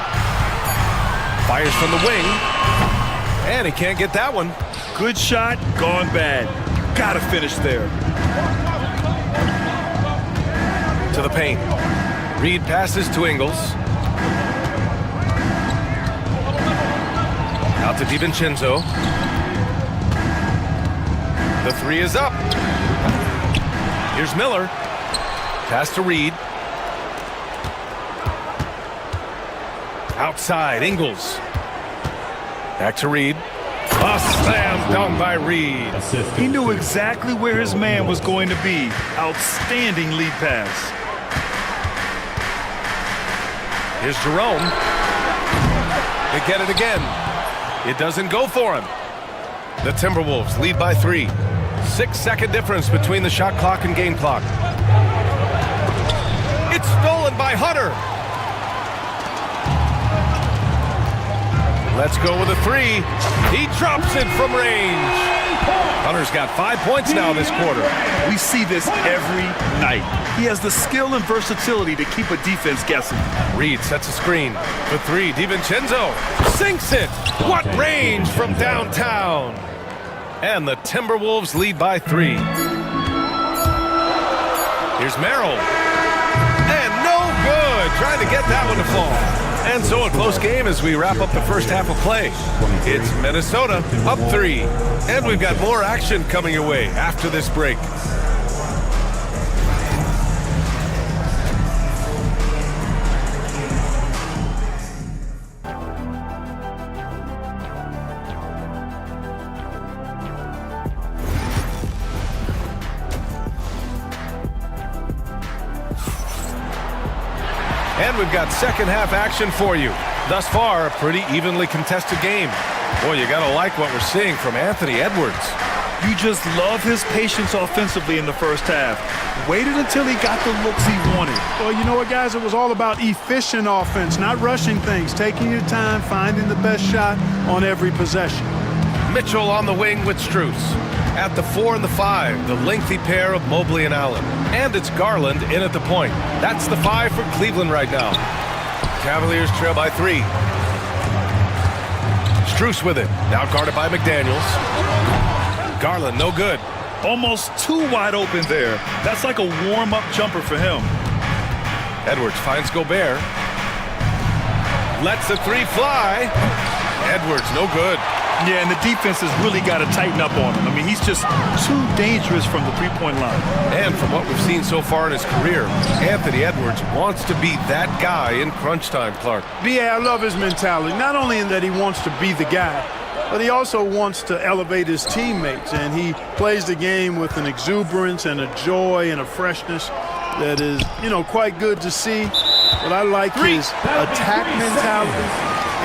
Fires from the wing. And he can't get that one. Good shot, gone bad. Gotta finish there. To the paint. Reed passes to Ingles. Out to DiVincenzo. The three is up. Here's Miller. Pass to Reed. Outside, Ingles. Back to Reed. A slam dunk by Reed. He knew exactly where his man was going to be. Outstanding lead pass. Here's Jerome. They get it again. It doesn't go for him. The Timberwolves lead by 3. 6-second difference between the shot clock and game clock. It's stolen by Hunter. Let's go with a 3. He drops it from range. Hunter's got 5 points now this quarter. We see this every night. He has the skill and versatility to keep a defense guessing. Reed sets a screen for 3. DiVincenzo sinks it. What range from downtown. And the Timberwolves lead by 3. Here's Merrill. And no good. Trying to get that one to fall. And so a close game as we wrap up the first half of play. It's Minnesota up 3. And we've got more action coming your way after this break. And we've got second half action for you. Thus far, a pretty evenly contested game. Boy, you gotta like what we're seeing from Anthony Edwards. You just love his patience offensively in the first half. Waited until he got the looks he wanted. Well, you know what, guys? It was all about efficient offense, not rushing things, taking your time, finding the best shot on every possession. Mitchell on the wing with Strus. At the 4 and the 5, the lengthy pair of Mobley and Allen. And it's Garland in at the point. That's the 5 for Cleveland right now. Cavaliers trail by 3. Strus with it. Now guarded by McDaniels. Garland, no good. Almost too wide open there. That's like a warm-up jumper for him. Edwards finds Gobert. Lets the 3 fly. Edwards, no good. Yeah, and the defense has really got to tighten up on him. I mean, he's just too dangerous from the three-point line. And from what we've seen so far in his career, Anthony Edwards wants to be that guy in crunch time, Clark. B.A., I love his mentality. Not only in that he wants to be the guy, but he also wants to elevate his teammates. And he plays the game with an exuberance and a joy and a freshness that is, you know, quite good to see. But I like his attack mentality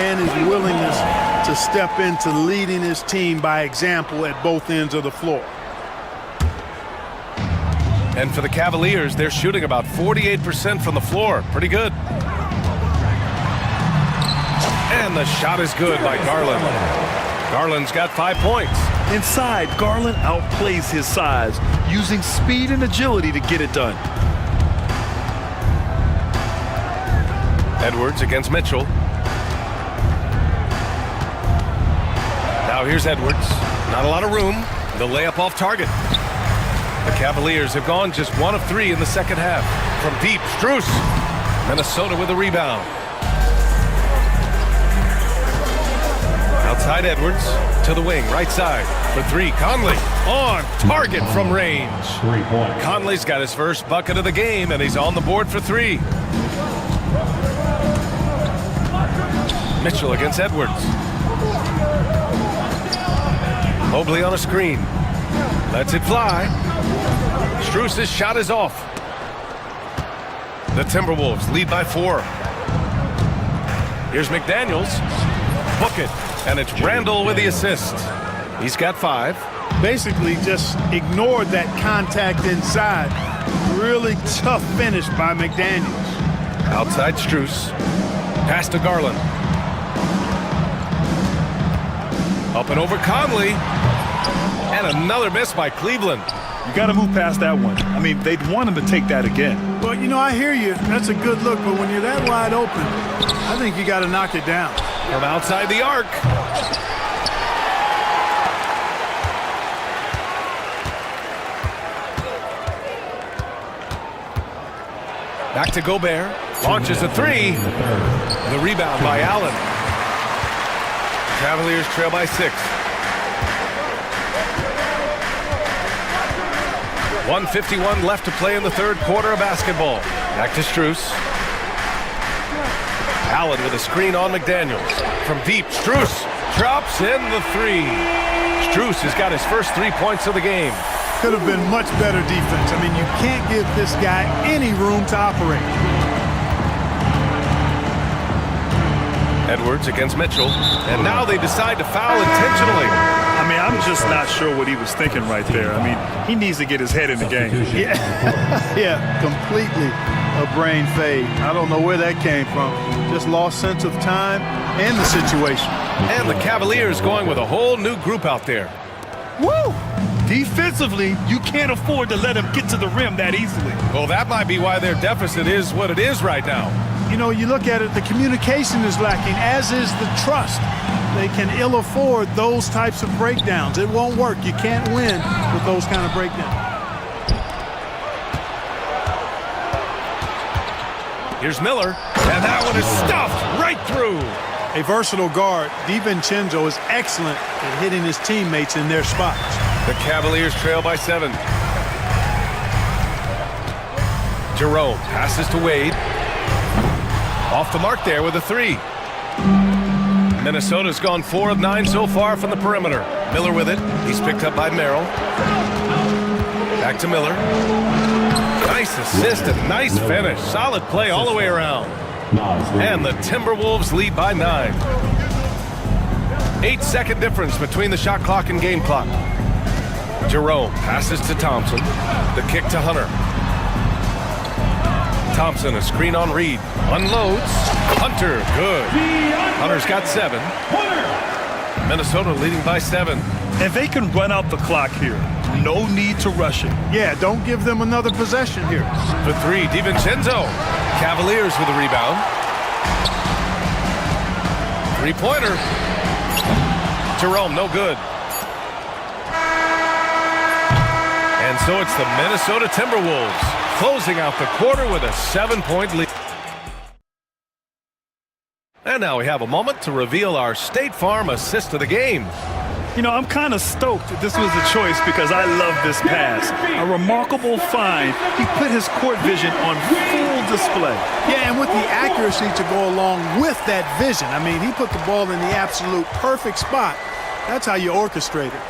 and his willingness to step into leading his team by example at both ends of the floor. And for the Cavaliers, they're shooting about 48% from the floor. Pretty good. And the shot is good by Garland. Garland's got 5 points. Inside, Garland outplays his size, using speed and agility to get it done. Edwards against Mitchell. Now here's Edwards. Not a lot of room. The layup off target. The Cavaliers have gone just 1 of 3 in the second half. From deep, Strus. Minnesota with a rebound. Outside Edwards to the wing, right side. For 3, Conley on target from range. 3 points. Conley's got his first bucket of the game, and he's on the board for 3. Mitchell against Edwards. Mobley on a screen. Lets it fly. Strus' shot is off. The Timberwolves lead by 4. Here's McDaniels. Book it. And it's Randall with the assist. He's got 5. Basically just ignored that contact inside. Really tough finish by McDaniels. Outside Strus. Pass to Garland. Up and over Conley. And another miss by Cleveland. You got to move past that one. I mean, they'd want him to take that again. Well, you know, I hear you. That's a good look, but when you're that wide open, I think you got to knock it down. From outside the arc. Back to Gobert. Launches a 3. The rebound by Allen. Cavaliers trail by 6. 1:51 left to play in the third quarter of basketball. Back to Strus. Allen with a screen on McDaniels. From deep, Strus drops in the 3. Strus has got his first 3 points of the game. Could have been much better defense. I mean, you can't give this guy any room to operate. Edwards against Mitchell. And now they decide to foul intentionally. I mean, I'm just not sure what he was thinking right there. I mean, he needs to get his head in the game. Yeah, completely a brain fade. I don't know where that came from. Just lost sense of time and the situation. And the Cavaliers going with a whole new group out there. Woo! Defensively, you can't afford to let him get to the rim that easily. Well, that might be why their deficit is what it is right now. You know, you look at it, the communication is lacking, as is the trust. They can ill afford those types of breakdowns. It won't work. You can't win with those kind of breakdowns. Here's Miller, and that one is stuffed right through. A versatile guard, DiVincenzo is excellent at hitting his teammates in their spots. The Cavaliers trail by 7. Jerome passes to Wade. Off the mark there with a 3. Minnesota's gone 4 of 9 so far from the perimeter. Miller with it. He's picked up by Merrill. Back to Miller. Nice assist and nice finish. Solid play all the way around. And the Timberwolves lead by 9. 8-second difference between the shot clock and game clock. Jerome passes to Thompson. The kick to Hunter. Thompson, a screen on Reed. Unloads. Hunter, good. Hunter's got 7. Minnesota leading by 7. And they can run out the clock here. No need to rush it. Yeah, don't give them another possession here. For 3, DiVincenzo. Cavaliers with a rebound. 3-pointer. Jerome, no good. And so it's the Minnesota Timberwolves closing out the quarter with a 7-point lead. And now we have a moment to reveal our State Farm assist of the game. You know, I'm kind of stoked that this was a choice because I love this pass. A remarkable find. He put his court vision on full display. Yeah, and with the accuracy to go along with that vision. I mean, he put the ball in the absolute perfect spot. That's how you orchestrate it.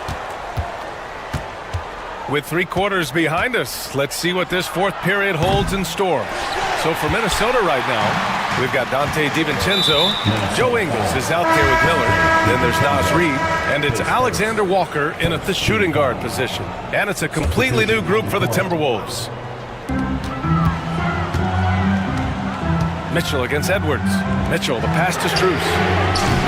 With 3 quarters behind us, let's see what this 4th period holds in store. So for Minnesota right now, we've got Dante DiVincenzo. Joe Ingles is out there with Miller. Then there's Naz Reid. And it's Alexander Walker in at the shooting guard position. And it's a completely new group for the Timberwolves. Mitchell against Edwards. Mitchell, the pass to Strus.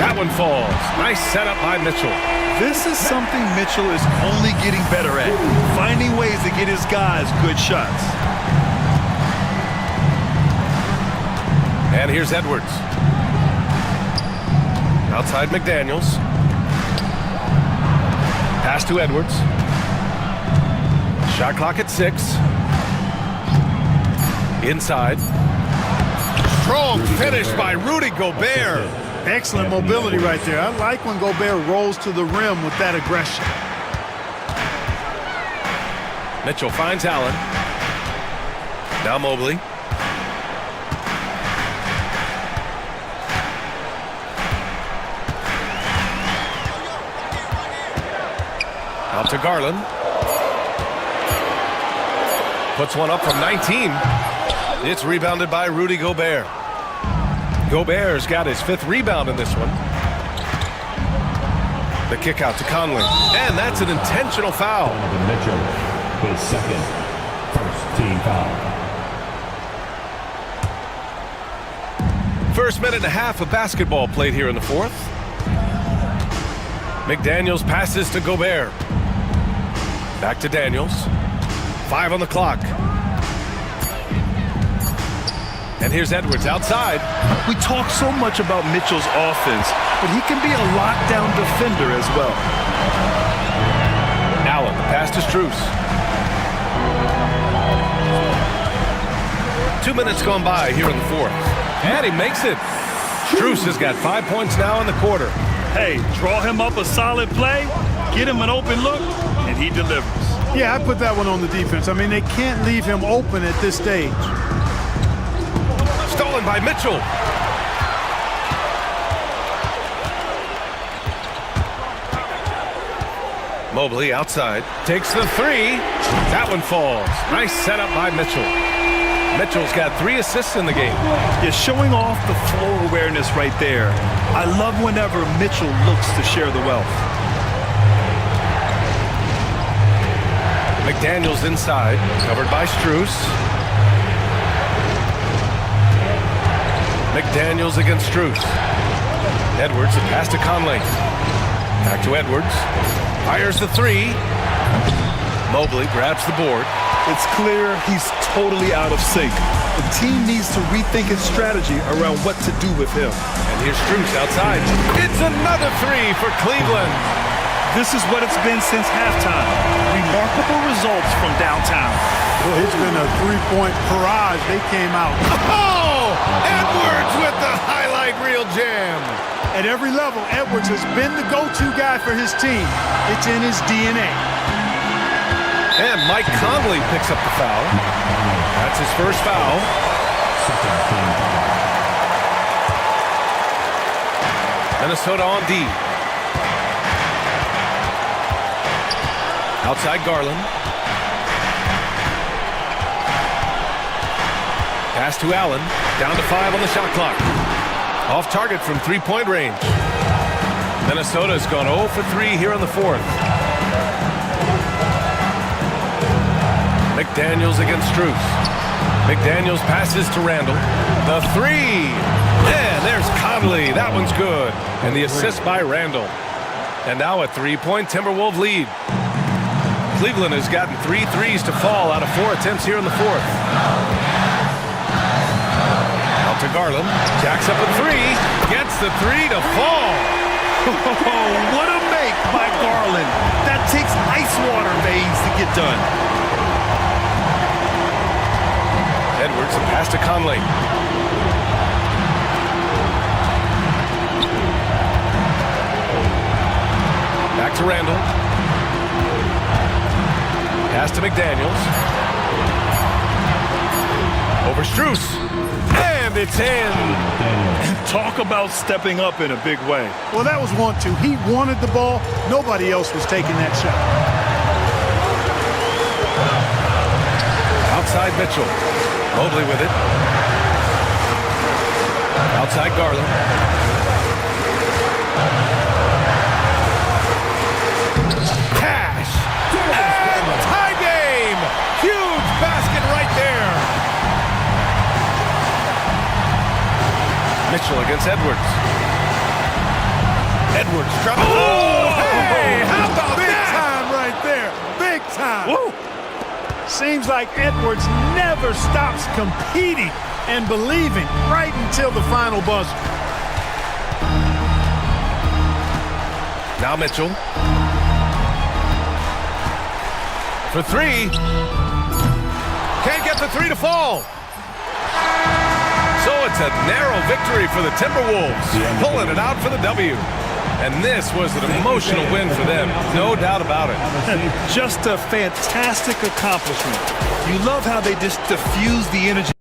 That one falls. Nice setup by Mitchell. This is something Mitchell is only getting better at. Finding ways to get his guys good shots. And here's Edwards. Outside McDaniels. Pass to Edwards. Shot clock at 6. Inside. Strong finish by Rudy Gobert. Excellent mobility right there. I like when Gobert rolls to the rim with that aggression. Mitchell finds Allen. Now Mobley. Out to Garland. Puts one up from 19. It's rebounded by Rudy Gobert. Gobert's got his 5th rebound in this one. The kick out to Conley. And that's an intentional foul. Mitchell, his 2nd, first team foul. First minute and a half of basketball played here in the 4th. McDaniels passes to Gobert. Back to Daniels. 5 on the clock. And here's Edwards outside. We talk so much about Mitchell's offense, but he can be a lockdown defender as well. Allen, pass to Strus. 2 minutes gone by here in the 4th. And he makes it. Strus has got 5 points now in the quarter. Hey, draw him up a solid play, get him an open look, and he delivers. Yeah, I put that one on the defense. I mean, they can't leave him open at this stage. Stolen by Mitchell. Mobley outside, takes the three. That one falls. Nice setup by Mitchell. Mitchell's got 3 assists in the game. You're showing off the floor awareness right there. I love whenever Mitchell looks to share the wealth. McDaniels inside, covered by Strus. McDaniels against Strus. Edwards, a pass to Conley. Back to Edwards. Fires the three. Mobley grabs the board. It's clear he's totally out of sync. The team needs to rethink its strategy around what to do with him. And here's Strus outside. It's another three for Cleveland. This is what it's been since halftime. Remarkable results from downtown. Well, it's been a three-point barrage. They came out. Oh! Edwards with the highlight reel jam. At every level, Edwards has been the go-to guy for his team. It's in his DNA. And Mike Conley picks up the foul. That's his first foul. Minnesota on D. Outside Garland. Pass to Allen. Down to 5 on the shot clock. Off target from three-point range. Minnesota's gone 0 for 3 here in the fourth. McDaniels against Strus. McDaniels passes to Randall. The three. And there's Conley. That one's good. And the assist by Randall. And now a 3-point Timberwolves lead. Cleveland has gotten 3 threes to fall out of 4 attempts here in the fourth. Out to Garland. Jacks up a three. Gets the three to fall. Oh, what a make by Garland. That takes ice water veins to get done. Edwards, a pass to Conley. Back to Randall. Pass to McDaniels. Over Strus. And it's in. Talk about stepping up in a big way. Well, that was 1-2. He wanted the ball. Nobody else was taking that shot. Outside Mitchell. Mobley with it. Outside Garland. Cash. And tie game. Huge basket right there. Mitchell against Edwards. Edwards dropped. Oh, hey, how about Big that? time right there. Big time. Woo! Seems like Edwards never stops competing and believing right until the final buzzer. Now Mitchell. For three. Can't get the three to fall. So it's a narrow victory for the Timberwolves, pulling it out for the W. And this was an emotional win for them, no doubt about it. Just a fantastic accomplishment. You love how they just diffuse the energy.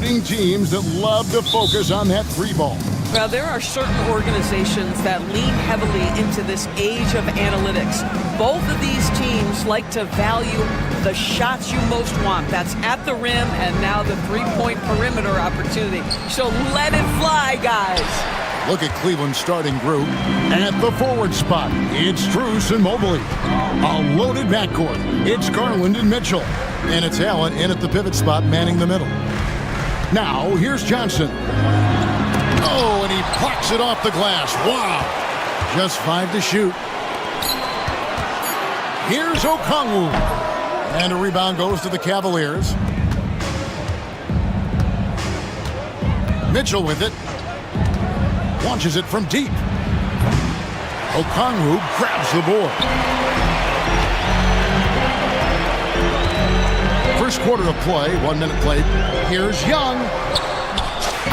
beating teams that love to focus on that three ball. Well, there are certain organizations that lean heavily into this age of analytics. Both of these teams like to value the shots you most want. That's at the rim and now the three-point perimeter opportunity. So let it fly, guys. Look at Cleveland's starting group. At the forward spot, it's Strus and Mobley. A loaded backcourt. It's Garland and Mitchell. And it's Allen in at the pivot spot, manning the middle. Now, here's Johnson. Oh, and he plucks it off the glass. Wow. Just 5 to shoot. Here's Okongwu. And a rebound goes to the Cavaliers. Mitchell with it. Launches it from deep. Okongwu grabs the board. First quarter of play, 1 minute played. Here's Young.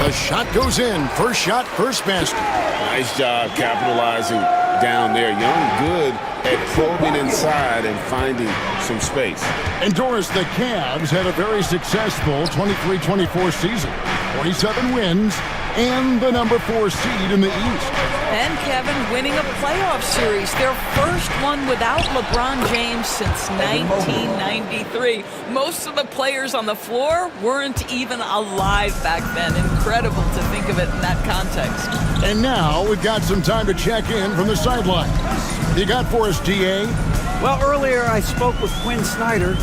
The shot goes in. First shot, first basket. Nice job capitalizing down there. Young good at probing inside and finding some space. And Doris, the Cavs had a very successful 23-24 season. 47 wins and the number 4 seed in the East. And Kevin winning a playoff series, their first one without LeBron James since 1993. Most of the players on the floor weren't even alive back then. Incredible to think of it in that context. And now we've got some time to check in from the sideline. You got for us, DA? Well, earlier I spoke with Quinn Snyder.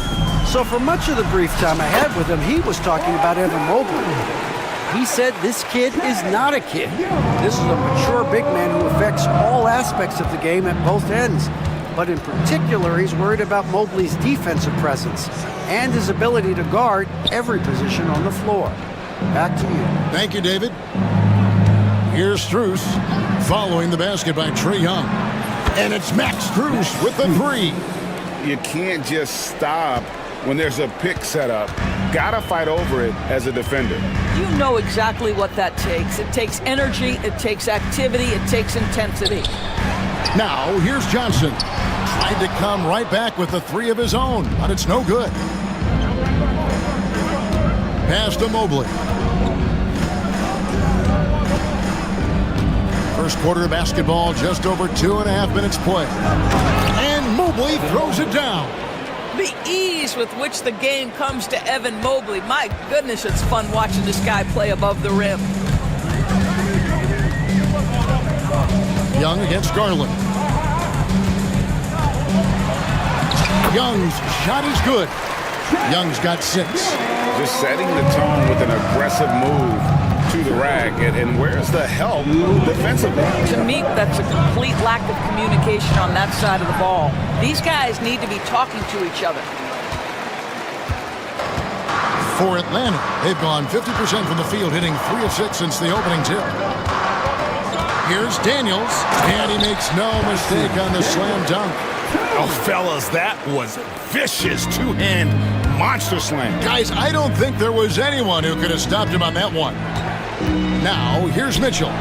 So for much of the brief time I had with him, he was talking about Evan Mobley. He said this kid is not a kid. This is a mature big man who affects all aspects of the game at both ends. But in particular, he's worried about Mobley's defensive presence and his ability to guard every position on the floor. Back to you. Thank you, David. Here's Strus following the basket by Trae Young. And it's Max Strus with the three. You can't just stop when there's a pick set up. Gotta fight over it as a defender. You know exactly what that takes. It takes energy, it takes activity, it takes intensity. Now, here's Johnson. Tried to come right back with the three of his own, but it's no good. Pass to Mobley. First quarter of basketball, just over 2.5 minutes play. And Mobley throws it down. The ease with which the game comes to Evan Mobley. My goodness, it's fun watching this guy play above the rim. Young against Garland. Young's shot is good. Young's got 6. Just setting the tone with an aggressive move to the rack. And where's the help defensively? To me, that's a complete lack of communication on that side of the ball. These guys need to be talking to each other. For Atlanta, they've gone 50% from the field, hitting 3 of 6 since the opening tip. Here's Daniels, and he makes no mistake on the slam dunk. Oh, fellas, that was vicious two-hand monster slam. Guys, I don't think there was anyone who could have stopped him on that one. Now, here's Mitchell.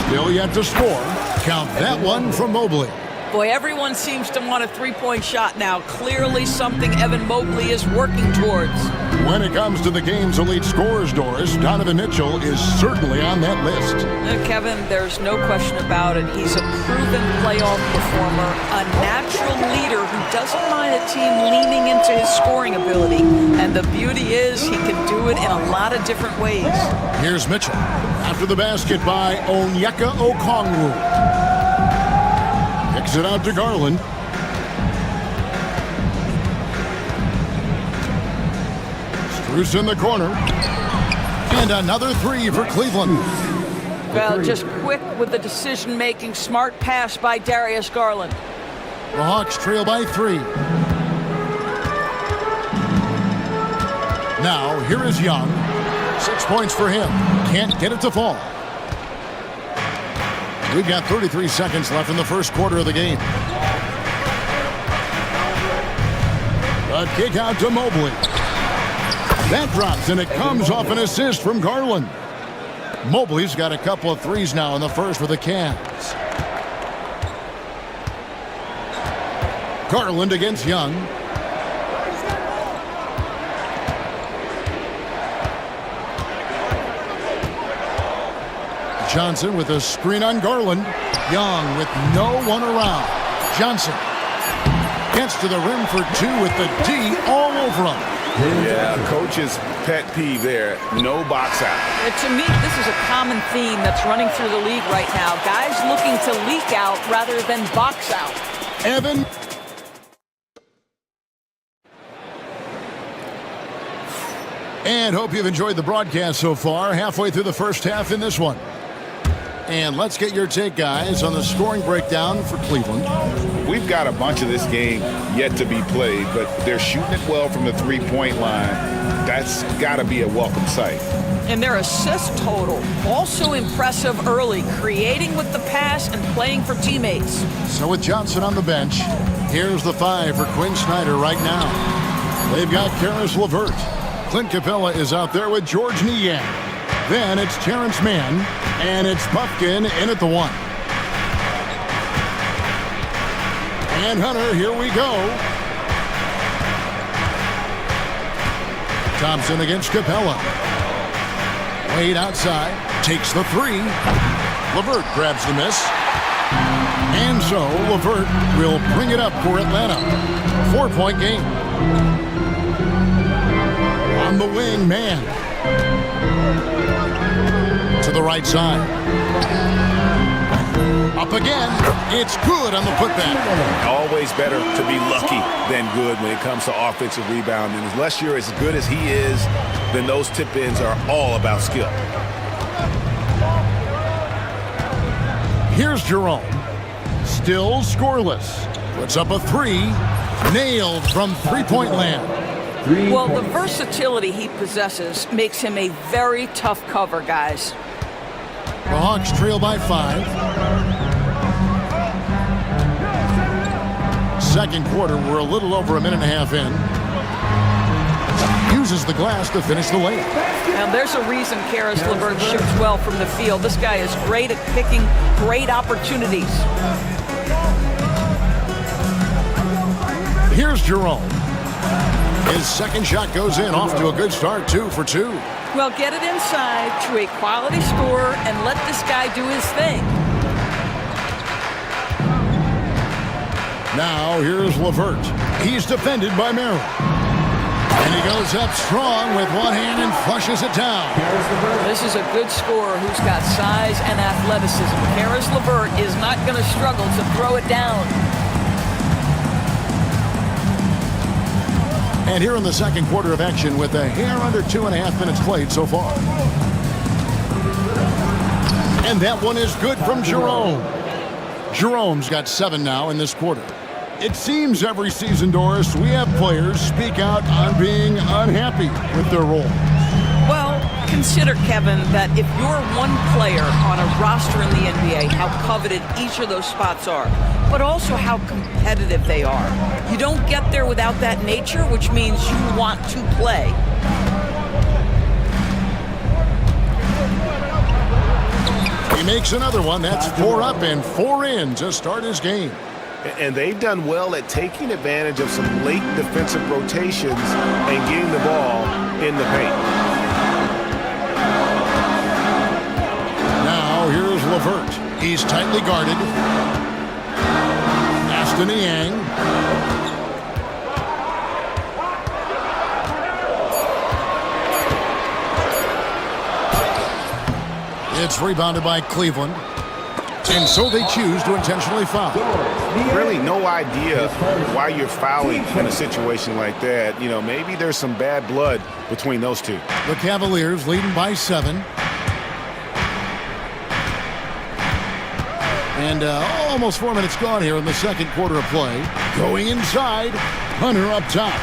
Still yet to score. Count that one from Mobley. Boy, everyone seems to want a three-point shot now. Clearly something Evan Mobley is working towards. When it comes to the game's elite scorers, Doris, Donovan Mitchell is certainly on that list. Kevin, there's no question about it. He's a proven playoff performer, a natural leader who doesn't mind a team leaning into his scoring ability. And the beauty is he can do it in a lot of different ways. Here's Mitchell. After the basket by Onyeka Okongwu. Kicks it out to Garland. Strus in the corner. And another three for Cleveland. Well, just quick with the decision-making, smart pass by Darius Garland. The Hawks trail by 3. Now, here is Young. 6 points for him. Can't get it to fall. We've got 33 seconds left in the first quarter of the game. A kick out to Mobley. That drops, and it comes off an assist from Garland. Mobley's got a couple of threes now in the first for the Cavs. Garland against Young. Johnson with a screen on Garland. Young with no one around. Johnson gets to the rim for two with the D all over him. Yeah, coach's pet peeve there. No box out. To me, this is a common theme that's running through the league right now. Guys looking to leak out rather than box out. Evan. And hope you've enjoyed the broadcast so far. Halfway through the first half in this one. And let's get your take, guys, on the scoring breakdown for Cleveland. We've got a bunch of this game yet to be played, but they're shooting it well from the three-point line. That's got to be a welcome sight. And their assist total, also impressive early, creating with the pass and playing for teammates. So with Johnson on the bench, here's the 5 for Quinn Snyder right now. They've got Karis LeVert. Clint Capella is out there with George Niang. Then it's Terrence Mann, and it's Puffkin in at the 1. And Hunter, here we go. Thompson against Capella. Wade outside, takes the 3. LeVert grabs the miss. And so LeVert will bring it up for Atlanta. 4-point game. On the wing, Mann. To the right side. Up again. It's good on the putback. Always better to be lucky than good when it comes to offensive rebounding. Unless you're as good as he is, then those tip-ins are all about skill. Here's Jerome. Still scoreless. Puts up a 3. Nailed from three-point land. Well, the versatility he possesses makes him a very tough cover, guys. The Hawks trail by 5. Second quarter, we're a little over a minute and a half in. Uses the glass to finish the layup. Now, there's a reason Karis LeVert shoots well from the field. This guy is great at picking great opportunities. Here's Jerome. His second shot goes in, off to a good start, 2 for 2. Well, get it inside to a quality scorer and let this guy do his thing. Now, here's LeVert. He's defended by Merrill. And he goes up strong with one hand and flushes it down. This is a good scorer who's got size and athleticism. Karis LeVert is not going to struggle to throw it down. And here in the second quarter of action with a hair under 2.5 minutes played so far. And that one is good from Jerome. Jerome's got 7 now in this quarter. It seems every season, Doris, we have players speak out on being unhappy with their role. Well, consider, Kevin, that if you're one player on a roster in the NBA, how coveted each of those spots are, but also how competitive they are. You don't get there without that nature, which means you want to play. He makes another one. That's 4 up and 4 in to start his game. And they've done well at taking advantage of some late defensive rotations and getting the ball in the paint. Now here's LeVert. He's tightly guarded. Aston Niang. It's rebounded by Cleveland. And so they choose to intentionally foul. Really no idea why you're fouling in a situation like that. You know, maybe there's some bad blood between those two. The Cavaliers leading by 7. And almost 4 minutes gone here in the second quarter of play. Going inside, Hunter up top.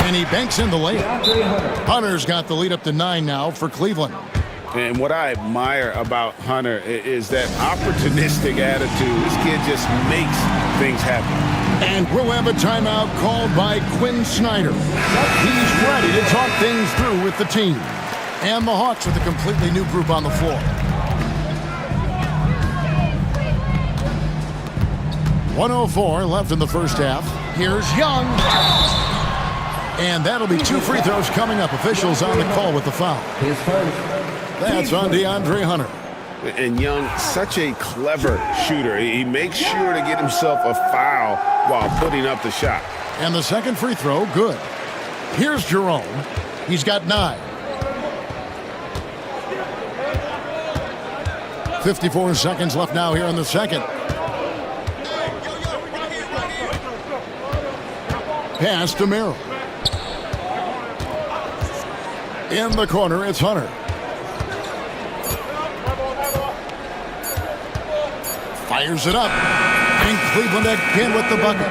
And he banks in the layup. Hunter's got the lead up to 9 now for Cleveland. And what I admire about Hunter is that opportunistic attitude. This kid just makes things happen. And we'll have a timeout called by Quinn Snyder. He's ready to talk things through with the team. And the Hawks with a completely new group on the floor. 1:04 left in the first half. Here's Young. And that'll be 2 free throws coming up. Officials on the call with the foul. That's on DeAndre Hunter. And Young, such a clever shooter. He makes sure to get himself a foul while putting up the shot. And the second free throw, good. Here's Jerome. He's got 9. 54 seconds left now here in the second. Pass to Merrill. In the corner, it's Hunter. Fires it up. And Cleveland again with the bucket.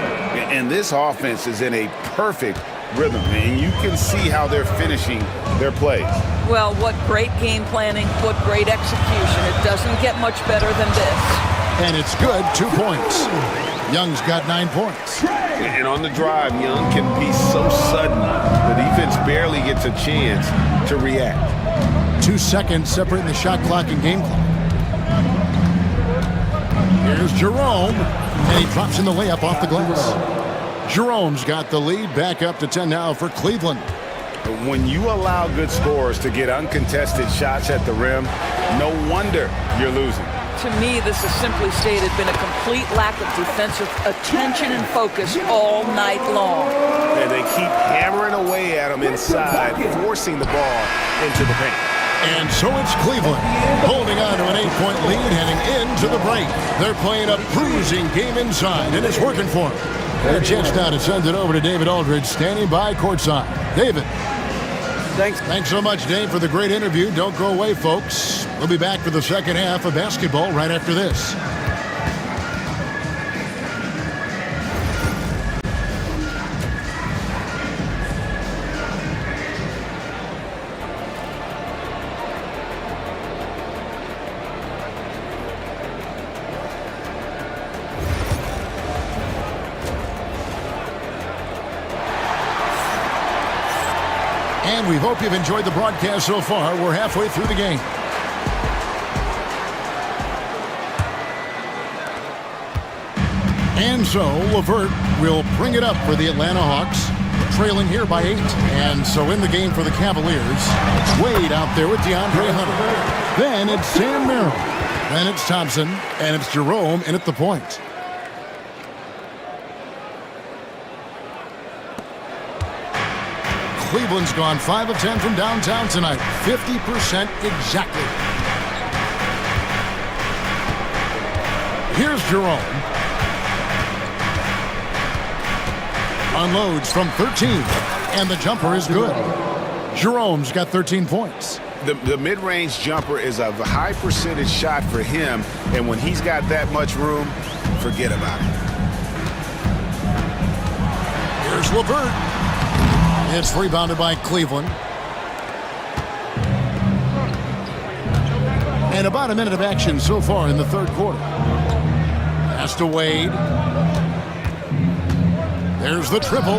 And this offense is in a perfect rhythm, and you can see how they're finishing their plays. Well, what great game planning, what great execution. It doesn't get much better than this. And it's good, 2 points. Young's got 9 points. And on the drive, Young can be so sudden. The defense barely gets a chance to react. 2 seconds separating the shot clock and game clock. Here's Jerome, and he drops in the layup off the glass. Jerome's got the lead, back up to 10 now for Cleveland. When you allow good scorers to get uncontested shots at the rim, no wonder you're losing. To me, this has simply stated been a complete lack of defensive attention and focus all night long. And they keep hammering away at them inside, forcing the ball into the paint. And so it's Cleveland holding on to an 8-point lead heading into the break. They're playing a bruising game inside, and it's working for them. Their chance now to send it over to David Aldridge, standing by courtside. David. Thanks so much, Dave, for the great interview. Don't go away, folks. We'll be back for the second half of basketball right after this. And we hope you've enjoyed the broadcast so far. We're halfway through the game. And so LeVert will bring it up for the Atlanta Hawks, trailing here by 8. And so in the game for the Cavaliers, it's Wade out there with DeAndre Hunter. Then it's Sam Merrill. Then it's Thompson. And it's Jerome in at the point. Cleveland's gone 5 of 10 from downtown tonight. 50% exactly. Here's Jerome. Unloads from 13. And the jumper is good. Jerome's got 13 points. The mid-range jumper is a high percentage shot for him. And when he's got that much room, forget about it. Here's LeVert. It's rebounded by Cleveland. And about a minute of action so far in the third quarter. Pass to Wade. There's the triple.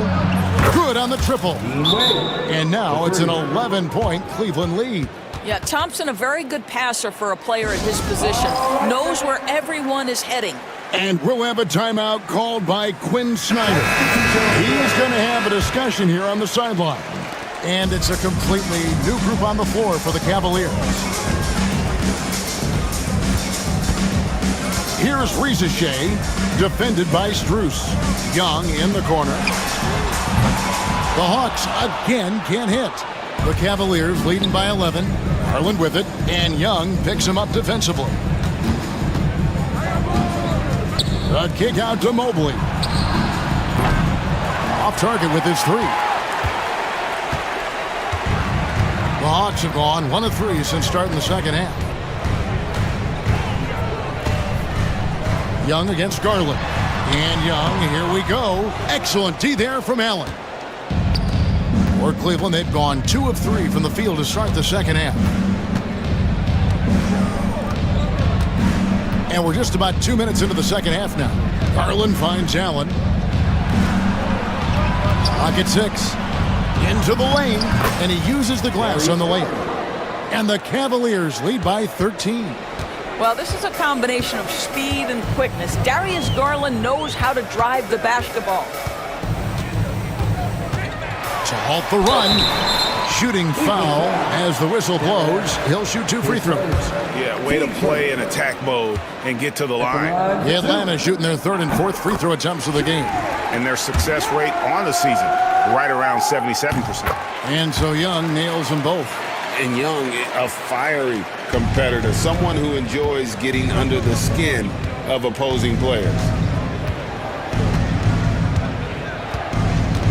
Good on the triple. And now it's an 11-point Cleveland lead. Yeah, Thompson, a very good passer for a player in his position. Knows where everyone is heading. And we'll have a timeout called by Quinn Snyder. He's going to have a discussion here on the sideline. And it's a completely new group on the floor for the Cavaliers. Here's Ricochet, defended by Strus. Young in the corner. The Hawks again can't hit. The Cavaliers leading by 11. Garland with it, and Young picks him up defensively. The kick out to Mobley. Off target with his 3. The Hawks have gone 1 of 3 since starting the second half. Young against Garland. And Young, here we go. Excellent D there from Allen. For Cleveland, they've gone 2 of 3 from the field to start the second half. And we're just about 2 minutes into the second half now. Garland finds Allen. Pocket 6. Into the lane. And he uses the glass on the layup. And the Cavaliers lead by 13. Well, this is a combination of speed and quickness. Darius Garland knows how to drive the basketball. to halt the run. Shooting foul as the whistle blows. He'll shoot 2 free throws. Yeah, way to play in attack mode and get to the line. Atlanta shooting their 3rd and 4th free throw attempts of the game. And their success rate on the season, right around 77%. And so Young nails them both. And Young, a fiery competitor, someone who enjoys getting under the skin of opposing players.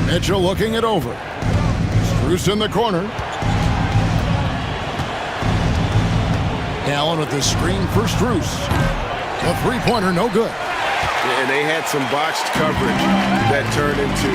Mitchell looking it over. Strus in the corner. Allen with the screen for Strus. A 3-pointer, no good. And they had some botched coverage that turned into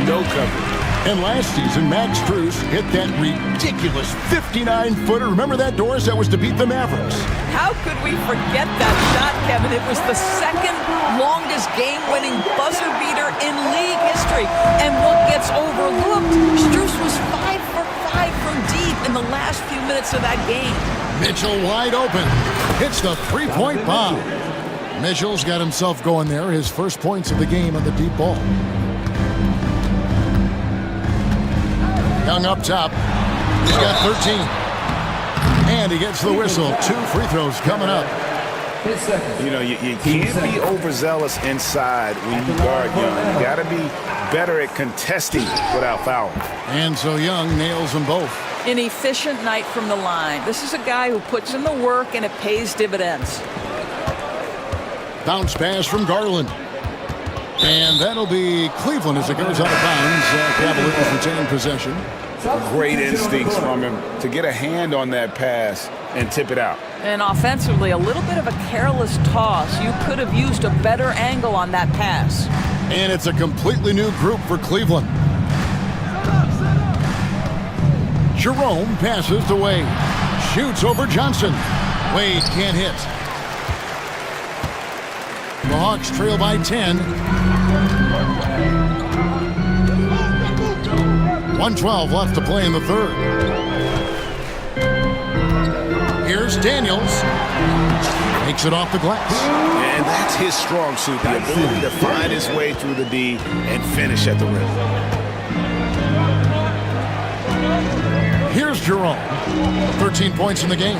no coverage. And last season, Max Strus hit that ridiculous 59-footer. Remember that, Doris? That was to beat the Mavericks. How could we forget that shot, Kevin? It was the second longest game-winning buzzer beater in league history. And what gets overlooked, Strus was 5 for 5 from deep in the last few minutes of that game. Mitchell wide open. Hits the 3-point bomb. Mitchell's got himself going there. His first points of the game on the deep ball. Young up top. He's got 13. And he gets the whistle. 2 free throws coming up. You know, you can't be overzealous inside when you guard Young. You got to be better at contesting without fouling. And so Young nails them both. An efficient night from the line. This is a guy who puts in the work and it pays dividends. Bounce pass from Garland. And that'll be Cleveland as it goes out of bounds. Cavaliers retain possession. Great instincts from him to get a hand on that pass and tip it out. And offensively, a little bit of a careless toss. You could have used a better angle on that pass. And it's a completely new group for Cleveland. Jerome passes to Wade. Shoots over Johnson. Wade can't hit. The Hawks trail by 10. 1:12 left to play in the 3rd. Here's Daniels. Makes it off the glass. And that's his strong suit, the ability to find his way through the D and finish at the rim. Here's Jerome. 13 points in the game.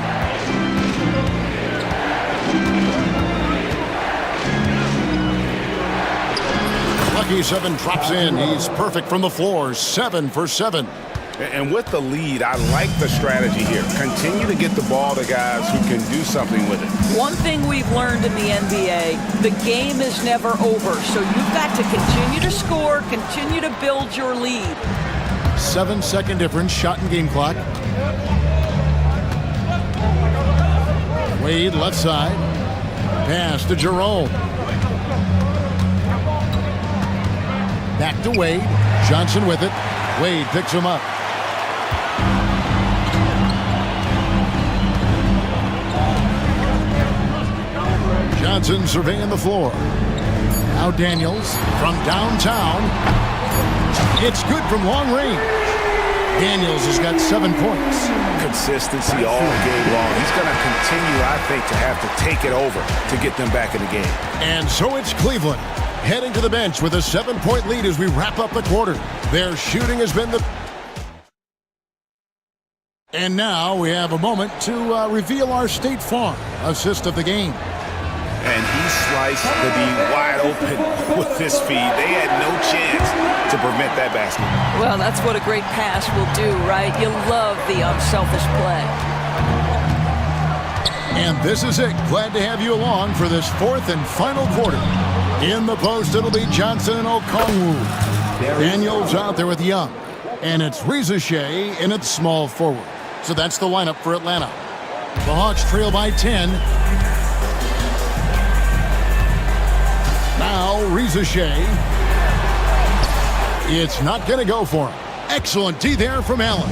Lucky 7 drops in. He's perfect from the floor. 7 for 7. And with the lead, I like the strategy here. Continue to get the ball to guys who can do something with it. One thing we've learned in the NBA, the game is never over. So you've got to continue to score, continue to build your lead. 7-second difference, shot and game clock. Wade left side. Pass to Jerome. Back to Wade. Johnson with it. Wade picks him up. Johnson surveying the floor. Now Daniels from downtown. It's good from long range. Daniels has got 7 points. Consistency all game long. He's going to continue, I think, to have to take it over to get them back in the game. And so it's Cleveland heading to the bench with a 7-point lead as we wrap up the quarter. Their shooting has been the... And now we have a moment to reveal our State Farm assist of the game. And he sliced the D wide open with his feed. They had no chance to prevent that basket. Well, that's what a great pass will do, right? You love the unselfish play. And this is it. Glad to have you along for this 4th and final quarter. In the post, it'll be Johnson and Okongwu. Daniels out there with Young. And it's Reza Shea in at small forward. So that's the lineup for Atlanta. The Hawks trail by 10. Now Reza Shea. It's not going to go for him. Excellent D there from Allen.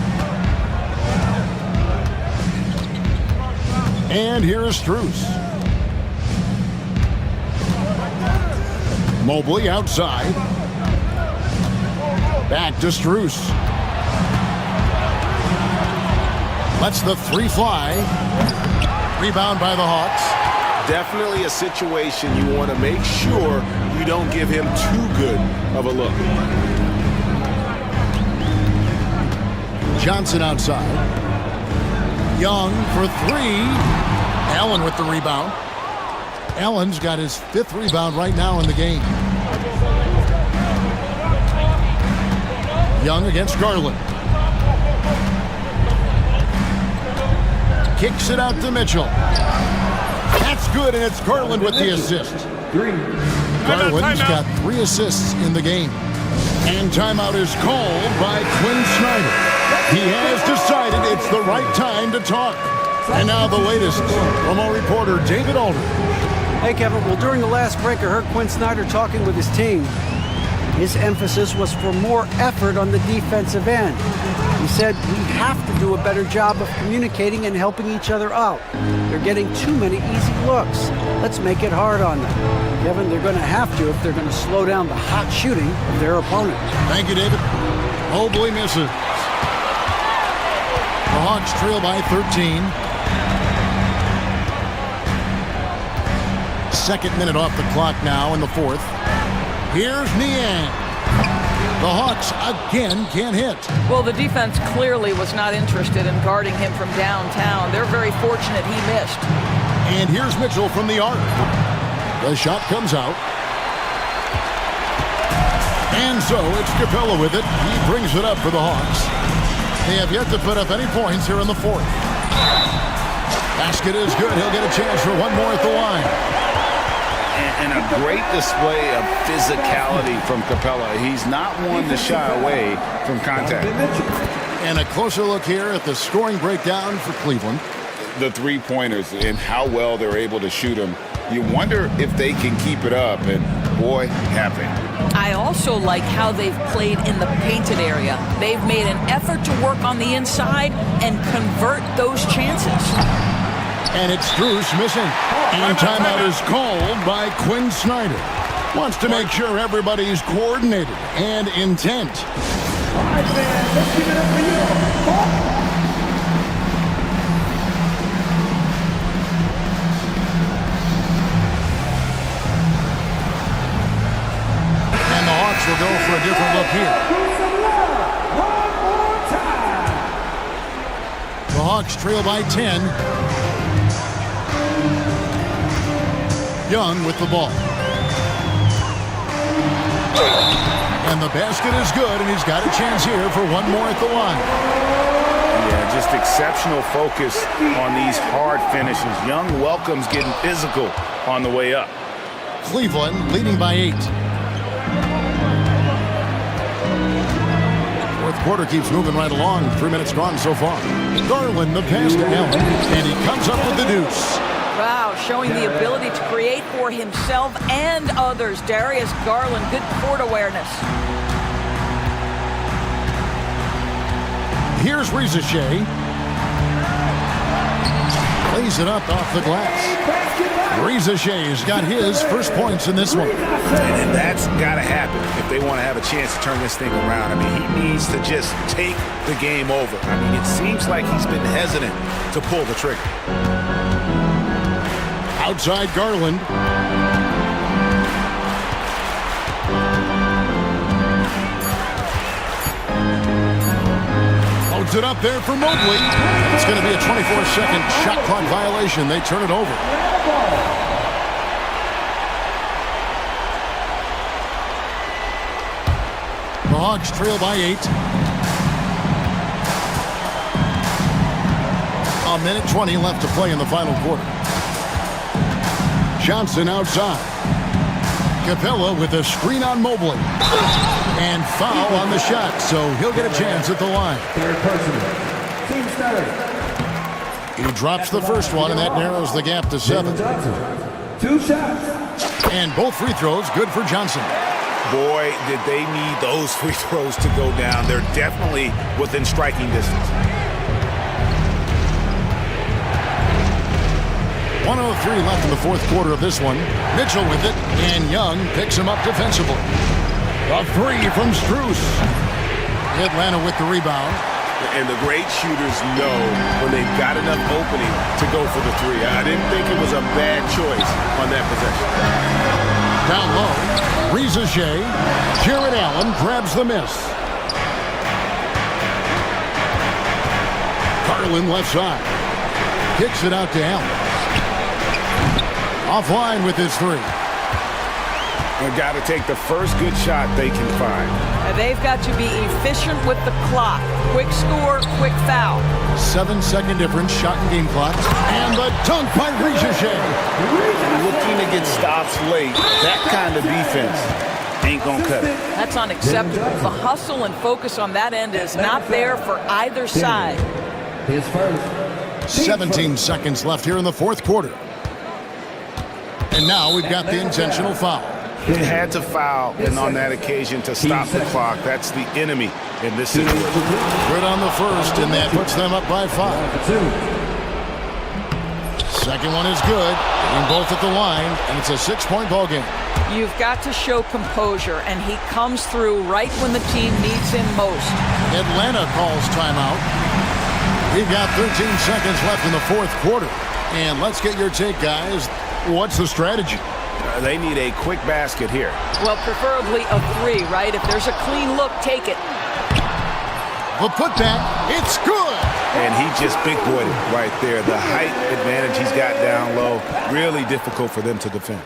And here is Strus. Mobley outside. Back to Strus. Lets the 3 fly. Rebound by the Hawks. Definitely a situation you want to make sure you don't give him too good of a look. Johnson outside. Young for three. Allen with the rebound. Allen's got his 5th rebound right now in the game. Young against Garland. Kicks it out to Mitchell. That's good, and it's Garland with the assist. Garland's got 3 assists in the game. And timeout is called by Quinn Snyder. He has decided it's the right time to talk. And now the latest from our reporter, David Aldridge. Hey, Kevin. Well, during the last break, I heard Quinn Snyder talking with his team. His emphasis was for more effort on the defensive end. He said we have to do a better job of communicating and helping each other out. They're getting too many easy looks. Let's make it hard on them. Kevin, they're going to have to if they're going to slow down the hot shooting of their opponent. Thank you, David. Mobley misses. The Hawks trail by 13. 2nd minute off the clock now in the 4th. Here's Niang. The Hawks again can't hit. Well, the defense clearly was not interested in guarding him from downtown. They're very fortunate he missed. And here's Mitchell from the arc. The shot comes out. And so it's Capella with it. He brings it up for the Hawks. They have yet to put up any points here in the 4th. Basket is good. He'll get a chance for one more at the line. And a great display of physicality from Capella. He's not one to shy away from contact. And a closer look here at the scoring breakdown for Cleveland. The three-pointers and how well they're able to shoot them. You wonder if they can keep it up, and boy, have they. I also like how they've played in the painted area. They've made an effort to work on the inside and convert those chances. And it's Strus missing. And timeout is called by Quinn Snyder. Wants to make sure everybody's coordinated and intent. All right, fans, let's give it up for you. And the Hawks will go for a different look here. The Hawks trail by 10. Young with the ball. And the basket is good, and he's got a chance here for one more at the line. Yeah, just exceptional focus on these hard finishes. Young welcomes getting physical on the way up. Cleveland leading by 8. 4th quarter keeps moving right along. 3 minutes gone so far. Garland the pass to Allen, and he comes up with the deuce. Wow, showing the ability to create for himself and others. Darius Garland, good court awareness. Here's Rizachet. Plays it up off the glass. Rizachet's got his first points in this one. And that's got to happen if they want to have a chance to turn this thing around. I mean, he needs to just take the game over. I mean, it seems like he's been hesitant to pull the trigger. Outside Garland. Loads it up there for Mobley. It's going to be a 24-second shot clock violation. They turn it over. The Hawks trail by 8. A minute 20 left to play in the final quarter. Johnson outside. Capella with a screen on Mobley. And foul on the shot, so he'll get a chance at the line. He drops the first one, and that narrows the gap to 7. 2 shots. And both free throws good for Johnson. Boy, did they need those free throws to go down. They're definitely within striking distance. 1:03 left in the 4th quarter of this one. Mitchell with it, and Young picks him up defensively. A 3 from Strus. Atlanta with the rebound. And the great shooters know when they've got enough opening to go for the 3. I didn't think it was a bad choice on that possession. Down low, Rizachet. Jared Allen grabs the miss. Garland left side. Kicks it out to Allen. Offline with his three. They've got to take the first good shot they can find. And they've got to be efficient with the clock. Quick score, quick foul. 7-second difference, shot and game clock. And the dunk by Ricochet. Looking to get stops late. That kind of defense ain't gonna cut it. That's unacceptable. The hustle and focus on that end is not there for either side. 17 seconds left here in the fourth quarter. And now we've got the intentional foul. He had to foul, and on that occasion to stop the clock. That's the enemy in this situation. Good on the first, and that puts them up by 5. Second one is good. Getting both at the line, and it's a 6-point ball game. You've got to show composure, and he comes through right when the team needs him most. Atlanta calls timeout. We've got 13 seconds left in the fourth quarter. And let's get your take, guys. What's the strategy? They need a quick basket here. Well, preferably a 3, right? If there's a clean look, take it. The putback, it's good. And he just big-boyed it right there. The height advantage he's got down low, really difficult for them to defend.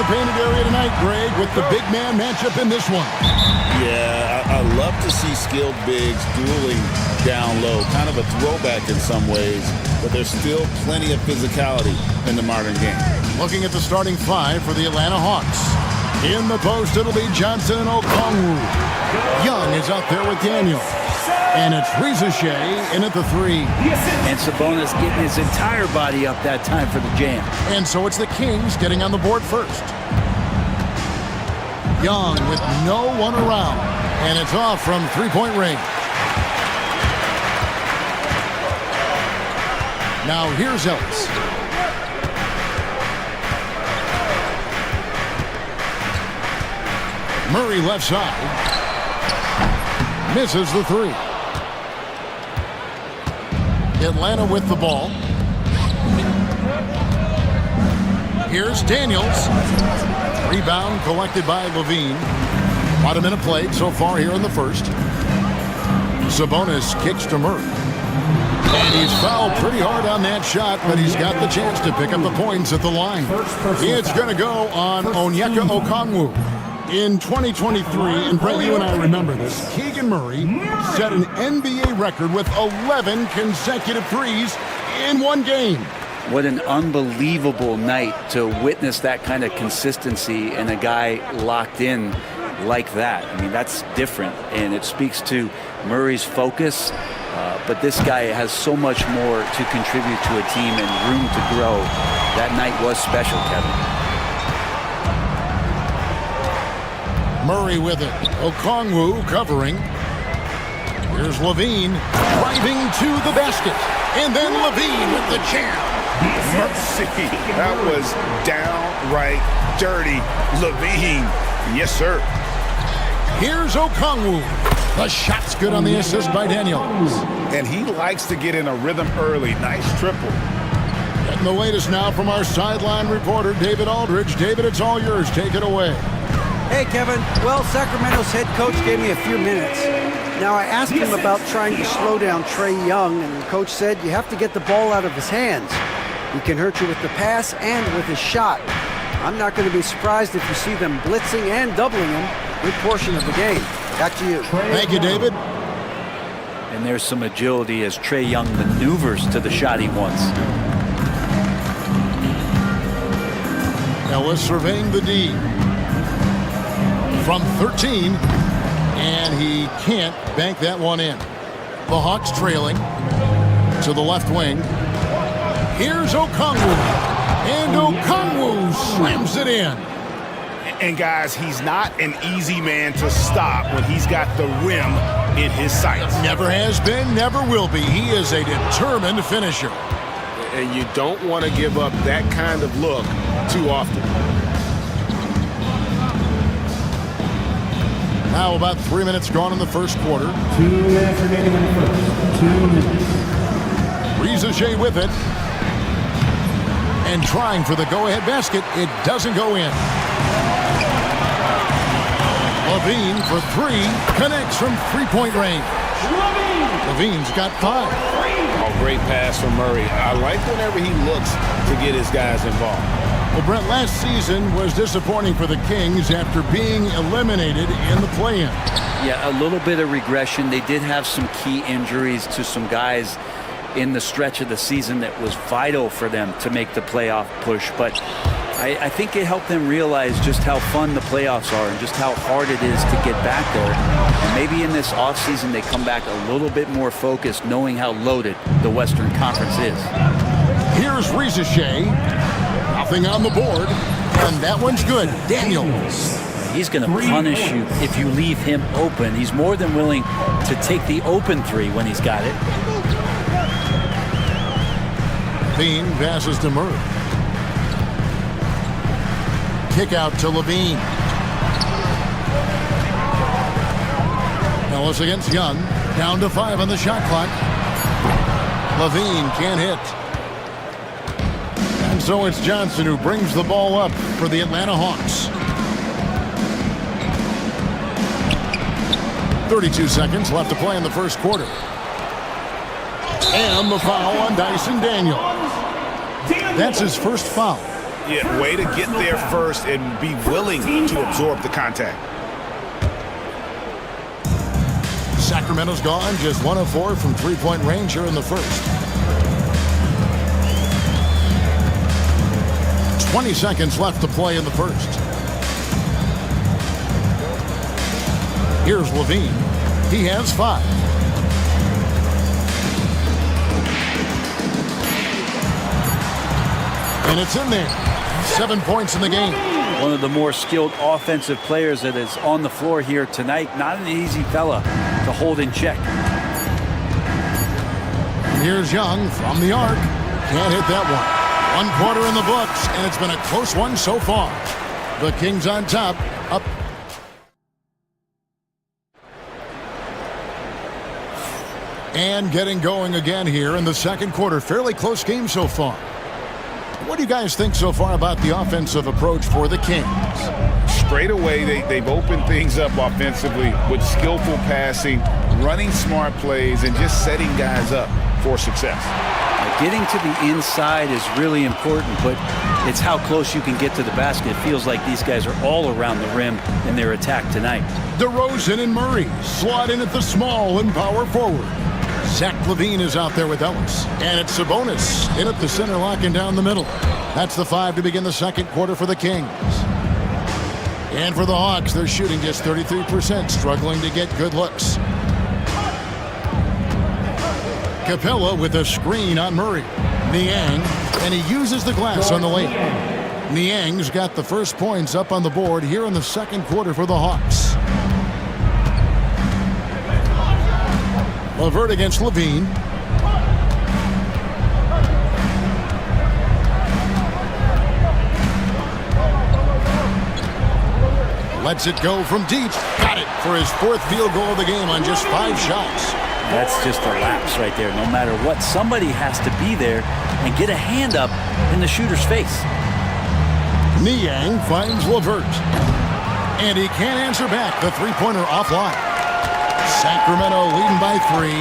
painted area tonight, Greg, with the big man matchup in this one. Yeah, I love to see skilled bigs dueling down low. Kind of a throwback in some ways, but there's still plenty of physicality in the modern game. Looking at the starting five for the Atlanta Hawks. In the post, it'll be Johnson and Okongwu. Young is out there with Daniel. And it's Rizashea in at the three. And Sabonis getting his entire body up that time for the jam. And so it's the Kings getting on the board first. Young with no one around. And it's off from three-point range. Now here's Ellis. Murray left side. Misses the three. Atlanta with the ball. Here's Daniels. Rebound collected by Levine. About a minute played so far here in the first. Sabonis kicks to Murray. And he's fouled pretty hard on that shot, but he's got the chance to pick up the points at the line. It's going to go on Onyeka Okongwu. In 2023, and Brett, you and I remember this, Keegan Murray set an NBA record with 11 consecutive threes in one game. What an unbelievable night to witness that kind of consistency and a guy locked in like that. I mean, that's different, and it speaks to Murray's focus, but this guy has so much more to contribute to a team and room to grow. That night was special, Kevin. Murray with it. Okongwu covering. Here's Levine driving to the basket. And then Levine with the jam. Mercy. That was downright dirty. Levine. Yes, sir. Here's Okongwu. The shot's good on the assist by Daniels. And he likes to get in a rhythm early. Nice triple. Getting the latest now from our sideline reporter, David Aldridge. David, it's all yours. Take it away. Hey, Kevin. Well, Sacramento's head coach gave me a few minutes. Now, I asked him about trying to slow down Trae Young, and the coach said you have to get the ball out of his hands. He can hurt you with the pass and with his shot. I'm not going to be surprised if you see them blitzing and doubling him a good portion of the game. Back to you. Thank you, David. And there's some agility as Trae Young maneuvers to the shot he wants. Ellis surveying the D. From 13, and he can't bank that one in. The Hawks trailing to the left wing. Here's Okongwu, and Okongwu slams it in. And guys, he's not an easy man to stop when he's got the rim in his sights. Never has been, never will be. He is a determined finisher. And you don't want to give up that kind of look too often. Now about 3 minutes gone in the first quarter. 2 minutes remaining in the first. 2 minutes. Rizashea with it. And trying for the go-ahead basket. It doesn't go in. Levine for three. Connects from three-point range. Levine's got 5. Oh, great pass from Murray. I like whenever he looks to get his guys involved. Well, Brett, last season was disappointing for the Kings after being eliminated in the play-in. Yeah, a little bit of regression. They did have some key injuries to some guys in the stretch of the season that was vital for them to make the playoff push. But I think it helped them realize just how fun the playoffs are and just how hard it is to get back there. And maybe in this offseason they come back a little bit more focused, knowing how loaded the Western Conference is. Here's Rizashea. Nothing on the board, and that one's good. Daniels. He's going to punish you if you leave him open. He's more than willing to take the open three when he's got it. Levine passes to Murray. Kick out to Levine. Ellis against Young. Down to 5 on the shot clock. Levine can't hit. And so it's Johnson who brings the ball up for the Atlanta Hawks. 32 seconds left to play in the first quarter. And the foul on Dyson Daniel. That's his first foul. Yeah, way to get there first and be willing to absorb the contact. Sacramento's gone, just 1 of 4 from three-point range here in the first. 20 seconds left to play in the first. Here's Levine. He has 5. And it's in there. 7 points in the game. One of the more skilled offensive players that is on the floor here tonight. Not an easy fella to hold in check. And here's Young from the arc. Can't hit that one. 1 quarter in the books, and it's been a close one so far. The Kings on top, up. And getting going again here in the second quarter. Fairly close game so far. What do you guys think so far about the offensive approach for the Kings? Straight away, they've opened things up offensively with skillful passing, running smart plays, and just setting guys up for success. Getting to the inside is really important, but it's how close you can get to the basket. It feels like these guys are all around the rim in their attack tonight. DeRozan and Murray slot in at the small and power forward. Zach LaVine is out there with Ellis. And it's Sabonis in at the center, locking down the middle. That's the 5 to begin the second quarter for the Kings. And for the Hawks, they're shooting just 33%, struggling to get good looks. Capella with a screen on Murray. Niang, and he uses the glass on the lane. Niang's got the first points up on the board here in the second quarter for the Hawks. LeVert against Levine. Lets it go from deep. Got it for his 4th field goal of the game on just 5 shots. That's just a lapse right there. No matter what, somebody has to be there and get a hand up in the shooter's face. Niang finds LeVert. And he can't answer back. The three-pointer offline. Sacramento leading by 3.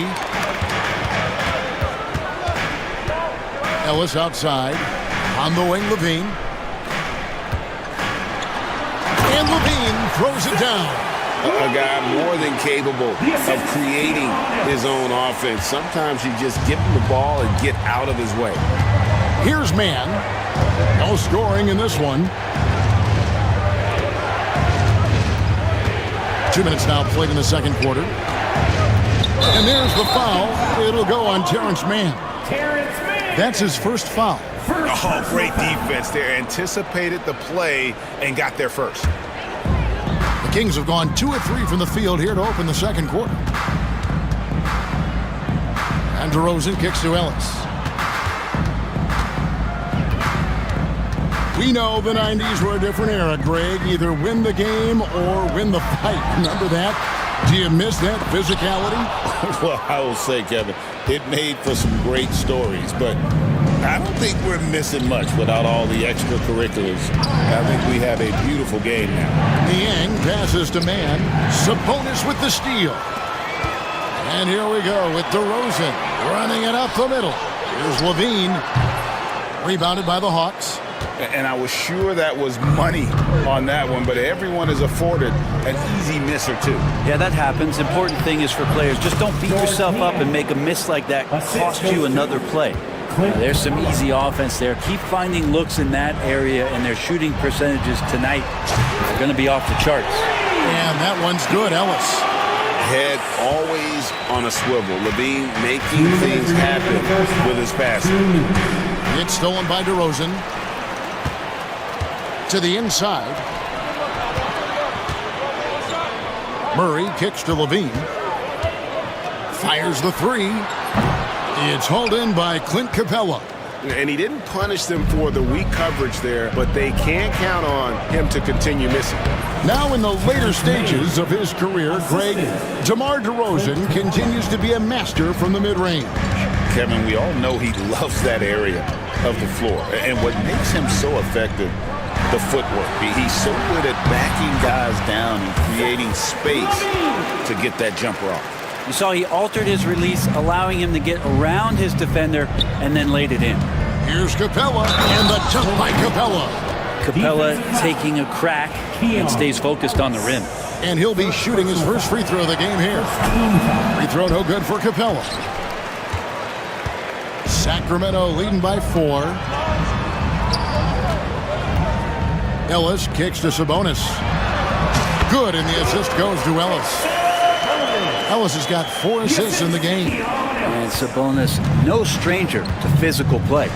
Ellis outside. On the wing, Levine. And Levine throws it down. A guy more than capable of creating his own offense. Sometimes you just give him the ball and get out of his way. Here's Mann. No scoring in this one. 2 minutes now played in the second quarter. And there's the foul. It'll go on Terrence Mann. That's his first foul. Oh, great defense there. Anticipated the play and got there first. The Kings have gone 2 of 3 from the field here to open the second quarter. And DeRozan kicks to Ellis. We know the 90s were a different era, Greg. Either win the game or win the fight. Remember that? Do you miss that physicality? Well, I will say, Kevin, it made for some great stories, but I don't think we're missing much without all the extracurriculars. I think we have a beautiful game now. Niang passes to Mann. Sabonis with the steal. And here we go with DeRozan running it up the middle. Here's Levine. Rebounded by the Hawks. And I was sure that was money on that one, but everyone is afforded an easy miss or 2. Yeah, that happens. Important thing is for players, just don't beat yourself up and make a miss like that cost you another play. There's some easy offense there. Keep finding looks in that area, and their shooting percentages tonight are going to be off the charts. And that one's good, Ellis. Head always on a swivel. Levine making things happen with his passing. It's stolen by DeRozan. To the inside. Murray kicks to Levine. Fires the 3. It's hauled in by Clint Capella. And he didn't punish them for the weak coverage there, but they can't count on him to continue missing. Now in the later stages of his career, Greg, DeMar DeRozan continues to be a master from the mid-range. Kevin, we all know he loves that area of the floor. And what makes him so effective, the footwork. He's so good at backing guys down and creating space to get that jumper off. You saw he altered his release, allowing him to get around his defender and then laid it in. Here's Capella, and the jump by Capella. Capella taking a crack and stays focused on the rim. And he'll be shooting his first free throw of the game here. Free throw no good for Capella. Sacramento leading by 4. Ellis kicks to Sabonis. Good, and the assist goes to Ellis. Ellis has got 4 assists in the game. And Sabonis, no stranger to physical play.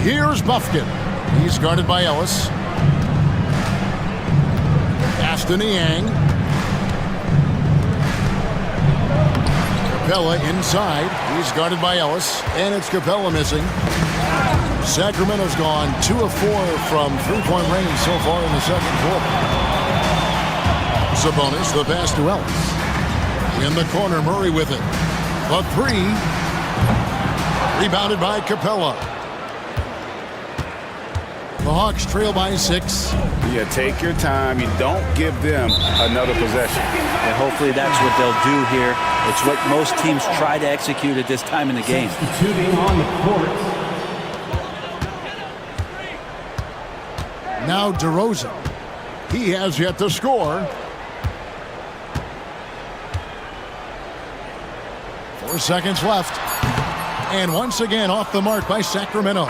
Here's Bufkin. He's guarded by Ellis. Pass to Niang. Capella inside. He's guarded by Ellis. And it's Capella missing. Sacramento's gone 2 of 4 from three-point range so far in the second quarter. Sabonis, the pass to Ellis. In the corner, Murray with it. A 3. Rebounded by Capella. The Hawks trail by 6. Yeah, take your time. You don't give them another possession. And hopefully that's what they'll do here. It's what most teams try to execute at this time in the game. Substituting on the court. Now DeRozan. He has yet to score. 4 seconds left. And once again off the mark by Sacramento.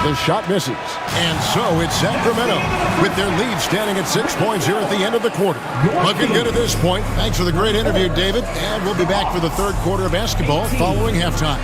The shot misses. And so it's Sacramento with their lead standing at 6 points here at the end of the quarter. Looking good at this point. Thanks for the great interview, David. And we'll be back for the third quarter of basketball following halftime.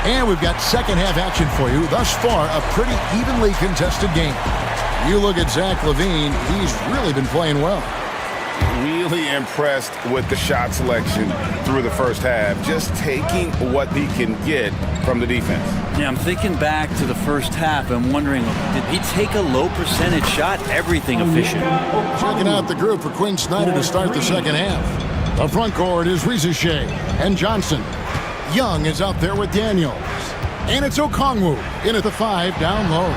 And we've got second half action for you. Thus far, a pretty evenly contested game. You look at Zach LaVine, he's really been playing well. Really impressed with the shot selection through the first half. Just taking what he can get from the defense. Yeah, I'm thinking back to the first half and wondering, did he take a low percentage shot? Everything efficient. Checking out the group for Quinn Snyder to start the second half. The front court is Rizachet and Johnson. Young is out there with Daniels. And it's Okongwu in at the 5 down low.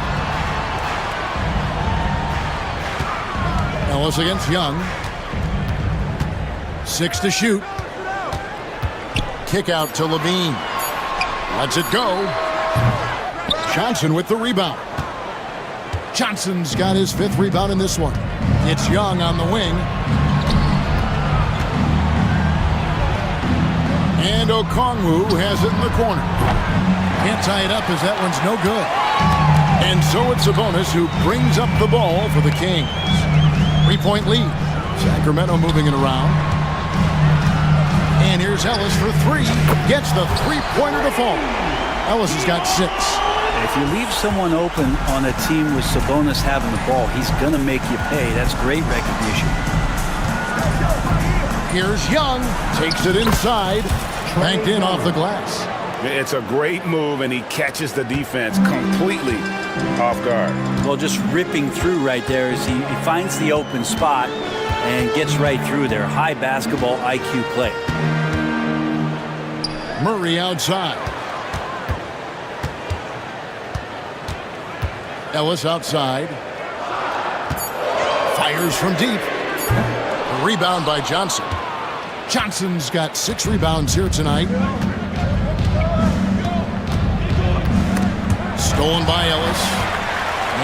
Ellis against Young. 6 to shoot. Kick out to Levine. Lets it go. Johnson with the rebound. Johnson's got his 5th rebound in this one. It's Young on the wing. And Okongwu has it in the corner. Can't tie it up as that one's no good. And so it's Sabonis who brings up the ball for the Kings. 3-point lead. Sacramento moving it around. And here's Ellis for 3. Gets the three-pointer to fall. Ellis has got 6. If you leave someone open on a team with Sabonis having the ball, he's going to make you pay. That's great recognition. Here's Young. Takes it inside. Banked in off the glass. It's a great move, and he catches the defense completely off guard. Well, just ripping through right there as he finds the open spot and gets right through there. High basketball IQ play. Murray outside. Ellis outside. Fires from deep. A rebound by Johnson. Johnson's got 6 rebounds here tonight. Stolen by Ellis.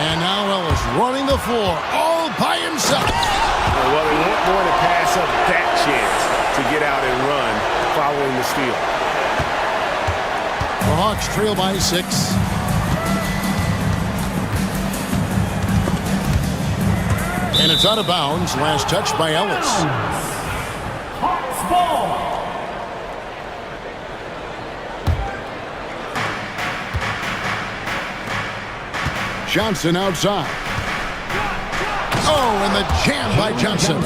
And now Ellis running the floor all by himself. Well, they want more to pass up that chance to get out and run following the steal. The Hawks trail by 6. And it's out of bounds. Last touch by Ellis. Johnson outside. Oh, and the jam by Johnson.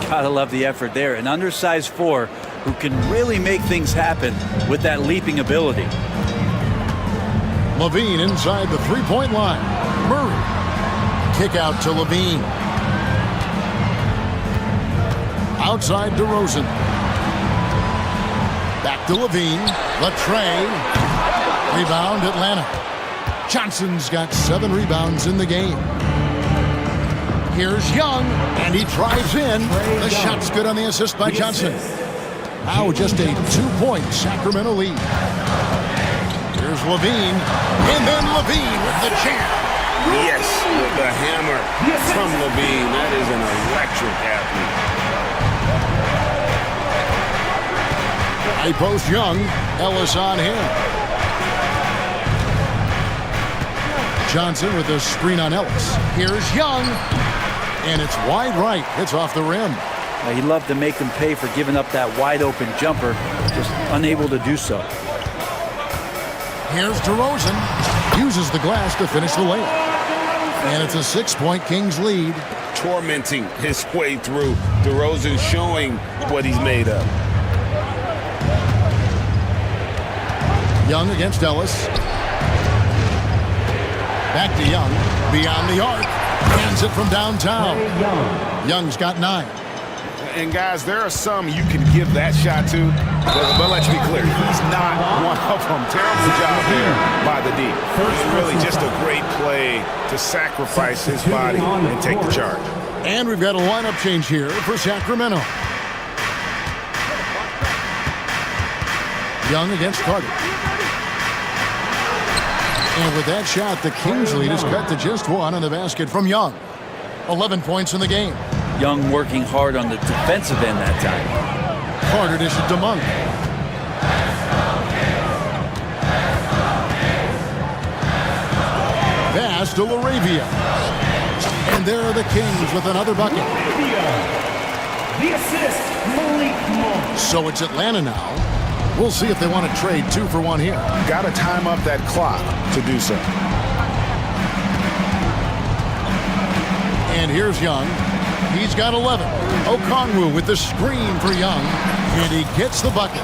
Gotta love the effort there. An undersized 4 who can really make things happen with that leaping ability. Levine inside the three-point line. Murray. Kick out to Levine. Outside DeRozan. Back to Levine. Latrey. Rebound Atlanta. Johnson's got 7 rebounds in the game. Here's Young, and he drives in. The shot's good on the assist by Johnson. Now just a 2-point Sacramento lead. Here's Levine, and then Levine with the jam. Yes, with the hammer from Levine. That is an electric athlete. High post Young. Ellis on him. Johnson with a screen on Ellis. Here's Young. And it's wide right. It's off the rim. He'd love to make him pay for giving up that wide-open jumper. Just unable to do so. Here's DeRozan. Uses the glass to finish the layup. And it's a 6-point Kings lead. Tormenting his way through. DeRozan showing what he's made of. Young against Ellis. Back to Young. Beyond the arc. Hands it from downtown. Young's got 9. And guys, there are some you can give that shot to, but let's be clear, he's not one of them. Terrible job there by the D. Really just a great play to sacrifice his body and take the charge. And we've got a lineup change here for Sacramento. Young against Carter. And with that shot, the Kings lead is cut to just 1 on the basket from Young. 11 points in the game. Young working hard on the defensive end that time. Carter dishes to Monk. Pass to Laravia. And there are the Kings with another bucket. The assist, Malik Monk. So it's Atlanta now. We'll see if they want to trade 2 for 1 here. Got to time up that clock to do so. And here's Young. He's got 11. Okongwu with the screen for Young. And he gets the bucket.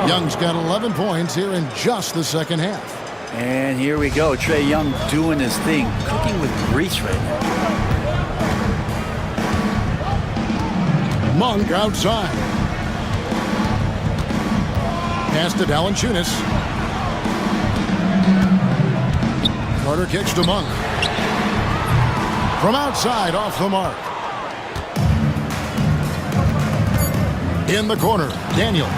Young's got 11 points here in just the second half. And here we go. Trae Young doing his thing. Cooking with grease right now. Monk outside. Pass to Valanciunas. Carter kicks to Monk. From outside, off the mark. In the corner, Daniels.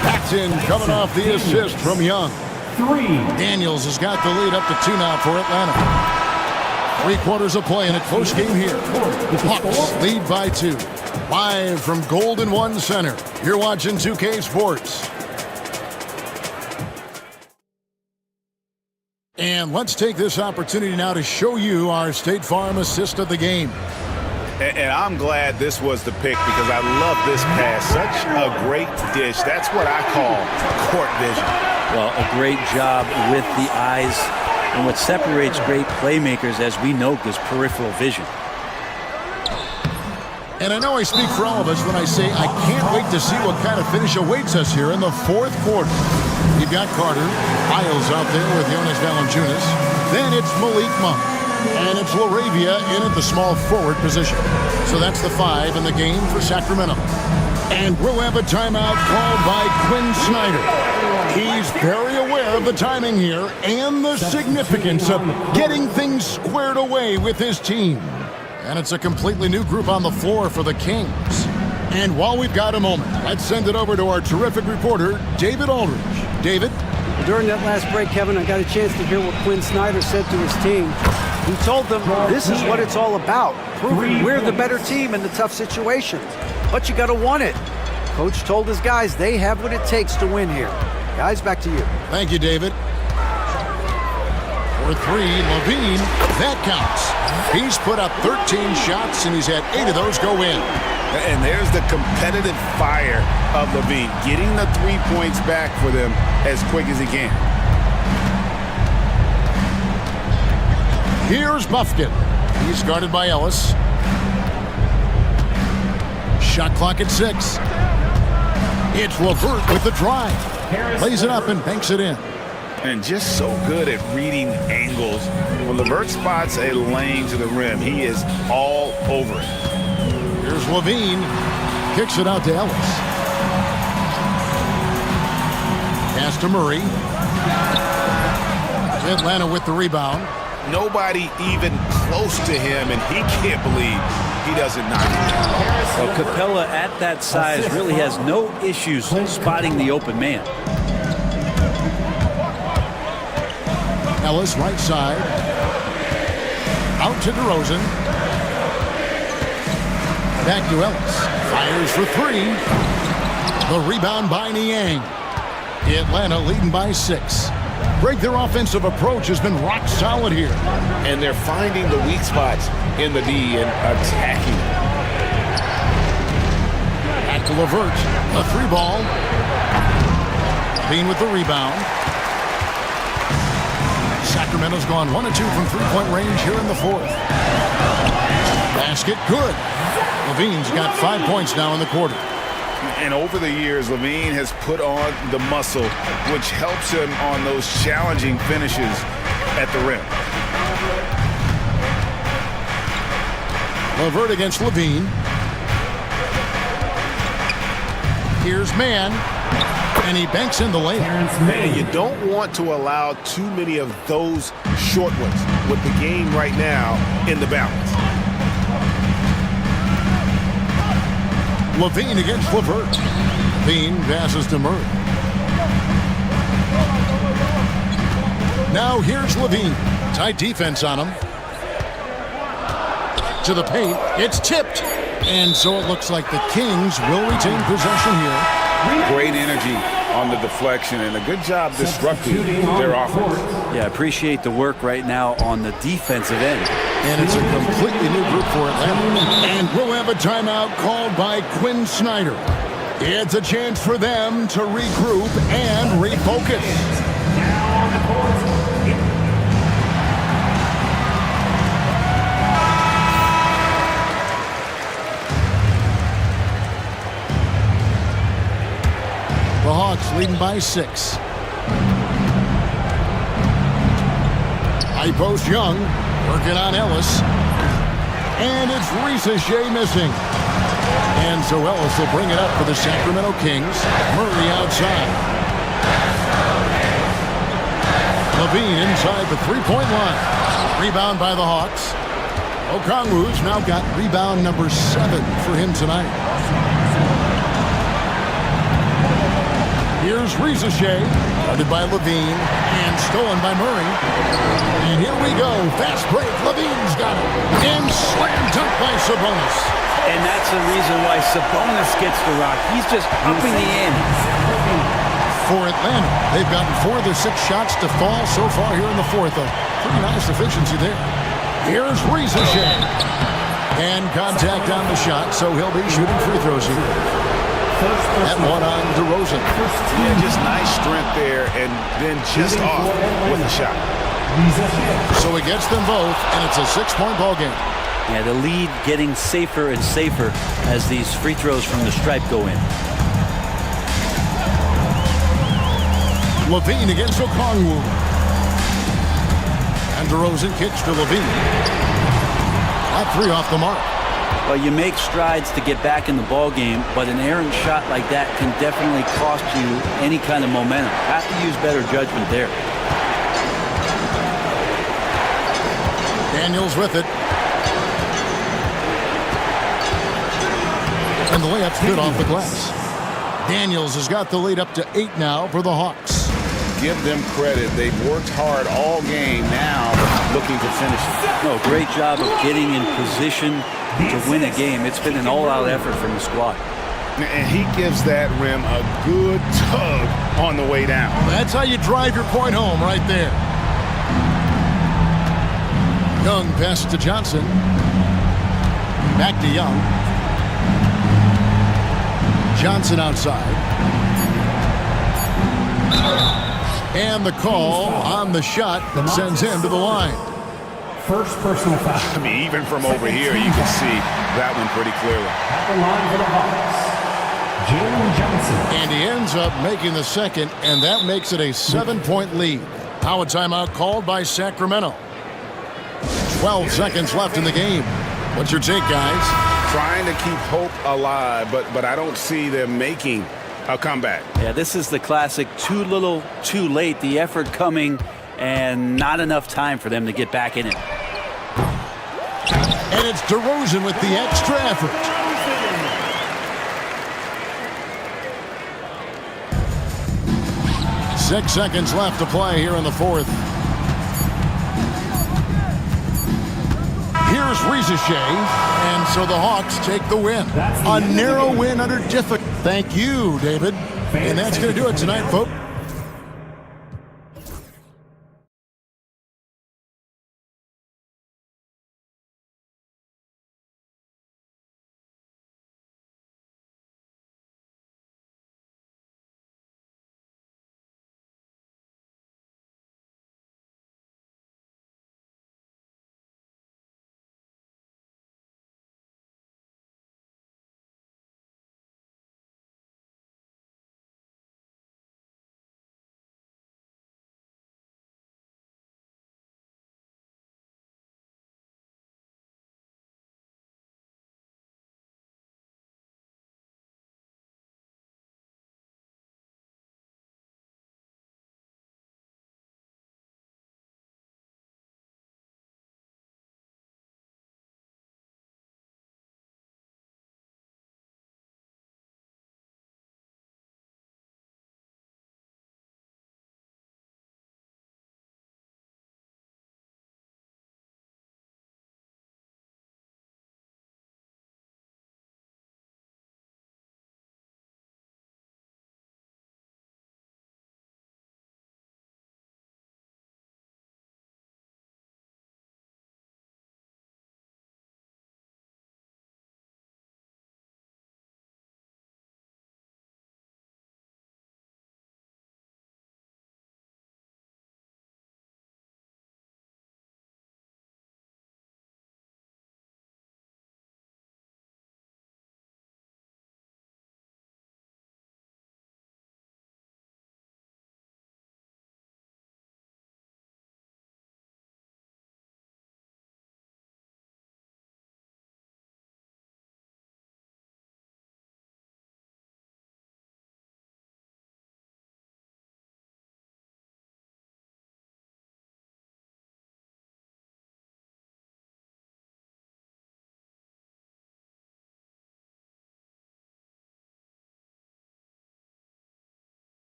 Paxton coming off the assist from Young. 3. Daniels has got the lead up to 2 now for Atlanta. 3 quarters of play in a close game here. Hawks lead by 2. Live from Golden One Center. You're watching 2K Sports. And let's take this opportunity now to show you our State Farm assist of the game. And I'm glad this was the pick because I love this pass. Such a great dish. That's what I call court vision. Well, a great job with the eyes. And what separates great playmakers, as we know, is peripheral vision. And I know I speak for all of us when I say I can't wait to see what kind of finish awaits us here in the 4th quarter. You've got Carter, Isles out there with Jonas Valanciunas. Then it's Malik Monk. And it's Laravia in at the small forward position. So that's the 5 in the game for Sacramento. And we'll have a timeout called by Quinn Snyder. He's very aware of the timing here and the significance of getting things squared away with his team. And it's a completely new group on the floor for the Kings. And while we've got a moment, let's send it over to our terrific reporter, David Aldridge. David? During that last break, Kevin, I got a chance to hear what Quinn Snyder said to his team. He told them this is what it's all about, proving we're the better team in the tough situations. But you got to want it. Coach told his guys they have what it takes to win here. Guys, back to you. Thank you, David. For 3, Levine, that counts. He's put up 13 shots, and he's had 8 of those go in. And there's the competitive fire of Levine, getting the 3 points back for them as quick as he can. Here's Buffkin. He's guarded by Ellis. Shot clock at 6. It's Levert with the drive. Lays it up and banks it in. And just so good at reading angles. When Levert spots a lane to the rim, he is all over it. Here's Levine. Kicks it out to Ellis. Pass to Murray. Atlanta with the rebound. Nobody even close to him, and he can't believe he doesn't knock it down. Well, Capella at that size really has no issues spotting the open man. Ellis right side. Out to DeRozan. Back to Ellis. Fires for three. The rebound by Niang. Atlanta leading by 6. Greg, their offensive approach has been rock solid here. And they're finding the weak spots in the D and attacking. Back to LeVert. A 3-ball. Bean with the rebound. Sacramento's gone 1 of 2 from three-point range here in the 4th. Basket good. Levine's got 5 points now in the quarter. And over the years, Levine has put on the muscle, which helps him on those challenging finishes at the rim. LeVert against Levine. Here's Mann. And he banks in the lane. And you don't want to allow too many of those short ones with the game right now in the balance. Levine against LeVert. Levine passes to Murray. Now here's Levine. Tight defense on him. To the paint. It's tipped. And so it looks like the Kings will retain possession here. Great energy on the deflection and a good job disrupting their offense. Yeah, appreciate the work right now on the defensive end. And it's a completely new group for Atlanta. And we'll have a timeout called by Quinn Snyder. It's a chance for them to regroup and refocus. Now on the court. The Hawks leading by 6. High post Young. Working on Ellis. And it's Risacher missing. And so Ellis will bring it up for the Sacramento Kings. Murray outside. Levine inside the three-point line. Rebound by the Hawks. Okongwu's now got rebound number 7 for him tonight. Here's Risacher, guarded by Levine, and stolen by Murray. And here we go, fast break, Levine's got it. And slam dunk by Sabonis. And that's the reason why Sabonis gets the rock. He's just upping the ante. For Atlanta, they've gotten 4 of their 6 shots to fall so far here in the 4th. A pretty nice efficiency there. Here's Risacher. And contact on the shot, so he'll be shooting free throws here. That one on DeRozan. Yeah, just nice strength there, and then just off with a shot. So he gets them both, and it's a 6-point ball game. Yeah, the lead getting safer and safer as these free throws from the stripe go in. Levine against Okongwu. And DeRozan kicks to Levine. That 3 off the mark. Well, you make strides to get back in the ball game, but an errant shot like that can definitely cost you any kind of momentum. Have to use better judgment there. Daniels with it. And the layup's good off the glass. Daniels has got the lead up to 8 now for the Hawks. Give them credit. They've worked hard all game, now looking to finish it. No, great job of getting in position to win a game. It's been an all-out effort from the squad. And he gives that rim a good tug on the way down. That's how you drive your point home right there. Young passes to Johnson. Back to Young. Johnson outside. And the call on the shot that sends him to the line. First personal foul. I mean, even from over here, you can see that one pretty clearly. At the line for the Hawks, Jalen Johnson. And he ends up making the second, and that makes it a 7-point lead. Now a timeout called by Sacramento. 12 seconds left in the game. What's your take, guys? trying to keep hope alive, but I don't see them making a comeback. Yeah, this is the classic too little, too late. The effort coming and not enough time for them to get back in it. And it's DeRozan with the extra effort. Six seconds left to play here in the fourth. Here's Ricochet, and so the Hawks take the win. A narrow win under difficulty. Thank you, David. And that's going to do it tonight, folks.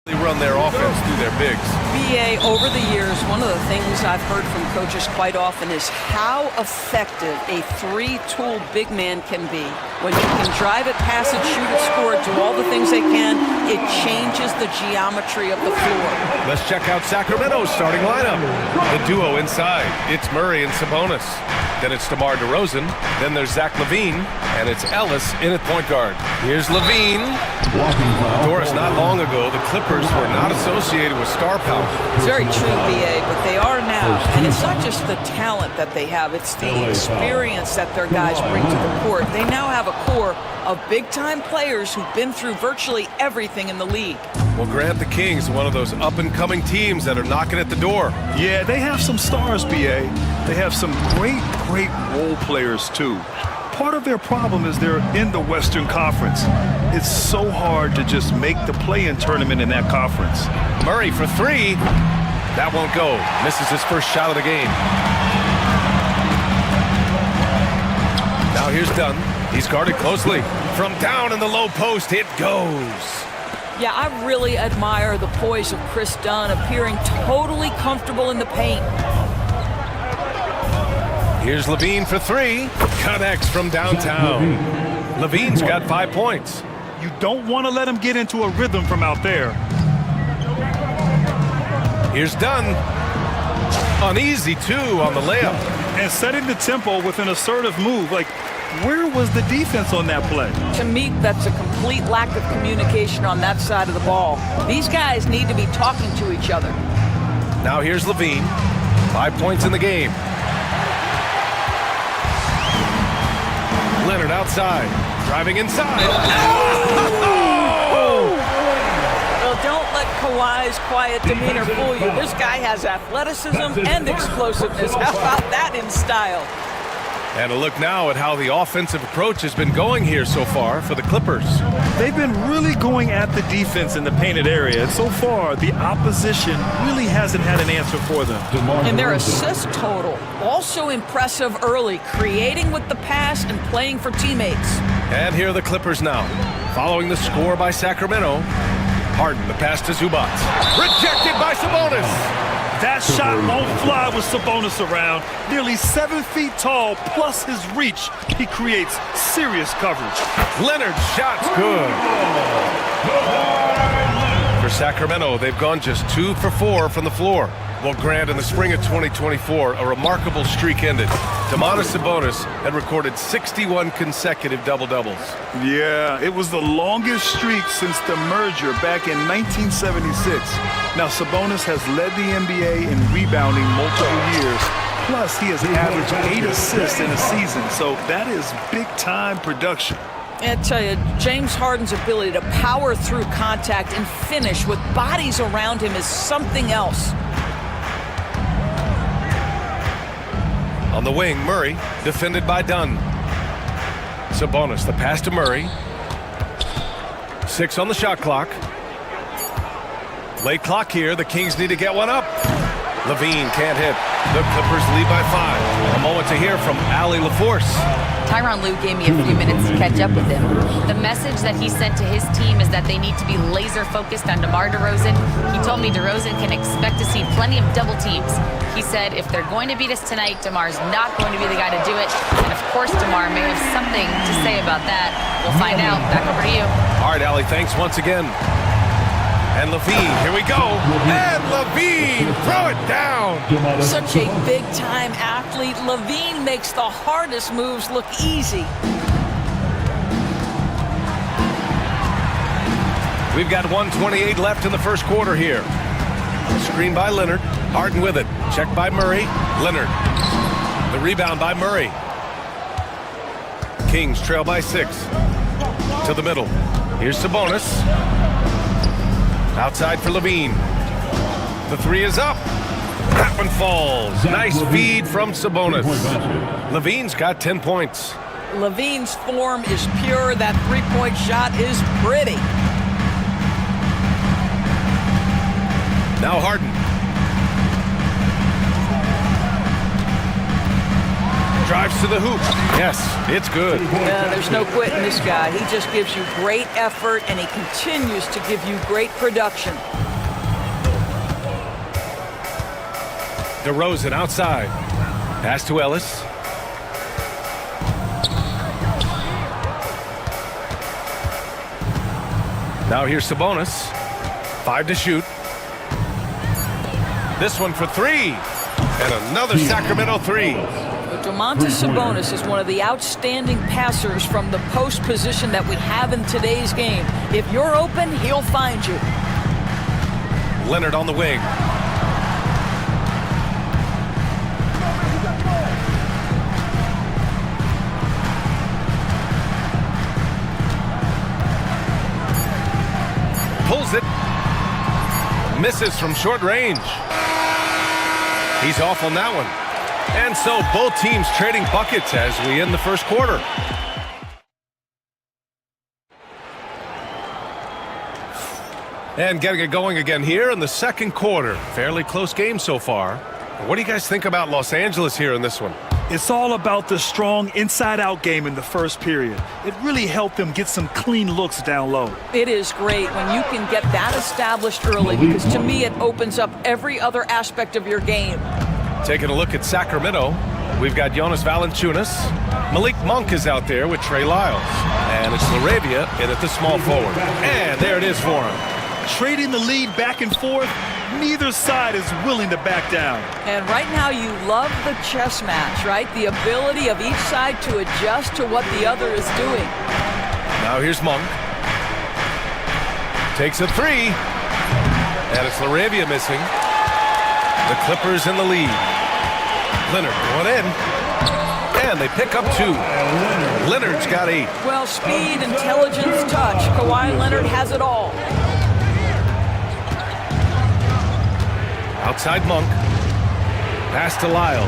They run their offense through their bigs. BA, over the years, one of the things I've heard from coaches quite often is how effective a three-tool big man can be. When you can drive it, pass it, shoot it, score it, do all the things they can, it changes the geometry of the floor. Let's check out Sacramento's starting lineup. The duo inside. It's Murray and Sabonis. Then it's DeMar DeRozan. Then there's Zach LaVine. And it's Ellis in at point guard. Here's LaVine. Doris, not long ago, the Clippers were not associated with star power. It's very true, BA, but they are now. And it's not just the talent that they have, it's the experience that their guys bring to the court. They now have a core of big-time players who've been through virtually everything in the league. Well, Grant, the Kings, one of those up-and-coming teams that are knocking at the door. Yeah, they have some stars, BA. They have some great role players, too. Part of their problem is they're in the Western Conference. It's so hard to just make the play-in tournament in that conference. Murray for three. That won't go. Misses his first shot of the game. Now here's Dunn. He's guarded closely. From down in the low post, it goes. Yeah, I really admire the poise of Chris Dunn, appearing totally comfortable in the paint. Here's LaVine for three. Connects from downtown. LaVine's got 5 points. You don't want to let him get into a rhythm from out there. Here's Dunn. Uneasy, too, on the layup. And setting the tempo with an assertive move. Like, where was the defense on that play? To me, that's a complete lack of communication on that side of the ball. These guys need to be talking to each other. Now here's LaVine. 5 points in the game. Leonard outside, driving inside. Oh! Well, don't let Kawhi's quiet demeanor fool you. This guy has athleticism and explosiveness. How about that in style? And a look now at how the offensive approach has been going here so far for the Clippers. They've been really going at the defense in the painted area. And so far, the opposition really hasn't had an answer for them. And their assist total, also impressive early, creating with the pass and playing for teammates. And here are the Clippers now. Following the score by Sacramento. Harden, the pass to Zubac. Rejected by Sabonis. That shot won't fly with Sabonis around. Nearly 7 feet tall, plus his reach. He creates serious coverage. Leonard's shot's good. For Sacramento, they've gone just 2 for 4 from the floor. Well, Grant, in the spring of 2024, a remarkable streak ended. Domantas Sabonis had recorded 61 consecutive double-doubles. Yeah, it was the longest streak since the merger back in 1976. Now, Sabonis has led the NBA in rebounding multiple years. Plus, he has averaged 8 assists in a season, so that is big-time production. I tell you, James Harden's ability to power through contact and finish with bodies around him is something else. On the wing, Murray, defended by Dunn. Sabonis, the pass to Murray. 6 on the shot clock. Late clock here, the Kings need to get one up. LaVine can't hit. The Clippers lead by 5. A moment to hear from Allie LaForce. Tyronn Lue gave me a few minutes to catch up with him. The message that he sent to his team is that they need to be laser focused on DeMar DeRozan. He told me DeRozan can expect to see plenty of double teams. He said if they're going to beat us tonight, DeMar's not going to be the guy to do it. And of course, DeMar may have something to say about that. We'll find out. Back over to you. All right, Allie, thanks once again. And LaVine, here we go. And LaVine, throw it down. Such a big-time athlete. LaVine makes the hardest moves look easy. We've got 1:28 left in the first quarter here. Screen by Leonard. Harden with it. Checked by Murray. Leonard. The rebound by Murray. Kings trail by 6. To the middle. Here's Sabonis. Outside for LaVine. The 3 is up. That one falls. Nice feed from Sabonis. LaVine's got 10 points. LaVine's form is pure. That three-point shot is pretty. Now Harden. Drives to the hoop. Yes, it's good. There's no quitting this guy. He just gives you great effort, and he continues to give you great production. DeRozan outside. Pass to Ellis. Now here's Sabonis. 5 to shoot. This one for 3. And another Sacramento 3. But Domantas Sabonis is one of the outstanding passers from the post position that we have in today's game. If you're open, he'll find you. Leonard on the wing. Pulls it. Misses from short range. He's off on that one. And so both teams trading buckets as we end the first quarter. And getting it going again here in the second quarter. Fairly close game so far. What do you guys think about Los Angeles here in this one? It's all about the strong inside-out game in the first period. It really helped them get some clean looks down low. It is great when you can get that established early, because to me it opens up every other aspect of your game. Taking a look at Sacramento, we've got Jonas Valanciunas. Malik Monk is out there with Trey Lyles. And it's LaRavia in at the small forward. And there it is for him. Trading the lead back and forth, neither side is willing to back down. And right now you love the chess match, right? The ability of each side to adjust to what the other is doing. Now here's Monk. Takes a 3. And it's LaRavia missing. The Clippers in the lead. Leonard going in. And they pick up 2. Leonard's got 8. Well, speed, intelligence, touch. Kawhi Leonard has it all. Outside Monk. Pass to Lyles.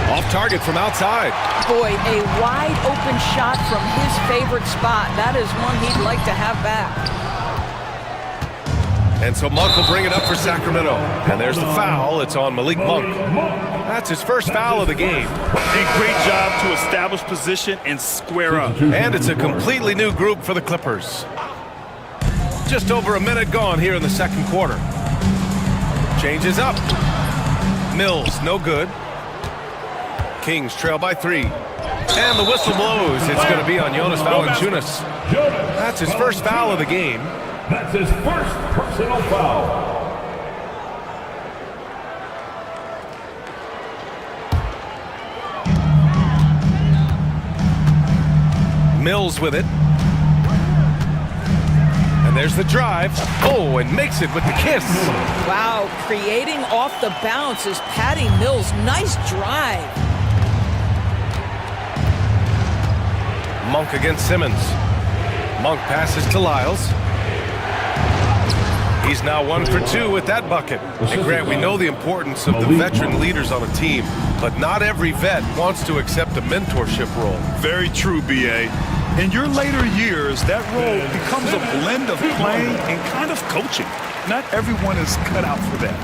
Off target from outside. Boy, a wide open shot from his favorite spot. That is one he'd like to have back. And so Monk will bring it up for Sacramento. And there's the foul. It's on Malik Monk. That's his first foul of the game. A great job to establish position and square up. And it's a completely new group for the Clippers. Just over a minute gone here in the second quarter. Changes up. Mills, no good. Kings trail by 3. And the whistle blows. It's going to be on Jonas Valanciunas. That's his first foul of the game. That's his first personal foul. Mills with it. And there's the drive. Oh, and makes it with the kiss. Wow, creating off the bounce is Patty Mills. Nice drive. Monk against Simmons. Monk passes to Lyles. He's now 1 for 2 with that bucket. And Grant, we know the importance of the veteran leaders on a team, but not every vet wants to accept a mentorship role. Very true, B.A. In your later years, that role becomes a blend of playing and kind of coaching. Not everyone is cut out for that.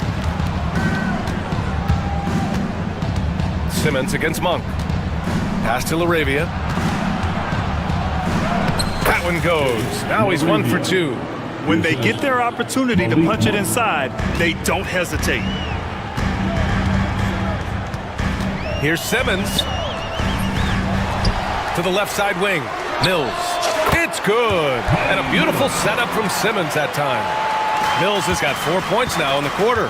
Simmons against Monk. Pass to LaRavia. That one goes. Now he's 1 for 2. When they get their opportunity to punch it inside, they don't hesitate. Here's Simmons. To the left side wing. Mills. It's good. And a beautiful setup from Simmons that time. Mills has got 4 points now in the quarter.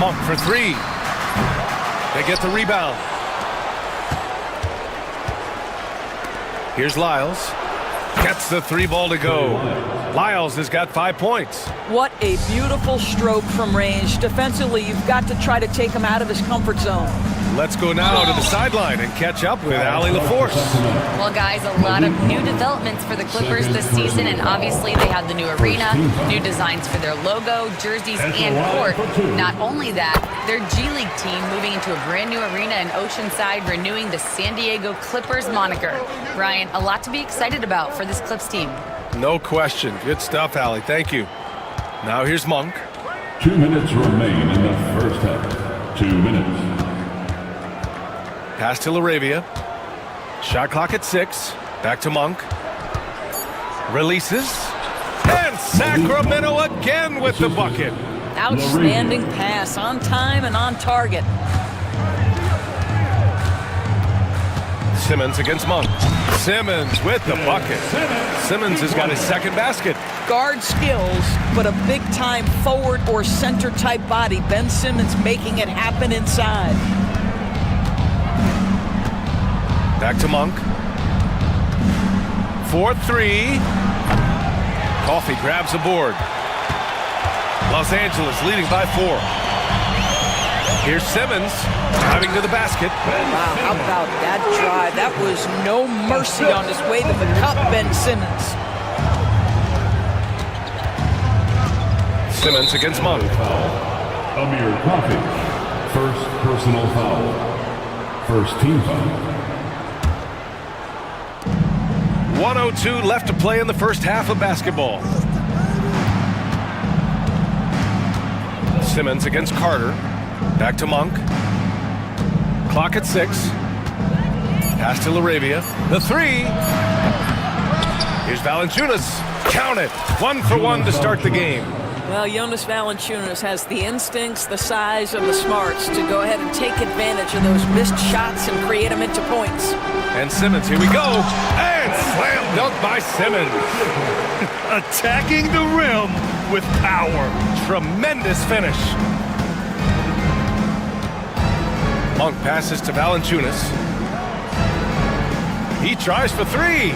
Monk for 3. They get the rebound. Here's Lyles. Gets the 3 ball to go. Lyles has got 5 points. What a beautiful stroke from range. Defensively, you've got to try to take him out of his comfort zone. Let's go now to the sideline and catch up with Allie LaForce. Well, guys, a lot of new developments for the Clippers this season, and obviously they have the new arena, new designs for their logo, jerseys, and court. Not only that, their G League team moving into a brand new arena in Oceanside, renewing the San Diego Clippers moniker. Ryan, a lot to be excited about for this Clips team. No question. Good stuff, Allie. Thank you. Now here's Monk. 2 minutes remain in the first half. 2 minutes. Pass to LaRavia. Shot clock at 6. Back to Monk. Releases. And Sacramento again with the bucket. Outstanding pass, on time and on target. Simmons against Monk. Simmons with the bucket. Simmons has got his second basket. Guard skills, but a big-time forward or center-type body. Ben Simmons making it happen inside. Back to Monk. 4-3. Coffey grabs the board. Los Angeles leading by 4. Here's Simmons driving to the basket. Wow, how about that drive? That was no mercy on his way to the cup, Ben Simmons. Simmons against Monk. Amir Coffey, first personal foul. First team foul. 1:02 left to play in the first half of basketball. Simmons against Carter. Back to Monk. Clock at 6. Pass to Laravia. The 3. Here's Valanciunas. Count it. 1 for 1 to start the game. Well, Jonas Valanciunas has the instincts, the size, and the smarts to go ahead and take advantage of those missed shots and create them into points. And Simmons, here we go. And slam dunk by Simmons. Attacking the rim with power. Tremendous finish. Monk passes to Valanciunas. He tries for 3.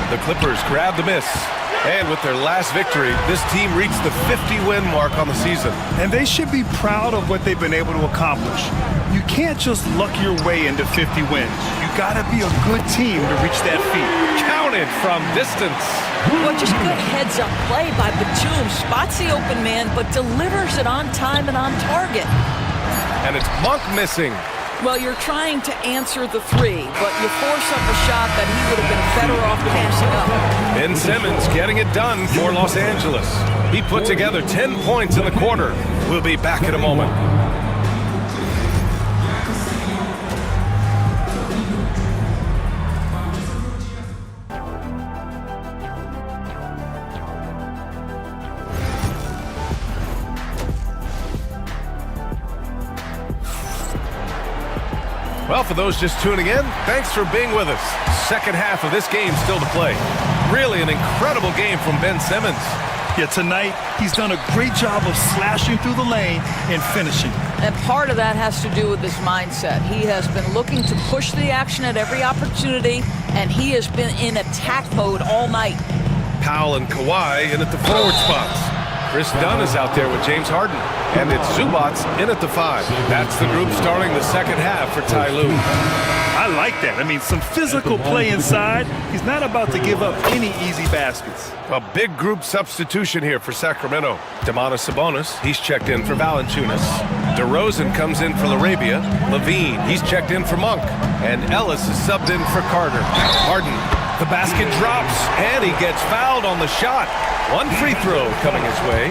The Clippers grab the miss. And with their last victory, this team reached the 50-win mark on the season. And they should be proud of what they've been able to accomplish. You can't just luck your way into 50 wins. You gotta be a good team to reach that feat. Counted from distance. Well, just good heads-up play by Batum. Spots the open man, but delivers it on time and on target. And it's Monk missing. Well, you're trying to answer the 3, but you force up a shot that he would have been better off passing up. Ben Simmons getting it done for Los Angeles. He put together 10 points in the quarter. We'll be back in a moment. Well, for those just tuning in, thanks for being with us. Second half of this game still to play. Really an incredible game from Ben Simmons. Yeah, tonight he's done a great job of slashing through the lane and finishing. And part of that has to do with his mindset. He has been looking to push the action at every opportunity, and he has been in attack mode all night. Powell and Kawhi in at the forward spots. Chris Dunn is out there with James Harden. And it's Zubats in at the 5. That's the group starting the second half for Ty Lue. I like that. I mean, some physical play inside. He's not about to give up any easy baskets. A big group substitution here for Sacramento. Domantas Sabonis, he's checked in for Valanciunas. DeRozan comes in for Laravia. Levine, he's checked in for Monk. And Ellis is subbed in for Carter. Harden, the basket drops, and he gets fouled on the shot. One free throw coming his way.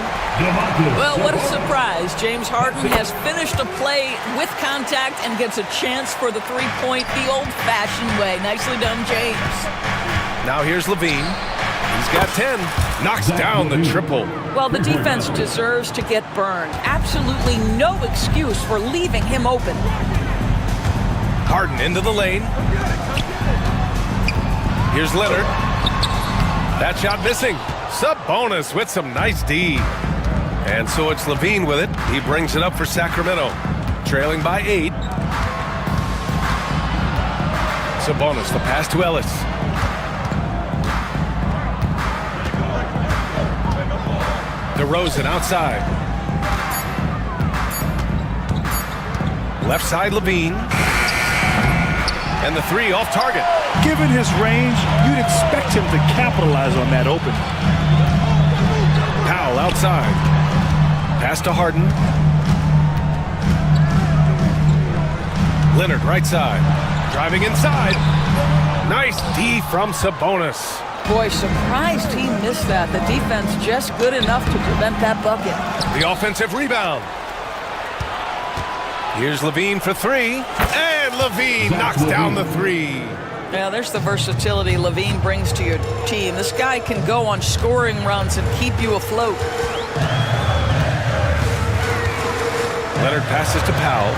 Well, what a surprise. James Harden has finished a play with contact and gets a chance for the three-point the old-fashioned way. Nicely done, James. Now here's Levine. He's got 10. Knocks down the triple. Well, the defense deserves to get burned. Absolutely no excuse for leaving him open. Harden into the lane. Here's Leonard. That shot missing. Sabonis with some nice D. And so it's Levine with it. He brings it up for Sacramento. Trailing by 8. Sabonis, the pass to Ellis. DeRozan outside. Left side Levine. And the 3 off target. Given his range, you'd expect him to capitalize on that open. Powell outside. Pass to Harden. Leonard right side. Driving inside. Nice D from Sabonis. Boy, surprised he missed that. The defense just good enough to prevent that bucket. The offensive rebound. Here's Levine for 3. And Levine knocks down the 3. Yeah, there's the versatility Levine brings to your team. This guy can go on scoring runs and keep you afloat. Leonard passes to Powell.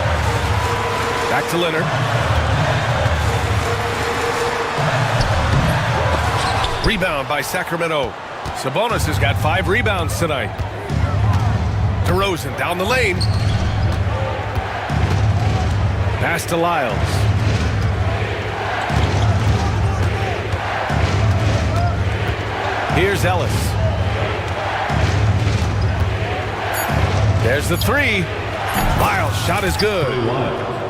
Back to Leonard. Rebound by Sacramento. Sabonis has got 5 rebounds tonight. DeRozan down the lane. Pass to Lyles. Here's Ellis. There's the 3. Lyles' shot is good.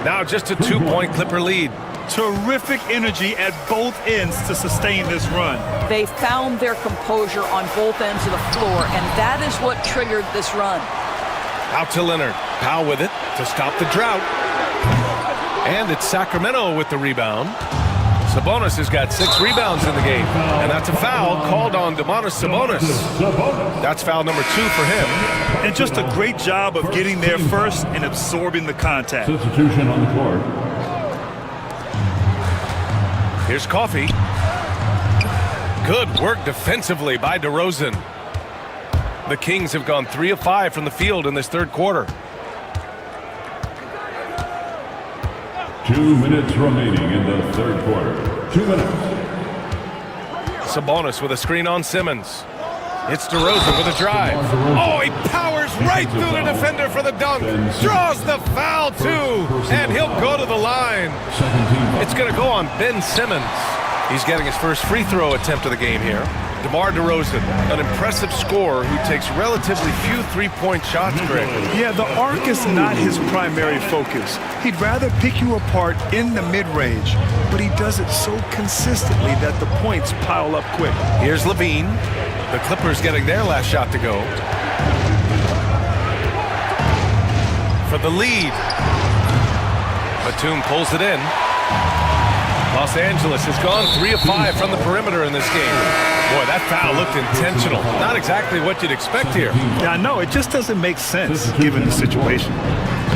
Now just a 2-point Clipper lead. Terrific energy at both ends to sustain this run. They found their composure on both ends of the floor, and that is what triggered this run. Out to Leonard. Powell with it to stop the drought. And it's Sacramento with the rebound. Sabonis has got 6 rebounds in the game. And that's a foul called on Domantas Sabonis. That's foul number 2 for him. And just a great job of getting there first and absorbing the contact. Substitution on the court. Here's Coffey. Good work defensively by DeRozan. The Kings have gone 3 of 5 from the field in this third quarter. 2 minutes remaining in the third quarter. 2 minutes. Sabonis with a screen on Simmons. It's DeRozan with a drive. Oh, he powers right through the defender for the dunk. Draws the foul, too. And he'll go to the line. It's going to go on Ben Simmons. He's getting his first free throw attempt of the game here. DeMar DeRozan, an impressive scorer who takes relatively few three-point shots, Greg. Yeah, the arc is not his primary focus. He'd rather pick you apart in the mid-range, but he does it so consistently that the points pile up quick. Here's Levine. The Clippers getting their last shot to go. For the lead. Batum pulls it in. Los Angeles has gone 3 of 5 from the perimeter in this game. Boy, that foul looked intentional. Not exactly what you'd expect here. Yeah, I know. It just doesn't make sense given the situation.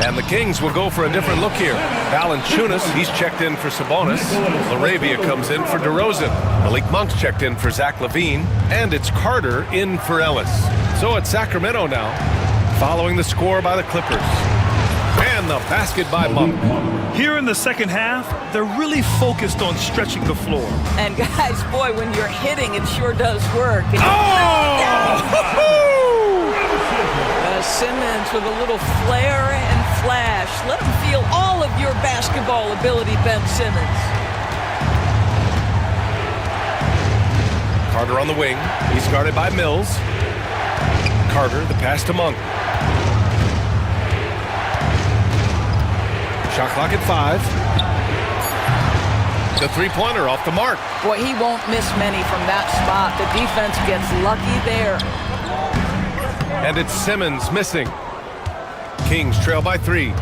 And the Kings will go for a different look here. Valanciunas, he's checked in for Sabonis. Laravia comes in for DeRozan. Malik Monk's checked in for Zach LaVine. And it's Carter in for Ellis. So it's Sacramento now, following the score by the Clippers. And the basket by Monk. Here in the second half, they're really focused on stretching the floor. And guys, boy, when you're hitting, it sure does work. Simmons with a little flair and flash. Let him feel all of your basketball ability, Ben Simmons. Carter on the wing. He's guarded by Mills. Carter, the pass to Monk. Shot clock at 5. The three-pointer off the mark. Boy, he won't miss many from that spot. The defense gets lucky there. And it's Simmons missing. Kings trail by 3.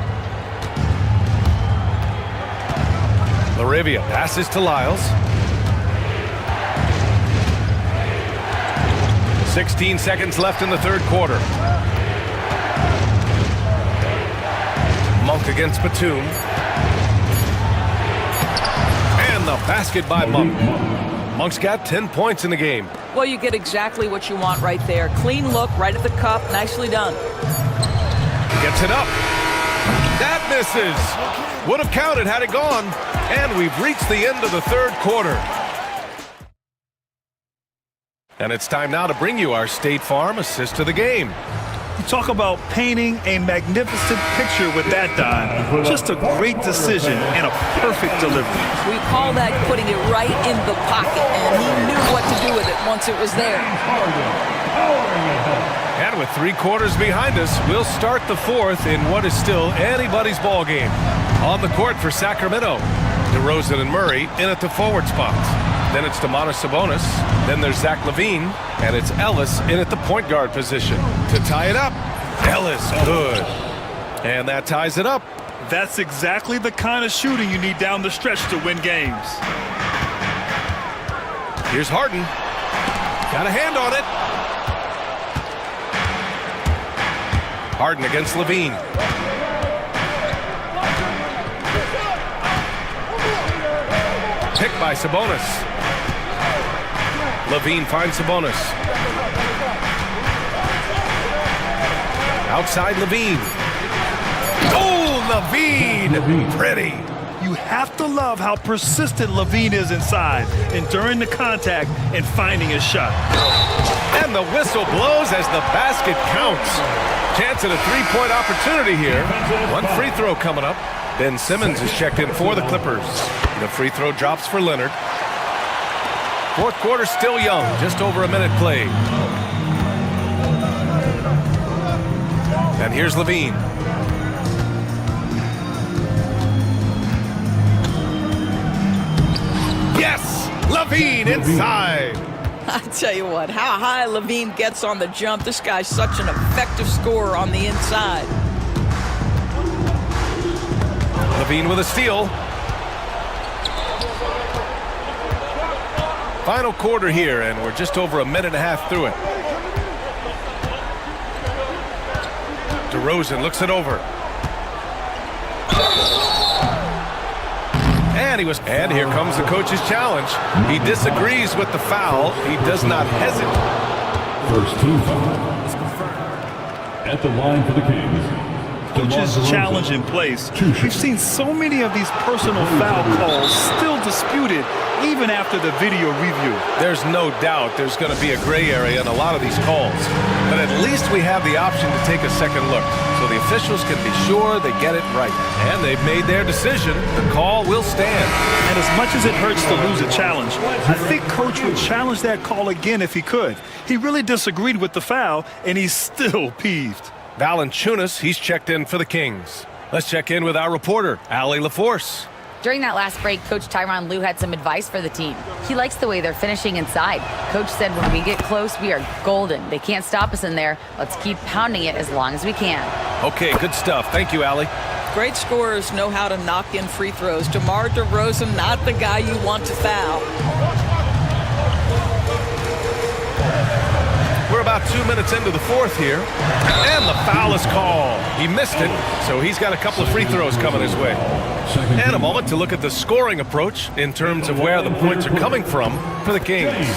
Laravia passes to Lyles. 16 seconds left in the third quarter. Monk against Batum. And the basket by Monk. Monk's got 10 points in the game. Well, you get exactly what you want right there. Clean look, right at the cup. Nicely done. Gets it up. That misses. Would have counted had it gone. And we've reached the end of the third quarter. And it's time now to bring you our State Farm assist of the game. You talk about painting a magnificent picture with that, Don. Just a great decision and a perfect delivery. We call that putting it right in the pocket, and he knew what to do with it once it was there. And with 3 quarters behind us, we'll start the fourth in what is still anybody's ball game. On the court for Sacramento, DeRozan and Murray in at the forward spots. Then it's Domantas Sabonis. Then there's Zach LaVine. And it's Ellis in at the point guard position. To tie it up, Ellis, good. And that ties it up. That's exactly the kind of shooting you need down the stretch to win games. Here's Harden. Got a hand on it. Harden against LaVine. Picked by Sabonis. LaVine finds Sabonis. Outside LaVine. Oh, Levine! Pretty. You have to love how persistent Levine is inside, enduring the contact and finding his shot. And the whistle blows as the basket counts. Chance at a three-point opportunity here. One free throw coming up. Ben Simmons is checked in for the Clippers. The free throw drops for Leonard. Fourth quarter still young, just over a minute played. And here's Levine. Yes! Levine inside! I tell you what, how high Levine gets on the jump, this guy's such an effective scorer on the inside. Levine with a steal. Final quarter here, and we're just over a minute and a half through it. DeRozan looks it over. And here comes the coach's challenge. He disagrees with the foul. He does not hesitate. First team foul. At the line for the Kings. Coach's challenge in place. We've seen so many of these personal foul calls still disputed even after the video review. There's no doubt there's going to be a gray area in a lot of these calls. But at least we have the option to take a second look, so the officials can be sure they get it right. And they've made their decision. The call will stand. And as much as it hurts to lose a challenge, I think Coach would challenge that call again if he could. He really disagreed with the foul, and he's still peeved. Valanciunas, he's checked in for the Kings. Let's check in with our reporter, Allie LaForce. During that last break, Coach Tyronn Lue had some advice for the team. He likes the way they're finishing inside. Coach said when we get close, we are golden. They can't stop us in there. Let's keep pounding it as long as we can. Okay, good stuff. Thank you, Allie. Great scorers know how to knock in free throws. DeMar DeRozan, not the guy you want to foul. We're about 2 minutes into the fourth here, and the foul is called. He missed it, so he's got a couple of free throws coming his way. And a moment to look at the scoring approach in terms of where the points are coming from for the Kings.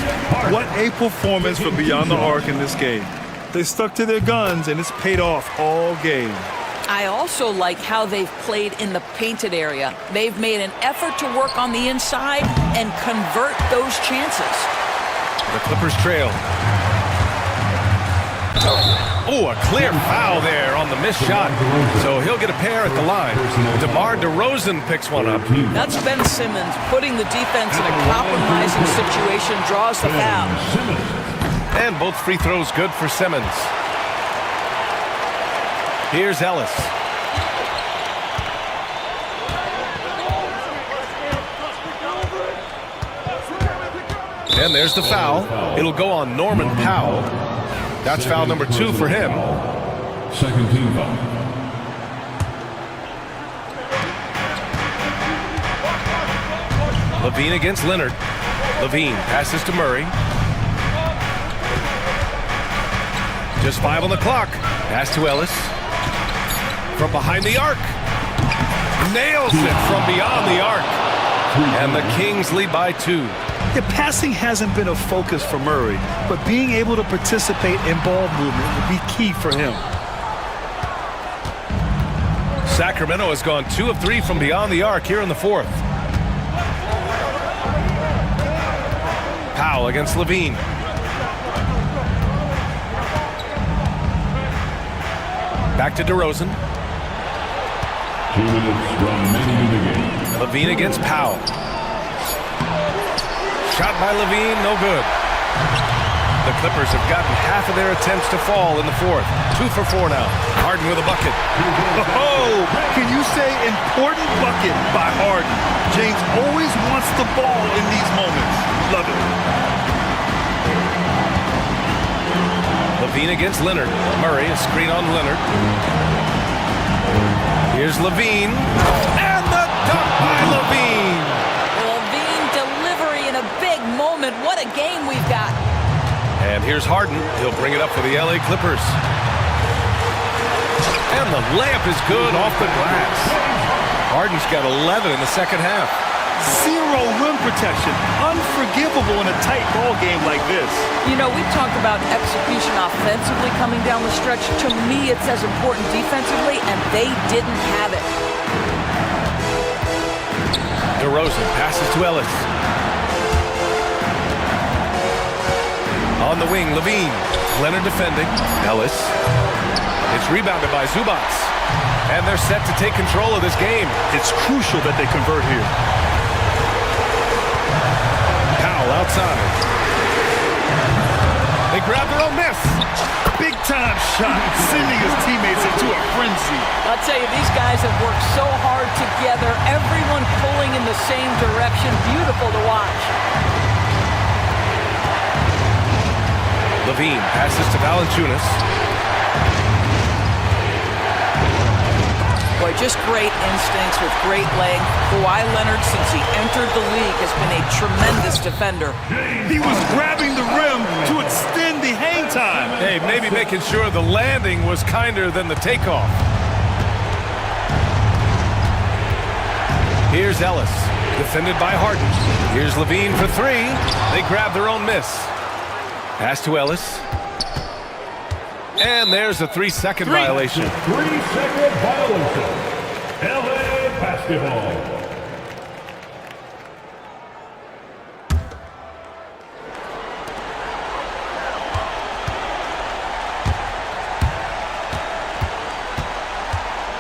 What a performance for Beyond the Arc in this game. They stuck to their guns, and it's paid off all game. I also like how they've played in the painted area. They've made an effort to work on the inside and convert those chances. The Clippers trail. Oh, a clear foul there on the missed shot. So he'll get a pair at the line. DeMar DeRozan picks one up. That's Ben Simmons putting the defense in a compromising situation, draws the foul. And both free throws good for Simmons. Here's Ellis. And there's the foul. It'll go on Norman Powell. That's foul number 2 for him. Second team foul. Levine against Leonard. Levine passes to Murray. Just 5 on the clock. Pass to Ellis. From behind the arc. Nails it from beyond the arc. And the Kings lead by 2. Yeah, passing hasn't been a focus for Murray, but being able to participate in ball movement will be key for him. Sacramento has gone 2 of 3 from beyond the arc here in the fourth. Powell against Levine. Back to DeRozan. 2 minutes remaining in the game. Levine against Powell. Shot by Levine, no good. The Clippers have gotten half of their attempts to fall in the fourth. 2 for 4 now. Harden with a bucket. Oh, can you say important bucket by Harden? James always wants the ball in these moments. Love it. Levine against Leonard. Murray, a screen on Leonard. Here's Levine. And the dunk by Levine. Moment. What a game we've got. And here's Harden. He'll bring it up for the LA Clippers. And the layup is good off the glass. Harden's got 11 in the second half. Zero rim protection. Unforgivable in a tight ball game like this. You know, we talked about execution offensively coming down the stretch. To me, it's as important defensively, and they didn't have it. DeRozan passes to Ellis. On the wing, Levine. Leonard defending. Ellis. It's rebounded by Zubats. And they're set to take control of this game. It's crucial that they convert here. Powell outside. They grab their own miss. Big time shot, sending his teammates into a frenzy. I'll tell you, these guys have worked so hard together. Everyone pulling in the same direction. Beautiful to watch. Levine passes to Valanciunas. Boy, just great instincts with great length. Kawhi Leonard, since he entered the league, has been a tremendous defender. He was grabbing the rim to extend the hang time. Hey, maybe making sure the landing was kinder than the takeoff. Here's Ellis, defended by Harden. Here's Levine for three. They grab their own miss. Pass to Ellis. And there's a 3-second violation. 3-second violation. LA Basketball.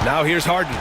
Now here's Harden.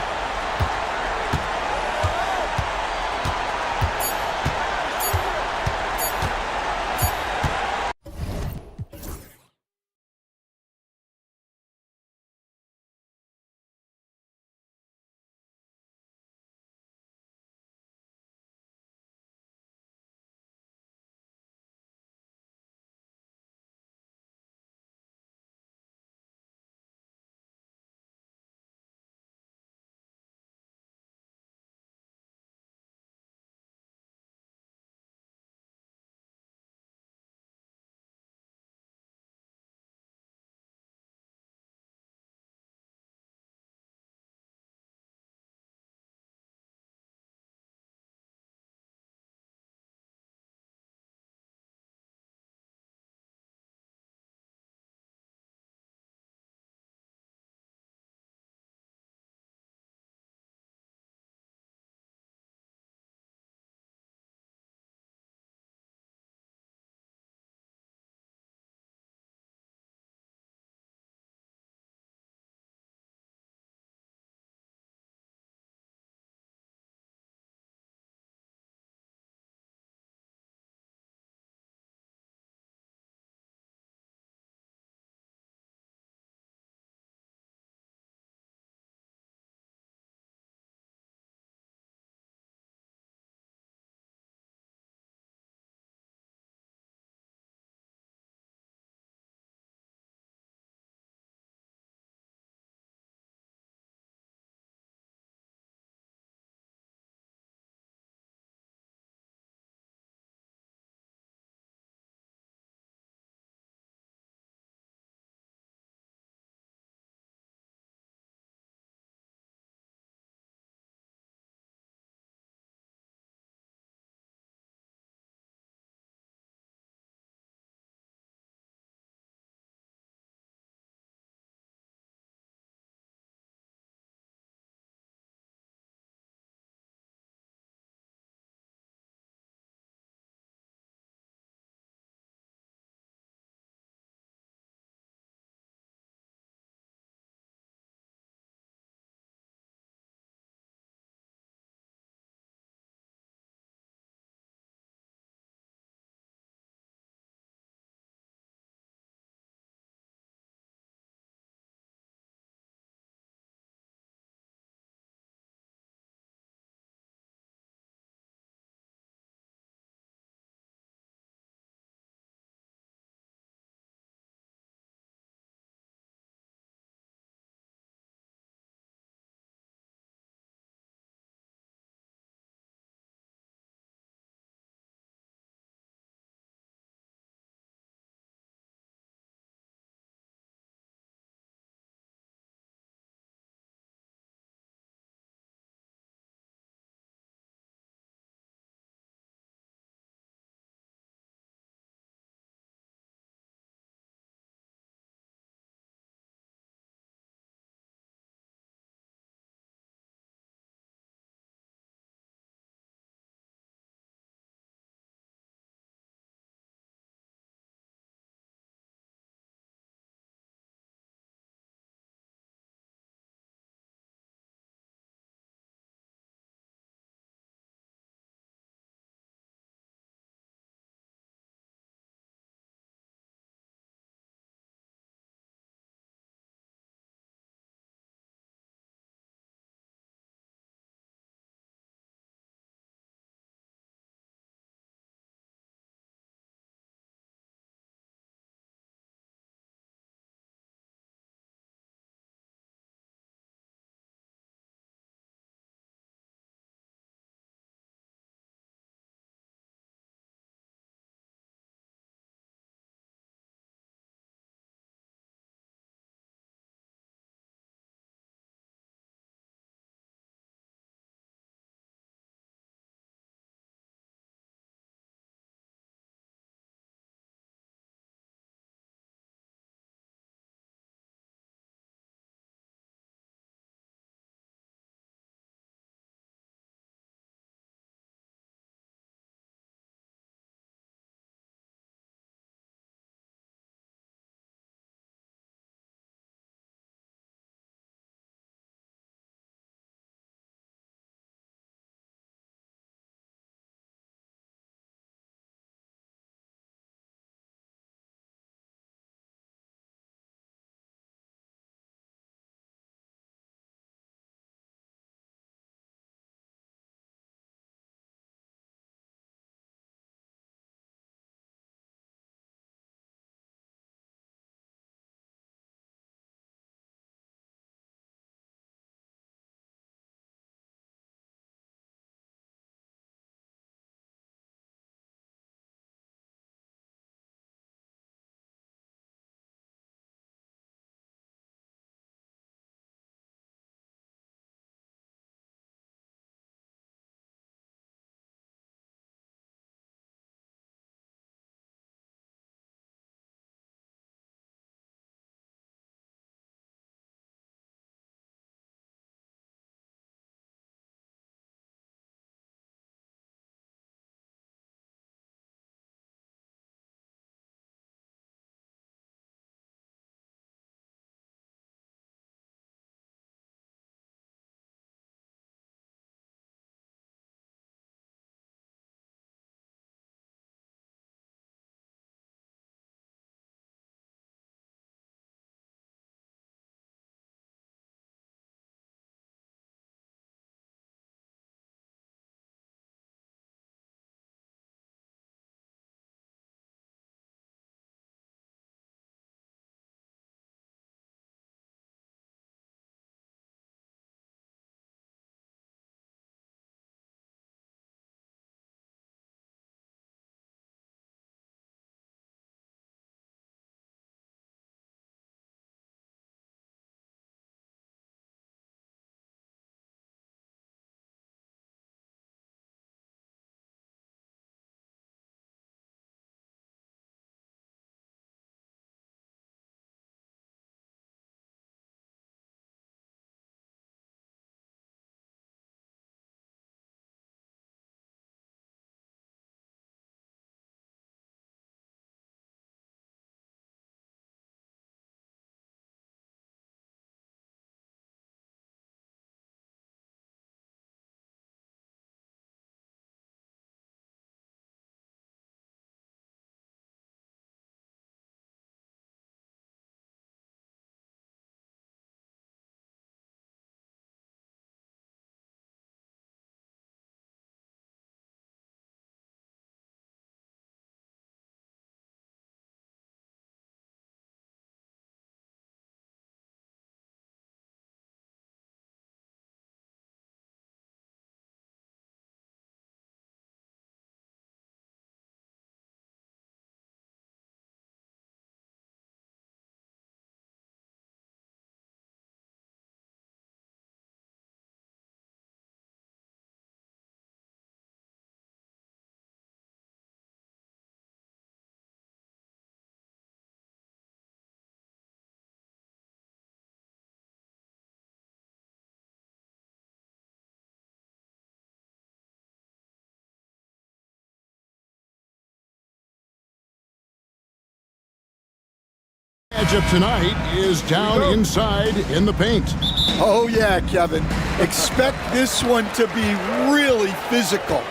Matchup tonight is down inside in the paint. Oh, yeah, Kevin. Expect this one to be really physical.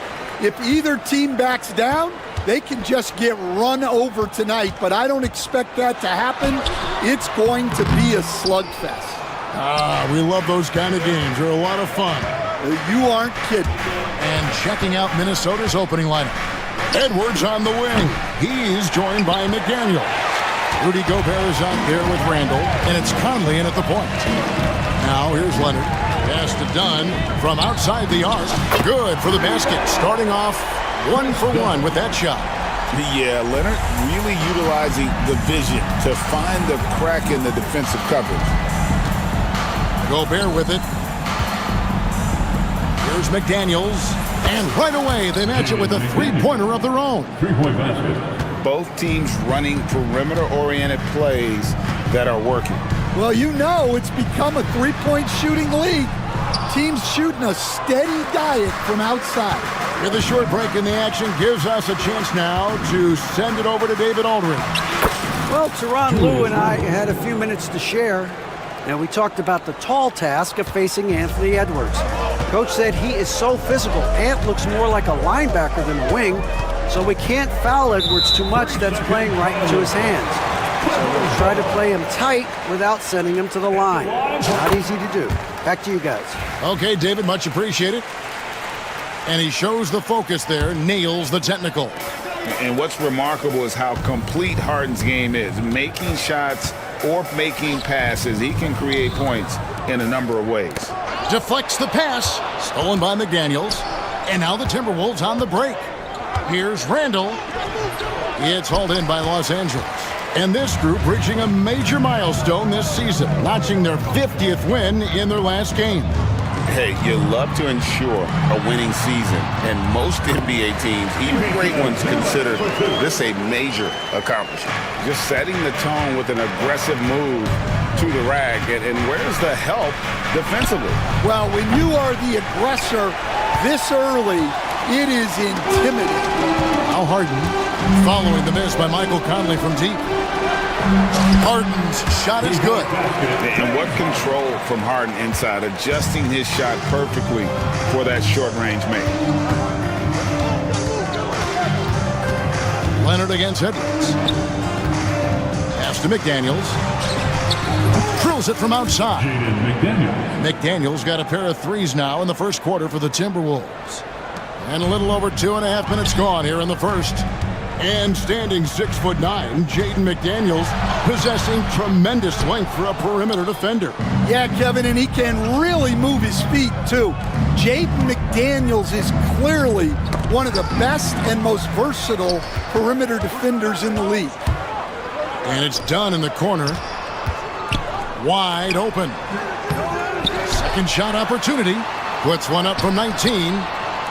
If either team backs down, they can just get run over tonight, but I don't expect that to happen. It's going to be a slugfest. We love those kind of games. They're a lot of fun. You aren't kidding. And checking out Minnesota's opening lineup. Edwards on the wing. He's joined by McDaniel. Rudy Gobert is out there with Randall, and it's Conley in at the point. Now here's Leonard. Pass to Dunn from outside the arc. Good for the basket. Starting off 1-for-1 with that shot. Yeah, Leonard really utilizing the vision to find the crack in the defensive coverage. Gobert with it. Here's McDaniels. And right away, they match it with a three-pointer of their own. Three-point basket. Both teams running perimeter-oriented plays that are working. Well, you know it's become a three-point shooting league. Teams shooting a steady diet from outside. With a short break in the action gives us a chance now to send it over to David Aldridge. Well, Teron Lou and I had a few minutes to share. Now, we talked about the tall task of facing Anthony Edwards. Coach said he is so physical. Ant looks more like a linebacker than a wing, so we can't foul Edwards too much. That's playing right into his hands. So we'll try to play him tight without sending him to the line. Not easy to do. Back to you guys. Okay, David, much appreciated. And he shows the focus there, nails the technical. And what's remarkable is how complete Harden's game is. Making shots or making passes, he can create points in a number of ways. Deflects the pass, stolen by McDaniels. And now the Timberwolves on the break. Here's Randall. It's hauled in by Los Angeles. And this group reaching a major milestone this season, notching their 50th win in their last game. Hey, you love to ensure a winning season, and most NBA teams, even great ones, consider this a major accomplishment. Just setting the tone with an aggressive move to the rack, and where's the help defensively? Well, when you are the aggressor this early, it is intimidating. Now Harden, following the miss by Michael Conley from deep. Harden's shot is good. And what control from Harden inside, adjusting his shot perfectly for that short-range make. Leonard against Edwards. Pass to McDaniels. Drills it from outside. McDaniels got a pair of threes now in the first quarter for the Timberwolves. And a little over 2.5 minutes gone here in the first. And standing 6'9", Jaden McDaniels, possessing tremendous length for a perimeter defender. Yeah, Kevin, and he can really move his feet, too. Jaden McDaniels is clearly one of the best and most versatile perimeter defenders in the league. And it's done in the corner. Wide open. Second shot opportunity. Puts one up from 19.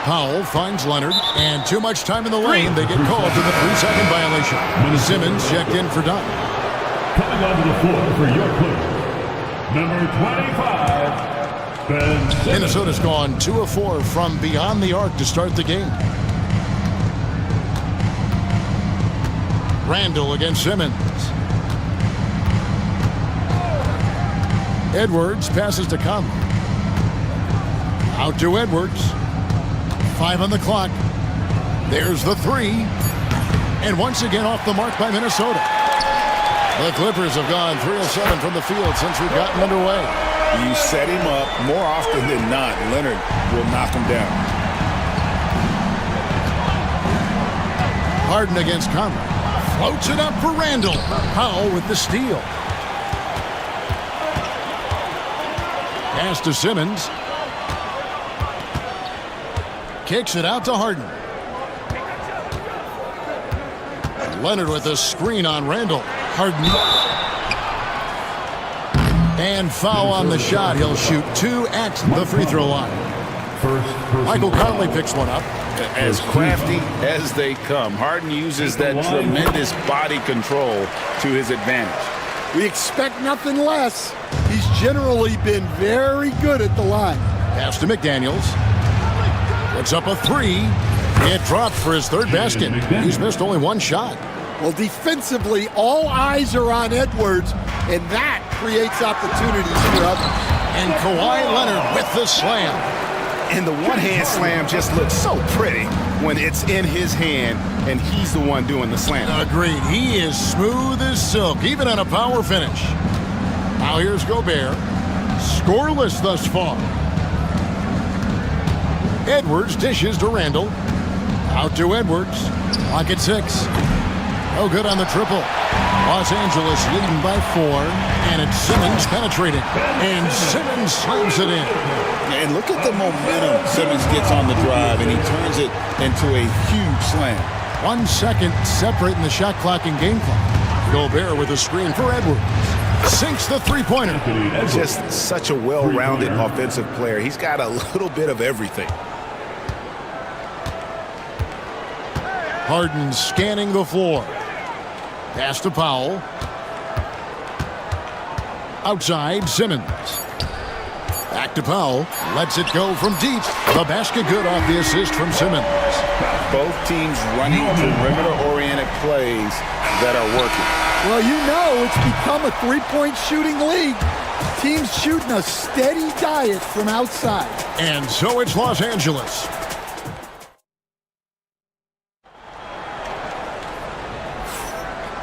Powell finds Leonard, and too much time in the lane. They get called for the 3-second violation. Simmons checked in for Dunn. Coming onto the floor for your player, number 25, Ben Simmons. Minnesota's gone 2 of 4 from beyond the arc to start the game. Randall against Simmons. Edwards passes to Conley. Out to Edwards. 5 on the clock. There's the 3. And once again off the mark by Minnesota. The Clippers have gone 3 of 7 from the field since we've gotten underway. You set him up more often than not. Leonard will knock him down. Harden against Conley. Floats it up for Randall. Powell with the steal. Pass to Simmons. Kicks it out to Harden. Leonard with a screen on Randall. Harden. And foul on the shot. He'll shoot 2 at the free throw line. Michael Conley picks one up. As crafty as they come, Harden uses that tremendous body control to his advantage. We expect nothing less. He's generally been very good at the line. Pass to McDaniels. Puts up a 3. It dropped for his third basket. He's missed only 1 shot. Well, defensively, all eyes are on Edwards, and that creates opportunities for others. And Kawhi Leonard with the slam. And the one-hand slam just looks so pretty when it's in his hand and he's the one doing the slam. Agreed. He is smooth as silk, even on a power finish. Now here's Gobert. Scoreless thus far. Edwards dishes to Randall. Out to Edwards. Clock at 6. No good on the triple. Los Angeles leading by 4. And it's Simmons penetrating. And Simmons slams it in. And look at the momentum Simmons gets on the drive, and he turns it into a huge slam. 1 second separating the shot clock and game clock. Gobert with a screen for Edwards. Sinks the three-pointer. Just such a well-rounded offensive player. He's got a little bit of everything. Harden scanning the floor. Pass to Powell. Outside, Simmons. Back to Powell. Lets it go from deep. The basket good off the assist from Simmons. Both teams running perimeter-oriented plays that are working. Well, you know it's become a three-point shooting league. Teams shooting a steady diet from outside. And so it's Los Angeles.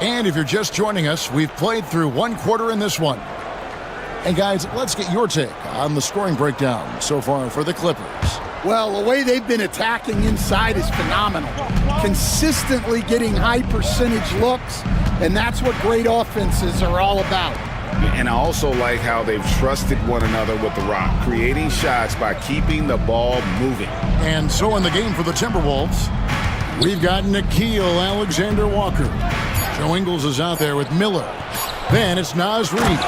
And if you're just joining us, we've played through 1 quarter in this one. And guys, let's get your take on the scoring breakdown so far for the Clippers. Well, the way they've been attacking inside is phenomenal. Consistently getting high percentage looks, and that's what great offenses are all about. And I also like how they've trusted one another with the rock, creating shots by keeping the ball moving. And so in the game for the Timberwolves, we've got Nickeil Alexander-Walker. Joe Ingles is out there with Miller. Then it's Naz Reid.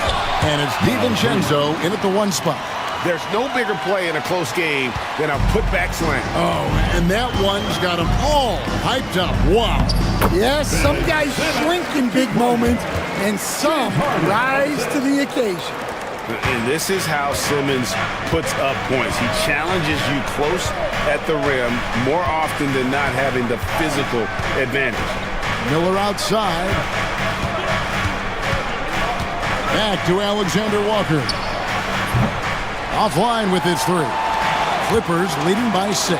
And it's DiVincenzo in at the 1 spot. There's no bigger play in a close game than a putback slam. Oh, and that one's got them all hyped up. Wow. Yes, some guys shrink in big moments, and some rise to the occasion. And this is how Simmons puts up points. He challenges you close at the rim more often than not, having the physical advantage. Miller outside. Back to Alexander Walker. Offline with his 3. Clippers leading by 6.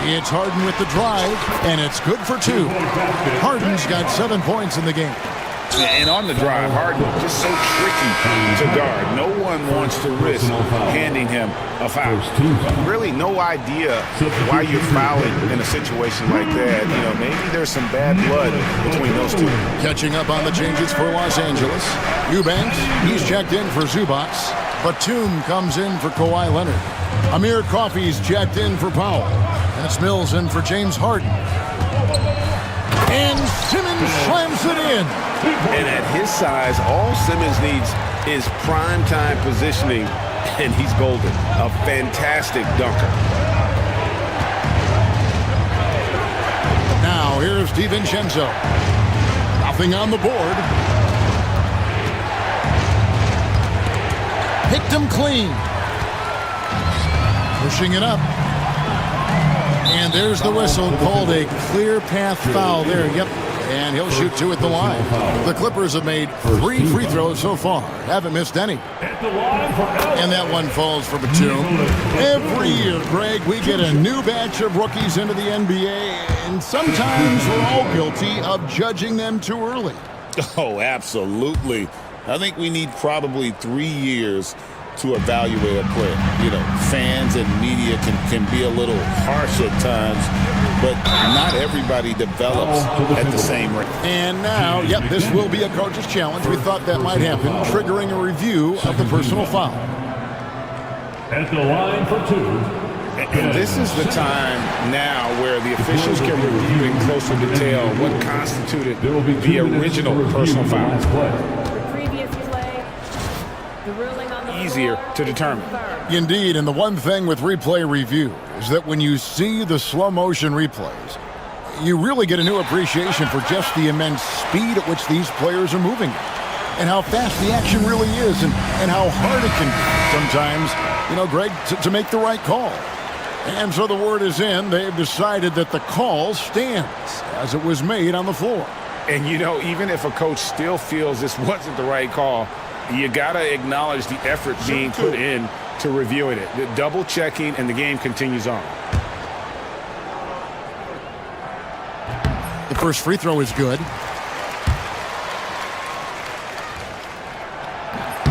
It's Harden with the drive, and it's good for 2. Harden's got 7 points in the game. And on the drive, Harden just so tricky to guard. No one wants to risk handing him a foul. Really no idea why you're fouling in a situation like that. You know, maybe there's some bad blood between those two. Catching up on the changes for Los Angeles. Eubanks, he's checked in for Zubac. Batum comes in for Kawhi Leonard. Amir Coffey's checked in for Powell. And it's Mills in for James Harden. And Simmons slams it in. And at his size, all Simmons needs is prime-time positioning, and he's golden. A fantastic dunker. Now here's DiVincenzo. Nothing on the board. Picked him clean. Pushing it up. And there's the whistle, called a clear path foul there. Yep. And he'll shoot 2 at the line. The Clippers have made 3 free throws so far. Haven't missed any. And that one falls for Batum. Every year, Greg, we get a new batch of rookies into the NBA, and sometimes we're all guilty of judging them too early. Oh, absolutely. I think we need probably 3 years to evaluate a player. You know, fans and media can be a little harsh at times, but not everybody develops at the same rate. And now, yep, this will be a coach's challenge. We thought that might happen, triggering a review of the personal foul. At the line for 2. And this is the time now where the officials can review in closer detail what constituted the original personal foul. Easier to determine. Indeed, and the one thing with replay review is that when you see the slow motion replays, you really get a new appreciation for just the immense speed at which these players are moving and how fast the action really is and how hard it can be sometimes, you know, Greg, to make the right call. And so the word is in. They've decided that the call stands as it was made on the floor. And, you know, even if a coach still feels this wasn't the right call, you got to acknowledge the effort being put in to reviewing it. The double checking, and the game continues on. The first free throw is good.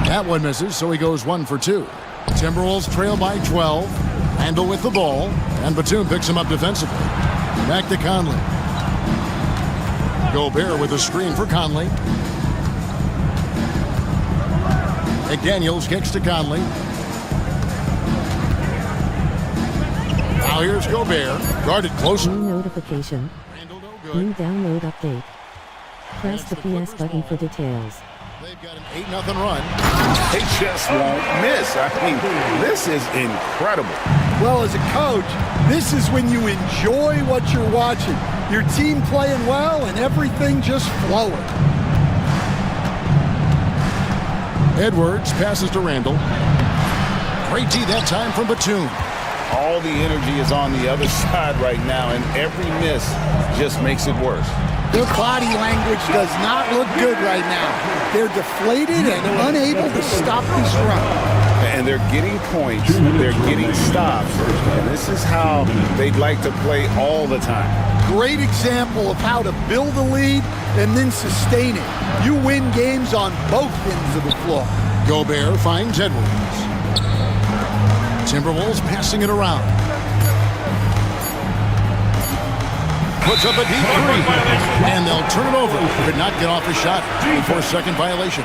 That one misses, so he goes 1 for 2. Timberwolves trail by 12. Randall with the ball, and Batum picks him up defensively. Back to Conley. Gobert with a screen for Conley. McDaniels kicks to Conley. Now here's Gobert, guarded close. New notification. New download update. Press the PS button for details. They've got an 8-0 run. They just won't miss. I mean, this is incredible. Well, as a coach, this is when you enjoy what you're watching. Your team playing well and everything just flowing. Edwards passes to Randall. Great D that time from Batum. All the energy is on the other side right now, and every miss just makes it worse. Their body language does not look good right now. They're deflated and unable to stop this run. And they're getting points, they're getting stops, and this is how they'd like to play all the time. Great example of how to build a lead and then sustain it. You win games on both ends of the floor. Gobert finds Edwards. Timberwolves passing it around. Puts up a deep three. And they'll turn it over. Could not get off a shot. 24-second violation.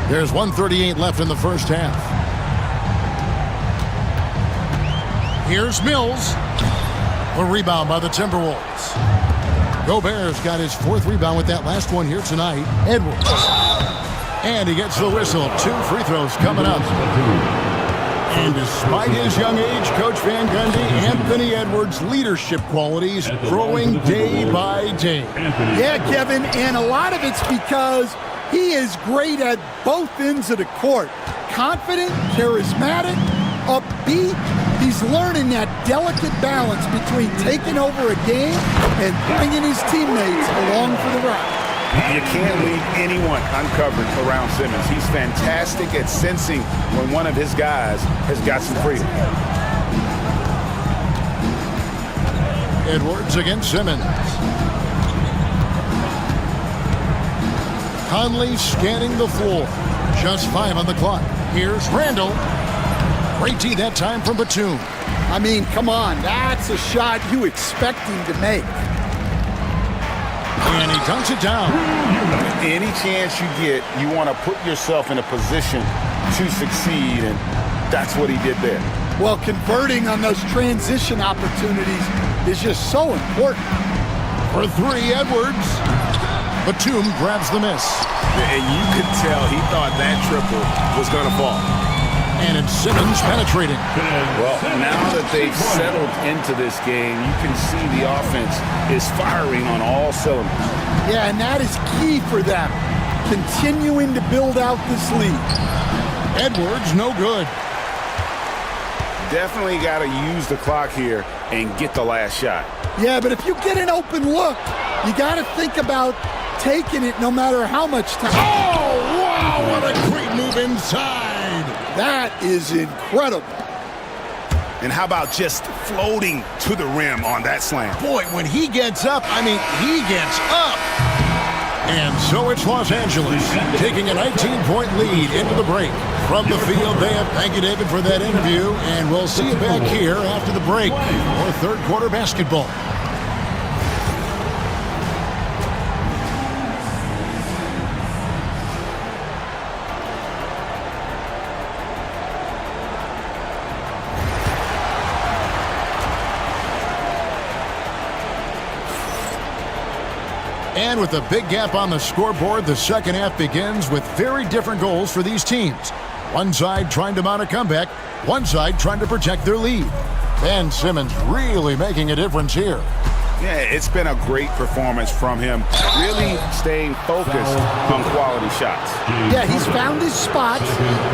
There's 1:38 left in the first half. Here's Mills. A rebound by the Timberwolves. Gobert's got his 4th rebound with that last one here tonight. Edwards. And he gets the whistle. 2 free throws coming up. And despite his young age, Coach Van Gundy, Anthony Edwards' leadership qualities growing day by day. Yeah, Kevin, and a lot of it's because he is great at both ends of the court. Confident, charismatic, upbeat. He's learning that delicate balance between taking over a game and bringing his teammates along for the ride. You can't leave anyone uncovered around Simmons. He's fantastic at sensing when one of his guys has got some freedom. Edwards against Simmons. Conley scanning the floor. Just 5 on the clock. Here's Randall. Great D that time from Batum. I mean, come on. That's a shot you expect him to make. And he dunks it down. Any chance you get, you want to put yourself in a position to succeed, and that's what he did there. Well, converting on those transition opportunities is just so important. For 3, Edwards. Batum grabs the miss. And you could tell he thought that triple was going to fall. And it's Simmons penetrating. Well, now that they've settled into this game, you can see the offense is firing on all cylinders. Yeah, and that is key for them. Continuing to build out this lead. Edwards, no good. Definitely got to use the clock here and get the last shot. Yeah, but if you get an open look, you got to think about taking it no matter how much time. Oh, wow, what a great move inside. That is incredible. And how about just floating to the rim on that slam? Boy, when he gets up, I mean, he gets up. And so it's Los Angeles taking a 19-point lead into the break. From the field, thank you, David, for that interview. And we'll see you back here after the break for third quarter basketball. And with a big gap on the scoreboard, the second half begins with very different goals for these teams. One side trying to mount a comeback, one side trying to protect their lead. Ben Simmons really making a difference here. Yeah, it's been a great performance from him, really staying focused on quality shots. Yeah, he's found his spots,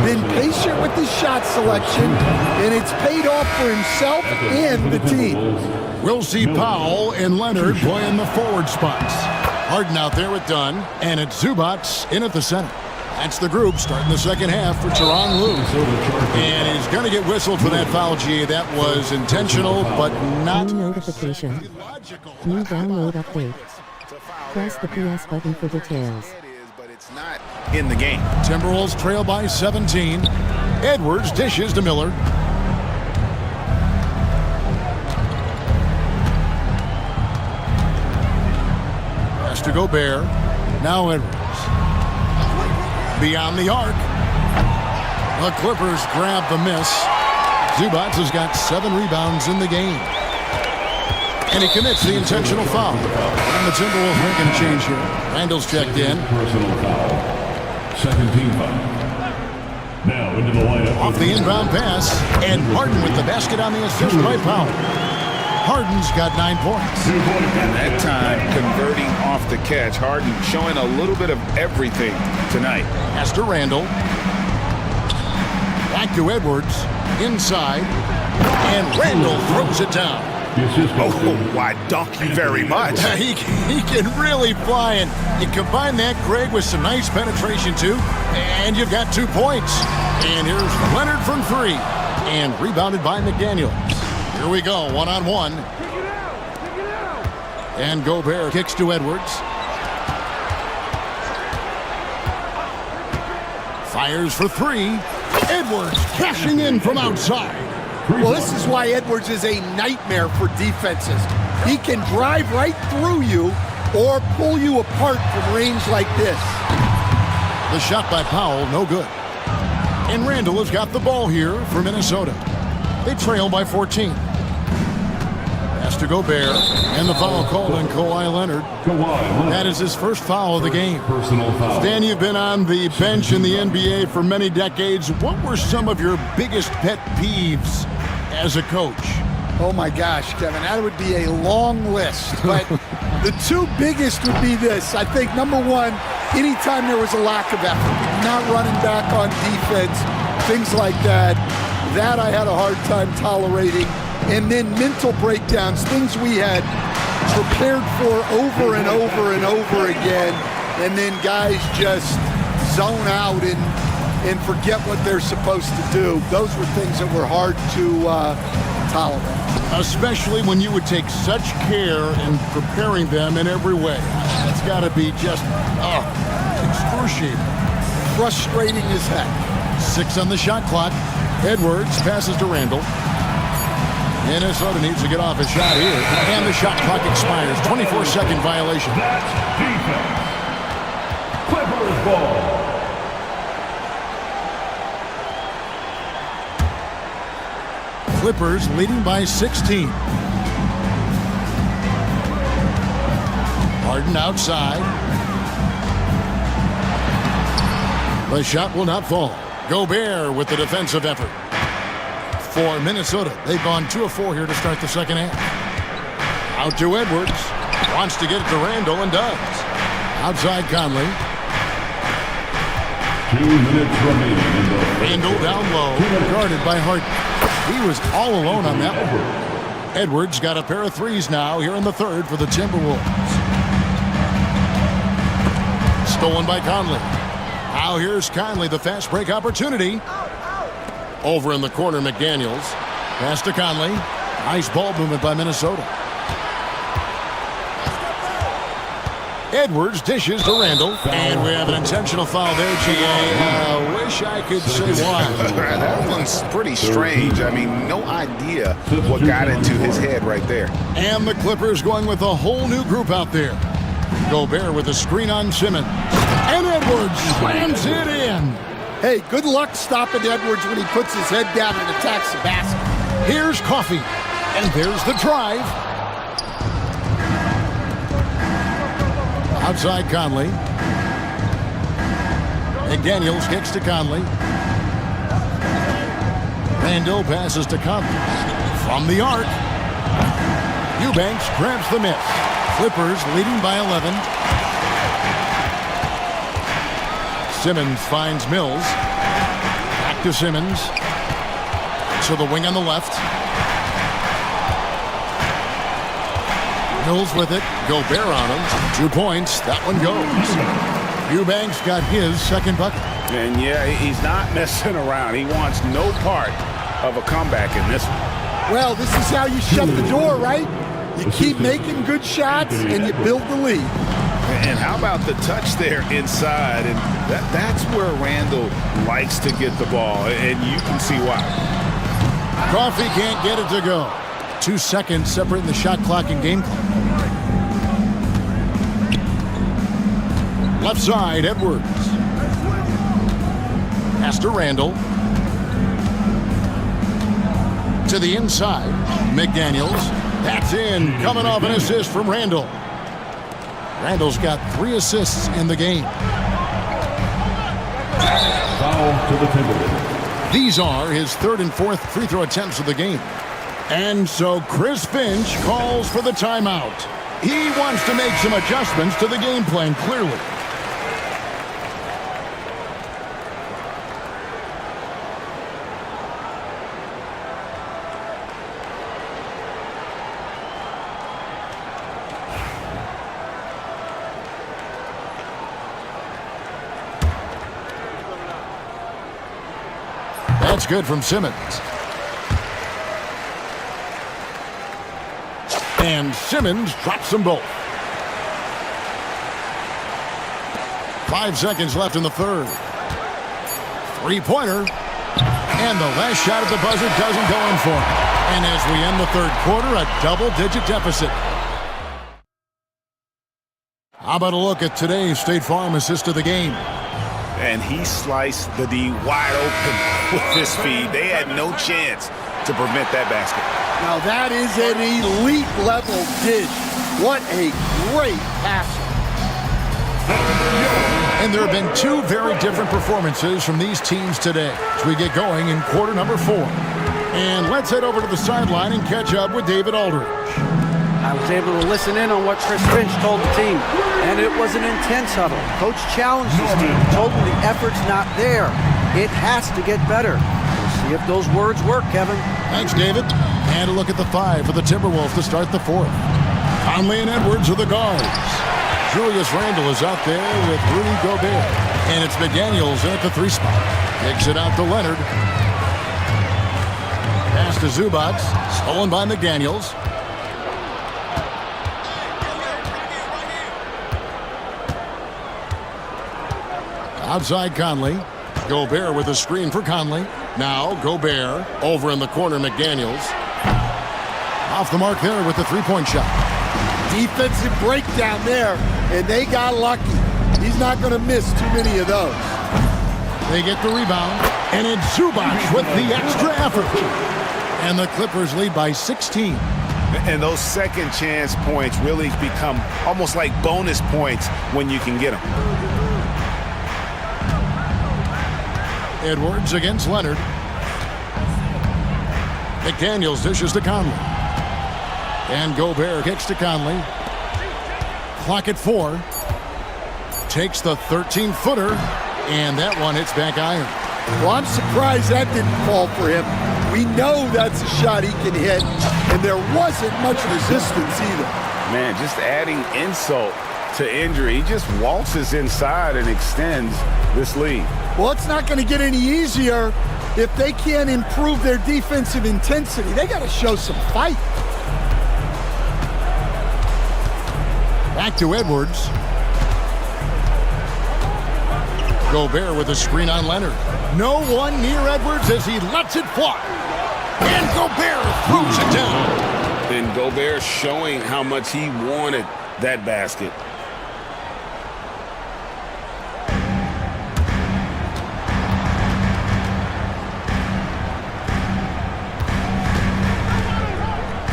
been patient with his shot selection, and it's paid off for himself and the team. We'll see Powell and Leonard play in the forward spots. Harden out there with Dunn, and it's Zubats in at the center. That's the group starting the second half for Tyronn Lue. And he's going to get whistled for that foul, G. That was intentional, but not... New notification. New download update. Press the PS button for details. In the game. Timberwolves trail by 17. Edwards dishes to Miller. Pass to Gobert. Now Edwards. Beyond the arc. The Clippers grab the miss. Zubats has got 7 rebounds in the game. And he commits the intentional foul. And the Timberwolves making a change here. Randall's checked in. Personal foul. Second team foul. Now into the lineup. Off the inbound pass. And Harden with the basket on the assist by Powell. Harden's got 9 points. And that time converting off the catch. Harden showing a little bit of everything tonight. Pass to Randall. Back to Edwards. Inside. And Randall throws it down. Oh, why, thank you very much. He can really fly, and you combine that, Greg, with some nice penetration, too, and you've got 2 points. And here's Leonard from 3, and rebounded by McDaniels. Here we go, one-on-one. And Gobert kicks to Edwards. Fires for 3. Edwards cashing in from outside. Well, this is why Edwards is a nightmare for defenses. He can drive right through you or pull you apart from range like this. The shot by Powell, no good. And Randall has got the ball here for Minnesota. They trail by 14. Pass to Gobert, and the foul called on Kawhi Leonard. That is his first foul of the game. Personal foul. Stan, you've been on the bench in the NBA for many decades. What were some of your biggest pet peeves as a coach? Oh my gosh, Kevin, that would be a long list. But the 2 biggest would be this. I think number 1, anytime there was a lack of effort, not running back on defense, things like that, that I had a hard time tolerating. And then mental breakdowns, things we had prepared for over and over and over again, and then guys just zone out and forget what they're supposed to do. Those were things that were hard to tolerate. Especially when you would take such care in preparing them in every way. It's got to be just excruciating. Frustrating as heck. 6 on the shot clock. Edwards passes to Randall. Minnesota needs to get off a shot here. And the shot clock expires. 24-second violation. That's defense. Clippers ball. Clippers leading by 16. Harden outside. The shot will not fall. Gobert with the defensive effort. For Minnesota, they've gone 2 of 4 here to start the second half. Out to Edwards. Wants to get it to Randall and does. Outside Conley. 2 minutes remaining in the Randall down low, guarded by Harden. He was all alone on that one. Edwards got a pair of 3s now here in the third for the Timberwolves. Stolen by Conley. Now here's Conley, the fast break opportunity. Over in the corner, McDaniels. Pass to Conley. Nice ball movement by Minnesota. Edwards dishes to Randall. And we have an intentional foul there, G.A. Wish I could say why. That one's pretty strange. I mean, no idea what got into his head right there. And the Clippers going with a whole new group out there. Gobert with a screen on Simmons. And Edwards slams it in. Hey, good luck stopping Edwards when he puts his head down and attacks the basket. Here's Coffey. And there's the drive. Outside Conley. McDaniels kicks to Conley. Randall passes to Conley. From the arc. Eubanks grabs the miss. Clippers leading by 11. Simmons finds Mills. Back to Simmons. To the wing on the left. Mills with it. Gobert on him. 2 points. That one goes. Eubanks got his second bucket. And yeah, he's not messing around. He wants no part of a comeback in this one. Well, this is how you shut the door, right? You keep making good shots and you build the lead. And how about the touch there inside? And that's where Randall likes to get the ball, and you can see why. Coffee can't get it to go. 2 seconds separating the shot clock and game clock. Left side, Edwards. Pass to Randall. To the inside, McDaniels. That's in, coming off an assist from Randall. Randall's got 3 assists in the game. Foul to the Timberwolves. These are his 3rd and 4th free throw attempts of the game. And so Chris Finch calls for the timeout. He wants to make some adjustments to the game plan, clearly. That's good from Simmons. And Simmons drops them both. 5 seconds left in the 3rd. 3-pointer. And the last shot at the buzzer doesn't go in for him. And as we end the 3rd quarter, a double-digit deficit. How about a look at today's State Farm assist of the game? And he sliced the D wide open with this feed. They had no chance to prevent that basket. Now that is an elite level dish. What a great passer. And there have been 2 very different performances from these teams today as we get going in quarter number 4. And let's head over to the sideline and catch up with David Aldridge. I was able to listen in on what Chris Finch told the team, and it was an intense huddle. Coach challenged his team, told them the effort's not there. It has to get better. We'll see if those words work, Kevin. Thanks, David. And a look at the 5 for the Timberwolves to start the 4th. Conley and Edwards are the guards. Julius Randle is out there with Rudy Gobert. And it's McDaniels in at the 3 spot. Kicks it out to Leonard. Pass to Zubac. Stolen by McDaniels. Outside Conley. Gobert with a screen for Conley. Now Gobert over in the corner, McDaniels. Off the mark there with the 3-point shot. Defensive breakdown there, and they got lucky. He's not going to miss too many of those. They get the rebound, and it's Zubac with the extra effort. And the Clippers lead by 16. And those second chance points really become almost like bonus points when you can get them. Edwards against Leonard. McDaniels dishes to Conley. And Gobert kicks to Conley. Clock at 4. Takes the 13-footer. And that one hits back iron. Well, I'm surprised that didn't fall for him. We know that's a shot he can hit. And there wasn't much resistance either. Man, just adding insult to injury. He just waltzes inside and extends this lead. Well, it's not going to get any easier if they can't improve their defensive intensity. They got to show some fight. Back to Edwards. Gobert with a screen on Leonard. No one near Edwards as he lets it fly. And Gobert throws it down. And Gobert showing how much he wanted that basket.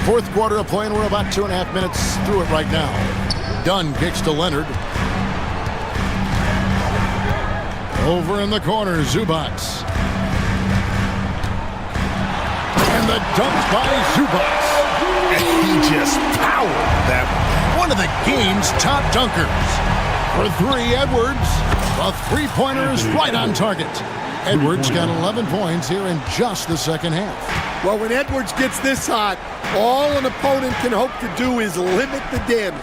Fourth quarter of play, and we're about 2.5 minutes through it right now. Dunn kicks to Leonard. Over in the corner, Zubac. And the dunk by Zubac. he just powered that One of the game's top dunkers. For three, Edwards. A three-pointer is right on target. Edwards got 11 points here in just the second half. Well, when Edwards gets this hot, all an opponent can hope to do is limit the damage.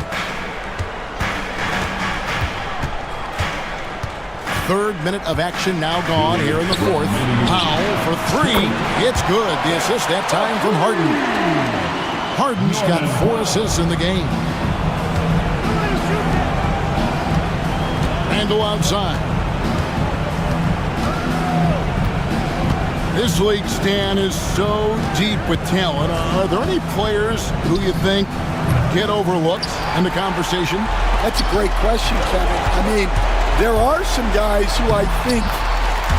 Third minute of action now gone here in the fourth. Powell for three. It's good. The assist that time from Harden. Harden's got 4 assists in the game. Randall outside. This league, Stan, is so deep with talent. Are there any players who you think get overlooked in the conversation? That's a great question, Kevin. I mean, there are some guys who I think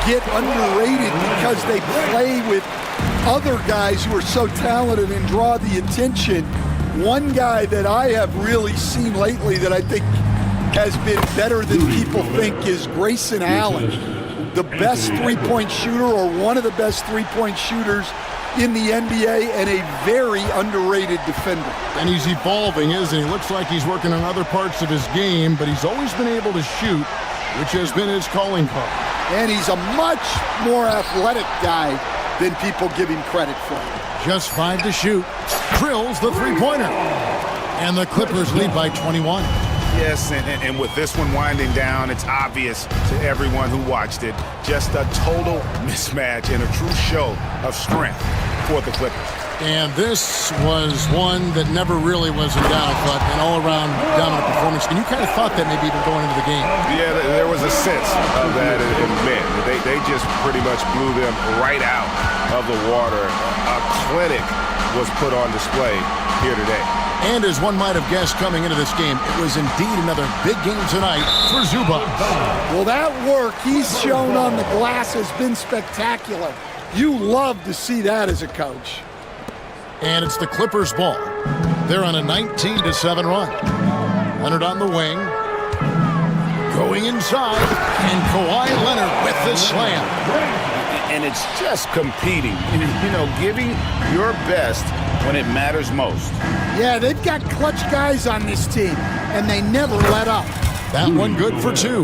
get underrated because they play with other guys who are so talented and draw the attention. One guy that I have really seen lately that I think has been better than people think is Grayson Allen, the best three-point shooter or one of the best three-point shooters in the NBA and a very underrated defender. And he's evolving, isn't he? Looks like he's working on other parts of his game, but he's always been able to shoot, which has been his calling card. And he's a much more athletic guy than people give him credit for. Just 5 to shoot. Drills the three-pointer. And the Clippers lead by 21. Yes, and with this one winding down, it's obvious to everyone who watched it. Just a total mismatch and a true show of strength for the Clippers. And this was one that never really was in doubt, but an all-around dominant performance. And you kind of thought that maybe even going into the game. Yeah, there was a sense of that in men. They just pretty much blew them right out of the water. A clinic was put on display here today. And as one might have guessed coming into this game, it was indeed another big game tonight for Zubac. Well, that work he's shown on the glass has been spectacular. You love to see that as a coach. And it's the Clippers' ball. They're on a 19-7 run. Leonard on the wing. Going inside. And Kawhi Leonard with the slam. And it's just competing, giving your best when it matters most. Yeah, they've got clutch guys on this team, and they never let up. That one good for 2.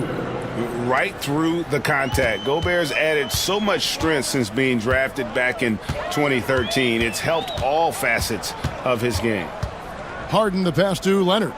Right through the contact. Gobert's added so much strength since being drafted back in 2013. It's helped all facets of his game. Harden the pass to Leonard.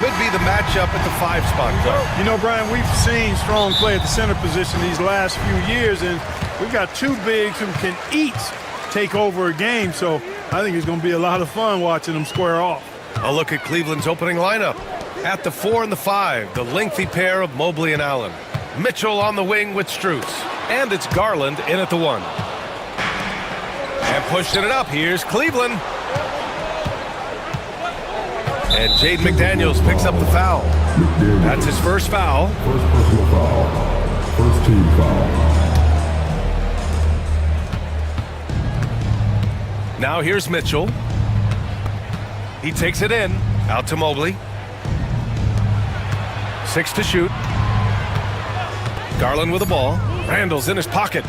could be the matchup at the 5 spot. You know, Brian, we've seen strong play at the center position these last few years, and we've got 2 bigs who can each take over a game, so I think it's going to be a lot of fun watching them square off. A look at Cleveland's opening lineup. At the 4 and the 5, the lengthy pair of Mobley and Allen. Mitchell on the wing with Strus. And it's Garland in at the 1. And pushing it up, here's Cleveland. And Jaden McDaniels picks up the foul. That's his first foul. First personal foul. First team foul. Now here's Mitchell. He takes it in. Out to Mobley. 6 to shoot. Garland with the ball. Randall's in his pocket.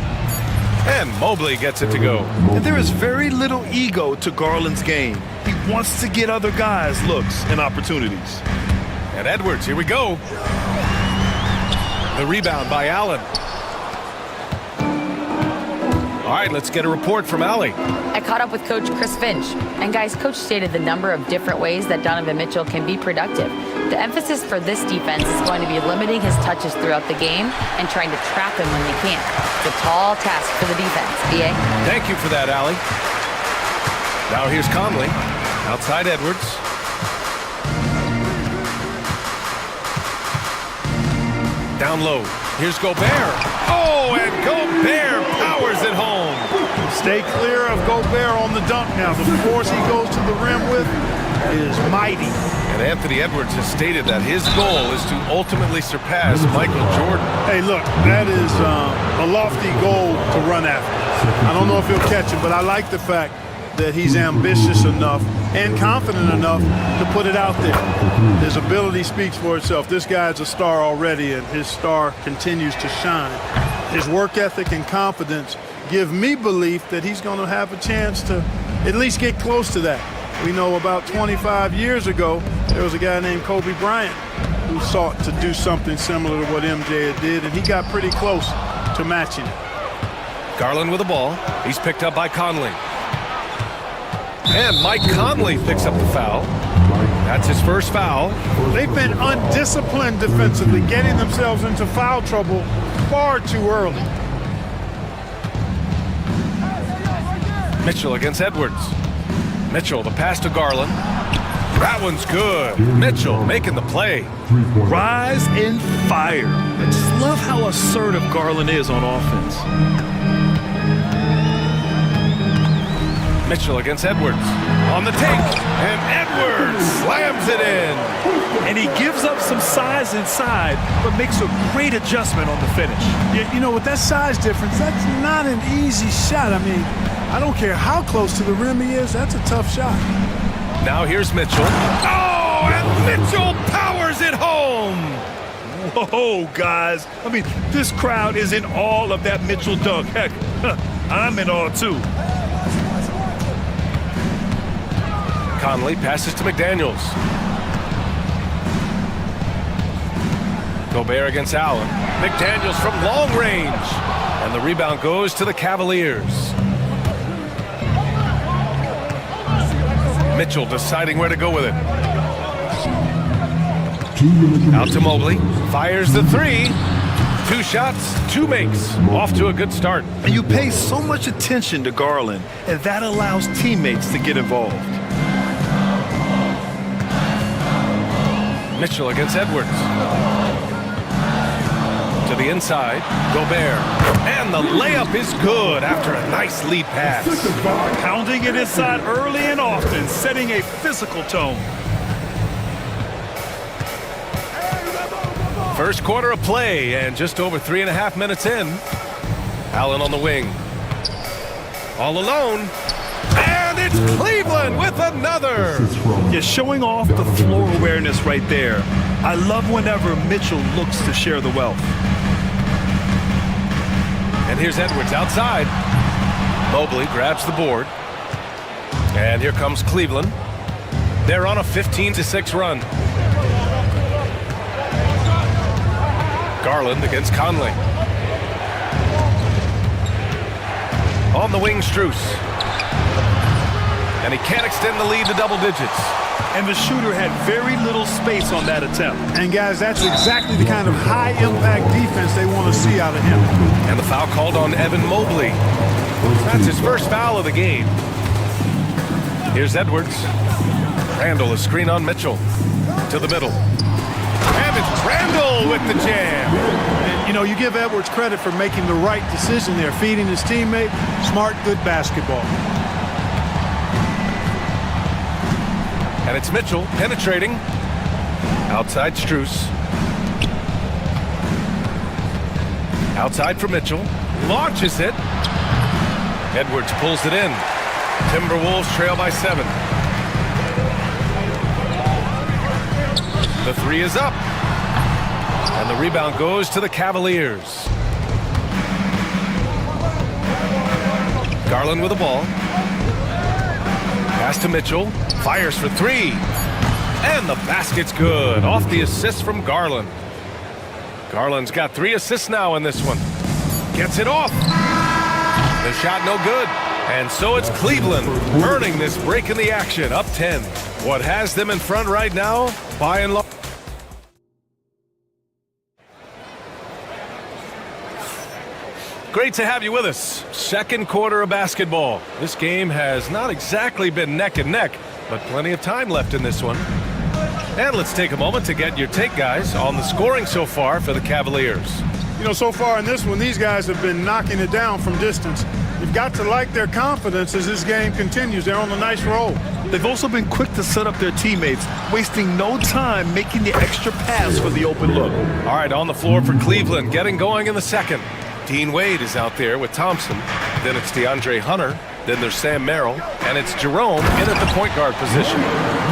And Mobley gets it to go. And there is very little ego to Garland's game. He wants to get other guys looks and opportunities. And Edwards, here we go. The rebound by Allen. All right, let's get a report from Allie. I caught up with Coach Chris Finch. And guys, Coach stated the number of different ways that Donovan Mitchell can be productive. The emphasis for this defense is going to be limiting his touches throughout the game and trying to trap him when they can. It's a tall task for the defense. BA? Thank you for that, Allie. Now here's Conley. Outside Edwards. Down low. Here's Gobert. Oh, and Gobert powers it home. Stay clear of Gobert on the dunk now. The force he goes to the rim with is mighty. And Anthony Edwards has stated that his goal is to ultimately surpass Michael Jordan. Hey, look, that is a lofty goal to run after. I don't know if he'll catch it, but I like the fact that he's ambitious enough and confident enough to put it out there. His ability speaks for itself. This guy's a star already, and his star continues to shine. His work ethic and confidence give me belief that he's going to have a chance to at least get close to that. We know about 25 years ago, there was a guy named Kobe Bryant who sought to do something similar to what MJ did, and he got pretty close to matching it. Garland with the ball. He's picked up by Conley. And Mike Conley picks up the foul. That's his first foul. They've been undisciplined defensively, getting themselves into foul trouble far too early. Mitchell against Edwards. Mitchell, the pass to Garland. That one's good. Mitchell making the play. Rise and fire. I just love how assertive Garland is on offense. Mitchell against Edwards. On the take. And Edwards slams it in. And he gives up some size inside, but makes a great adjustment on the finish. You know, with that size difference, that's not an easy shot. I mean, I don't care how close to the rim he is, that's a tough shot. Now here's Mitchell. Oh, and Mitchell powers it home. Whoa, guys. I mean, this crowd is in awe of that Mitchell dunk. Heck, I'm in awe too. Conley passes to McDaniels. Gobert against Allen. McDaniels from long range. And the rebound goes to the Cavaliers. Mitchell deciding where to go with it. Out to Mobley. Fires the 3. 2 shots, 2 makes. Off to a good start. And you pay so much attention to Garland, and that allows teammates to get involved. Mitchell against Edwards. To the inside, Gobert. And the layup is good after a nice lead pass. Pounding it inside early and often, setting a physical tone. First quarter of play, and just over 3.5 minutes in. Allen on the wing. All alone. And it's Cleveland with another. You're showing off the floor awareness right there. I love whenever Mitchell looks to share the wealth. And here's Edwards outside. Mobley grabs the board. And here comes Cleveland. They're on a 15-6 run. Garland against Conley. On the wing, Strus. And he can't extend the lead to double digits. And the shooter had very little space on that attempt. And guys, that's exactly the kind of high-impact defense they want to see out of him. And the foul called on Evan Mobley. That's his first foul of the game. Here's Edwards. Randall is screen on Mitchell. To the middle. And it's Randall with the jam. And, you know, you give Edwards credit for making the right decision there, feeding his teammate. Smart, good basketball. And it's Mitchell penetrating. Outside Strus. Outside for Mitchell. Launches it. Edwards pulls it in. Timberwolves trail by 7. The three is up. And the rebound goes to the Cavaliers. Garland with the ball. Pass to Mitchell. Fires for 3. And the basket's good. Off the assist from Garland. Garland's got 3 assists now in this one. Gets it off. The shot no good. And so it's Cleveland earning this break in the action, up 10. What has them in front right now, by and large. Great to have you with us. Second quarter of basketball. This game has not exactly been neck and neck, but plenty of time left in this one. And let's take a moment to get your take, guys, on the scoring so far for the Cavaliers. You know, so far in this one, these guys have been knocking it down from distance. You've got to like their confidence as this game continues. They're on a nice roll. They've also been quick to set up their teammates, wasting no time making the extra pass for the open look. All right, on the floor for Cleveland, getting going in the second. Dean Wade is out there with Thompson. Then it's DeAndre Hunter. Then there's Sam Merrill. And it's Jerome in at the point guard position.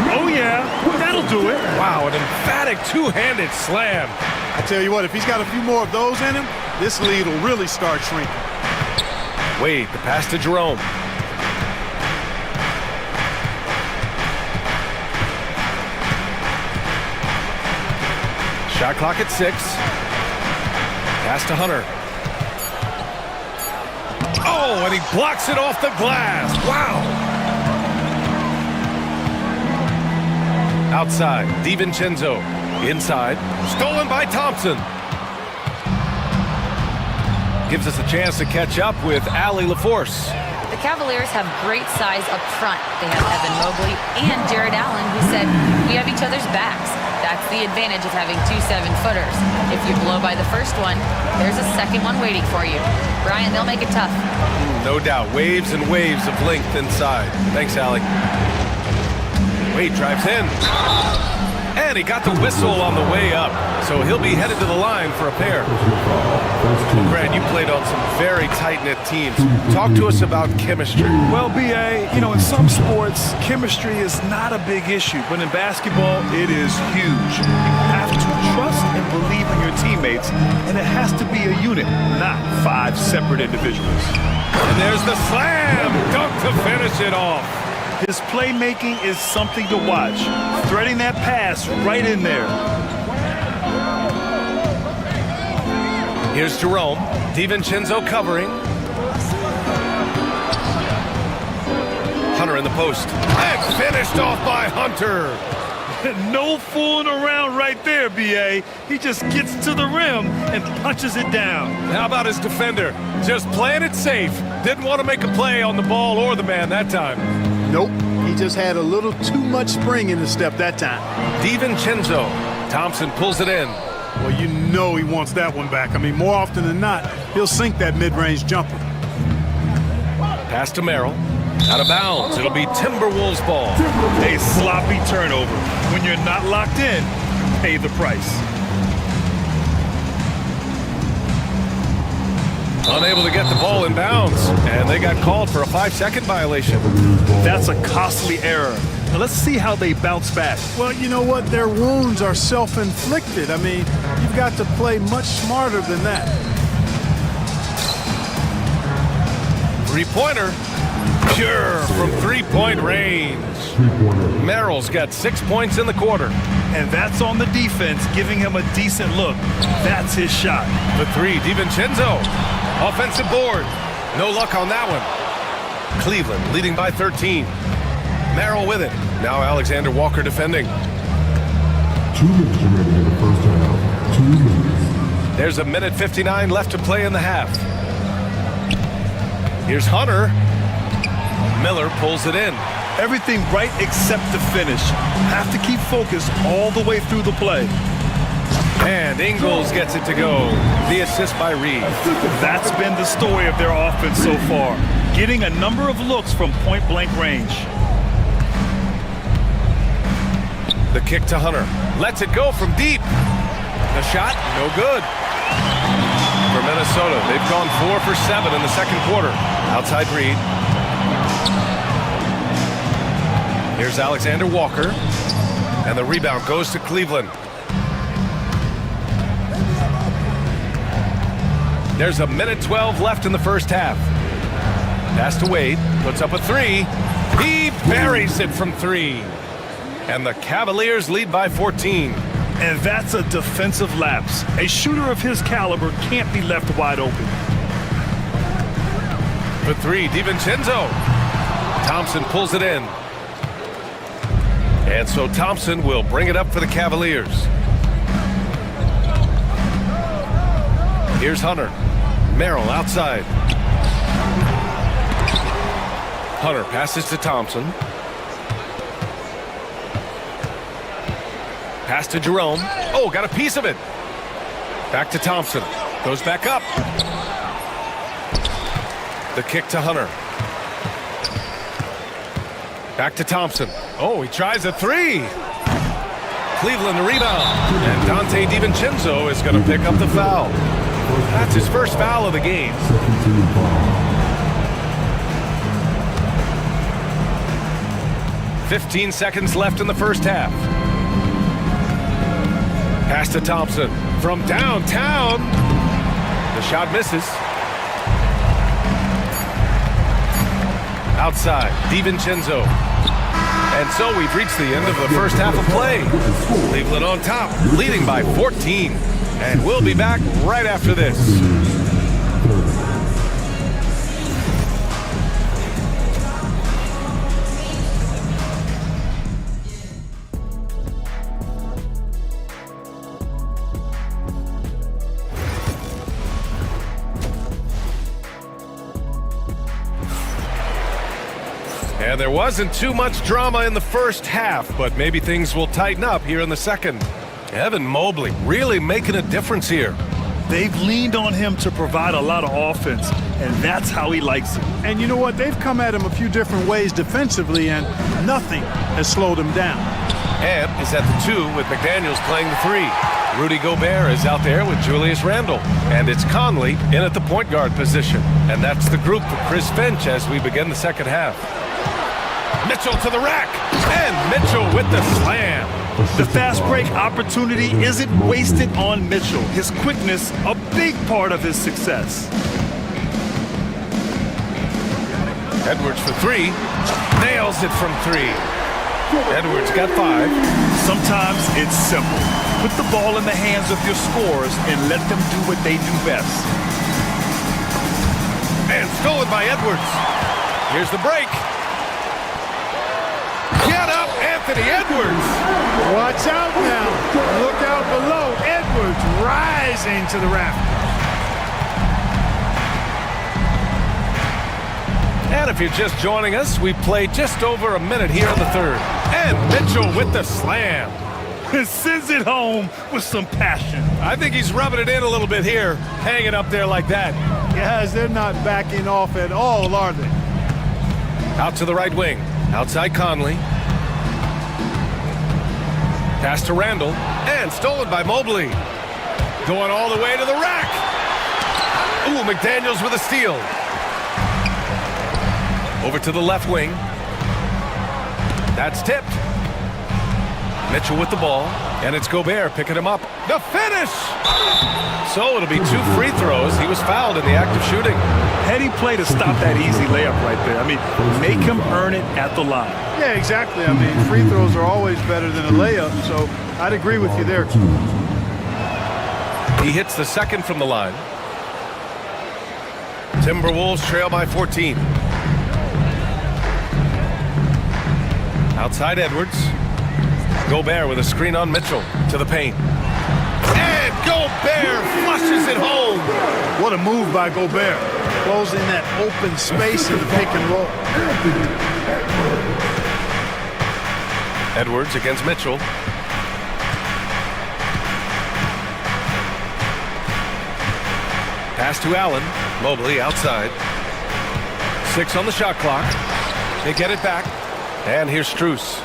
Oh, yeah. That'll do it. Wow, an emphatic two-handed slam. I tell you what, if he's got a few more of those in him, this lead will really start shrinking. Wade, the pass to Jerome. Shot clock at 6. Pass to Hunter. Oh, and he blocks it off the glass. Wow. Outside, DiVincenzo. Inside, stolen by Thompson. Gives us a chance to catch up with Allie LaForce. The Cavaliers have great size up front. They have Evan Mobley and Jared Allen, who said, we have each other's backs. That's the advantage of having 2 7-footers. If you blow by the first one, there's a second one waiting for you. Brian, they'll make it tough. No doubt. Waves and waves of length inside. Thanks, Allie. Wade drives in. And he got the whistle on the way up. So he'll be headed to the line for a pair. Well, Grant, you played on some very tight-knit teams. Talk to us about chemistry. Well, B.A., you know, in some sports, chemistry is not a big issue. But in basketball, it is huge. You have to trust and believe in your teammates. And it has to be a unit, not 5 separate individuals. And there's the slam. Dunk to finish it off. His playmaking is something to watch. Threading that pass right in there. Here's Jerome. DiVincenzo covering. Hunter in the post. And finished off by Hunter. No fooling around right there, B.A. He just gets to the rim and punches it down. How about his defender? Just playing it safe. Didn't want to make a play on the ball or the man that time. Nope. He just had a little too much spring in the step that time. DiVincenzo. Thompson pulls it in. Well, you know he wants that one back. I mean, more often than not, he'll sink that mid-range jumper. Pass to Merrill. Out of bounds. It'll be Timberwolves ball. A sloppy turnover. When you're not locked in, pay the price. Unable to get the ball in bounds. And they got called for a 5-second violation. That's a costly error. Now let's see how they bounce back. Well, you know what? Their wounds are self-inflicted. I mean, you've got to play much smarter than that. Three-pointer. Pure from three-point range. Merrill's got 6 points in the quarter. And that's on the defense, giving him a decent look. That's his shot. The 3, DiVincenzo. Offensive board. No luck on that one. Cleveland leading by 13. Merrill with it. Now Alexander Walker defending. 2 minutes remaining in the first half. 2 minutes. There's 1:59 left to play in the half. Here's Hunter. Miller pulls it in. Everything right except the finish. Have to keep focused all the way through the play. And Ingles gets it to go. The assist by Reed. That's been the story of their offense so far. Getting a number of looks from point-blank range. The kick to Hunter. Lets it go from deep. The shot, no good. For Minnesota, they've gone 4 for 7 in the second quarter. Outside Reed. Here's Alexander Walker. And the rebound goes to Cleveland. There's 1:12 left in the first half. Pass to Wade. Puts up a 3. He buries it from 3. And the Cavaliers lead by 14. And that's a defensive lapse. A shooter of his caliber can't be left wide open. For 3, DiVincenzo. Thompson pulls it in. And so Thompson will bring it up for the Cavaliers. Here's Hunter. Merrill outside. Hunter passes to Thompson. Pass to Jerome. Oh, got a piece of it. Back to Thompson. Goes back up. The kick to Hunter. Back to Thompson. Oh, he tries a 3. Cleveland the rebound. And Dante DiVincenzo is going to pick up the foul. That's his first foul of the game. 15 seconds left in the first half. Pass to Thompson from downtown. The shot misses. Outside, DiVincenzo. And so we've reached the end of the first half of play. Cleveland on top, leading by 14. And we'll be back right after this. And there wasn't too much drama in the first half, but maybe things will tighten up here in the second. Evan Mobley really making a difference here. They've leaned on him to provide a lot of offense, and that's how he likes it. And you know what? They've come at him a few different ways defensively, and nothing has slowed him down. Ebb is at the 2 with McDaniels playing the 3. Rudy Gobert is out there with Julius Randle. And it's Conley in at the point guard position. And that's the group for Chris Finch as we begin the second half. Mitchell to the rack, and Mitchell with the slam. The fast break opportunity isn't wasted on Mitchell. His quickness, a big part of his success. Edwards for 3, nails it from 3. Edwards got 5. Sometimes it's simple. Put the ball in the hands of your scorers and let them do what they do best. And stolen by Edwards. Here's the break. Get up, Anthony Edwards. Watch out now. Look out below. Edwards rising to the raft. And if you're just joining us, we've played just over a minute here in the third. And Mitchell with the slam. Sends it home with some passion. I think he's rubbing it in a little bit here, hanging up there like that. Guys, they're not backing off at all, are they? Out to the right wing. Outside Conley. Pass to Randle. And stolen by Mobley. Going all the way to the rack. Ooh, McDaniels with a steal. Over to the left wing. That's tipped. Mitchell with the ball. And it's Gobert picking him up. The finish! So it'll be 2 free throws. He was fouled in the act of shooting. Heady play to stop that easy layup right there. I mean, make him earn it at the line. Yeah, exactly. I mean, free throws are always better than a layup, so I'd agree with you there. He hits the second from the line. Timberwolves trail by 14. Outside Edwards. Gobert with a screen on Mitchell to the paint. And Gobert flushes it home. What a move by Gobert. Closing that open space in the pick and roll. Edwards against Mitchell. Pass to Allen. Mobley outside. 6 on the shot clock. They get it back. And here's Strus.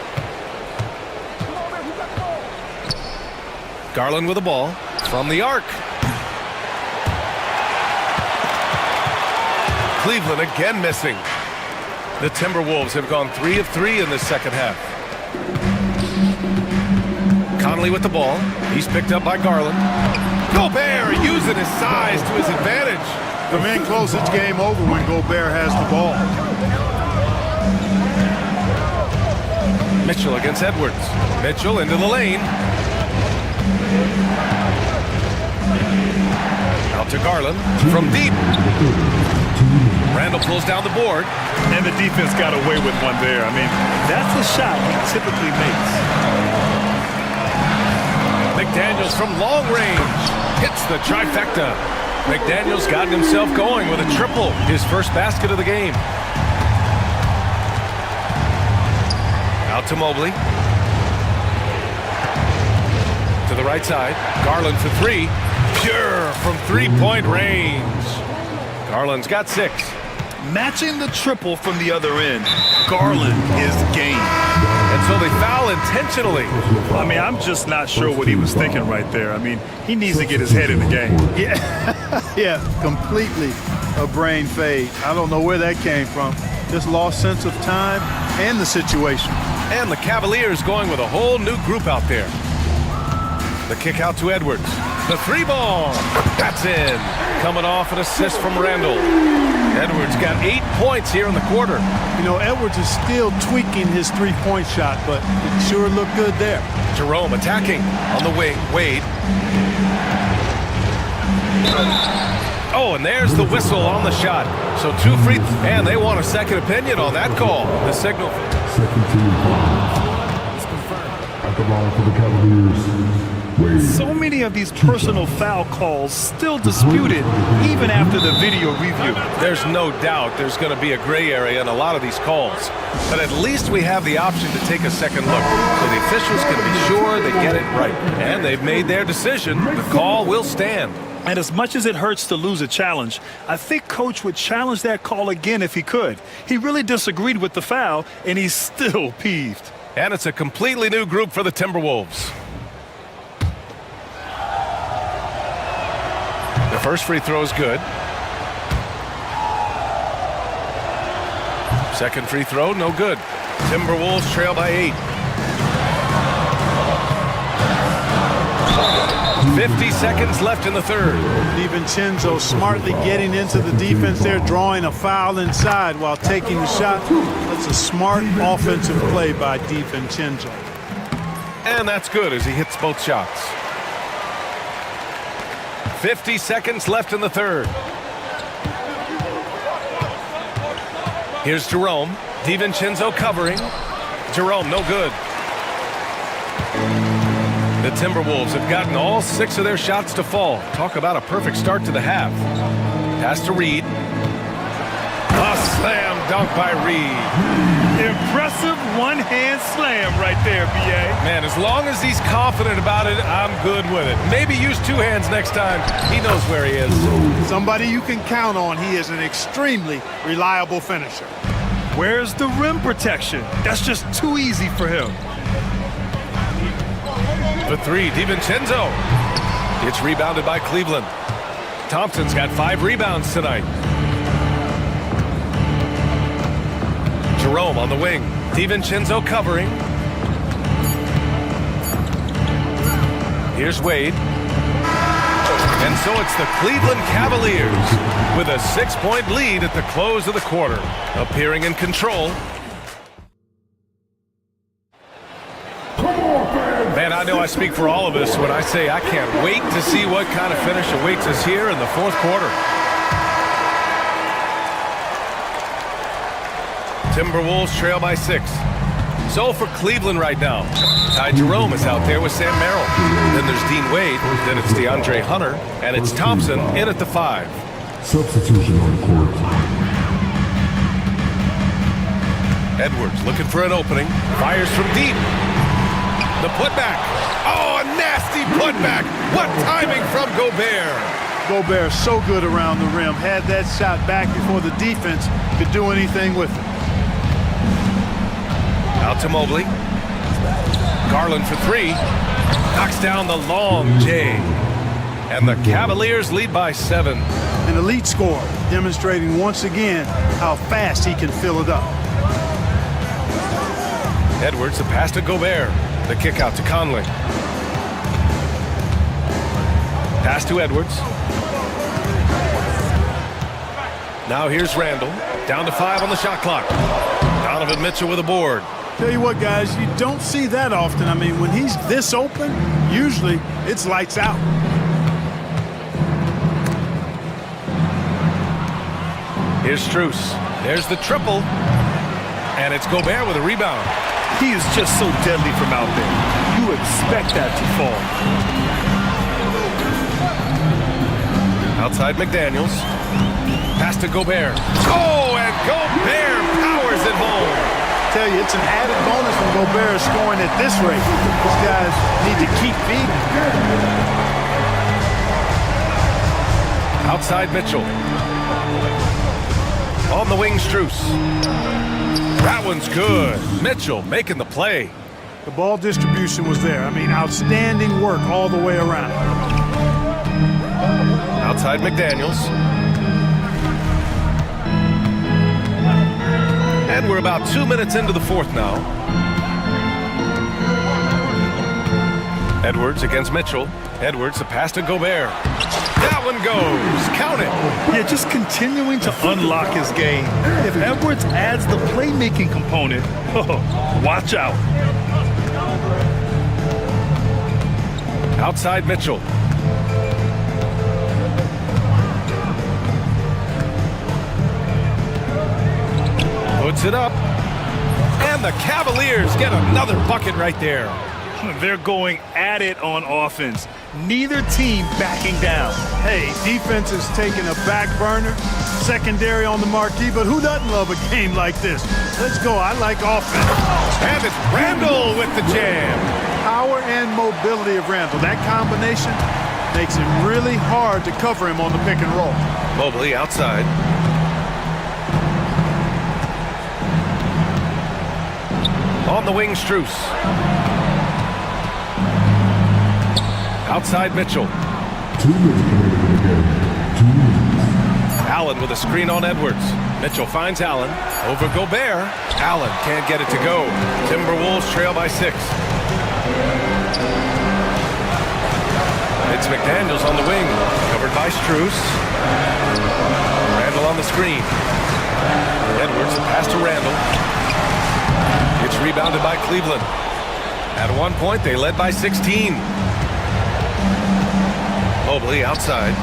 Garland with the ball from the arc. Cleveland again missing. The Timberwolves have gone 3 of 3 in this second half. Conley with the ball. He's picked up by Garland. Gobert using his size to his advantage. The man close this game over when Gobert has the ball. Mitchell against Edwards. Mitchell into the lane. Out to Garland from deep. Randall pulls down the board. And the defense got away with one there. I mean, that's the shot he typically makes. McDaniels from long range hits the trifecta. McDaniels gotten himself going with a triple, his first basket of the game. Out to Mobley. To the right side. Garland for 3. Pure from three-point range. Garland's got 6. Matching the triple from the other end, Garland is game. And so they foul intentionally. I mean, I'm just not sure what he was thinking right there. I mean, he needs to get his head in the game. Yeah, completely a brain fade. I don't know where that came from. Just lost sense of time and the situation. And the Cavaliers going with a whole new group out there. The kick out to Edwards. The 3-ball. That's in. Coming off an assist from Randall. Edwards got 8 points here in the quarter. You know, Edwards is still tweaking his three-point shot, but it sure looked good there. Jerome attacking on the wing. Wade. Oh, and there's the whistle on the shot. So 2 free, and they want a second opinion on that call. The signal. Second team at the line for the Cavaliers. So many of these personal foul calls still disputed even after the video review. There's no doubt there's going to be a gray area in a lot of these calls. But at least we have the option to take a second look so the officials can be sure they get it right. And they've made their decision. The call will stand. And as much as it hurts to lose a challenge, I think Coach would challenge that call again if he could. He really disagreed with the foul, and he's still peeved. And it's a completely new group for the Timberwolves. The first free throw is good. Second free throw, no good. Timberwolves trail by 8. 50 seconds left in the third. DiVincenzo smartly getting into the defense there, drawing a foul inside while taking the shot. That's a smart offensive play by DiVincenzo. And that's good as he hits both shots. 50 seconds left in the third. Here's Jerome. DiVincenzo covering. Jerome, no good. The Timberwolves have gotten all 6 of their shots to fall. Talk about a perfect start to the half. Pass to Reed. A slam dunk by Reed. Impressive one-hand slam right there, B.A. Man, as long as he's confident about it, I'm good with it. Maybe use 2 hands next time. He knows where he is. Somebody you can count on. He is an extremely reliable finisher. Where's the rim protection? That's just too easy for him. The 3, DiVincenzo. It's rebounded by Cleveland. Thompson's got 5 rebounds tonight. Jerome on the wing. DiVincenzo covering. Here's Wade. And so it's the Cleveland Cavaliers with a 6-point lead at the close of the quarter. Appearing in control. Man, I know I speak for all of us when I say I can't wait to see what kind of finish awaits us here in the fourth quarter. Timberwolves trail by 6. So for Cleveland right now, Ty Jerome is out there with Sam Merrill. Then there's Dean Wade, then it's DeAndre Hunter, and it's Thompson in at the 5. Substitution on court. Edwards looking for an opening, fires from deep. The putback. Oh, a nasty putback. What timing from Gobert. Gobert so good around the rim. Had that shot back before the defense could do anything with it. Out to Mobley. Garland for 3. Knocks down the long J. And the Cavaliers lead by 7. An elite scorer, demonstrating once again how fast he can fill it up. Edwards, the pass to Gobert. The kick out to Conley. Pass to Edwards. Now here's Randall. Down to 5 on the shot clock. Donovan Mitchell with a board. Tell you what, guys, you don't see that often. I mean, when he's this open, usually it's lights out. Here's Strus. There's the triple. And it's Gobert with a rebound. He is just so deadly from out there. You expect that to fall. Outside McDaniels. Pass to Gobert. Oh, and Gobert powers it home. Tell you, it's an added bonus when Gobert is scoring at this rate. These guys need to keep feeding. Outside Mitchell. On the wing, Strus. That one's good. Mitchell making the play. The ball distribution was there. I mean, outstanding work all the way around. Outside McDaniels. And we're about 2 minutes into the fourth now. Edwards against Mitchell. Edwards, the pass to Gobert. That one goes. Count it. Yeah, just continuing to unlock his game. If Edwards adds the playmaking component, watch out. Outside Mitchell. Puts it up. And the Cavaliers get another bucket right there. They're going at it on offense. Neither team backing down. Hey, defense is taking a back burner, secondary on the marquee, but who doesn't love a game like this? Let's go. I like offense. And it's Randall with the jam. Power and mobility of Randall. That combination makes it really hard to cover him on the pick and roll. Mobley outside. On the wing, Strus. Outside Mitchell. 2 minutes remaining in the game. 2 minutes. Allen with a screen on Edwards. Mitchell finds Allen. Over Gobert. Allen can't get it to go. Timberwolves trail by 6. It's McDaniels on the wing. Covered by Strus. Randall on the screen. Edwards, the pass to Randall. It's rebounded by Cleveland. At one point, they led by 16. Mobley outside.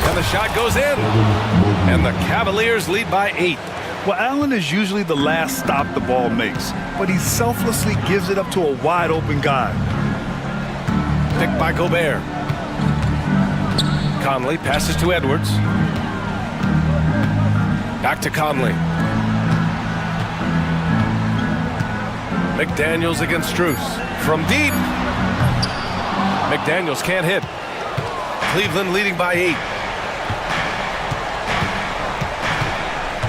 And the shot goes in. And the Cavaliers lead by 8. Well, Allen is usually the last stop the ball makes, but he selflessly gives it up to a wide open guy. Picked by Gobert. Conley passes to Edwards. Back to Conley. McDaniels against Strus. From deep. McDaniels can't hit. Cleveland leading by 8.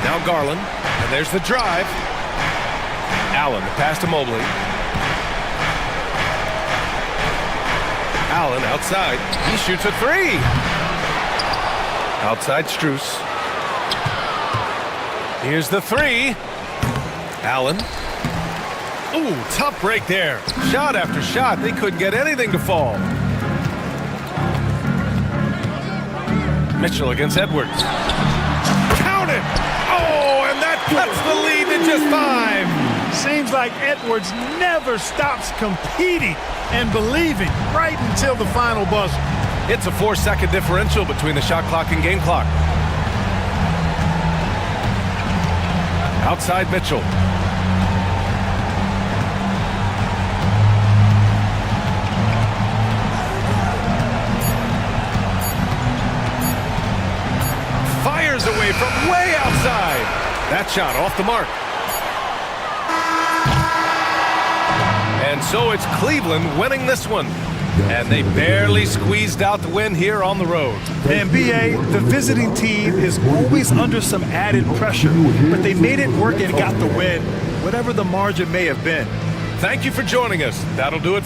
Now Garland. And there's the drive. Allen, the pass to Mobley. Allen outside. He shoots a 3. Outside Strus. Here's the 3. Allen. Ooh, tough break there. Shot after shot. They couldn't get anything to fall. Mitchell against Edwards. Count it! Oh, and that cuts the lead to just 5. Seems like Edwards never stops competing and believing right until the final buzzer. It's a 4-second differential between the shot clock and game clock. Outside Mitchell. Fires away from way outside. That shot off the mark. And so it's Cleveland winning this one. And they barely squeezed out the win here on the road. And BA, the visiting team is always under some added pressure, but they made it work and got the win, whatever the margin may have been. Thank you for joining us. That'll do it.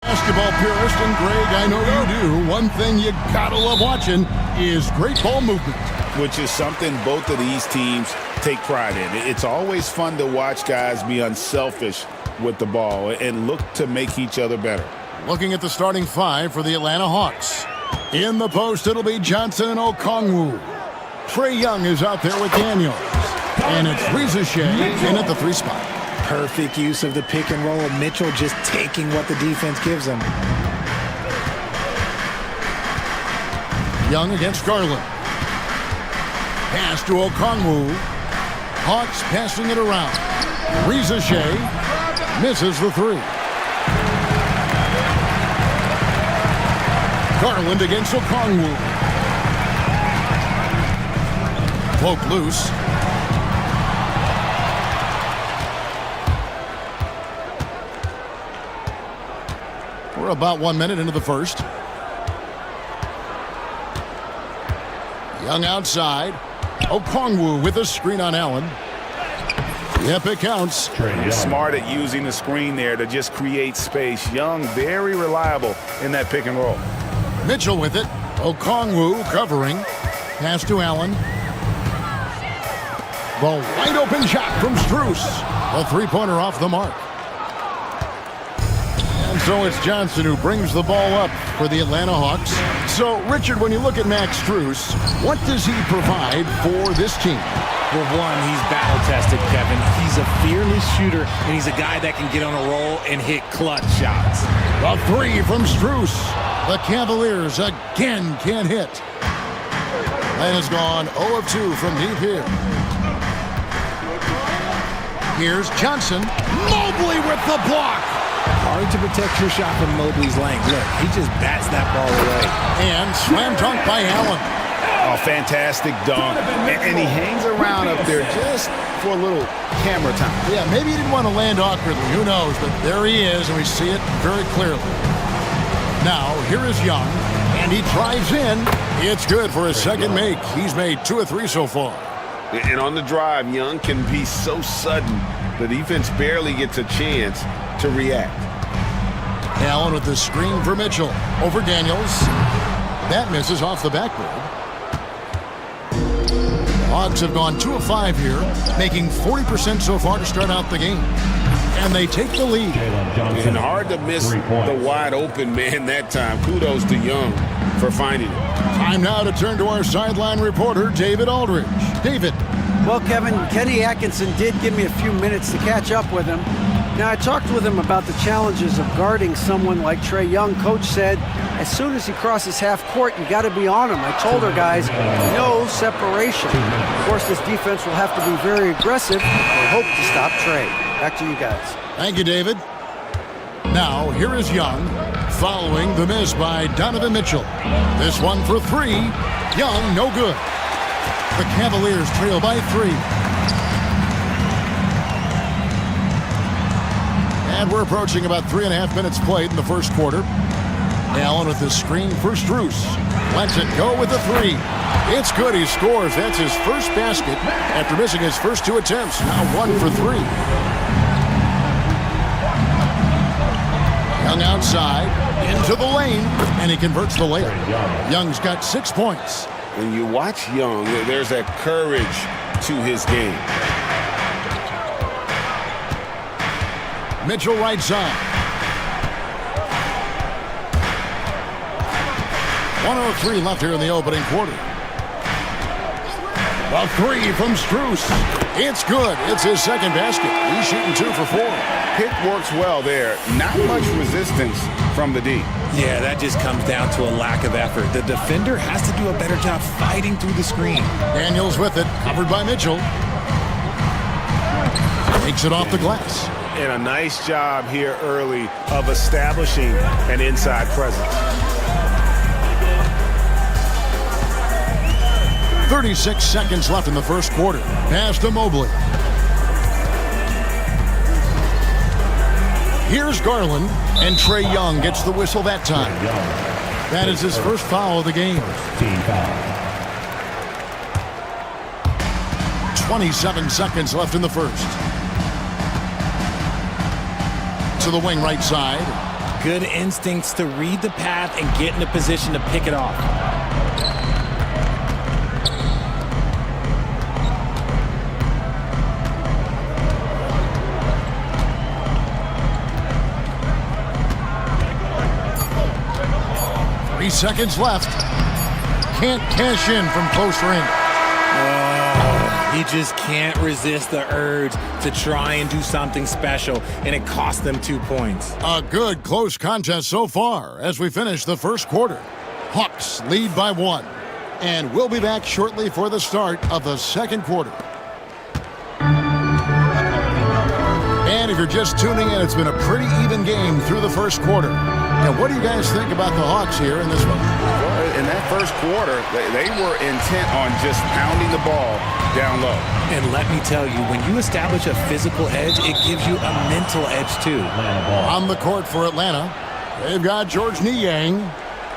Basketball purist, and Greg, I know you do. One thing you gotta love watching is great ball movement. Which is something both of these teams take pride in. It's always fun to watch guys be unselfish with the ball and look to make each other better. Looking at the starting five for the Atlanta Hawks. In the post, it'll be Johnson and Okongwu. Trae Young is out there with Daniels. And it's Shea in at the 3 spot. Perfect use of the pick and roll. Mitchell just taking what the defense gives him. Young against Garland. Pass to Okongwu. Hawks passing it around. Shea misses the 3. Garland against Okongwu. Poke loose. We're about 1 minute into the first. Young outside. Okongwu with a screen on Allen. Yep, it counts. Smart at using the screen there to just create space. Young, very reliable in that pick and roll. Mitchell with it. Okongwu covering. Pass to Allen. The wide open shot from Strus. A 3-pointer off the mark. And so it's Johnson who brings the ball up for the Atlanta Hawks. So, Richard, when you look at Max Strus, what does he provide for this team? Well, one, he's battle-tested, Kevin. He's a fearless shooter, and he's a guy that can get on a roll and hit clutch shots. A 3 from Strus. The Cavaliers again can't hit. And has gone 0 of 2 from deep here. Here's Johnson. Mobley with the block. Hard to protect your shot from Mobley's length. Look, he just bats that ball away. And slam dunk by Allen. Oh, fantastic dunk. And he hangs around up there just for a little camera time. Yeah, maybe he didn't want to land awkwardly. Who knows? But there he is, and we see it very clearly. Now, here is Young, and he drives in. It's good for his second make. He's made 2 of 3 so far. And on the drive, Young can be so sudden, the defense barely gets a chance to react. Allen with the screen for Mitchell. Over Daniels. That misses off the backboard. Hawks have gone 2 of 5 here, making 40% so far to start out the game. And they take the lead. And hard to miss the wide open man that time. Kudos to Young for finding it. Time now to turn to our sideline reporter, David Aldridge. David. Well, Kevin, Kenny Atkinson did give me a few minutes to catch up with him. Now, I talked with him about the challenges of guarding someone like Trae Young. Coach said, as soon as he crosses half court, you got to be on him. I told our guys, no separation. Of course, this defense will have to be very aggressive. We hope to stop Trae. Back to you guys. Thank you, David. Now, here is Young, following the miss by Donovan Mitchell. This one for 3. Young, no good. The Cavaliers trail by 3. And we're approaching about 3.5 minutes played in the first quarter. Allen with the screen for Strus. Lets it go with the 3. It's good. He scores. That's his first basket after missing his first 2 attempts. Now 1 for 3. Young outside, into the lane, and he converts the layup. Young's got 6 points. When you watch Young, there's that courage to his game. Mitchell right side. 1:03 left here in the opening quarter. A 3 from Strus. It's good. It's his second basket. He's shooting 2 for 4. Pick works well there. Not much resistance from the D. Yeah, that just comes down to a lack of effort. The defender has to do a better job fighting through the screen. Daniels with it, covered by Mitchell. Takes it off the glass. And a nice job here early of establishing an inside presence. 36 seconds left in the first quarter. Pass to Mobley. Here's Garland, and Trae Young gets the whistle that time. That is his first foul of the game. 27 seconds left in the first. To the wing right side. Good instincts to read the path and get in a position to pick it off. Seconds left. Can't cash in from close range. Oh, he just can't resist the urge to try and do something special, and it cost them 2 points. A good close contest so far as we finish the first quarter. Hawks lead by 1. And we'll be back shortly for the start of the second quarter. And if you're just tuning in, it's been a pretty even game through the first quarter. And what do you guys think about the Hawks here in this one? Well, in that first quarter, they were intent on just pounding the ball down low. And let me tell you, when you establish a physical edge, it gives you a mental edge too. On the court for Atlanta, they've got George Niang.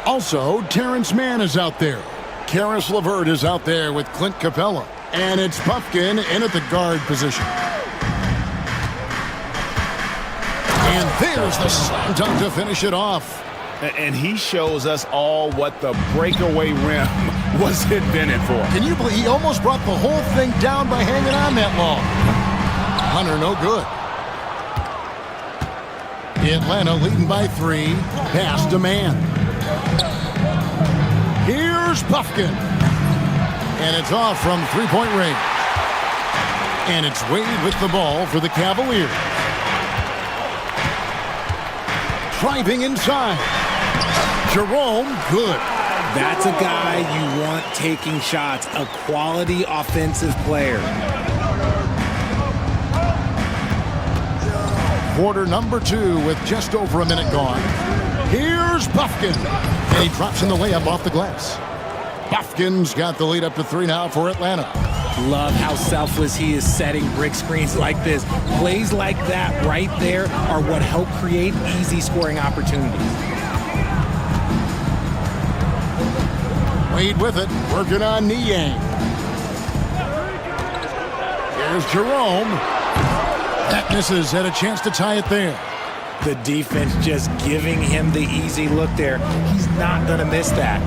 Also, Terrence Mann is out there. Karis LeVert is out there with Clint Capella. And it's Puffkin in at the guard position. And there's the slam dunk to finish it off. And he shows us all what the breakaway rim was invented for. Can you believe he almost brought the whole thing down by hanging on that long? Hunter, no good. Atlanta leading by 3. Pass to Mann. Here's Puffkin. And it's off from three-point range. And it's Wade with the ball for the Cavaliers. Driving inside. Jerome, good. That's a guy you want taking shots, a quality offensive player. Quarter number 2 with just over a minute gone. Here's Puffkin. And he drops in the layup off the glass. Puffkin's got the lead up to 3 now for Atlanta. Love how selfless he is setting brick screens like this. Plays like that right there are what help create easy scoring opportunities. Wade with it, working on Niang. Here's Jerome. That misses, had a chance to tie it there. The defense just giving him the easy look there. He's not going to miss that.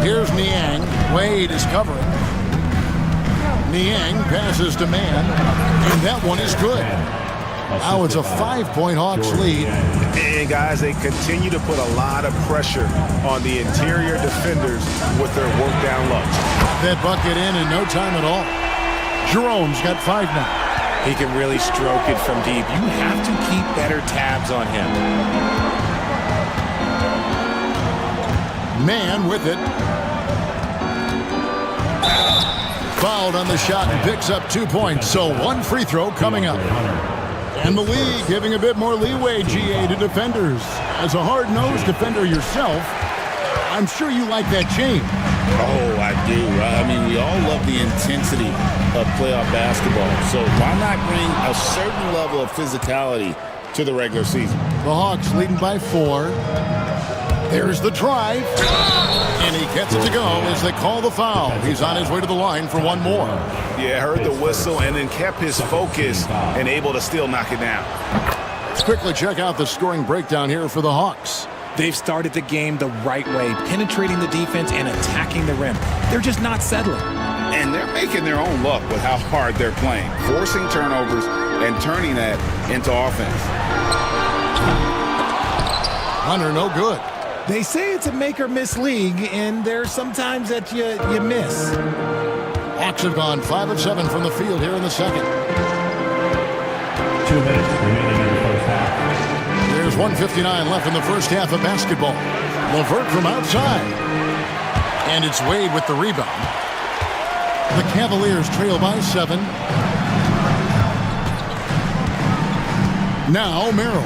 Here's Niang. Wade is covering. Niang passes to Mann, and that one is good. Now it's a 5-point Hawks lead. And guys, they continue to put a lot of pressure on the interior defenders with their work down low. That bucket in no time at all. Jerome's got 5 now. He can really stroke it from deep. You have to keep better tabs on him. Mann with it. Fouled on the shot and picks up 2 points. So 1 free throw coming up. And the league giving a bit more leeway, GA, to defenders. As a hard-nosed defender yourself, I'm sure you like that change. Oh, I do. I mean, we all love the intensity of playoff basketball. So why not bring a certain level of physicality to the regular season? The Hawks leading by 4. There's the drive. And he gets it to go as they call the foul. He's on his way to the line for 1 more. Yeah, heard the whistle and then kept his focus and able to still knock it down. Let's quickly check out the scoring breakdown here for the Hawks. They've started the game the right way, penetrating the defense and attacking the rim. They're just not settling. And they're making their own luck with how hard they're playing, forcing turnovers and turning that into offense. Hunter, no good. They say it's a make-or-miss league, and there's sometimes that you miss. Hawks have gone 5 of 7 from the field here in the second. 2 minutes remaining in the first half. There's 1:59 left in the first half of basketball. LeVert from outside. And it's Wade with the rebound. The Cavaliers trail by 7. Now Merrill.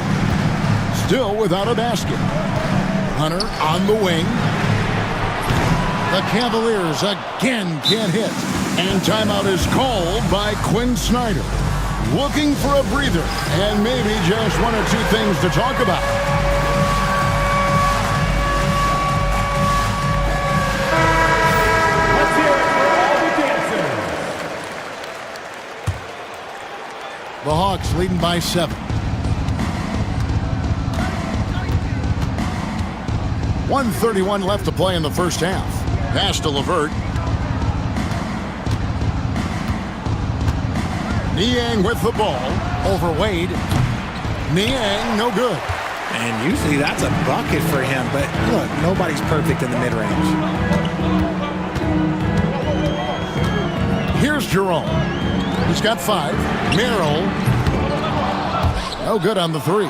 Still without a basket. Hunter on the wing. The Cavaliers again can't hit. And timeout is called by Quinn Snyder. Looking for a breather and maybe just 1 or 2 things to talk about. Let's hear it for all the dancers. The Hawks Hawks leading by 7. 1:31 left to play in the first half. Pass to Levert. Niang with the ball. Over Wade. Niang, no good. And usually that's a bucket for him, but look, nobody's perfect in the mid-range. Here's Jerome. He's got 5. Merrill. No good on the 3.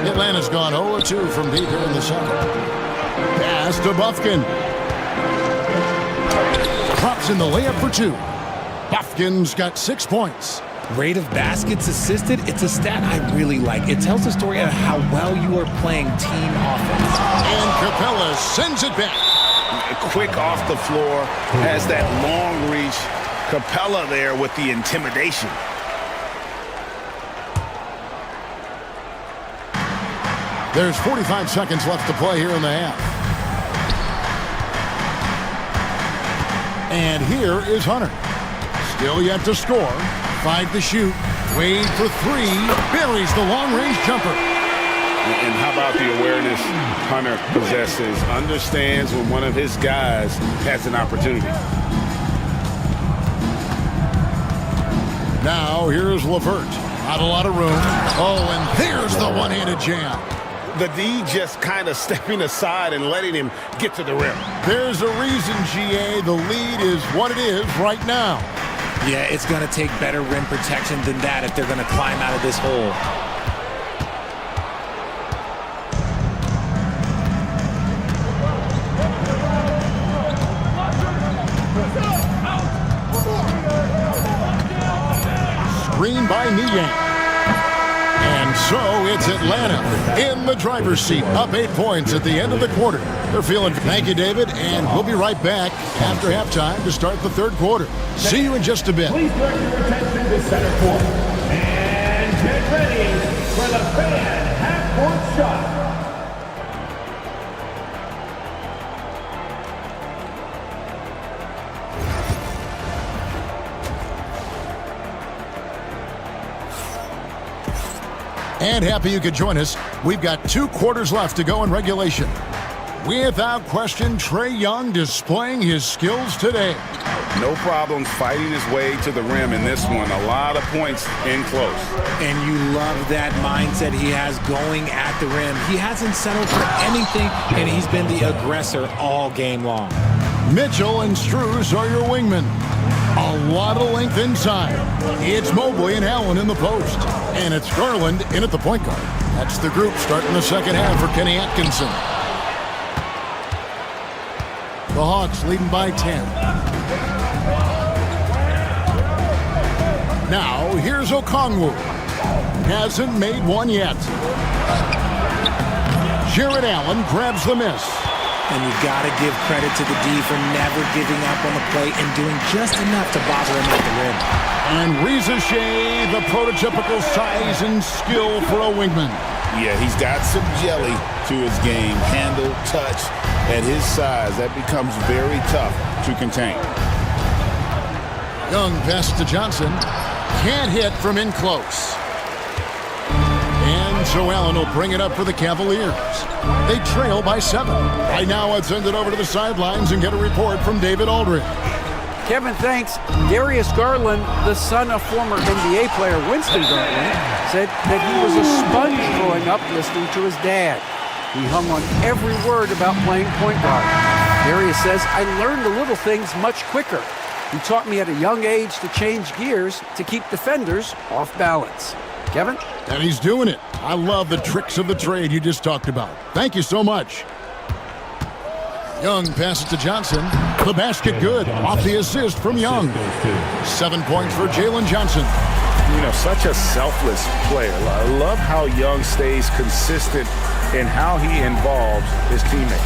Atlanta's gone 0-2 from deep here in the second. Pass to Bufkin. Drops in the layup for 2. Bufkin's got 6 points. Rate of baskets assisted, it's a stat I really like. It tells the story of how well you are playing team offense. And Capella sends it back. Quick off the floor, has that long reach. Capella there with the intimidation. There's 45 seconds left to play here in the half. And here is Hunter. Still yet to score. 5 to shoot. Wade for 3. Buries the long-range jumper. And how about the awareness Hunter possesses? Understands when one of his guys has an opportunity. Now here's Levert. Not a lot of room. Oh, and there's the one-handed jam. The D just kind of stepping aside and letting him get to the rim. There's a reason, GA. The lead is what it is right now. Yeah, it's going to take better rim protection than that if they're going to climb out of this hole. Screen by Niang. And so it's Atlanta in the driver's seat, up 8 points at the end of the quarter. They're feeling. Thank you, David, and we'll be right back after halftime to start the third quarter. See you in just a bit. Please direct your attention to center court and get ready for the fan half-court shot. And happy you could join us. We've got 2 quarters left to go in regulation. Without question, Trae Young displaying his skills today. No problem fighting his way to the rim in this one. A lot of points in close. And you love that mindset he has going at the rim. He hasn't settled for anything, and he's been the aggressor all game long. Mitchell and Struz are your wingmen. A lot of length inside. It's Mobley and Allen in the post. And it's Garland in at the point guard. That's the group starting the second half for Kenny Atkinson. The Hawks leading by 10. Now, here's Okongwu. Hasn't made one yet. Jared Allen grabs the miss. And you've got to give credit to the D for never giving up on the play and doing just enough to bother him at the rim. And Reza Shea, the prototypical size and skill for a wingman. Yeah, he's got some jelly to his game. Handle, touch. At his size, that becomes very tough to contain. Young pass to Johnson. Can't hit from in close. And so Allen will bring it up for the Cavaliers. They trail by 7. Right now, let's send it over to the sidelines and get a report from David Aldridge. Kevin, thanks. Darius Garland, the son of former NBA player Winston Garland, said that he was a sponge growing up listening to his dad. He hung on every word about playing point guard. Darius says, I learned the little things much quicker. He taught me at a young age to change gears to keep defenders off balance. Kevin? And he's doing it. I love the tricks of the trade you just talked about. Thank you so much. Young passes to Johnson. The basket good. Off the assist from Young. 7 points for Jalen Johnson. You know, such a selfless player. I love how Young stays consistent in how he involves his teammates.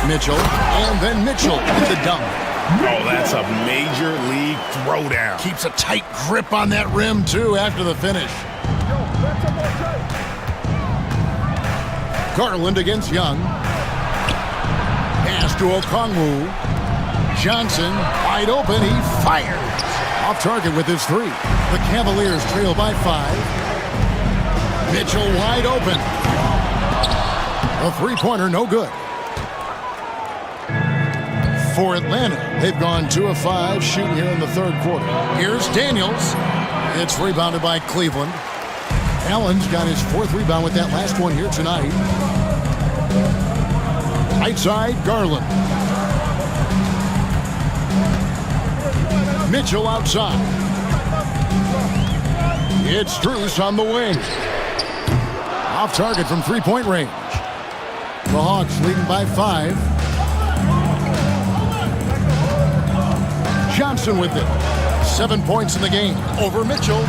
Mitchell, and then Mitchell with the dunk. Oh, that's a major league throwdown. Keeps a tight grip on that rim, too, after the finish. Garland against Young. Pass to Okongwu. Johnson, wide open, he fires. Off target with his three. The Cavaliers trail by 5. Mitchell wide open. A three-pointer, no good. For Atlanta, they've gone 2 of 5 shooting here in the third quarter. Here's Daniels. It's rebounded by Cleveland. Allen's got his 4th rebound with that last one here tonight. Right side, Garland. Mitchell outside. It's Strus on the wing. Off target from three-point range. The Hawks leading by 5. Johnson with it. 7 points in the game over Mitchell.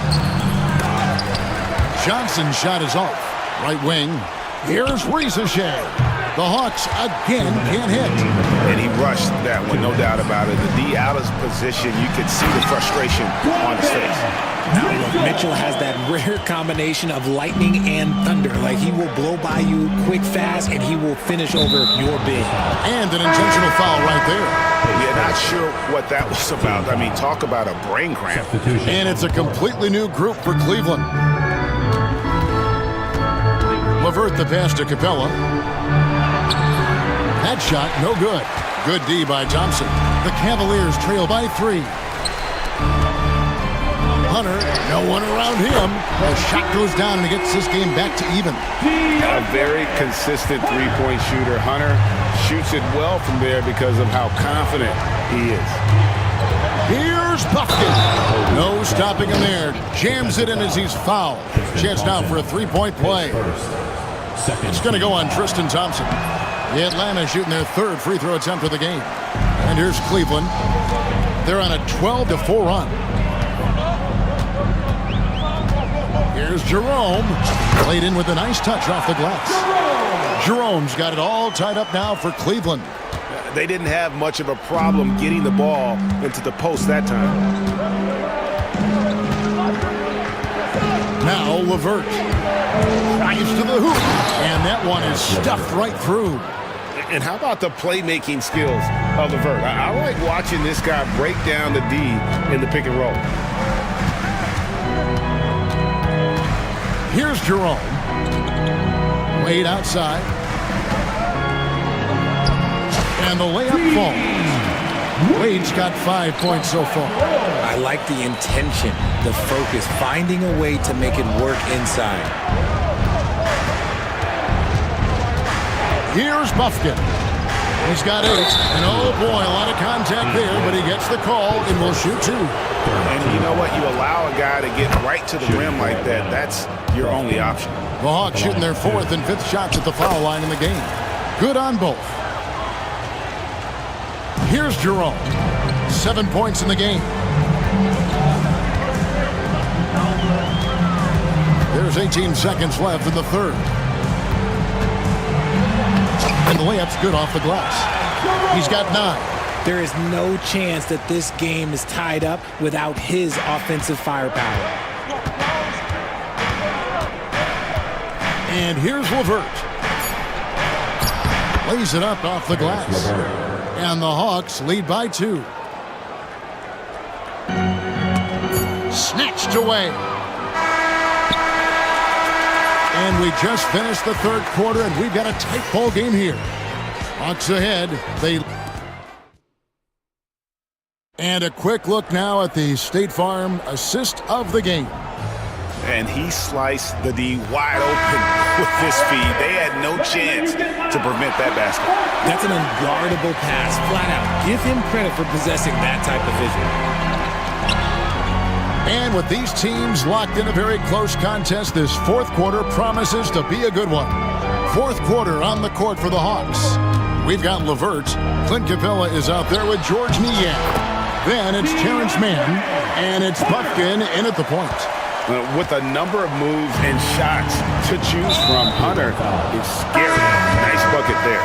Johnson's shot is off. Right wing. Here's Ricochet. The Hawks again can't hit. And he rushed that one, no doubt about it. The D out of position, you could see the frustration on his face. Now look, Mitchell has that rare combination of lightning and thunder. Like, he will blow by you quick, fast, and he will finish over your big. And an intentional foul right there. Yeah, not sure what that was about. I mean, talk about a brain cramp. And it's a completely new group for Cleveland. LeVert the pass to Capella. That shot, no good. Good D by Thompson. The Cavaliers trail by 3. Hunter, no one around him. The shot goes down and he gets this game back to even. A very consistent three-point shooter. Hunter shoots it well from there because of how confident he is. Here's Buffkin. No stopping him there. Jams it in as he's fouled. Chance now for a three-point play. It's going to go on Tristan Thompson. The Atlanta shooting their 3rd free throw attempt of the game. And here's Cleveland. They're on a 12-4 run. Here's Jerome. Played in with a nice touch off the glass. Jerome's got it all tied up now for Cleveland. They didn't have much of a problem getting the ball into the post that time. Now LeVert. Drives to the hoop. And that one is stuffed right through. And how about the playmaking skills of LeVert? I like watching this guy break down the D in the pick and roll. Here's Jerome. Wade outside. And the layup falls. Wade's got 5 points so far. I like the intention, the focus, finding a way to make it work inside. Here's Buffkin. He's got 8. And oh boy, a lot of contact there, but he gets the call and will shoot 2. And you know what? You allow a guy to get right to the rim like that. That's your only option. The Hawks shooting their 4th and 5th shots at the foul line in the game. Good on both. Here's Jerome. 7 points in the game. There's 18 seconds left in the 3rd. And the layup's good off the glass. He's got 9. There is no chance that this game is tied up without his offensive firepower. And here's LeVert. Lays it up off the glass. And the Hawks lead by 2. Snatched away. And we just finished the 3rd quarter, and we've got a tight ball game here. Hawks ahead. And a quick look now at the State Farm assist of the game. And he sliced the D wide open with this feed. They had no chance to prevent that basket. That's an unguardable pass, flat out. Give him credit for possessing that type of vision. And with these teams locked in a very close contest, this 4th quarter promises to be a good one. 4th quarter on the court for the Hawks. We've got LeVert. Clint Capella is out there with George Niang. Then it's Terrence Mann, and it's Buffkin in at the point. With a number of moves and shots to choose from, Hunter is scary. Nice bucket there.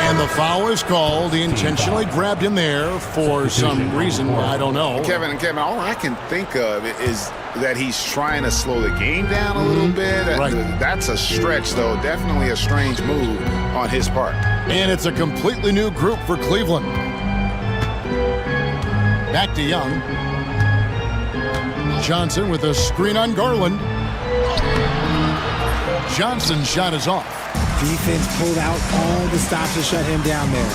And the foul is called. He intentionally grabbed him there for some reason. I don't know. Kevin, all I can think of is that he's trying to slow the game down a little bit. Right. That's a stretch, though. Definitely a strange move on his part. And it's a completely new group for Cleveland. Back to Young. Johnson with a screen on Garland. Johnson's shot is off. Defense pulled out all the stops to shut him down there.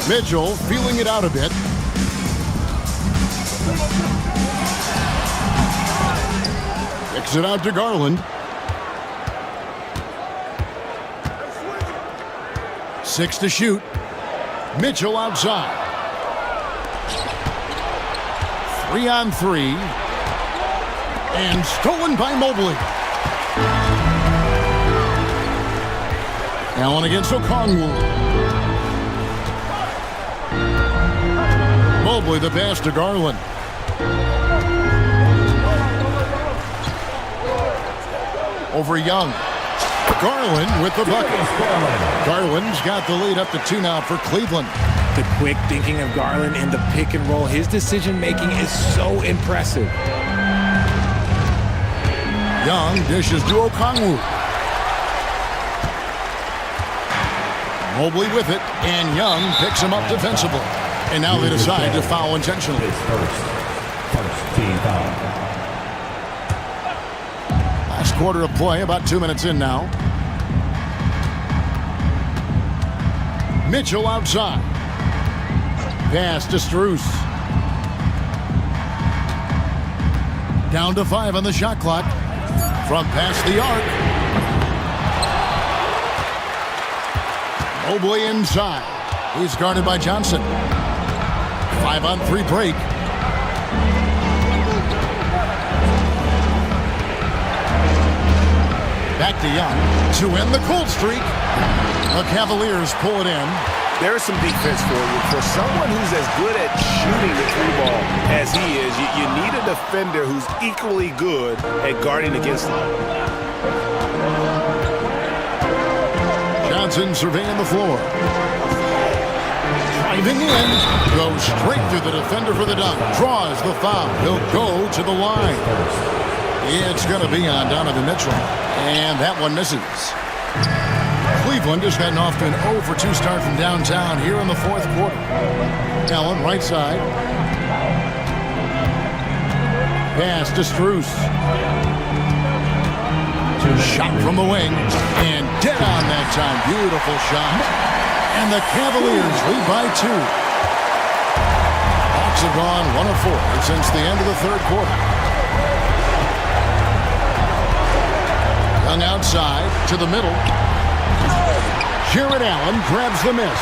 Mitchell feeling it out a bit. Kicks it out to Garland. 6 to shoot. Mitchell outside. 3-on-3. And stolen by Mobley. Allen against Okongwu. Mobley the pass to Garland. Over Young. Garland with the bucket. Garland's got the lead up to 2 now for Cleveland. The quick thinking of Garland in the pick and roll. His decision making is so impressive. Young dishes to Okongwu. Mobley with it, and Young picks him up defensively. And now they decide to foul intentionally. First team foul. Last quarter of play, about 2 minutes in now. Mitchell outside. Pass to Strus. Down to 5 on the shot clock. From past the arc. Mobley inside. He's guarded by Johnson. 5-on-3 break. Back to Young to end the cold streak. The Cavaliers pull it in. There's some defense for you. For someone who's as good at shooting the 3-ball as he is, you need a defender who's equally good at guarding against him. Johnson surveying the floor. Driving in. Goes straight through the defender for the dunk. Draws the foul. He'll go to the line. It's going to be on Donovan Mitchell. And that one misses. Cleveland has gotten off to an 0-for-2 start from downtown here in the fourth quarter. Allen, right side. Pass to Strus. Shot from the wing. And dead on that time. Beautiful shot. And the Cavaliers lead by 2. Hawks have gone 1 of 4 since the end of the third quarter. Young outside to the middle. Jared Allen grabs the miss.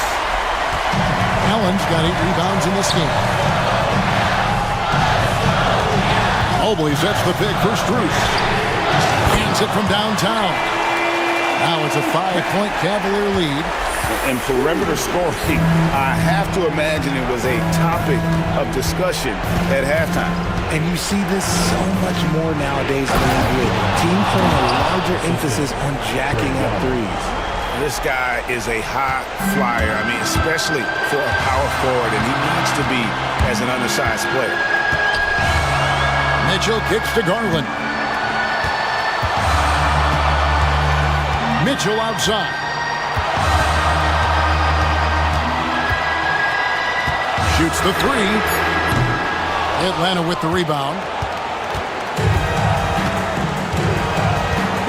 Allen's got 8 rebounds in this game. Mobley sets the pick for Strus. Hands it from downtown. Now it's a 5-point Cavalier lead. And perimeter scoring, I have to imagine it was a topic of discussion at halftime. And you see this so much more nowadays in the NBA. Teams putting a larger emphasis on jacking up threes. This guy is a high flyer. I mean, especially for a power forward, and he needs to be as an undersized player. Mitchell kicks to Garland. Mitchell outside. Shoots the 3. Atlanta with the rebound.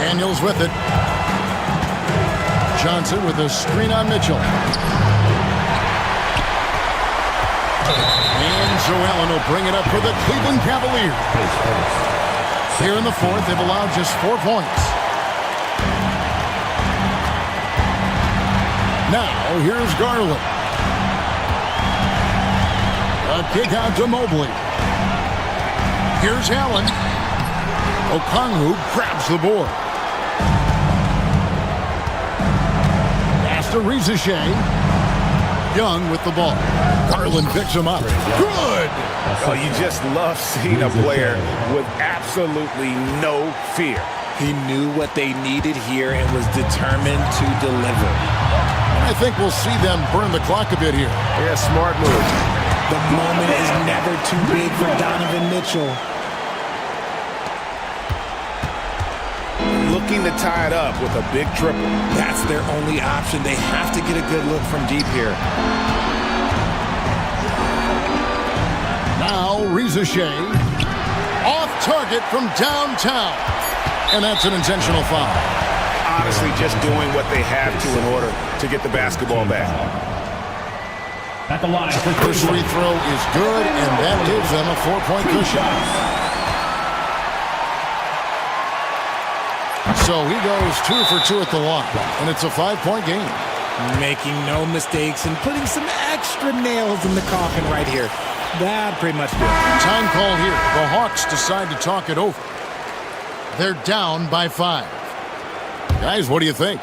Daniels with it. Johnson with a screen on Mitchell. And so Allen will bring it up for the Cleveland Cavaliers. Here in the fourth, they've allowed just 4 points. Now, here's Garland. A kick out to Mobley. Here's Allen. Okongwu grabs the board. Pass to Rizichet. Young with the ball. Garland picks him up. Good! Oh, you just love seeing a player with absolutely no fear. He knew what they needed here and was determined to deliver. I think we'll see them burn the clock a bit here. Yeah, smart move. The moment is never too big for Donovan Mitchell. Looking to tie it up with a big triple. That's their only option. They have to get a good look from deep here. Now, Ricochet. Off target from downtown. And that's an intentional foul. Honestly, just doing what they have to in order to get the basketball back. At the line for First free throw is good, and that gives them a 4-point cushion. So he goes 2 for 2 at the line, and it's a 5-point game. Making no mistakes and putting some extra nails in the coffin right here. That pretty much did it. Time call here. The Hawks decide to talk it over. They're down by 5. Guys, what do you think?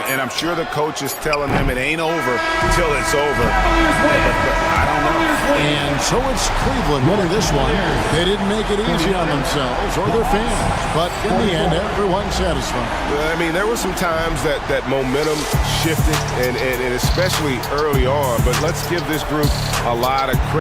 And I'm sure the coach is telling them it ain't over until it's over. But I don't know. And so it's Cleveland winning this one. They didn't make it easy on themselves or their fans. But in the end, everyone's satisfied. I mean, there were some times that momentum shifted, and especially early on. But let's give this group a lot of credit.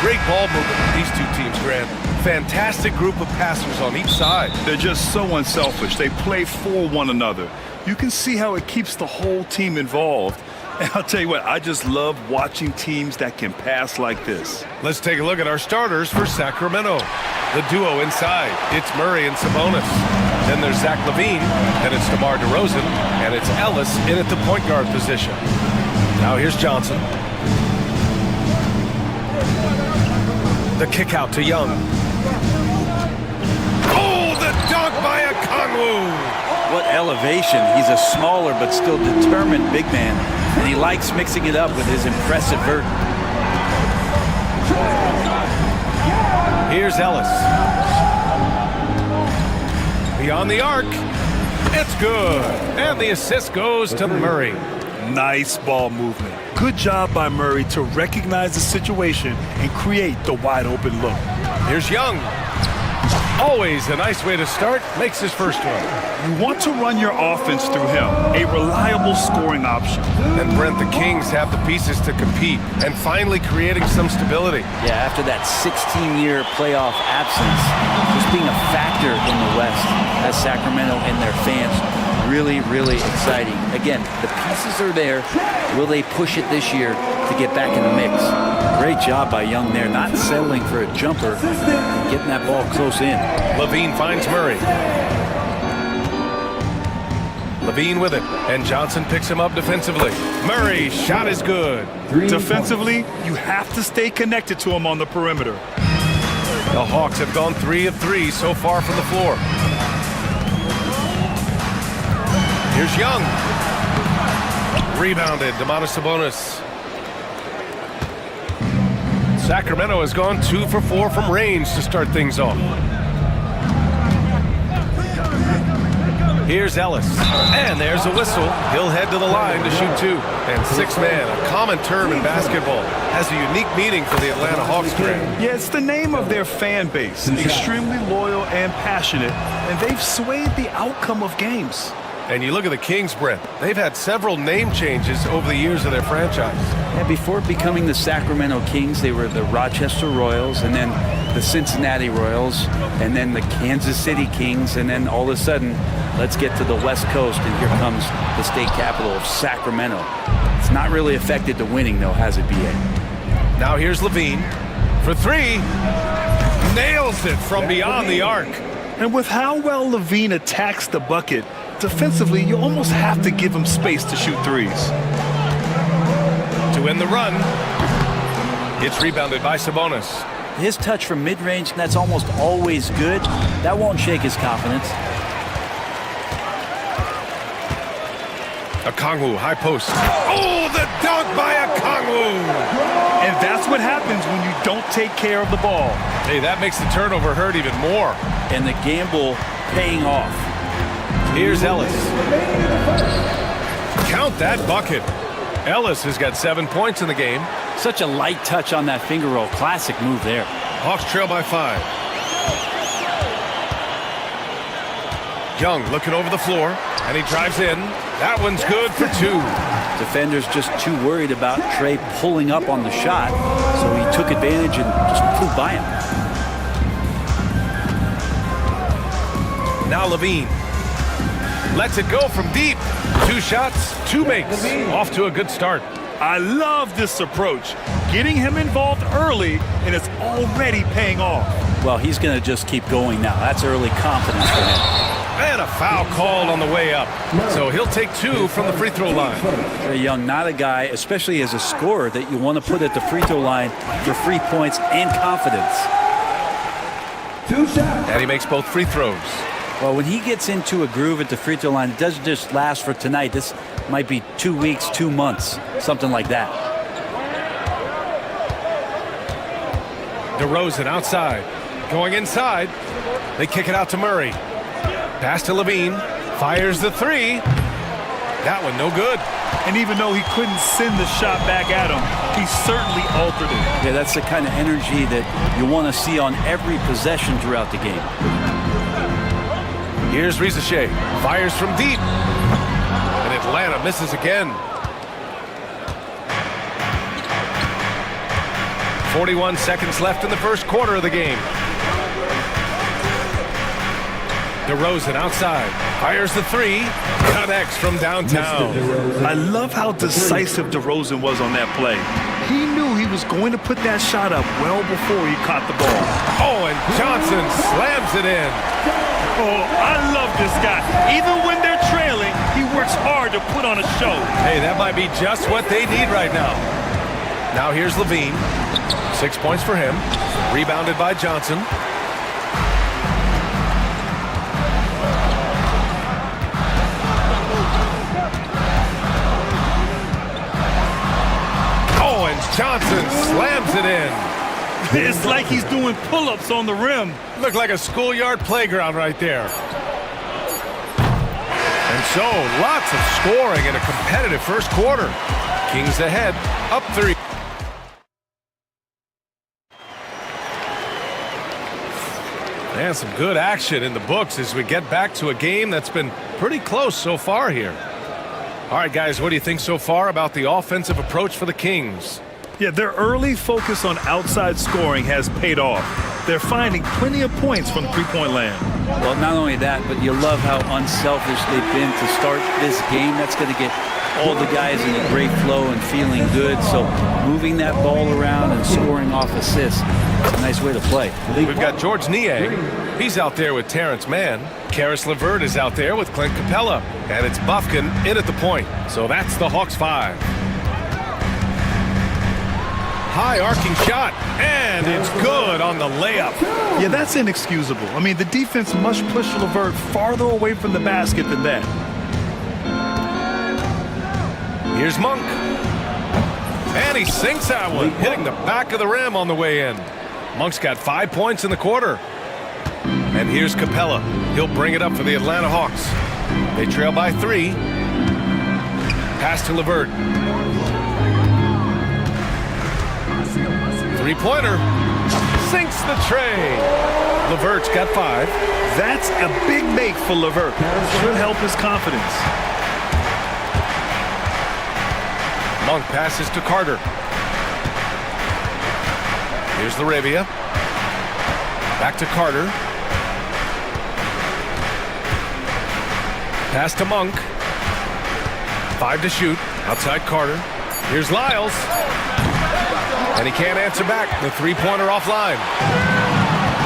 Great ball movement with these two teams, Grant. Fantastic group of passers on each side. They're just so unselfish. They play for one another. You can see how it keeps the whole team involved. And I'll tell you what, I just love watching teams that can pass like this. Let's take a look at our starters for Sacramento. The duo inside, it's Murray and Sabonis. Then there's Zach LaVine, then it's DeMar DeRozan, and it's Ellis in at the point guard position. Now here's Johnson. The kick out to Young. Oh, the dunk by Okongwu! What elevation. He's a smaller but still determined big man, and he likes mixing it up with his impressive vert. Here's Ellis. Beyond the arc. It's good. And the assist goes to Murray. Nice ball movement. Good job by Murray to recognize the situation and create the wide open look. Here's Young. Always a nice way to start. Makes his first one. You want to run your offense through him, a reliable scoring option. And Brent, the Kings have the pieces to compete and finally creating some stability. Yeah, after that 16-year playoff absence, just being a factor in the West as Sacramento and their fans, really, really exciting. Again, the pieces are there. Will they push it this year to get back in the mix? Great job by Young there, not settling for a jumper, getting that ball close in. LaVine finds Murray. LaVine with it, and Johnson picks him up defensively. Murray, shot is good. Defensively, you have to stay connected to him on the perimeter. The Hawks have gone 3 of 3 so far from the floor. Here's Young. Rebounded, Domantas Sabonis. Sacramento has gone 2 for 4 from range to start things off. Here's Ellis. And there's a whistle. He'll head to the line to shoot 2. And 6-man, a common term in basketball, has a unique meaning for the Atlanta Hawks. Yeah, it's the name of their fan base. Extremely loyal and passionate, and they've swayed the outcome of games. And you look at the Kings, Brent. They've had several name changes over the years of their franchise. Yeah, before becoming the Sacramento Kings, they were the Rochester Royals, and then the Cincinnati Royals, and then the Kansas City Kings, and then all of a sudden, let's get to the West Coast, and here comes the state capital of Sacramento. It's not really affected the winning, though, has it, B.A.? Now here's LaVine for 3. Nails it from beyond the arc. And with how well LaVine attacks the bucket, defensively, you almost have to give him space to shoot threes. To win the run, it's rebounded by Sabonis. His touch from mid-range, that's almost always good. That won't shake his confidence. Okongwu, high post. Oh, the dunk by Okongwu! And that's what happens when you don't take care of the ball. Hey, that makes the turnover hurt even more. And the gamble paying off. Here's Ellis. Count that bucket. Ellis has got 7 points in the game. Such a light touch on that finger roll. Classic move there. Hawks trail by 5. Young looking over the floor, and he drives in. That one's good for 2. Defender's just too worried about Trey pulling up on the shot, so he took advantage and just flew by him. Now LaVine lets it go from deep. 2 shots, 2 makes. Off to a good start. I love this approach. Getting him involved early, and it's already paying off. Well, he's going to just keep going now. That's early confidence for him. And a foul called on the way up. So he'll take 2 from the free throw line. Trey Young, not a guy, especially as a scorer, that you want to put at the free throw line for free points and confidence. 2 shots. And he makes both free throws. Well, when he gets into a groove at the free throw line, it doesn't just last for tonight. This might be 2 weeks, 2 months, something like that. DeRozan outside. Going inside. They kick it out to Murray. Pass to LaVine. Fires the 3. That one no good. And even though he couldn't send the shot back at him, he certainly altered it. Yeah, that's the kind of energy that you want to see on every possession throughout the game. Here's Rizachet. Fires from deep. And Atlanta misses again. 41 seconds left in the first quarter of the game. DeRozan outside, fires the three, connects from downtown. I love how decisive DeRozan was on that play. He knew he was going to put that shot up well before he caught the ball. Oh, and Johnson slams it in. Oh, I love this guy. Even when they're trailing, he works hard to put on a show. Hey, that might be just what they need right now. Now here's Levine. 6 points for him. Rebounded by Johnson. Oh, and Johnson slams it in. It's like he's doing pull-ups on the rim. Looked like a schoolyard playground right there. And so, lots of scoring in a competitive first quarter. Kings ahead, up 3. And some good action in the books as we get back to a game that's been pretty close so far here. All right, guys, what do you think so far about the offensive approach for the Kings? Yeah, their early focus on outside scoring has paid off. They're finding plenty of points from three-point land. Well, not only that, but you love how unselfish they've been to start this game. That's going to get all the guys in a great flow and feeling good. So moving that ball around and scoring off assists, it's a nice way to play. We've got George Niang. He's out there with Terrence Mann. Karis LeVert is out there with Clint Capella. And it's Bufkin in at the point. So that's the Hawks 5. High arcing shot, and it's good on the layup. Yeah, that's inexcusable. I mean, the defense must push LeVert farther away from the basket than that. Here's Monk. And he sinks that one, hitting the back of the rim on the way in. Monk's got 5 points in the quarter. And here's Capella. He'll bring it up for the Atlanta Hawks. They trail by 3. Pass to LeVert. Three-pointer. Sinks the tray. LeVert's got 5. That's a big make for LeVert. Should help his confidence. Monk passes to Carter. Here's Laravia. Back to Carter. Pass to Monk. 5 to shoot. Outside Carter. Here's Lyles. And he can't answer back. The three-pointer offline.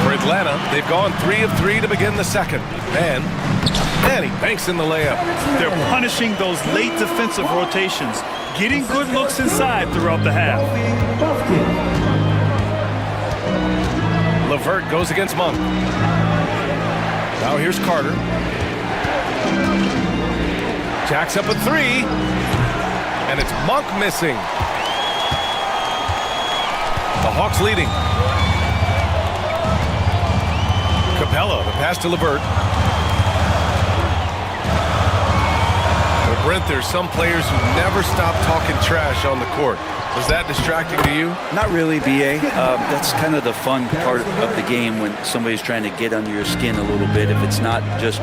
For Atlanta, they've gone 3 of 3 to begin the second. And he banks in the layup. They're punishing those late defensive rotations, getting good looks inside throughout the half. LeVert goes against Monk. Now here's Carter. Jacks up a 3. And it's Monk missing. The Hawks leading. Capella, the pass to LeVert. Well, Brent, there's some players who never stop talking trash on the court. Was that distracting to you? Not really, BA. That's kind of the fun part of the game when somebody's trying to get under your skin a little bit. If it's not just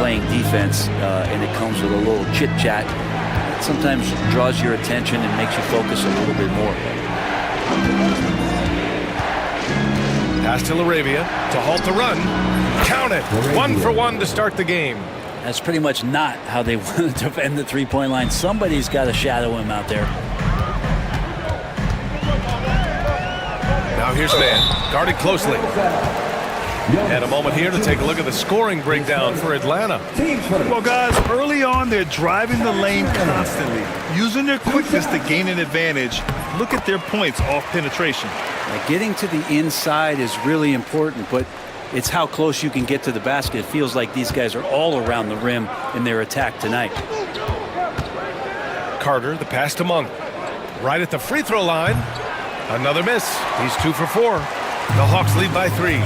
playing defense and it comes with a little chit-chat, it sometimes draws your attention and makes you focus a little bit more. Pass to Laravia to halt the run. Count it. 1 for 1 to start the game. That's pretty much not how they want to defend the three-point line. Somebody's got to shadow him out there. Now here's Mann, guarded closely. And a moment here to take a look at the scoring breakdown for Atlanta. Well, guys, early on, they're driving the lane constantly, using their quickness to gain an advantage. Look at their points off penetration. Getting to the inside is really important, but it's how close you can get to the basket. It feels like these guys are all around the rim in their attack tonight. Carter, the pass to Monk. Right at the free throw line. Another miss. He's 2 for 4. The Hawks lead by 3.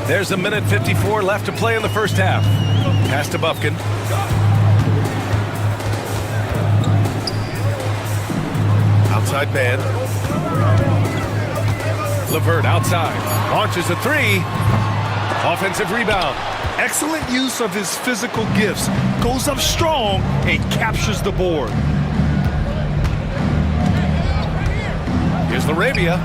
There's a minute 54 left to play in the first half. Pass to Bufkin. Outside man. LeVert outside. Launches a 3. Offensive rebound. Excellent use of his physical gifts. Goes up strong and captures the board. Here's Laravia.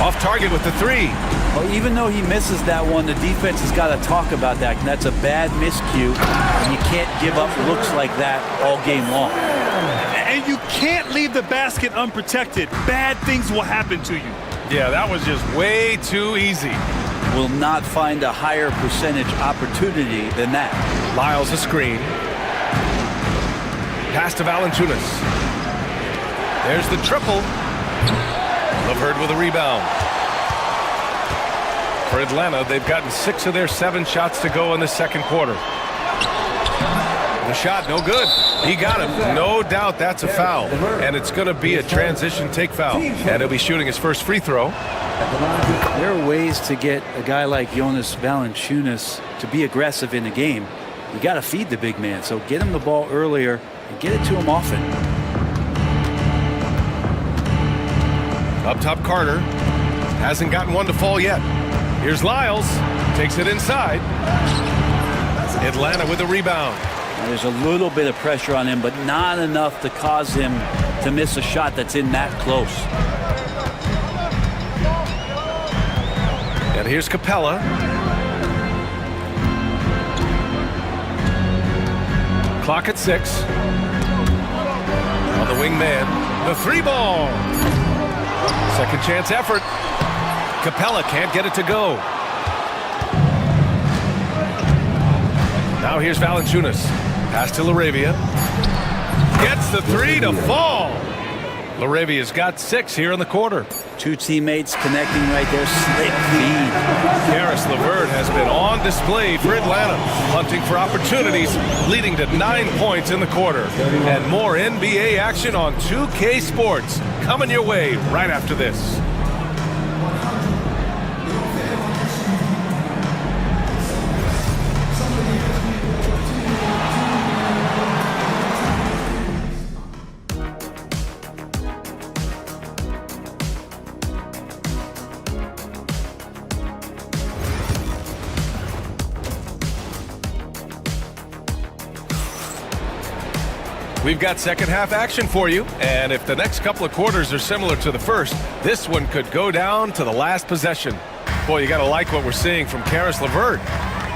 Off target with the three. Well, even though he misses that one, the defense has got to talk about that. And that's a bad miscue. And you can't give up looks like that all game long. And you can't leave the basket unprotected. Bad things will happen to you. Yeah, that was just way too easy. Will not find a higher percentage opportunity than that. Lyles a screen. Pass to Valanciunas. There's the triple. Lavert with a rebound. For Atlanta, they've gotten 6 of their 7 shots to go in the second quarter. The shot, no good. He got him. No doubt that's a foul. And it's going to be a transition take foul. And he'll be shooting his first free throw. There are ways to get a guy like Jonas Valanciunas to be aggressive in the game. You got to feed the big man. So get him the ball earlier and get it to him often. Up top, Carter. Hasn't gotten one to fall yet. Here's Lyles. Takes it inside. Atlanta with the rebound. Now, there's a little bit of pressure on him, but not enough to cause him to miss a shot that's in that close. And here's Capella. Clock at 6. On the wing man. The 3-ball. Second chance effort. Capella can't get it to go. Now here's Valanciunas. Pass to Laravia. Gets the 3 to fall. Laravia's got 6 here in the quarter. 2 teammates connecting right there. Slick feed. Karis LeVert has been on display for Atlanta, hunting for opportunities, leading to 9 points in the quarter. And more NBA action on 2K Sports coming your way right after this. We've got second half action for you, and if the next couple of quarters are similar to the first, this one could go down to the last possession. Boy, you gotta like what we're seeing from Karis LeVert.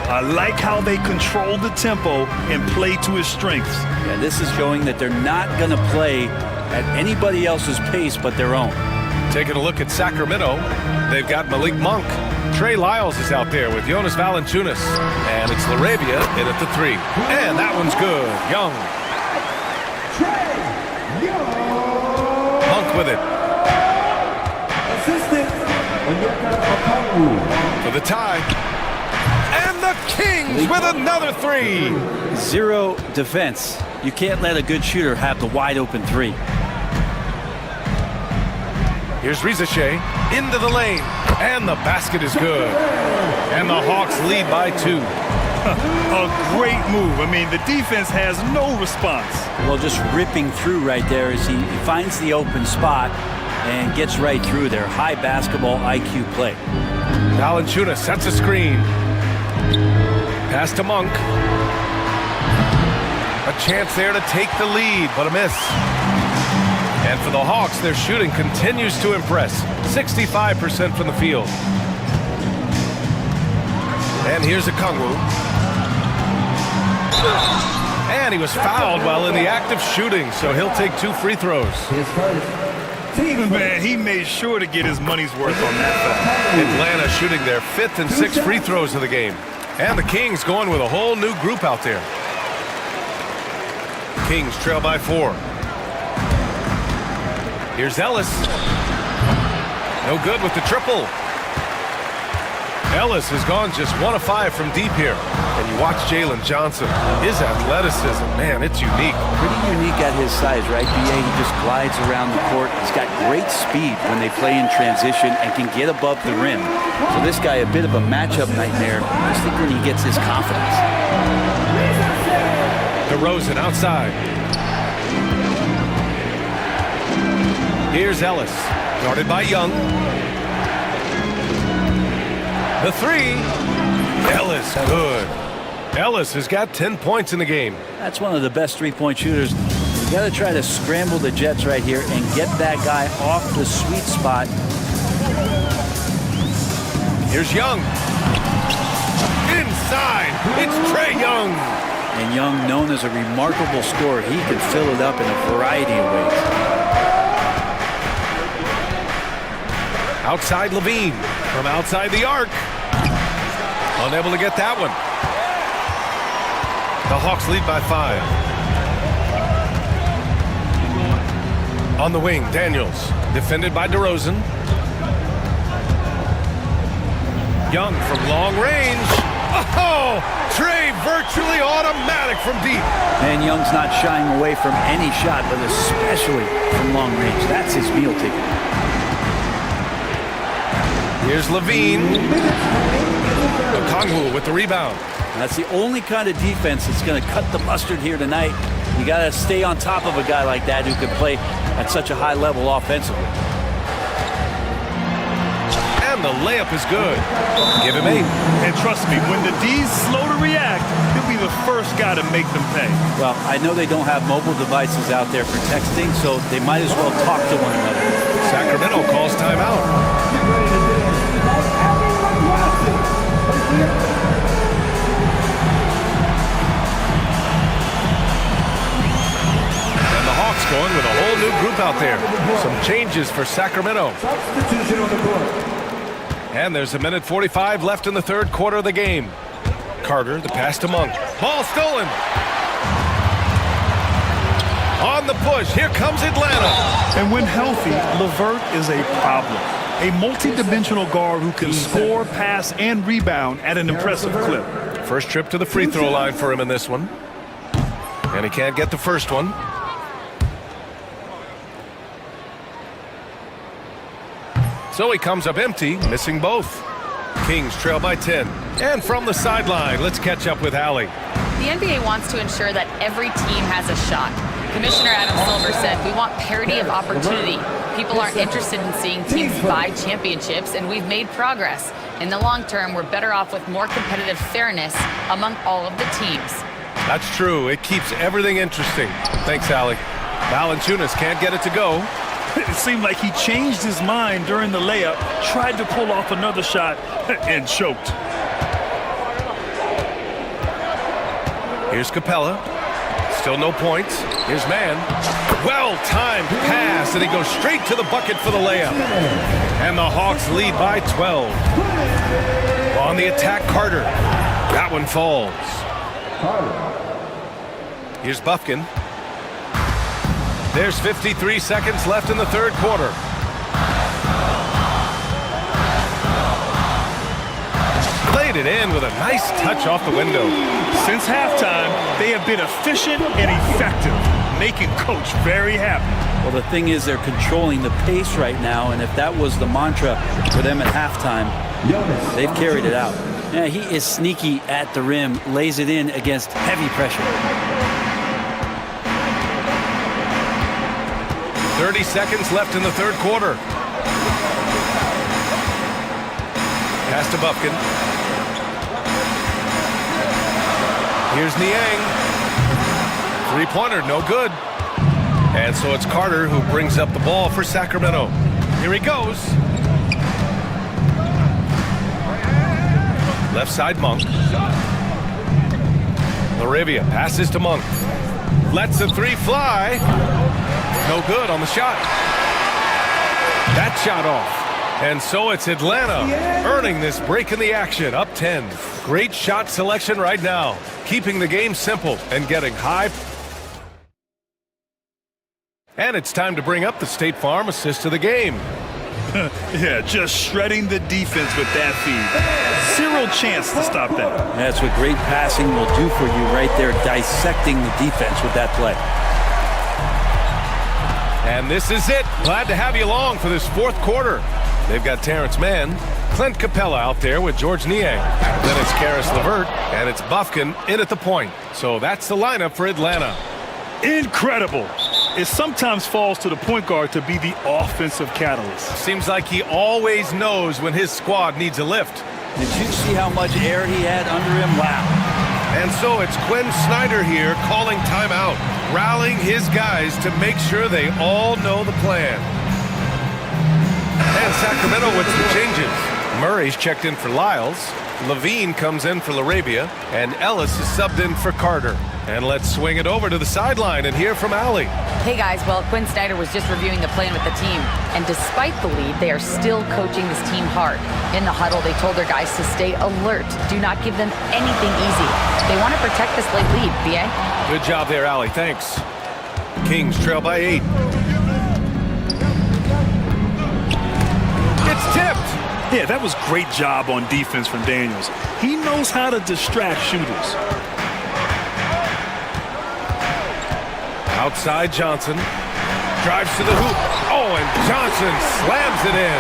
I like how they control the tempo and play to his strengths. Yeah, this is showing that they're not gonna play at anybody else's pace but their own. Taking a look at Sacramento, they've got Malik Monk. Trey Lyles is out there with Jonas Valanciunas, and it's Laravia in at the 3. And that one's good. Young. Monk with it. For the tie. And the Kings with another 3. 0 defense. You can't let a good shooter have the wide open 3. Here's Rizachet into the lane. And the basket is good. And the Hawks lead by 2. A great move. I mean, the defense has no response. Well, just ripping through right there as he finds the open spot and gets right through there. High basketball IQ play. Valanciunas sets a screen. Pass to Monk. A chance there to take the lead, but a miss. And for the Hawks, their shooting continues to impress. 65% from the field. And here's Okongwu. And he was fouled while in the act of shooting, so he'll take 2 free throws. Man, he made sure to get his money's worth on that foul. Atlanta shooting their 5th and 6th free throws of the game. And the Kings going with a whole new group out there. Kings trail by 4. Here's Ellis. No good with the triple. Ellis has gone just 1 of 5 from deep here. And you watch Jalen Johnson. His athleticism, man, it's unique. Pretty unique at his size, right, B.A.? He just glides around the court. He's got great speed when they play in transition and can get above the rim. So this guy, a bit of a matchup nightmare, just think when he gets his confidence. DeRozan outside. Here's Ellis, guarded by Young. The 3. Ellis, good. Ellis has got 10 points in the game. That's one of the best three-point shooters You got to try to scramble the Jets right here and get that guy off the sweet spot. Here's Young. Inside, it's Trae Young. And Young, known as a remarkable scorer, he can fill it up in a variety of ways. Outside Levine, from outside the arc. Unable to get that one. The Hawks lead by 5. On the wing, Daniels, defended by DeRozan. Young from long range. Oh, Trae virtually automatic from deep. And Young's not shying away from any shot, but especially from long range. That's his meal ticket. Here's Levine. Okongwu with the rebound. That's the only kind of defense that's going to cut the mustard here tonight. You got to stay on top of a guy like that who can play at such a high level offensively. And the layup is good. Give him 8. And trust me, when the D's slow to react, he'll be the first guy to make them pay. Well, I know they don't have mobile devices out there for texting, so they might as well talk to one another. Sacramento calls timeout. And the Hawks going with a whole new group out there. Some changes for Sacramento. And there's a minute 45 left in the third quarter of the game. Carter, the pass to Monk. Ball stolen. On the push, here comes Atlanta. And when healthy, LeVert is a problem. A multi-dimensional guard who can score, pass, and rebound at an impressive clip. First trip to the free throw line for him in this one. And he can't get the first one. So he comes up empty, missing both. Kings trail by 10. And from the sideline, let's catch up with Allie. The NBA wants to ensure that every team has a shot. Commissioner Adam Silver said, we want parity of opportunity. People aren't interested in seeing teams buy championships, and we've made progress. In the long term, we're better off with more competitive fairness among all of the teams. That's true. It keeps everything interesting. Thanks, Allie. Valanciunas can't get it to go. It seemed like he changed his mind during the layup, tried to pull off another shot, and choked. Here's Capella. Still no points. Here's Mann. Well-timed pass, and he goes straight to the bucket for the layup. And the Hawks lead by 12. On the attack, Carter. That one falls. Here's Bufkin. There's 53 seconds left in the third quarter. Played it in with a nice touch off the window. Since halftime, they have been efficient and effective, making Coach very happy. Well, the thing is, they're controlling the pace right now, and if that was the mantra for them at halftime, they've carried it out. Yeah, he is sneaky at the rim, lays it in against heavy pressure. 30 seconds left in the third quarter. Pass to Bufkin. Here's Niang. Three-pointer, no good. And so it's Carter who brings up the ball for Sacramento. Here he goes. Left side, Monk. Laravia passes to Monk. Lets the three fly. No good on the shot. That shot off. And so it's Atlanta earning this break in the action, up 10. Great shot selection right now, keeping the game simple and getting high. And it's time to bring up the State Farm assist of the game. Yeah, just shredding the defense with that feed. Zero chance to stop that. That's what great passing will do for you right there, dissecting the defense with that play. And this is it. Glad to have you along for this fourth quarter. They've got Terrence Mann, Clint Capella out there with George Niang. Then it's Karis LeVert, and it's Bufkin in at the point. So that's the lineup for Atlanta. Incredible. It sometimes falls to the point guard to be the offensive catalyst. Seems like he always knows when his squad needs a lift. Did you see how much air he had under him? Wow. And so it's Quinn Snyder here calling timeout. rallying his guys to make sure they all know the plan. And Sacramento with some changes. Murray's checked in for Lyles. Levine comes in for Larabia. And Ellis is subbed in for Carter. And let's swing it over to the sideline and hear from Allie. Hey guys, well, Quinn Snyder was just reviewing the plan with the team, and despite the lead, they are still coaching this team hard. In the huddle, they told their guys to stay alert. Do not give them anything easy. They want to protect this late lead, BA. Good job there, Allie. Thanks. Kings trail by 8. It's tipped. Yeah, that was great job on defense from Daniels. He knows how to distract shooters. Outside Johnson. Drives to the hoop. Oh, and Johnson slams it in.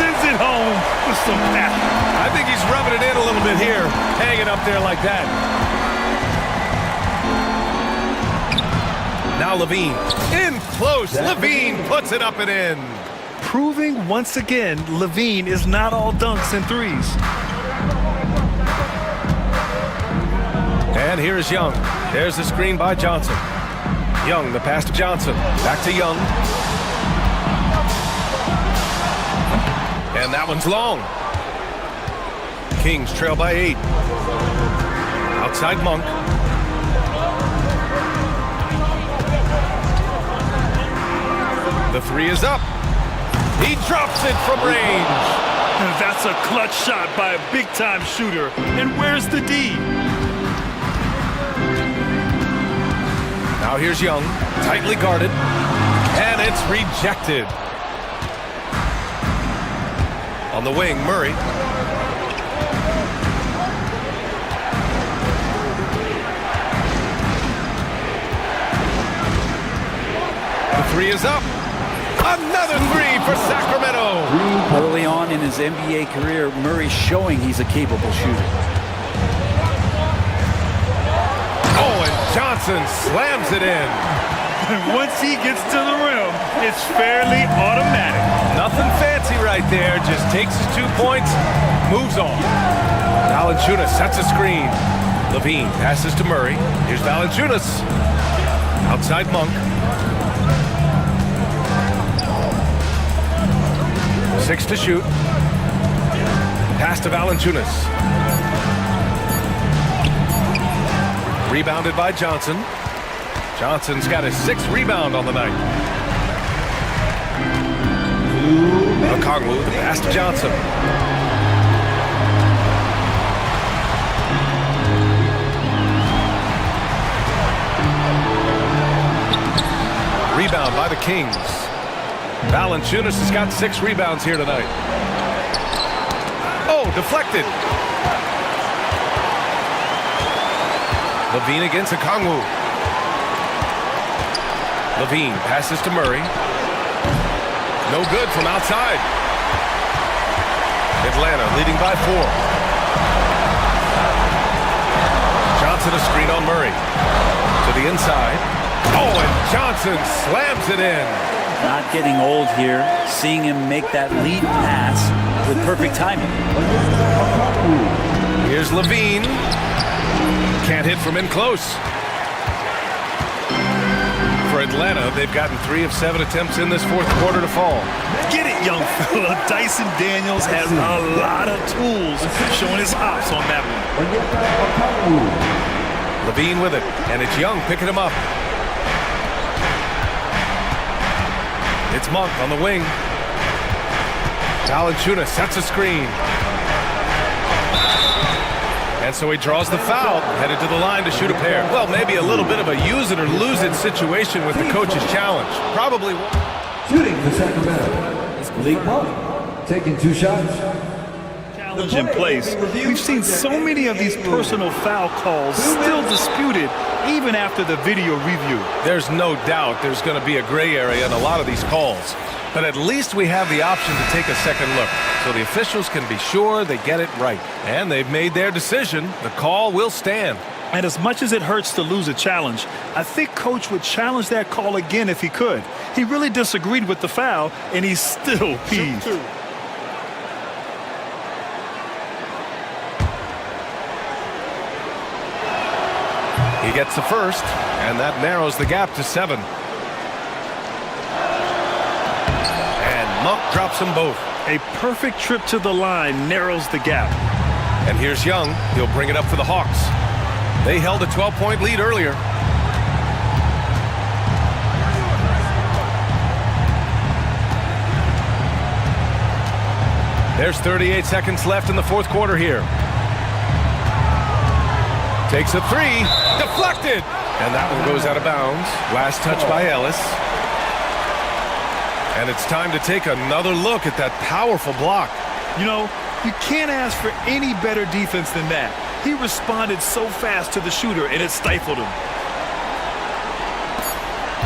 Sends it home with some pep. I think he's rubbing it in a little bit here. Hanging up there like that. Now Levine. In close. Levine puts it up and in. Proving once again, Levine is not all dunks and threes. And here is Young. There's the screen by Johnson. Young, the pass to Johnson. Back to Young. And that one's long. Kings trail by 8. Outside Monk. The 3 is up. He drops it from range. That's a clutch shot by a big-time shooter. And where's the D? Now here's Young, tightly guarded, and it's rejected. On the wing, Murray. The 3 is up. Another 3 for Sacramento. Early on in his NBA career, Murray's showing he's a capable shooter. Johnson slams it in. Once he gets to the rim, it's fairly automatic. Nothing fancy right there. Just takes his 2 points, moves on. Valanciunas sets a screen. Levine passes to Murray. Here's Valanciunas. Outside Monk. 6 to shoot. Pass to Valanciunas. Rebounded by Johnson. Johnson's got his 6th rebound on the night. Okongwu, the pass to Johnson. Rebound by the Kings. Valanciunas has got 6 rebounds here tonight. Oh, deflected. Levine against Okongwu. Levine passes to Murray. No good from outside. Atlanta leading by 4. Johnson a screen on Murray. To the inside. Oh, and Johnson slams it in. Not getting old here. Seeing him make that lead pass with perfect timing. Here's Levine. Can't hit from in close. For Atlanta, they've gotten 3 of 7 attempts in this 4th quarter to fall. Get it, young fella. Dyson Daniels has a lot of tools showing his hops on that one. Levine with it, and it's Young picking him up. It's Monk on the wing. Valanciunas sets a screen. And so he draws the foul, headed to the line to shoot a pair. Well, maybe a little bit of a use it or lose it situation with the coach's challenge. Probably. Shooting for Sacramento. League Monk taking 2 shots. Challenge in place. We've seen so many of these personal foul calls still disputed even after the video review. There's no doubt there's going to be a gray area in a lot of these calls. But at least we have the option to take a second look, so the officials can be sure they get it right. And they've made their decision. The call will stand. And as much as it hurts to lose a challenge, I think Coach would challenge that call again if he could. He really disagreed with the foul, and he's still peeved. He gets the first, and that narrows the gap to 7. And Monk drops them both. A perfect trip to the line narrows the gap. And here's Young. He'll bring it up for the Hawks. They held a 12-point lead earlier. There's 38 seconds left in the fourth quarter here. Takes a three. Deflected. And that one goes out of bounds. Last touch by Ellis. And it's time to take another look at that powerful block. You know, you can't ask for any better defense than that. He responded so fast to the shooter, and it stifled him.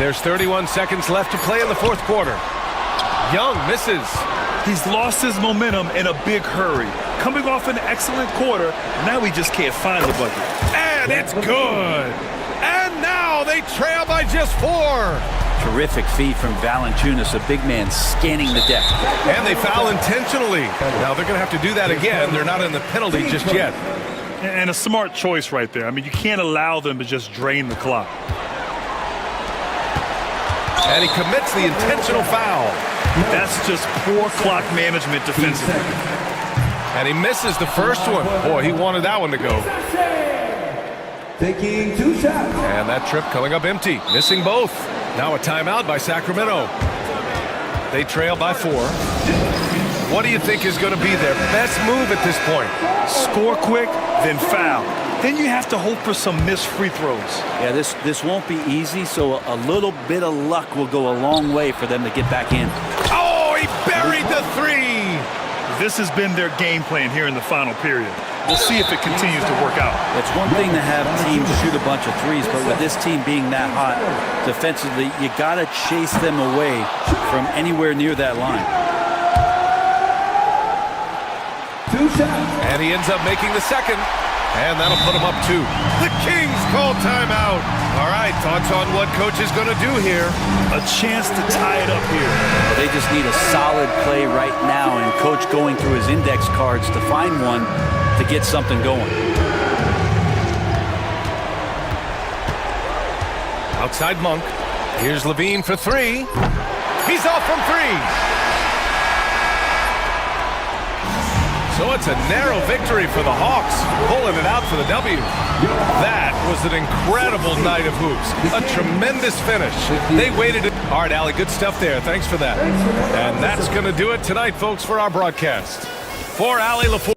There's 31 seconds left to play in the fourth quarter. Young misses. He's lost his momentum in a big hurry. Coming off an excellent quarter, now he just can't find the bucket. And it's good. And now they trail by just 4. Terrific feed from Valanciunas, a big man scanning the deck. And they foul intentionally. Now they're going to have to do that again. They're not in the penalty just yet. And a smart choice right there. I mean, you can't allow them to just drain the clock. And he commits the intentional foul. That's just poor clock management defensively. And he misses the first one. Boy, he wanted that one to go. Taking 2 shots. And that trip coming up empty. Missing both. Now a timeout by Sacramento. They trail by 4. What do you think is going to be their best move at this point? Score quick, then foul. Then you have to hope for some missed free throws. Yeah, this won't be easy, so a little bit of luck will go a long way for them to get back in. Oh, he buried the 3. This has been their game plan here in the final period. We'll see if it continues to work out. It's one thing to have teams shoot a bunch of threes, but with this team being that hot defensively, you got to chase them away from anywhere near that line. 2 shots. And he ends up making the second. And that'll put him up 2. The Kings call timeout. All right, thoughts on what coach is going to do here? A chance to tie it up here. They just need a solid play right now, and coach going through his index cards to find one to get something going. Outside Monk. Here's Levine for 3. He's off from 3. So it's a narrow victory for the Hawks, pulling it out for the W. That was an incredible night of hoops. A tremendous finish. They waited it. All right, Allie, good stuff there. Thanks for that. And that's going to do it tonight, folks, for our broadcast. For Allie LaFour.